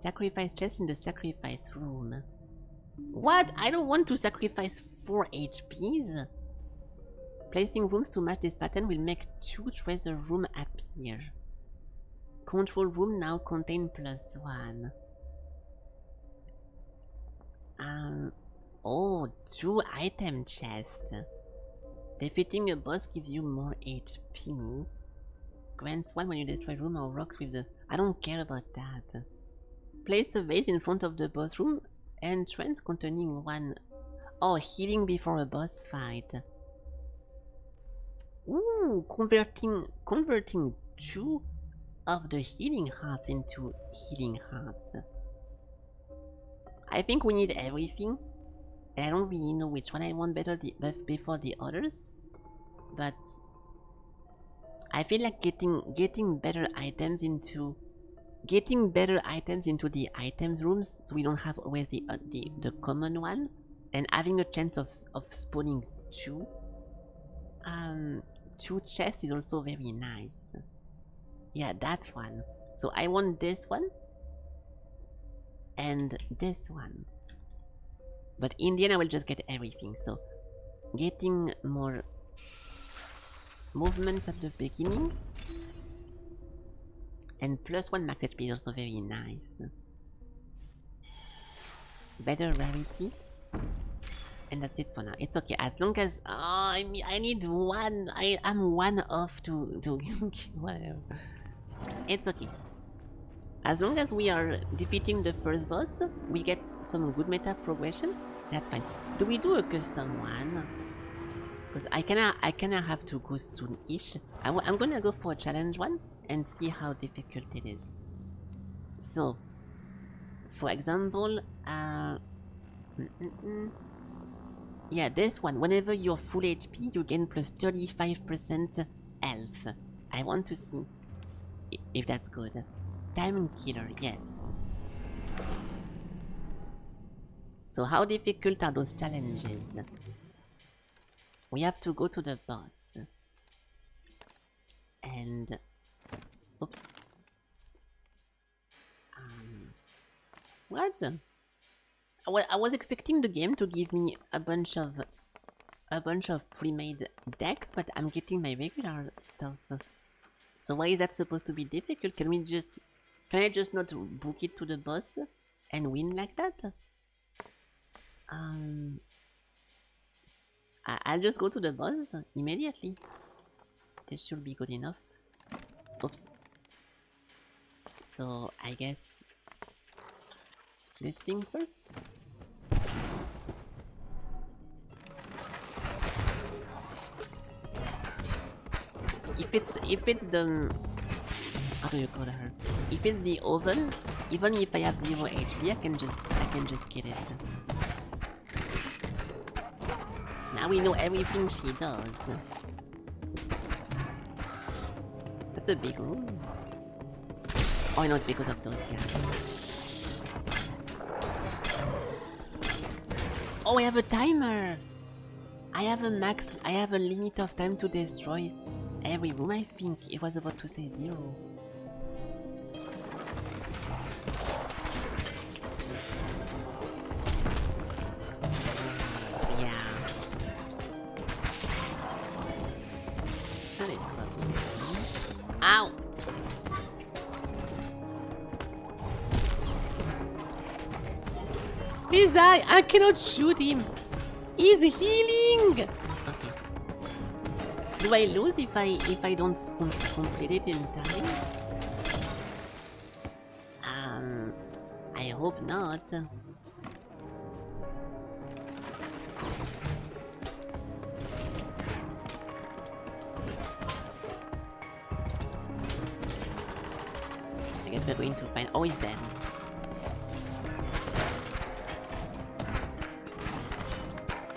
Sacrifice chest in the sacrifice room. What? I don't want to sacrifice 4 HPs. Placing rooms to match this pattern will make 2 treasure rooms appear. Control room now contain +1. Oh, 2 item chests. Defeating a boss gives you more HP. Grants 1 when you destroy room or rocks with the— I don't care about that. Place a vase in front of the boss room. Entrance containing 1. Oh, healing before a boss fight. Ooh, converting 2 of the healing hearts into healing hearts. I think we need everything. And I don't really know which one I want better before the others. But I feel like getting better items into the items rooms, so we don't have always the common one, and having a chance of spawning 2 chests is also very nice. Yeah, that one. So I want this one and this one, but in the end I will just get everything. So getting more movement at the beginning. And +1 max HP is also very nice. Better rarity. And that's it for now. It's okay, as long as... Oh, I need one. I'm one off to whatever. It's okay. As long as we are defeating the first boss, we get some good meta progression. That's fine. Do we do a custom one? Because I kinda have to go soon-ish. I'm gonna go for a challenge one and see how difficult it is. So, for example, yeah, this one. Whenever you're full HP, you gain plus 35% health. I want to see if that's good. Time killer, yes. So how difficult are those challenges? We have to go to the boss. And... Oops. What? I was expecting the game to give me a bunch of pre-made decks, but I'm getting my regular stuff. So why is that supposed to be difficult? Can I just not book it to the boss and win like that? I'll just go to the boss immediately. This should be good enough. Oops. So I guess this thing first. If it's the... How do you call her? If it's the oven, even if I have 0 HP, I can just kill it. Now we know everything she does. That's a big room. Oh, I know it's because of those guys. Oh, I have a timer! I have a limit of time to destroy every room. I think it was about to say 0. Yeah. That is fucking fun. Ow! Please die! I cannot shoot him! He's healing! Okay. Do I lose if I don't complete it in time? I hope not. I guess we're going to find... Oh, he's dead.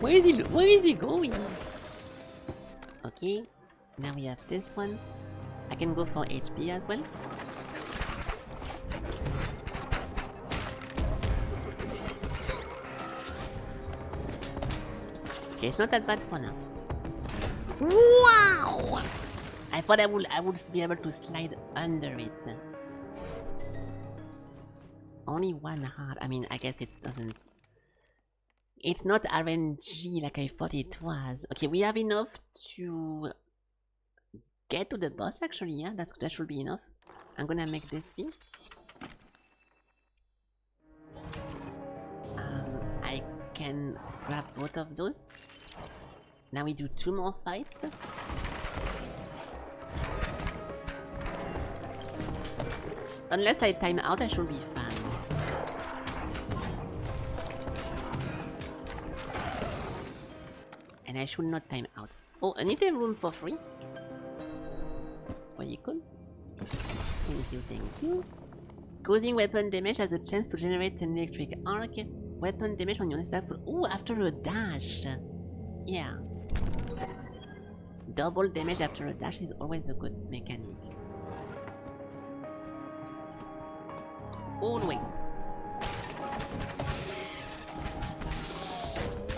Where is he going? Okay, now we have this one. I can go for HP as well. Okay, it's not that bad for now. Wow! I thought I would be able to slide under it. Only one heart. I mean, I guess it doesn't... It's not RNG like I thought it was. Okay, we have enough to get to the boss actually, yeah? That should be enough. I'm gonna make this thing. I can grab both of those. Now we do 2 more fights. Unless I time out, I should be fine. And I should not time out. Oh, an item room for free. Pretty cool. Thank you, thank you. Causing weapon damage has a chance to generate an electric arc. Weapon damage on your next attack. Ooh, after a dash. Yeah. Double damage after a dash is always a good mechanic. All the way.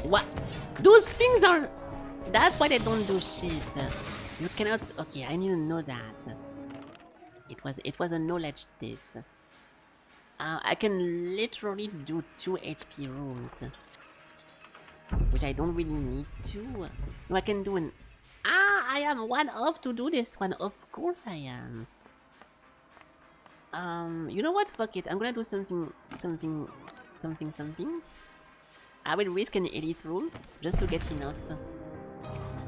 What? Those things are... That's why they don't do shit. You cannot... Okay, I didn't know that. It was a knowledge tip. I can literally do 2 HP rolls. Which I don't really need to. No, I can do an Ah, I am one up to do this one. Of course I am. You know what? Fuck it. I'm gonna do something. I will risk an elite room just to get enough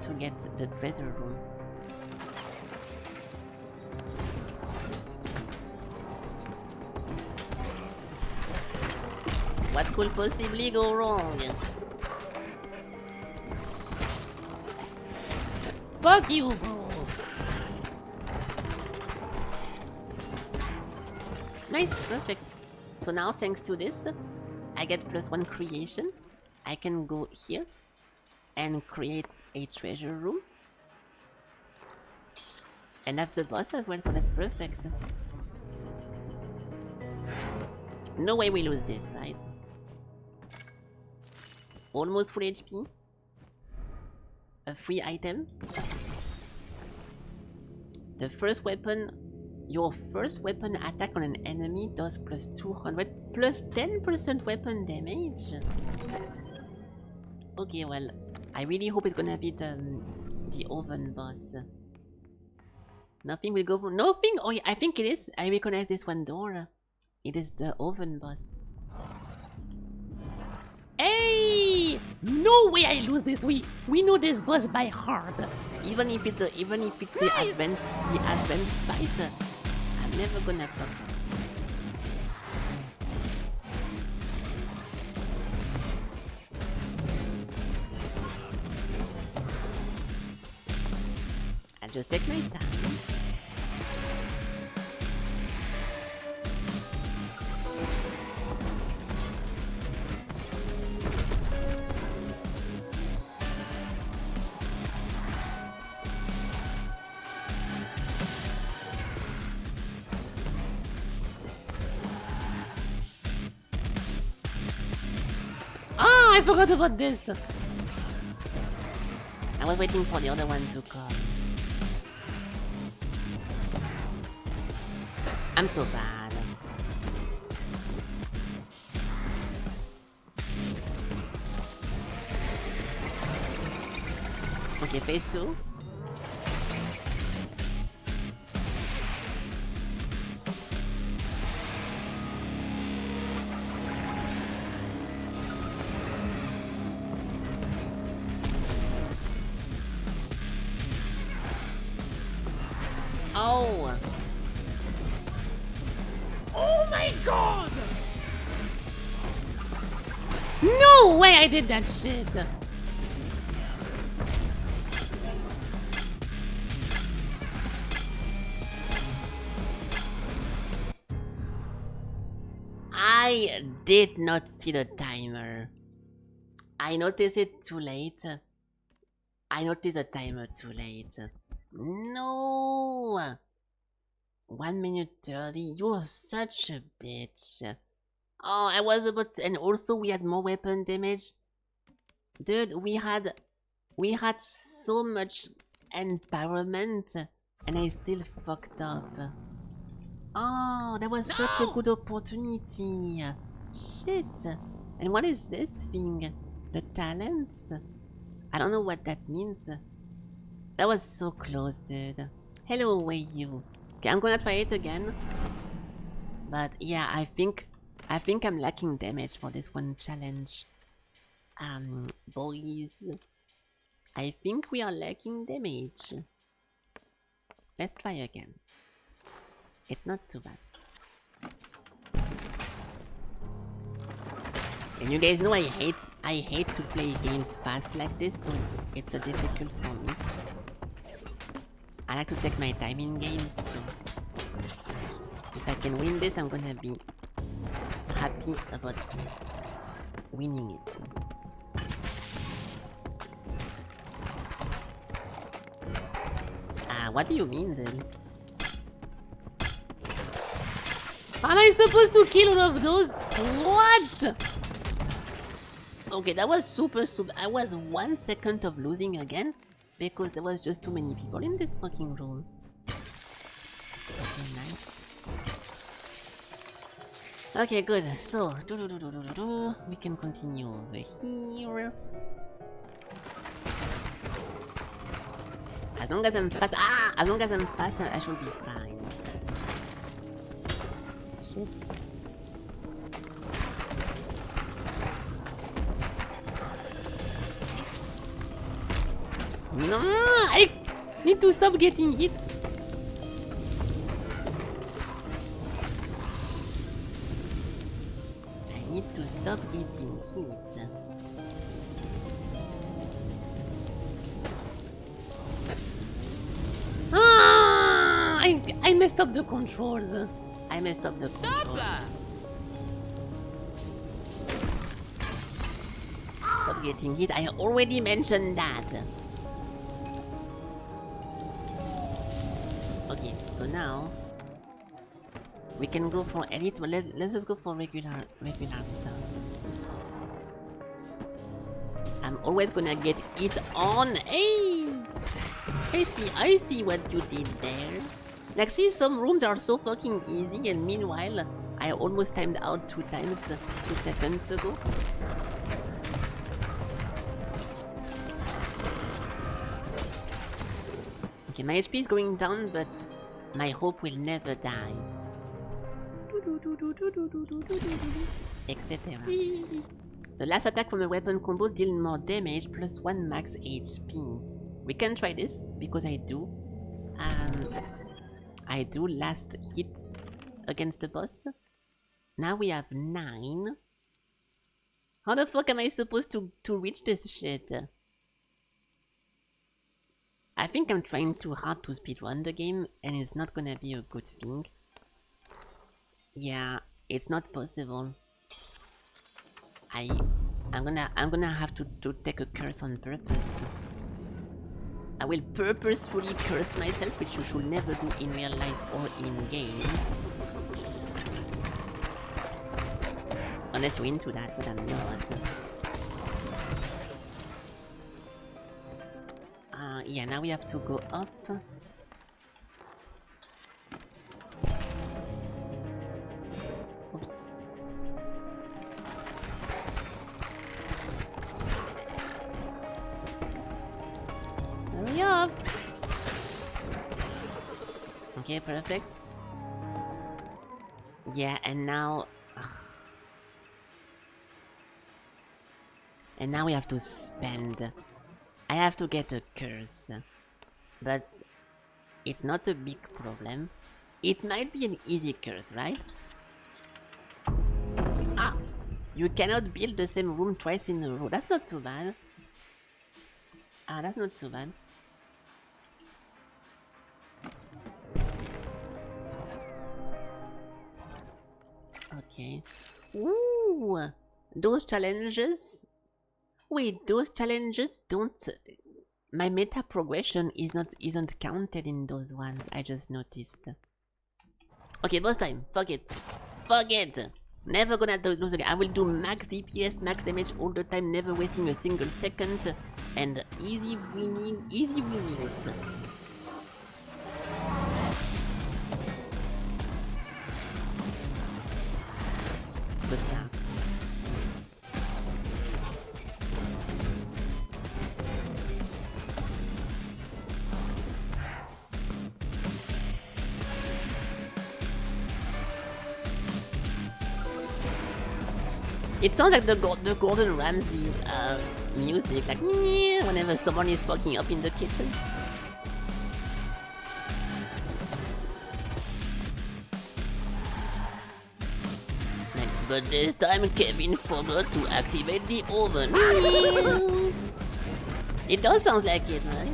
to get the treasure room. What could possibly go wrong? Fuck you, bro. Nice, perfect. So now thanks to this, I get +1 creation. I can go here and create a treasure room. And that's the boss as well, so that's perfect. No way we lose this, right? Almost full HP. A free item. The first weapon, your first weapon attack on an enemy does +200 +10% weapon damage. Okay, well, I really hope it's gonna be the oven boss. Nothing will go wrong. Nothing. Oh, yeah, I think it is. I recognize this one door. It is the oven boss. Hey! No way I lose this. We know this boss by heart. Even if it's the advanced fight, I'm never gonna fuck up. I'll just take my time. Ah, I forgot about this. I was waiting for the other one to come. I'm so bad. Okay, phase 2. Oh! Oh my god! No way I did that shit. I did not see the timer. I noticed it too late. I noticed the timer too late. No! 1 minute 30. You're such a bitch. Oh, I was about to, and also we had more weapon damage. Dude, we had so much empowerment and I still fucked up. Oh, that was such a good opportunity. Shit. And what is this thing? The talents? I don't know what that means. That was so close, dude. Hello, where you? Okay, I'm gonna try it again. But yeah, I think I'm lacking damage for this one challenge. Boys, I think we are lacking damage. Let's try again. It's not too bad. And you guys know I hate to play games fast like this, so it's so difficult for me. I like to take my time in games, so if I can win this, I'm gonna be happy about winning it. What do you mean then? Am I supposed to kill all of those? What? Okay, that was super. I was 1 second of losing again because there was just too many people in this fucking room. Okay, nice. Okay, good. So, we can continue over here. As long as I'm fast. As long as I'm fast, I should be fine. Shit. No, I need to stop getting hit. I need to stop getting hit. I messed up the controls. I messed up the controls. Stop getting hit. I already mentioned that. Okay, so now we can go for elite, but let's just go for regular stuff. I'm always gonna get it on. Hey, I see what you did there. Like, see, some rooms are so fucking easy, and meanwhile, I almost timed out 2 times 2 seconds ago. Okay, my HP is going down, but my hope will never die. Etc. The last attack from a weapon combo deals more damage plus 1 max HP. We can try this because I do last hit against the boss. Now we have 9. How the fuck am I supposed to reach this shit? I think I'm trying too hard to speedrun the game, and it's not gonna be a good thing. Yeah, it's not possible. I'm gonna have to take a curse on purpose. I will purposefully curse myself, which you should never do in real life or in game. Unless you're into that, but I'm not. Yeah, now we have to go up. Oops. Hurry up! Okay, perfect. Yeah, and now... And now we have to spend... I have to get a curse. But... It's not a big problem. It might be an easy curse, right? Ah! You cannot build the same room twice in a row. That's not too bad. Ah, that's not too bad. Okay. Ooh! Those challenges... Wait, those challenges don't... My meta progression isn't counted in those ones, I just noticed. Okay, boss time. Fuck it. Fuck it! Never gonna do those again. I will do max DPS, max damage all the time, never wasting a single second. And easy winnings. Good stuff. It sounds like the Gordon Ramsay music, like whenever someone is fucking up in the kitchen. But this time Kevin forgot to activate the oven. It does sound like it, right?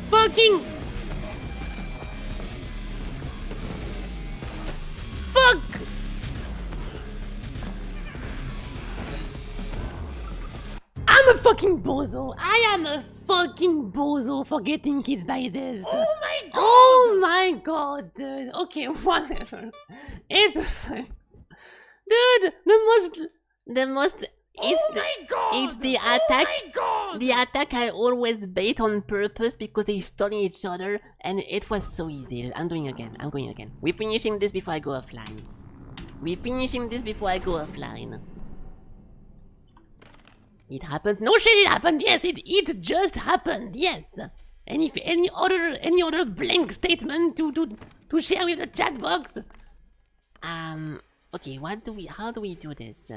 Fucking... Fuck! I'm a fucking bozo. I am a fucking bozo for getting hit by this. Oh my Oh my god, dude. Okay, whatever. It's fine. Dude, the most. It's the attack. The attack I always bait on purpose because they stun each other, and it was so easy. I'm going again. We're finishing this before I go offline. It happens. No shit, it happened. Yes, it just happened. Yes. Any other blank statement to share with the chat box? Okay. How do we do this?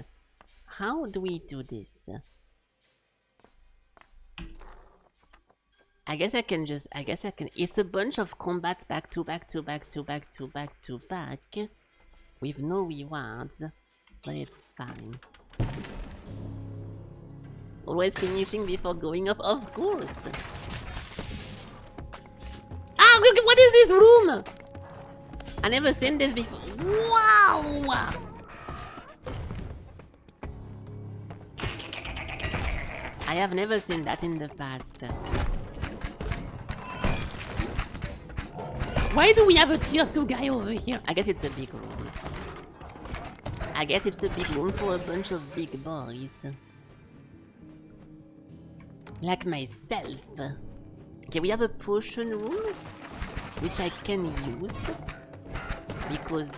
I guess I can. It's a bunch of combats back to back, with no rewards, but it's fine. Always finishing before going off, of course. Ah, look, what is this room? I never seen this before. Wow! I have never seen that in the past. Why do we have a tier 2 guy over here? I guess it's a big room. For a bunch of big boys. Like myself. Okay, we have a potion room, which I can use. Because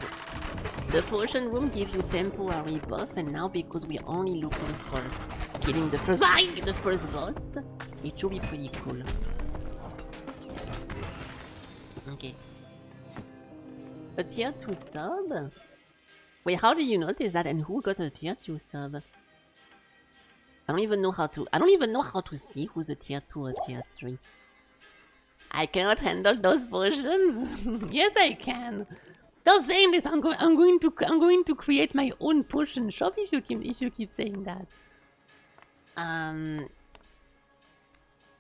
the potion room gives you temporary buff, and now because we're only looking for killing the first boss, it should be pretty cool. Okay. A tier 2 sub? Wait, how do you notice that, and who got a tier 2 sub? I don't even know how to see who's a tier 2 or tier 3. I cannot handle those potions. Yes, I can. Stop saying this. I'm going to create my own potion shop if you keep saying that.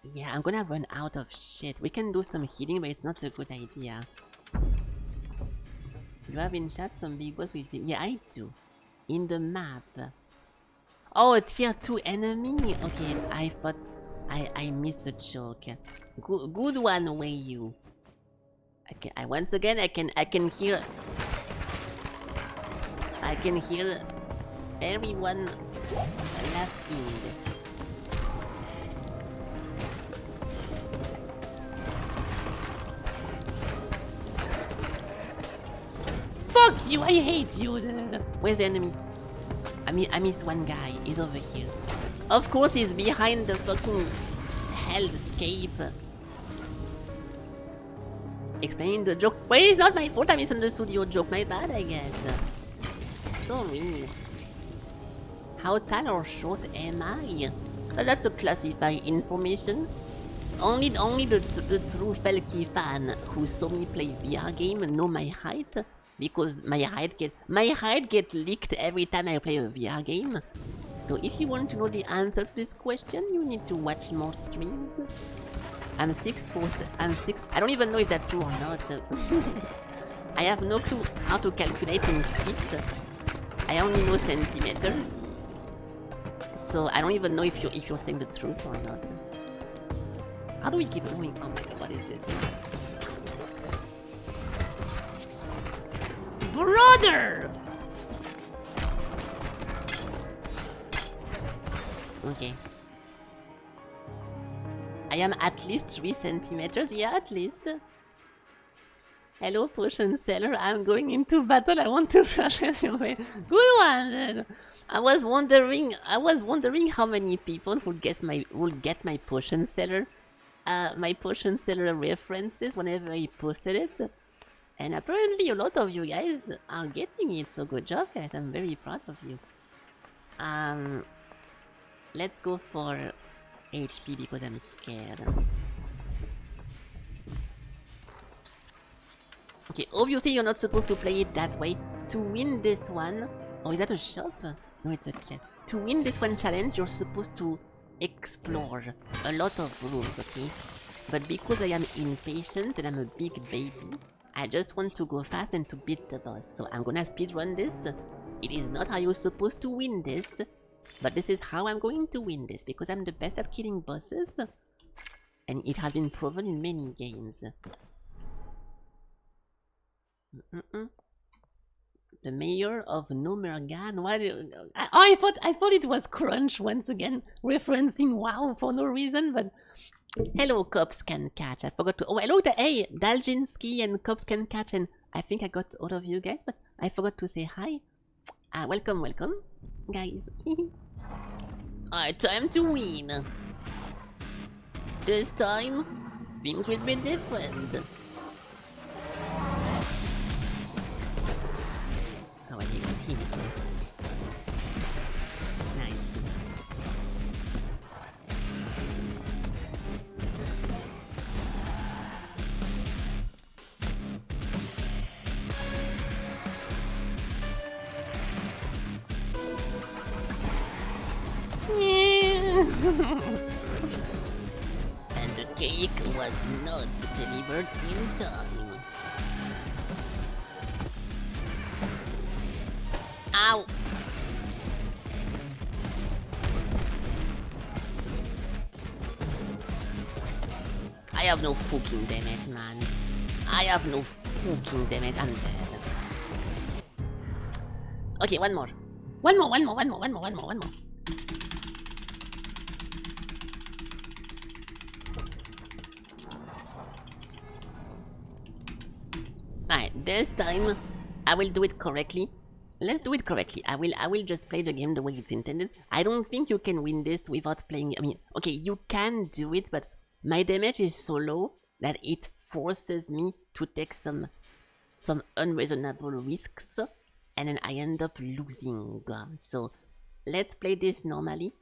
Yeah, I'm gonna run out of shit. We can do some healing, but it's not a good idea. You have in chat some big boss with you? Yeah, I do. In the map. Oh, a tier 2 enemy? Okay, I thought I missed the joke. Good one, Wei Yu. Once again I can hear everyone laughing. Fuck you! I hate you, dude. Where's the enemy? I missed one guy. He's over here. Of course, he's behind the fucking hellscape. Explain the joke. Wait, it's not my fault. I misunderstood your joke. My bad, I guess. Sorry. How tall or short am I? That's a classified information. Only the true Felky fan who saw me play VR game know my height, because my height get leaked every time I play a VR game. So if you want to know the answer to this question, you need to watch more streams. I'm 6'4". I don't even know if that's true or not. I have no clue how to calculate in feet. I only know centimeters. So I don't even know if you're saying the truth or not. How do we keep going? Oh my god, what is this? Brother! Okay. I am at least 3 centimeters. Yeah, at least. Hello, potion seller. I'm going into battle. I want to flash at your way. Good one, dude. I was wondering how many people would get my potion seller. My potion seller references whenever I posted it. And apparently a lot of you guys are getting it, so good job, guys. I'm very proud of you. Let's go for HP because I'm scared. Okay, obviously you're not supposed to play it that way. To win this one... Oh, is that a shop? No, it's a chat. To win this one challenge, you're supposed to explore a lot of rooms, okay? But because I am impatient and I'm a big baby, I just want to go fast and to beat the boss. So I'm gonna speedrun this. It is not how you're supposed to win this, but this is how I'm going to win this, because I'm the best at killing bosses. And it has been proven in many games. The mayor of Nomergan. What? I thought it was Crunch once again, referencing WoW for no reason, but Hello, Cops Can Catch. I forgot to. Oh, hello, hey, Dalginski and Cops Can Catch, and I think I got all of you guys, but I forgot to say hi. Welcome, guys. Time to win. This time, things will be different. Oh, I didn't hit it. Nice. And the cake was not delivered in time. Ow! I have no fucking damage, man. I have no fucking damage. I'm dead. Okay, one more. one more. Alright, this time I will do it correctly. Let's do it correctly. I will just play the game the way it's intended. I don't think you can win this without playing. I mean, okay, you can do it, but my damage is so low that it forces me to take some unreasonable risks, and then I end up losing. So let's play this normally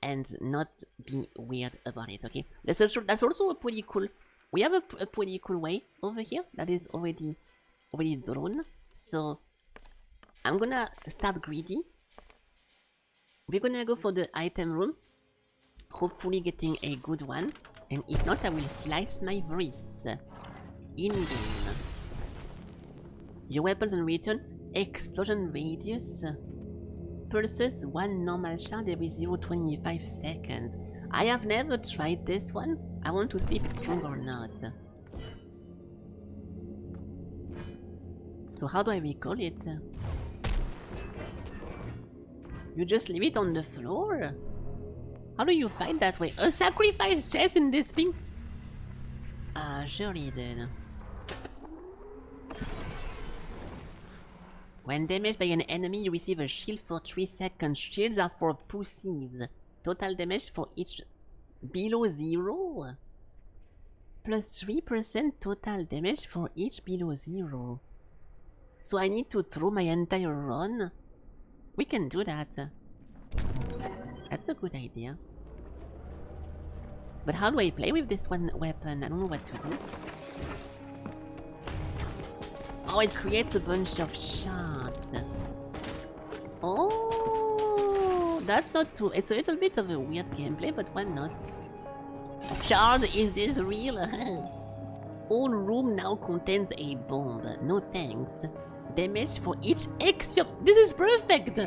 and not be weird about it. Okay, that's also a pretty cool. We have a pretty cool way over here that is already drawn. So I'm gonna start greedy. We're gonna go for the item room, hopefully getting a good one. And if not, I will slice my wrists in-game. Your weapons on return, explosion radius, pulses 1 normal shard every 0.25 seconds. I have never tried this one. I want to see if it's strong or not. So how do I recall it? You just leave it on the floor? How do you fight that way? A sacrifice chest in this thing? Surely then. When damaged by an enemy, you receive a shield for 3 seconds. Shields are for pussies. Total damage for each below 0. Plus 3% total damage for each below 0. So I need to throw my entire run? We can do that. That's a good idea. But how do I play with this one weapon? I don't know what to do. Oh, it creates a bunch of shards. Oh, that's not too... It's a little bit of a weird gameplay, but why not? Shard, is this real? All room now contains a bomb. No thanks. Damage for each except... This is perfect!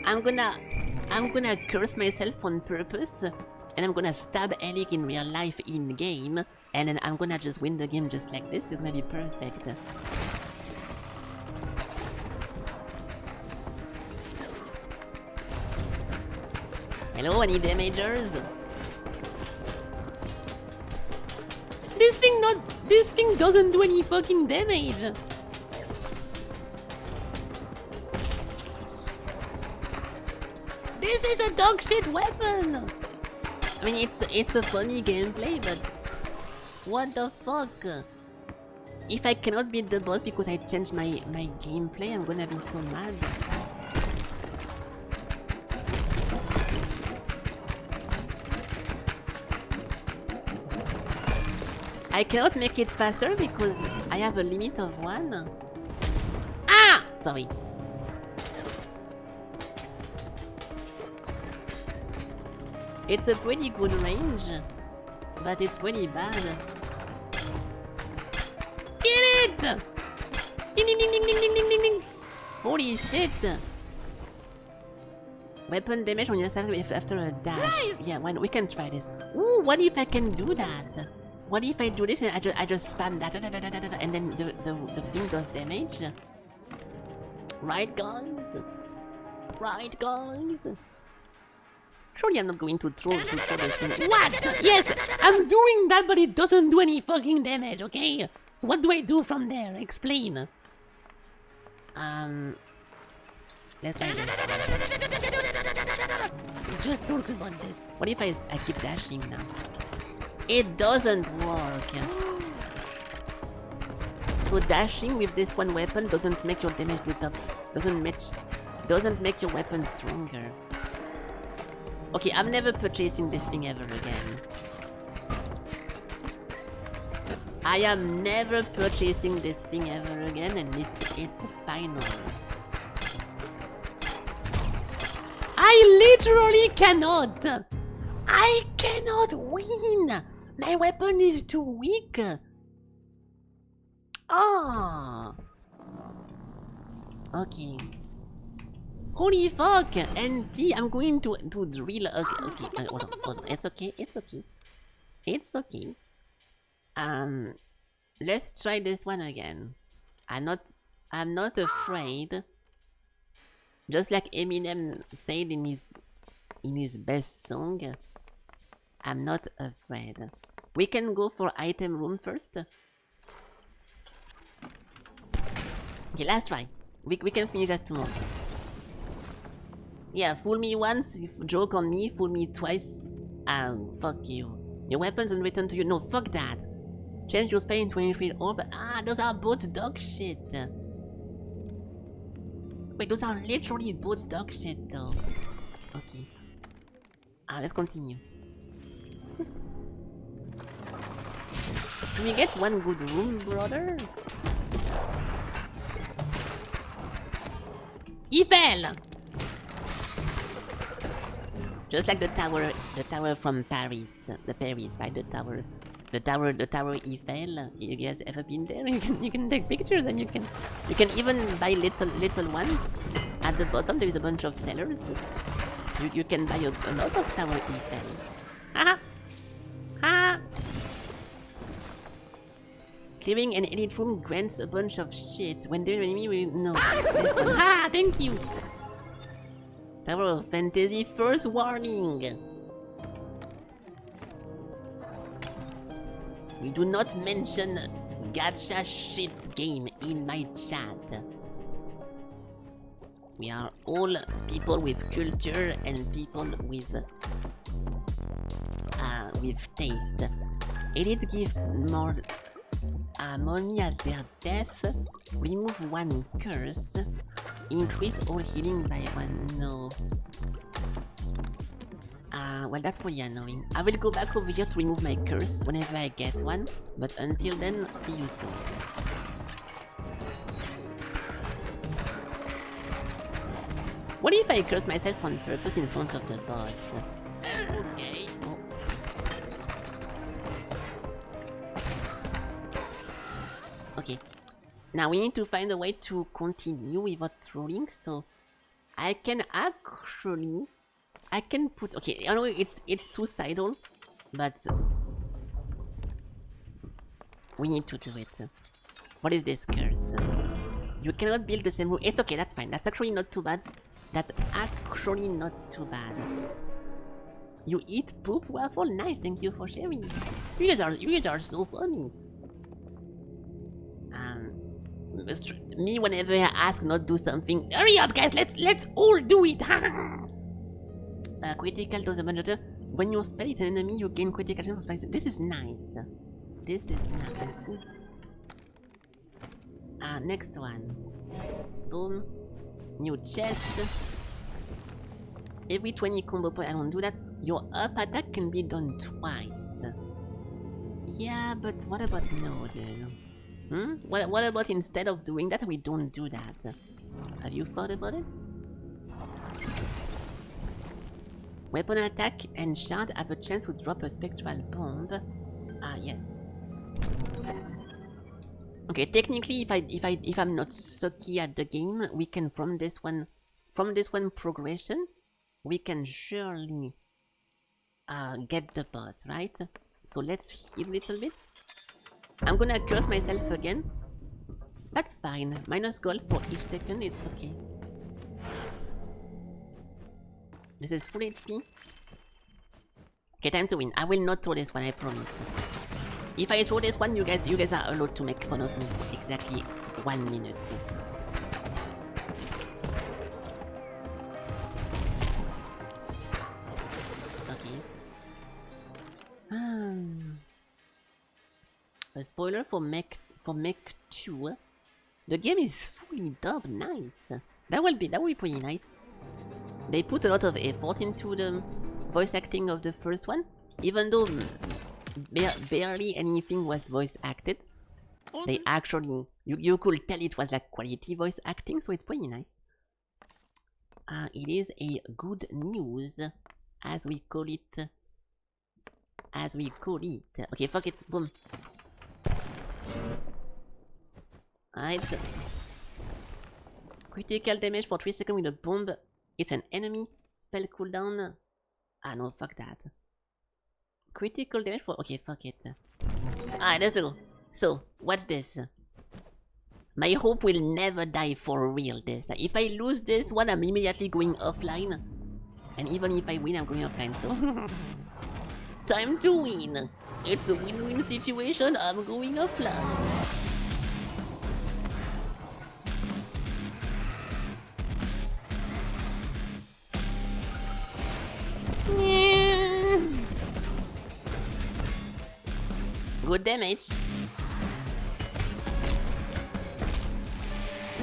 I'm gonna curse myself on purpose, and I'm gonna stab Alec in real life in game, and then I'm gonna just win the game just like this. It's gonna be perfect. Hello, any damagers? This thing doesn't do any fucking damage. This is a dog shit weapon. I mean, it's a funny gameplay, but what the fuck? If I cannot beat the boss because I changed my gameplay, I'm gonna be so mad. I cannot make it faster because I have a limit of 1. Ah! Sorry. It's a pretty good range, but it's pretty bad. Get it! Ding ding ding ding ding ding ding ding! Holy shit! Weapon damage on yourself after a dash. Nice! Yeah, we can try this. Ooh, what if I can do that? What if I do this and I just spam that and then the thing does damage? Right, guys? Right, guys? Surely I'm not going to throw this thing. What? Yes, I'm doing that, but it doesn't do any fucking damage, okay? So what do I do from there? Explain. Let's try this. Just talk about this. What if I keep dashing now? It doesn't work. So dashing with this one weapon doesn't make your damage go up. Doesn't make your weapon stronger. Okay, I'm never purchasing this thing ever again. I am never purchasing this thing ever again, and it's final. I literally cannot. I cannot win. My weapon is too weak. Ah. Okay. Holy fuck! NT, I'm going to drill. Okay. Hold on. It's okay. It's okay. Let's try this one again. I'm not afraid. Just like Eminem said in his best song, I'm not afraid. We can go for item room first. Okay, last try. We can finish that tomorrow. Yeah, fool me once, joke on me, fool me twice. Fuck you. Your weapons and return to you. No, fuck that. Change your spell in 23 orb. Those are both dog shit. Wait, those are literally both dog shit though. Okay. Let's continue. Can we get one good room, brother? He fell! Just like the tower from Paris, right? The tower Eiffel. You guys ever been there? You can take pictures and you can even buy little ones. At the bottom there is a bunch of sellers. You can buy a lot of tower Eiffel. Haha! Ha! Clearing an elite room grants a bunch of shit. When they're enemy will no. Ha! Thank you. Tower of Fantasy first warning. We do not mention gacha shit game in my chat. We are all people with culture and people with taste. Elite give more money at their death, remove one curse, increase all healing by one. No. Well, that's pretty annoying. I will go back over here to remove my curse whenever I get one, but until then, see you soon. What if I curse myself on purpose in front of the boss? Okay. Oh. Okay. Now we need to find a way to continue without trolling, so I can put, okay, I know it's suicidal, but we need to do it. What is this curse? You cannot build the same room. It's okay, that's fine. That's actually not too bad. That's actually not too bad. You eat poop waffle? Nice, thank you for sharing. You guys are so funny. Me whenever I ask not do something, hurry up guys, let's all do it. Critical doesn't matter. When you spell it an enemy, you gain critical chance for 5 seconds. This is nice. This is nice. Next one. Boom. New chest. Every 20 combo point, I don't do that. Your up attack can be done twice. Yeah, but what about no, dude? What about instead of doing that, we don't do that? Have you thought about it? Weapon attack and shard have a chance to drop a spectral bomb. Yes. Okay, technically, if I'm not sucky at the game, we can from this one progression, we can surely get the boss, right? So let's heal a little bit. I'm gonna curse myself again. That's fine. Minus gold for each taken, it's okay. This is full HP. Okay, time to win. I will not throw this one, I promise. If I throw this one, you guys are allowed to make fun of me for exactly 1 minute. Okay. A spoiler for Mech 2. The game is fully dubbed. Nice. That will be pretty nice. They put a lot of effort into the voice acting of the first one, even though barely anything was voice acted. They actually, you could tell it was like quality voice acting, so it's pretty nice. It is a good news, as we call it. Okay, fuck it, boom. Alright. Critical damage for 3 seconds with a bomb. It's an enemy. Spell cooldown. Ah no, fuck that. Critical damage for... Okay, fuck it. Alright, let's go. So, what's this? My hope will never die for real this. If I lose this one, I'm immediately going offline. And even if I win, I'm going offline, so... Time to win! It's a win-win situation, I'm going offline. Good damage.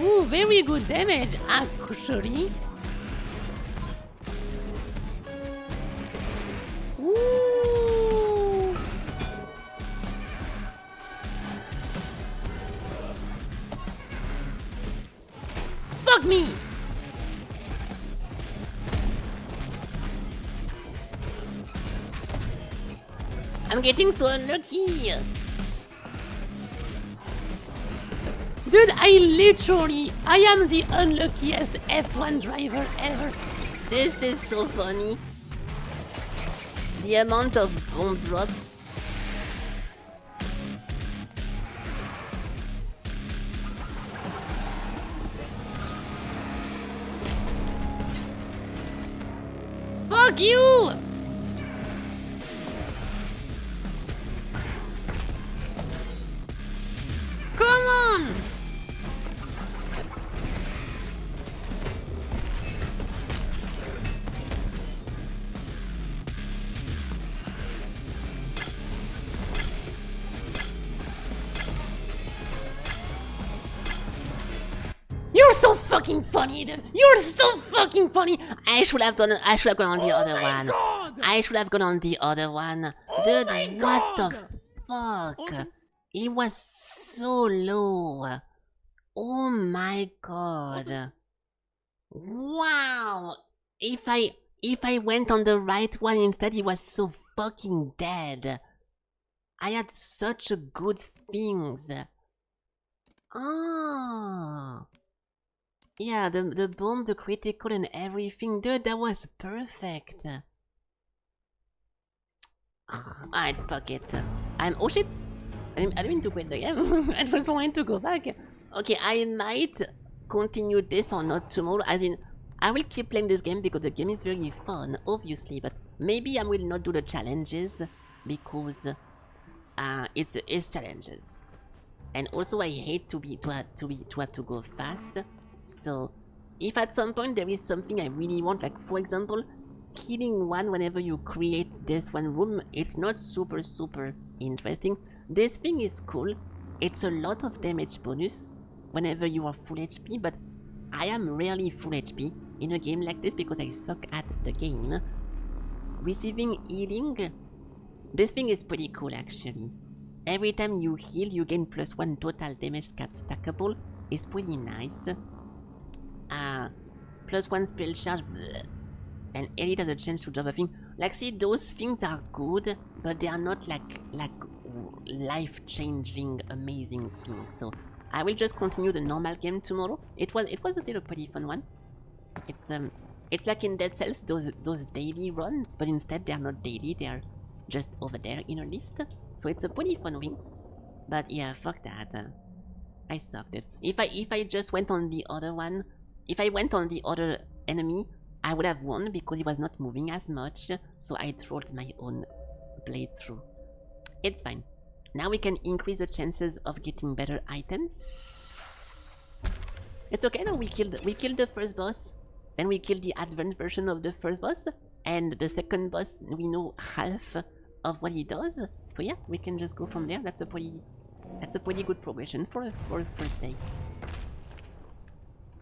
Ooh, very good damage, actually. Ooh. Fuck me! I'm getting so unlucky. Dude, I am the unluckiest F1 driver ever. This is so funny. The amount of bomb drop. Fuck you! Come on! You're so fucking funny, dude. You're so fucking funny. I should have gone on the other one. God. I should have gone on the other one. Dude, what the fuck? It was so low. Oh my god. Wow. If I went on the right one instead, he was so fucking dead. I had such good things. Oh. Yeah, the bomb, the critical and everything. Dude, that was perfect. Alright, fuck it. Oh shit. I didn't mean to quit the game. I just wanted to go back. Okay, I might continue this or not tomorrow. As in, I will keep playing this game because the game is very fun, obviously. But maybe I will not do the challenges because it's challenges. And also, I hate to have to go fast. So, if at some point there is something I really want, like for example, killing one whenever you create this one room, it's not super interesting. This thing is cool. It's a lot of damage bonus whenever you are full HP, but I am rarely full HP in a game like this because I suck at the game. Receiving healing, this thing is pretty cool actually. Every time you heal, you gain +1 total damage stackable. It's pretty nice. +1 spell charge, bleh. And elite has a chance to drop a thing. Like, see, those things are good, but they are not like life-changing, amazing things. So I will just continue the normal game tomorrow. It was still a pretty fun one. It's like in Dead Cells, those daily runs, but instead they are not daily. They are just over there in a list. So it's a pretty fun win. But yeah, fuck that. I sucked it. If I just went on the other one, if I went on the other enemy, I would have won because he was not moving as much. So I trolled my own blade through. It's fine. Now we can increase the chances of getting better items. It's okay now, we killed the first boss, then we killed the advanced version of the first boss, and the second boss we know half of what he does. So yeah, we can just go from there. That's a pretty good progression for a first day.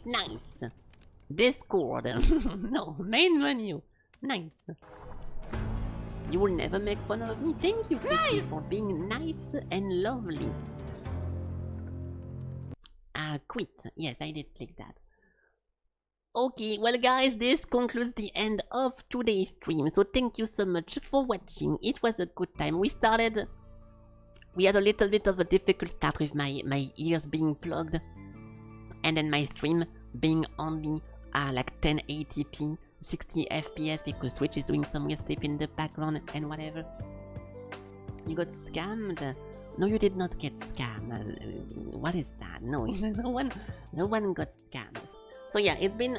Nice. Discord. No, main menu. Nice. You will never make fun of me. Thank you, Felky, for being nice and lovely. Quit. Yes, I did click that. Okay, well guys, this concludes the end of today's stream. So thank you so much for watching. It was a good time. We had a little bit of a difficult start with my ears being plugged. And then my stream being only like 1080p, 60 FPS because Twitch is doing some weird stuff in the background and whatever. You got scammed? No, you did not get scammed. What is that? No, no one got scammed. So yeah, it's been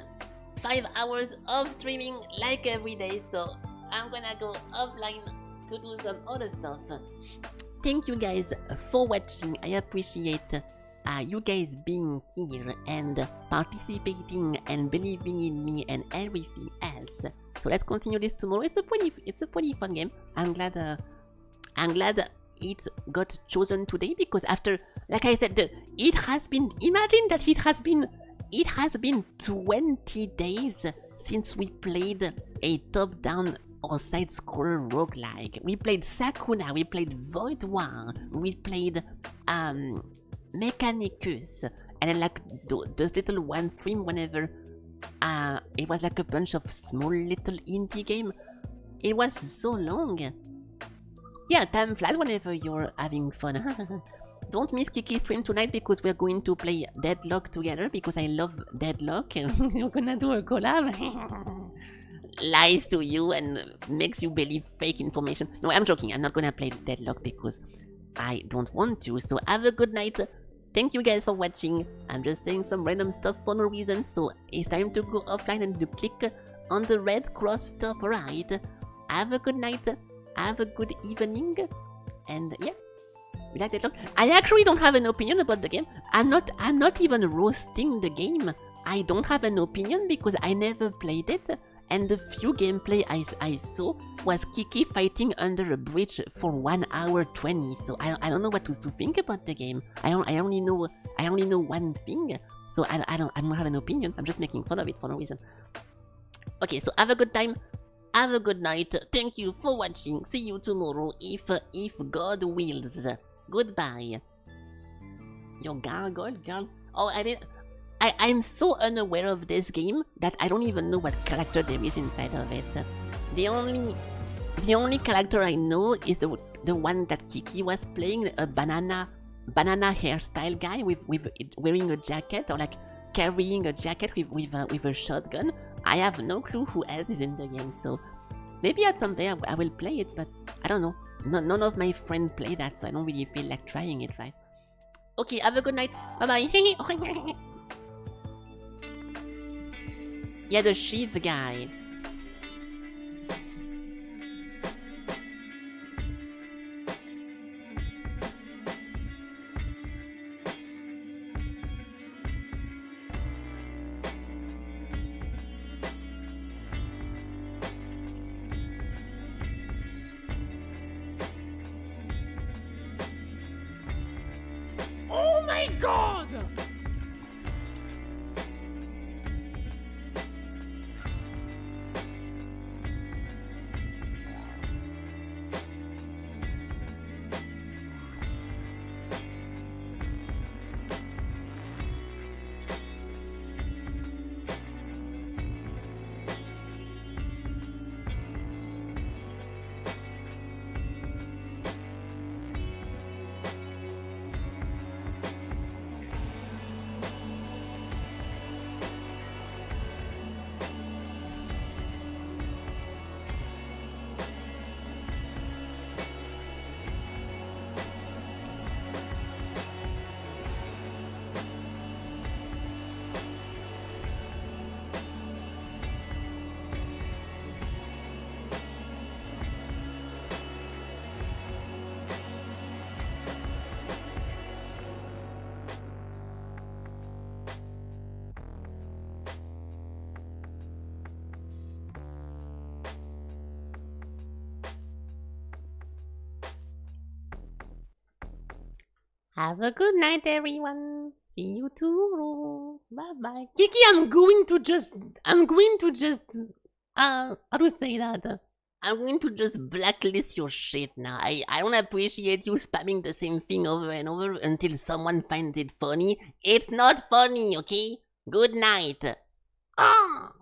5 hours of streaming like every day, so I'm gonna go offline to do some other stuff. Thank you guys for watching. I appreciate you guys being here and participating and believing in me and everything else. So let's continue this tomorrow. It's a pretty fun game. I'm glad it got chosen today because after, like I said, it has been. Imagine that it has been 20 days since we played a top-down or side-scroller roguelike. We played Sakuna, we played Void War, we played Mechanicus, and then like those little one stream whenever it was like a bunch of small little indie game. It was so long. Yeah, time flies whenever you're having fun. Don't miss Kiki's stream tonight because we're going to play Deadlock together because I love Deadlock. We're gonna do a collab. Lies to you and makes you believe fake information. No, I'm joking. I'm not gonna play Deadlock because I don't want to. So have a good night. Thank you guys for watching. I'm just saying some random stuff for no reason. So it's time to go offline and to click on the red cross top right. Have a good night. Have a good evening. And yeah. You like Deadlock? I actually don't have an opinion about the game. I'm not even roasting the game. I don't have an opinion because I never played it. And the few gameplay I saw was Kiki fighting under a bridge for 1 hour 20. So I don't know what to think about the game. I only know one thing. So I don't have an opinion. I'm just making fun of it for no reason. Okay, so have a good time. Have a good night. Thank you for watching. See you tomorrow if God wills. Goodbye. Your gargoyle girl. Oh, I'm so unaware of this game that I don't even know what character there is inside of it. The only character I know is the one that Kiki was playing, a banana hairstyle guy with wearing a jacket or like carrying a jacket with a shotgun. I have no clue who else is in the game, so maybe at some day I will play it, but I don't know. None of my friends play that, so I don't really feel like trying it, right? Okay, have a good night. Bye-bye. Yeah, the Shiv guy. Oh my god! Have a good night, everyone. See you tomorrow. Bye bye. Kiki, I'm going to just, how to say that? I'm going to just blacklist your shit now. I don't appreciate you spamming the same thing over and over until someone finds it funny. It's not funny, okay? Good night. Ah!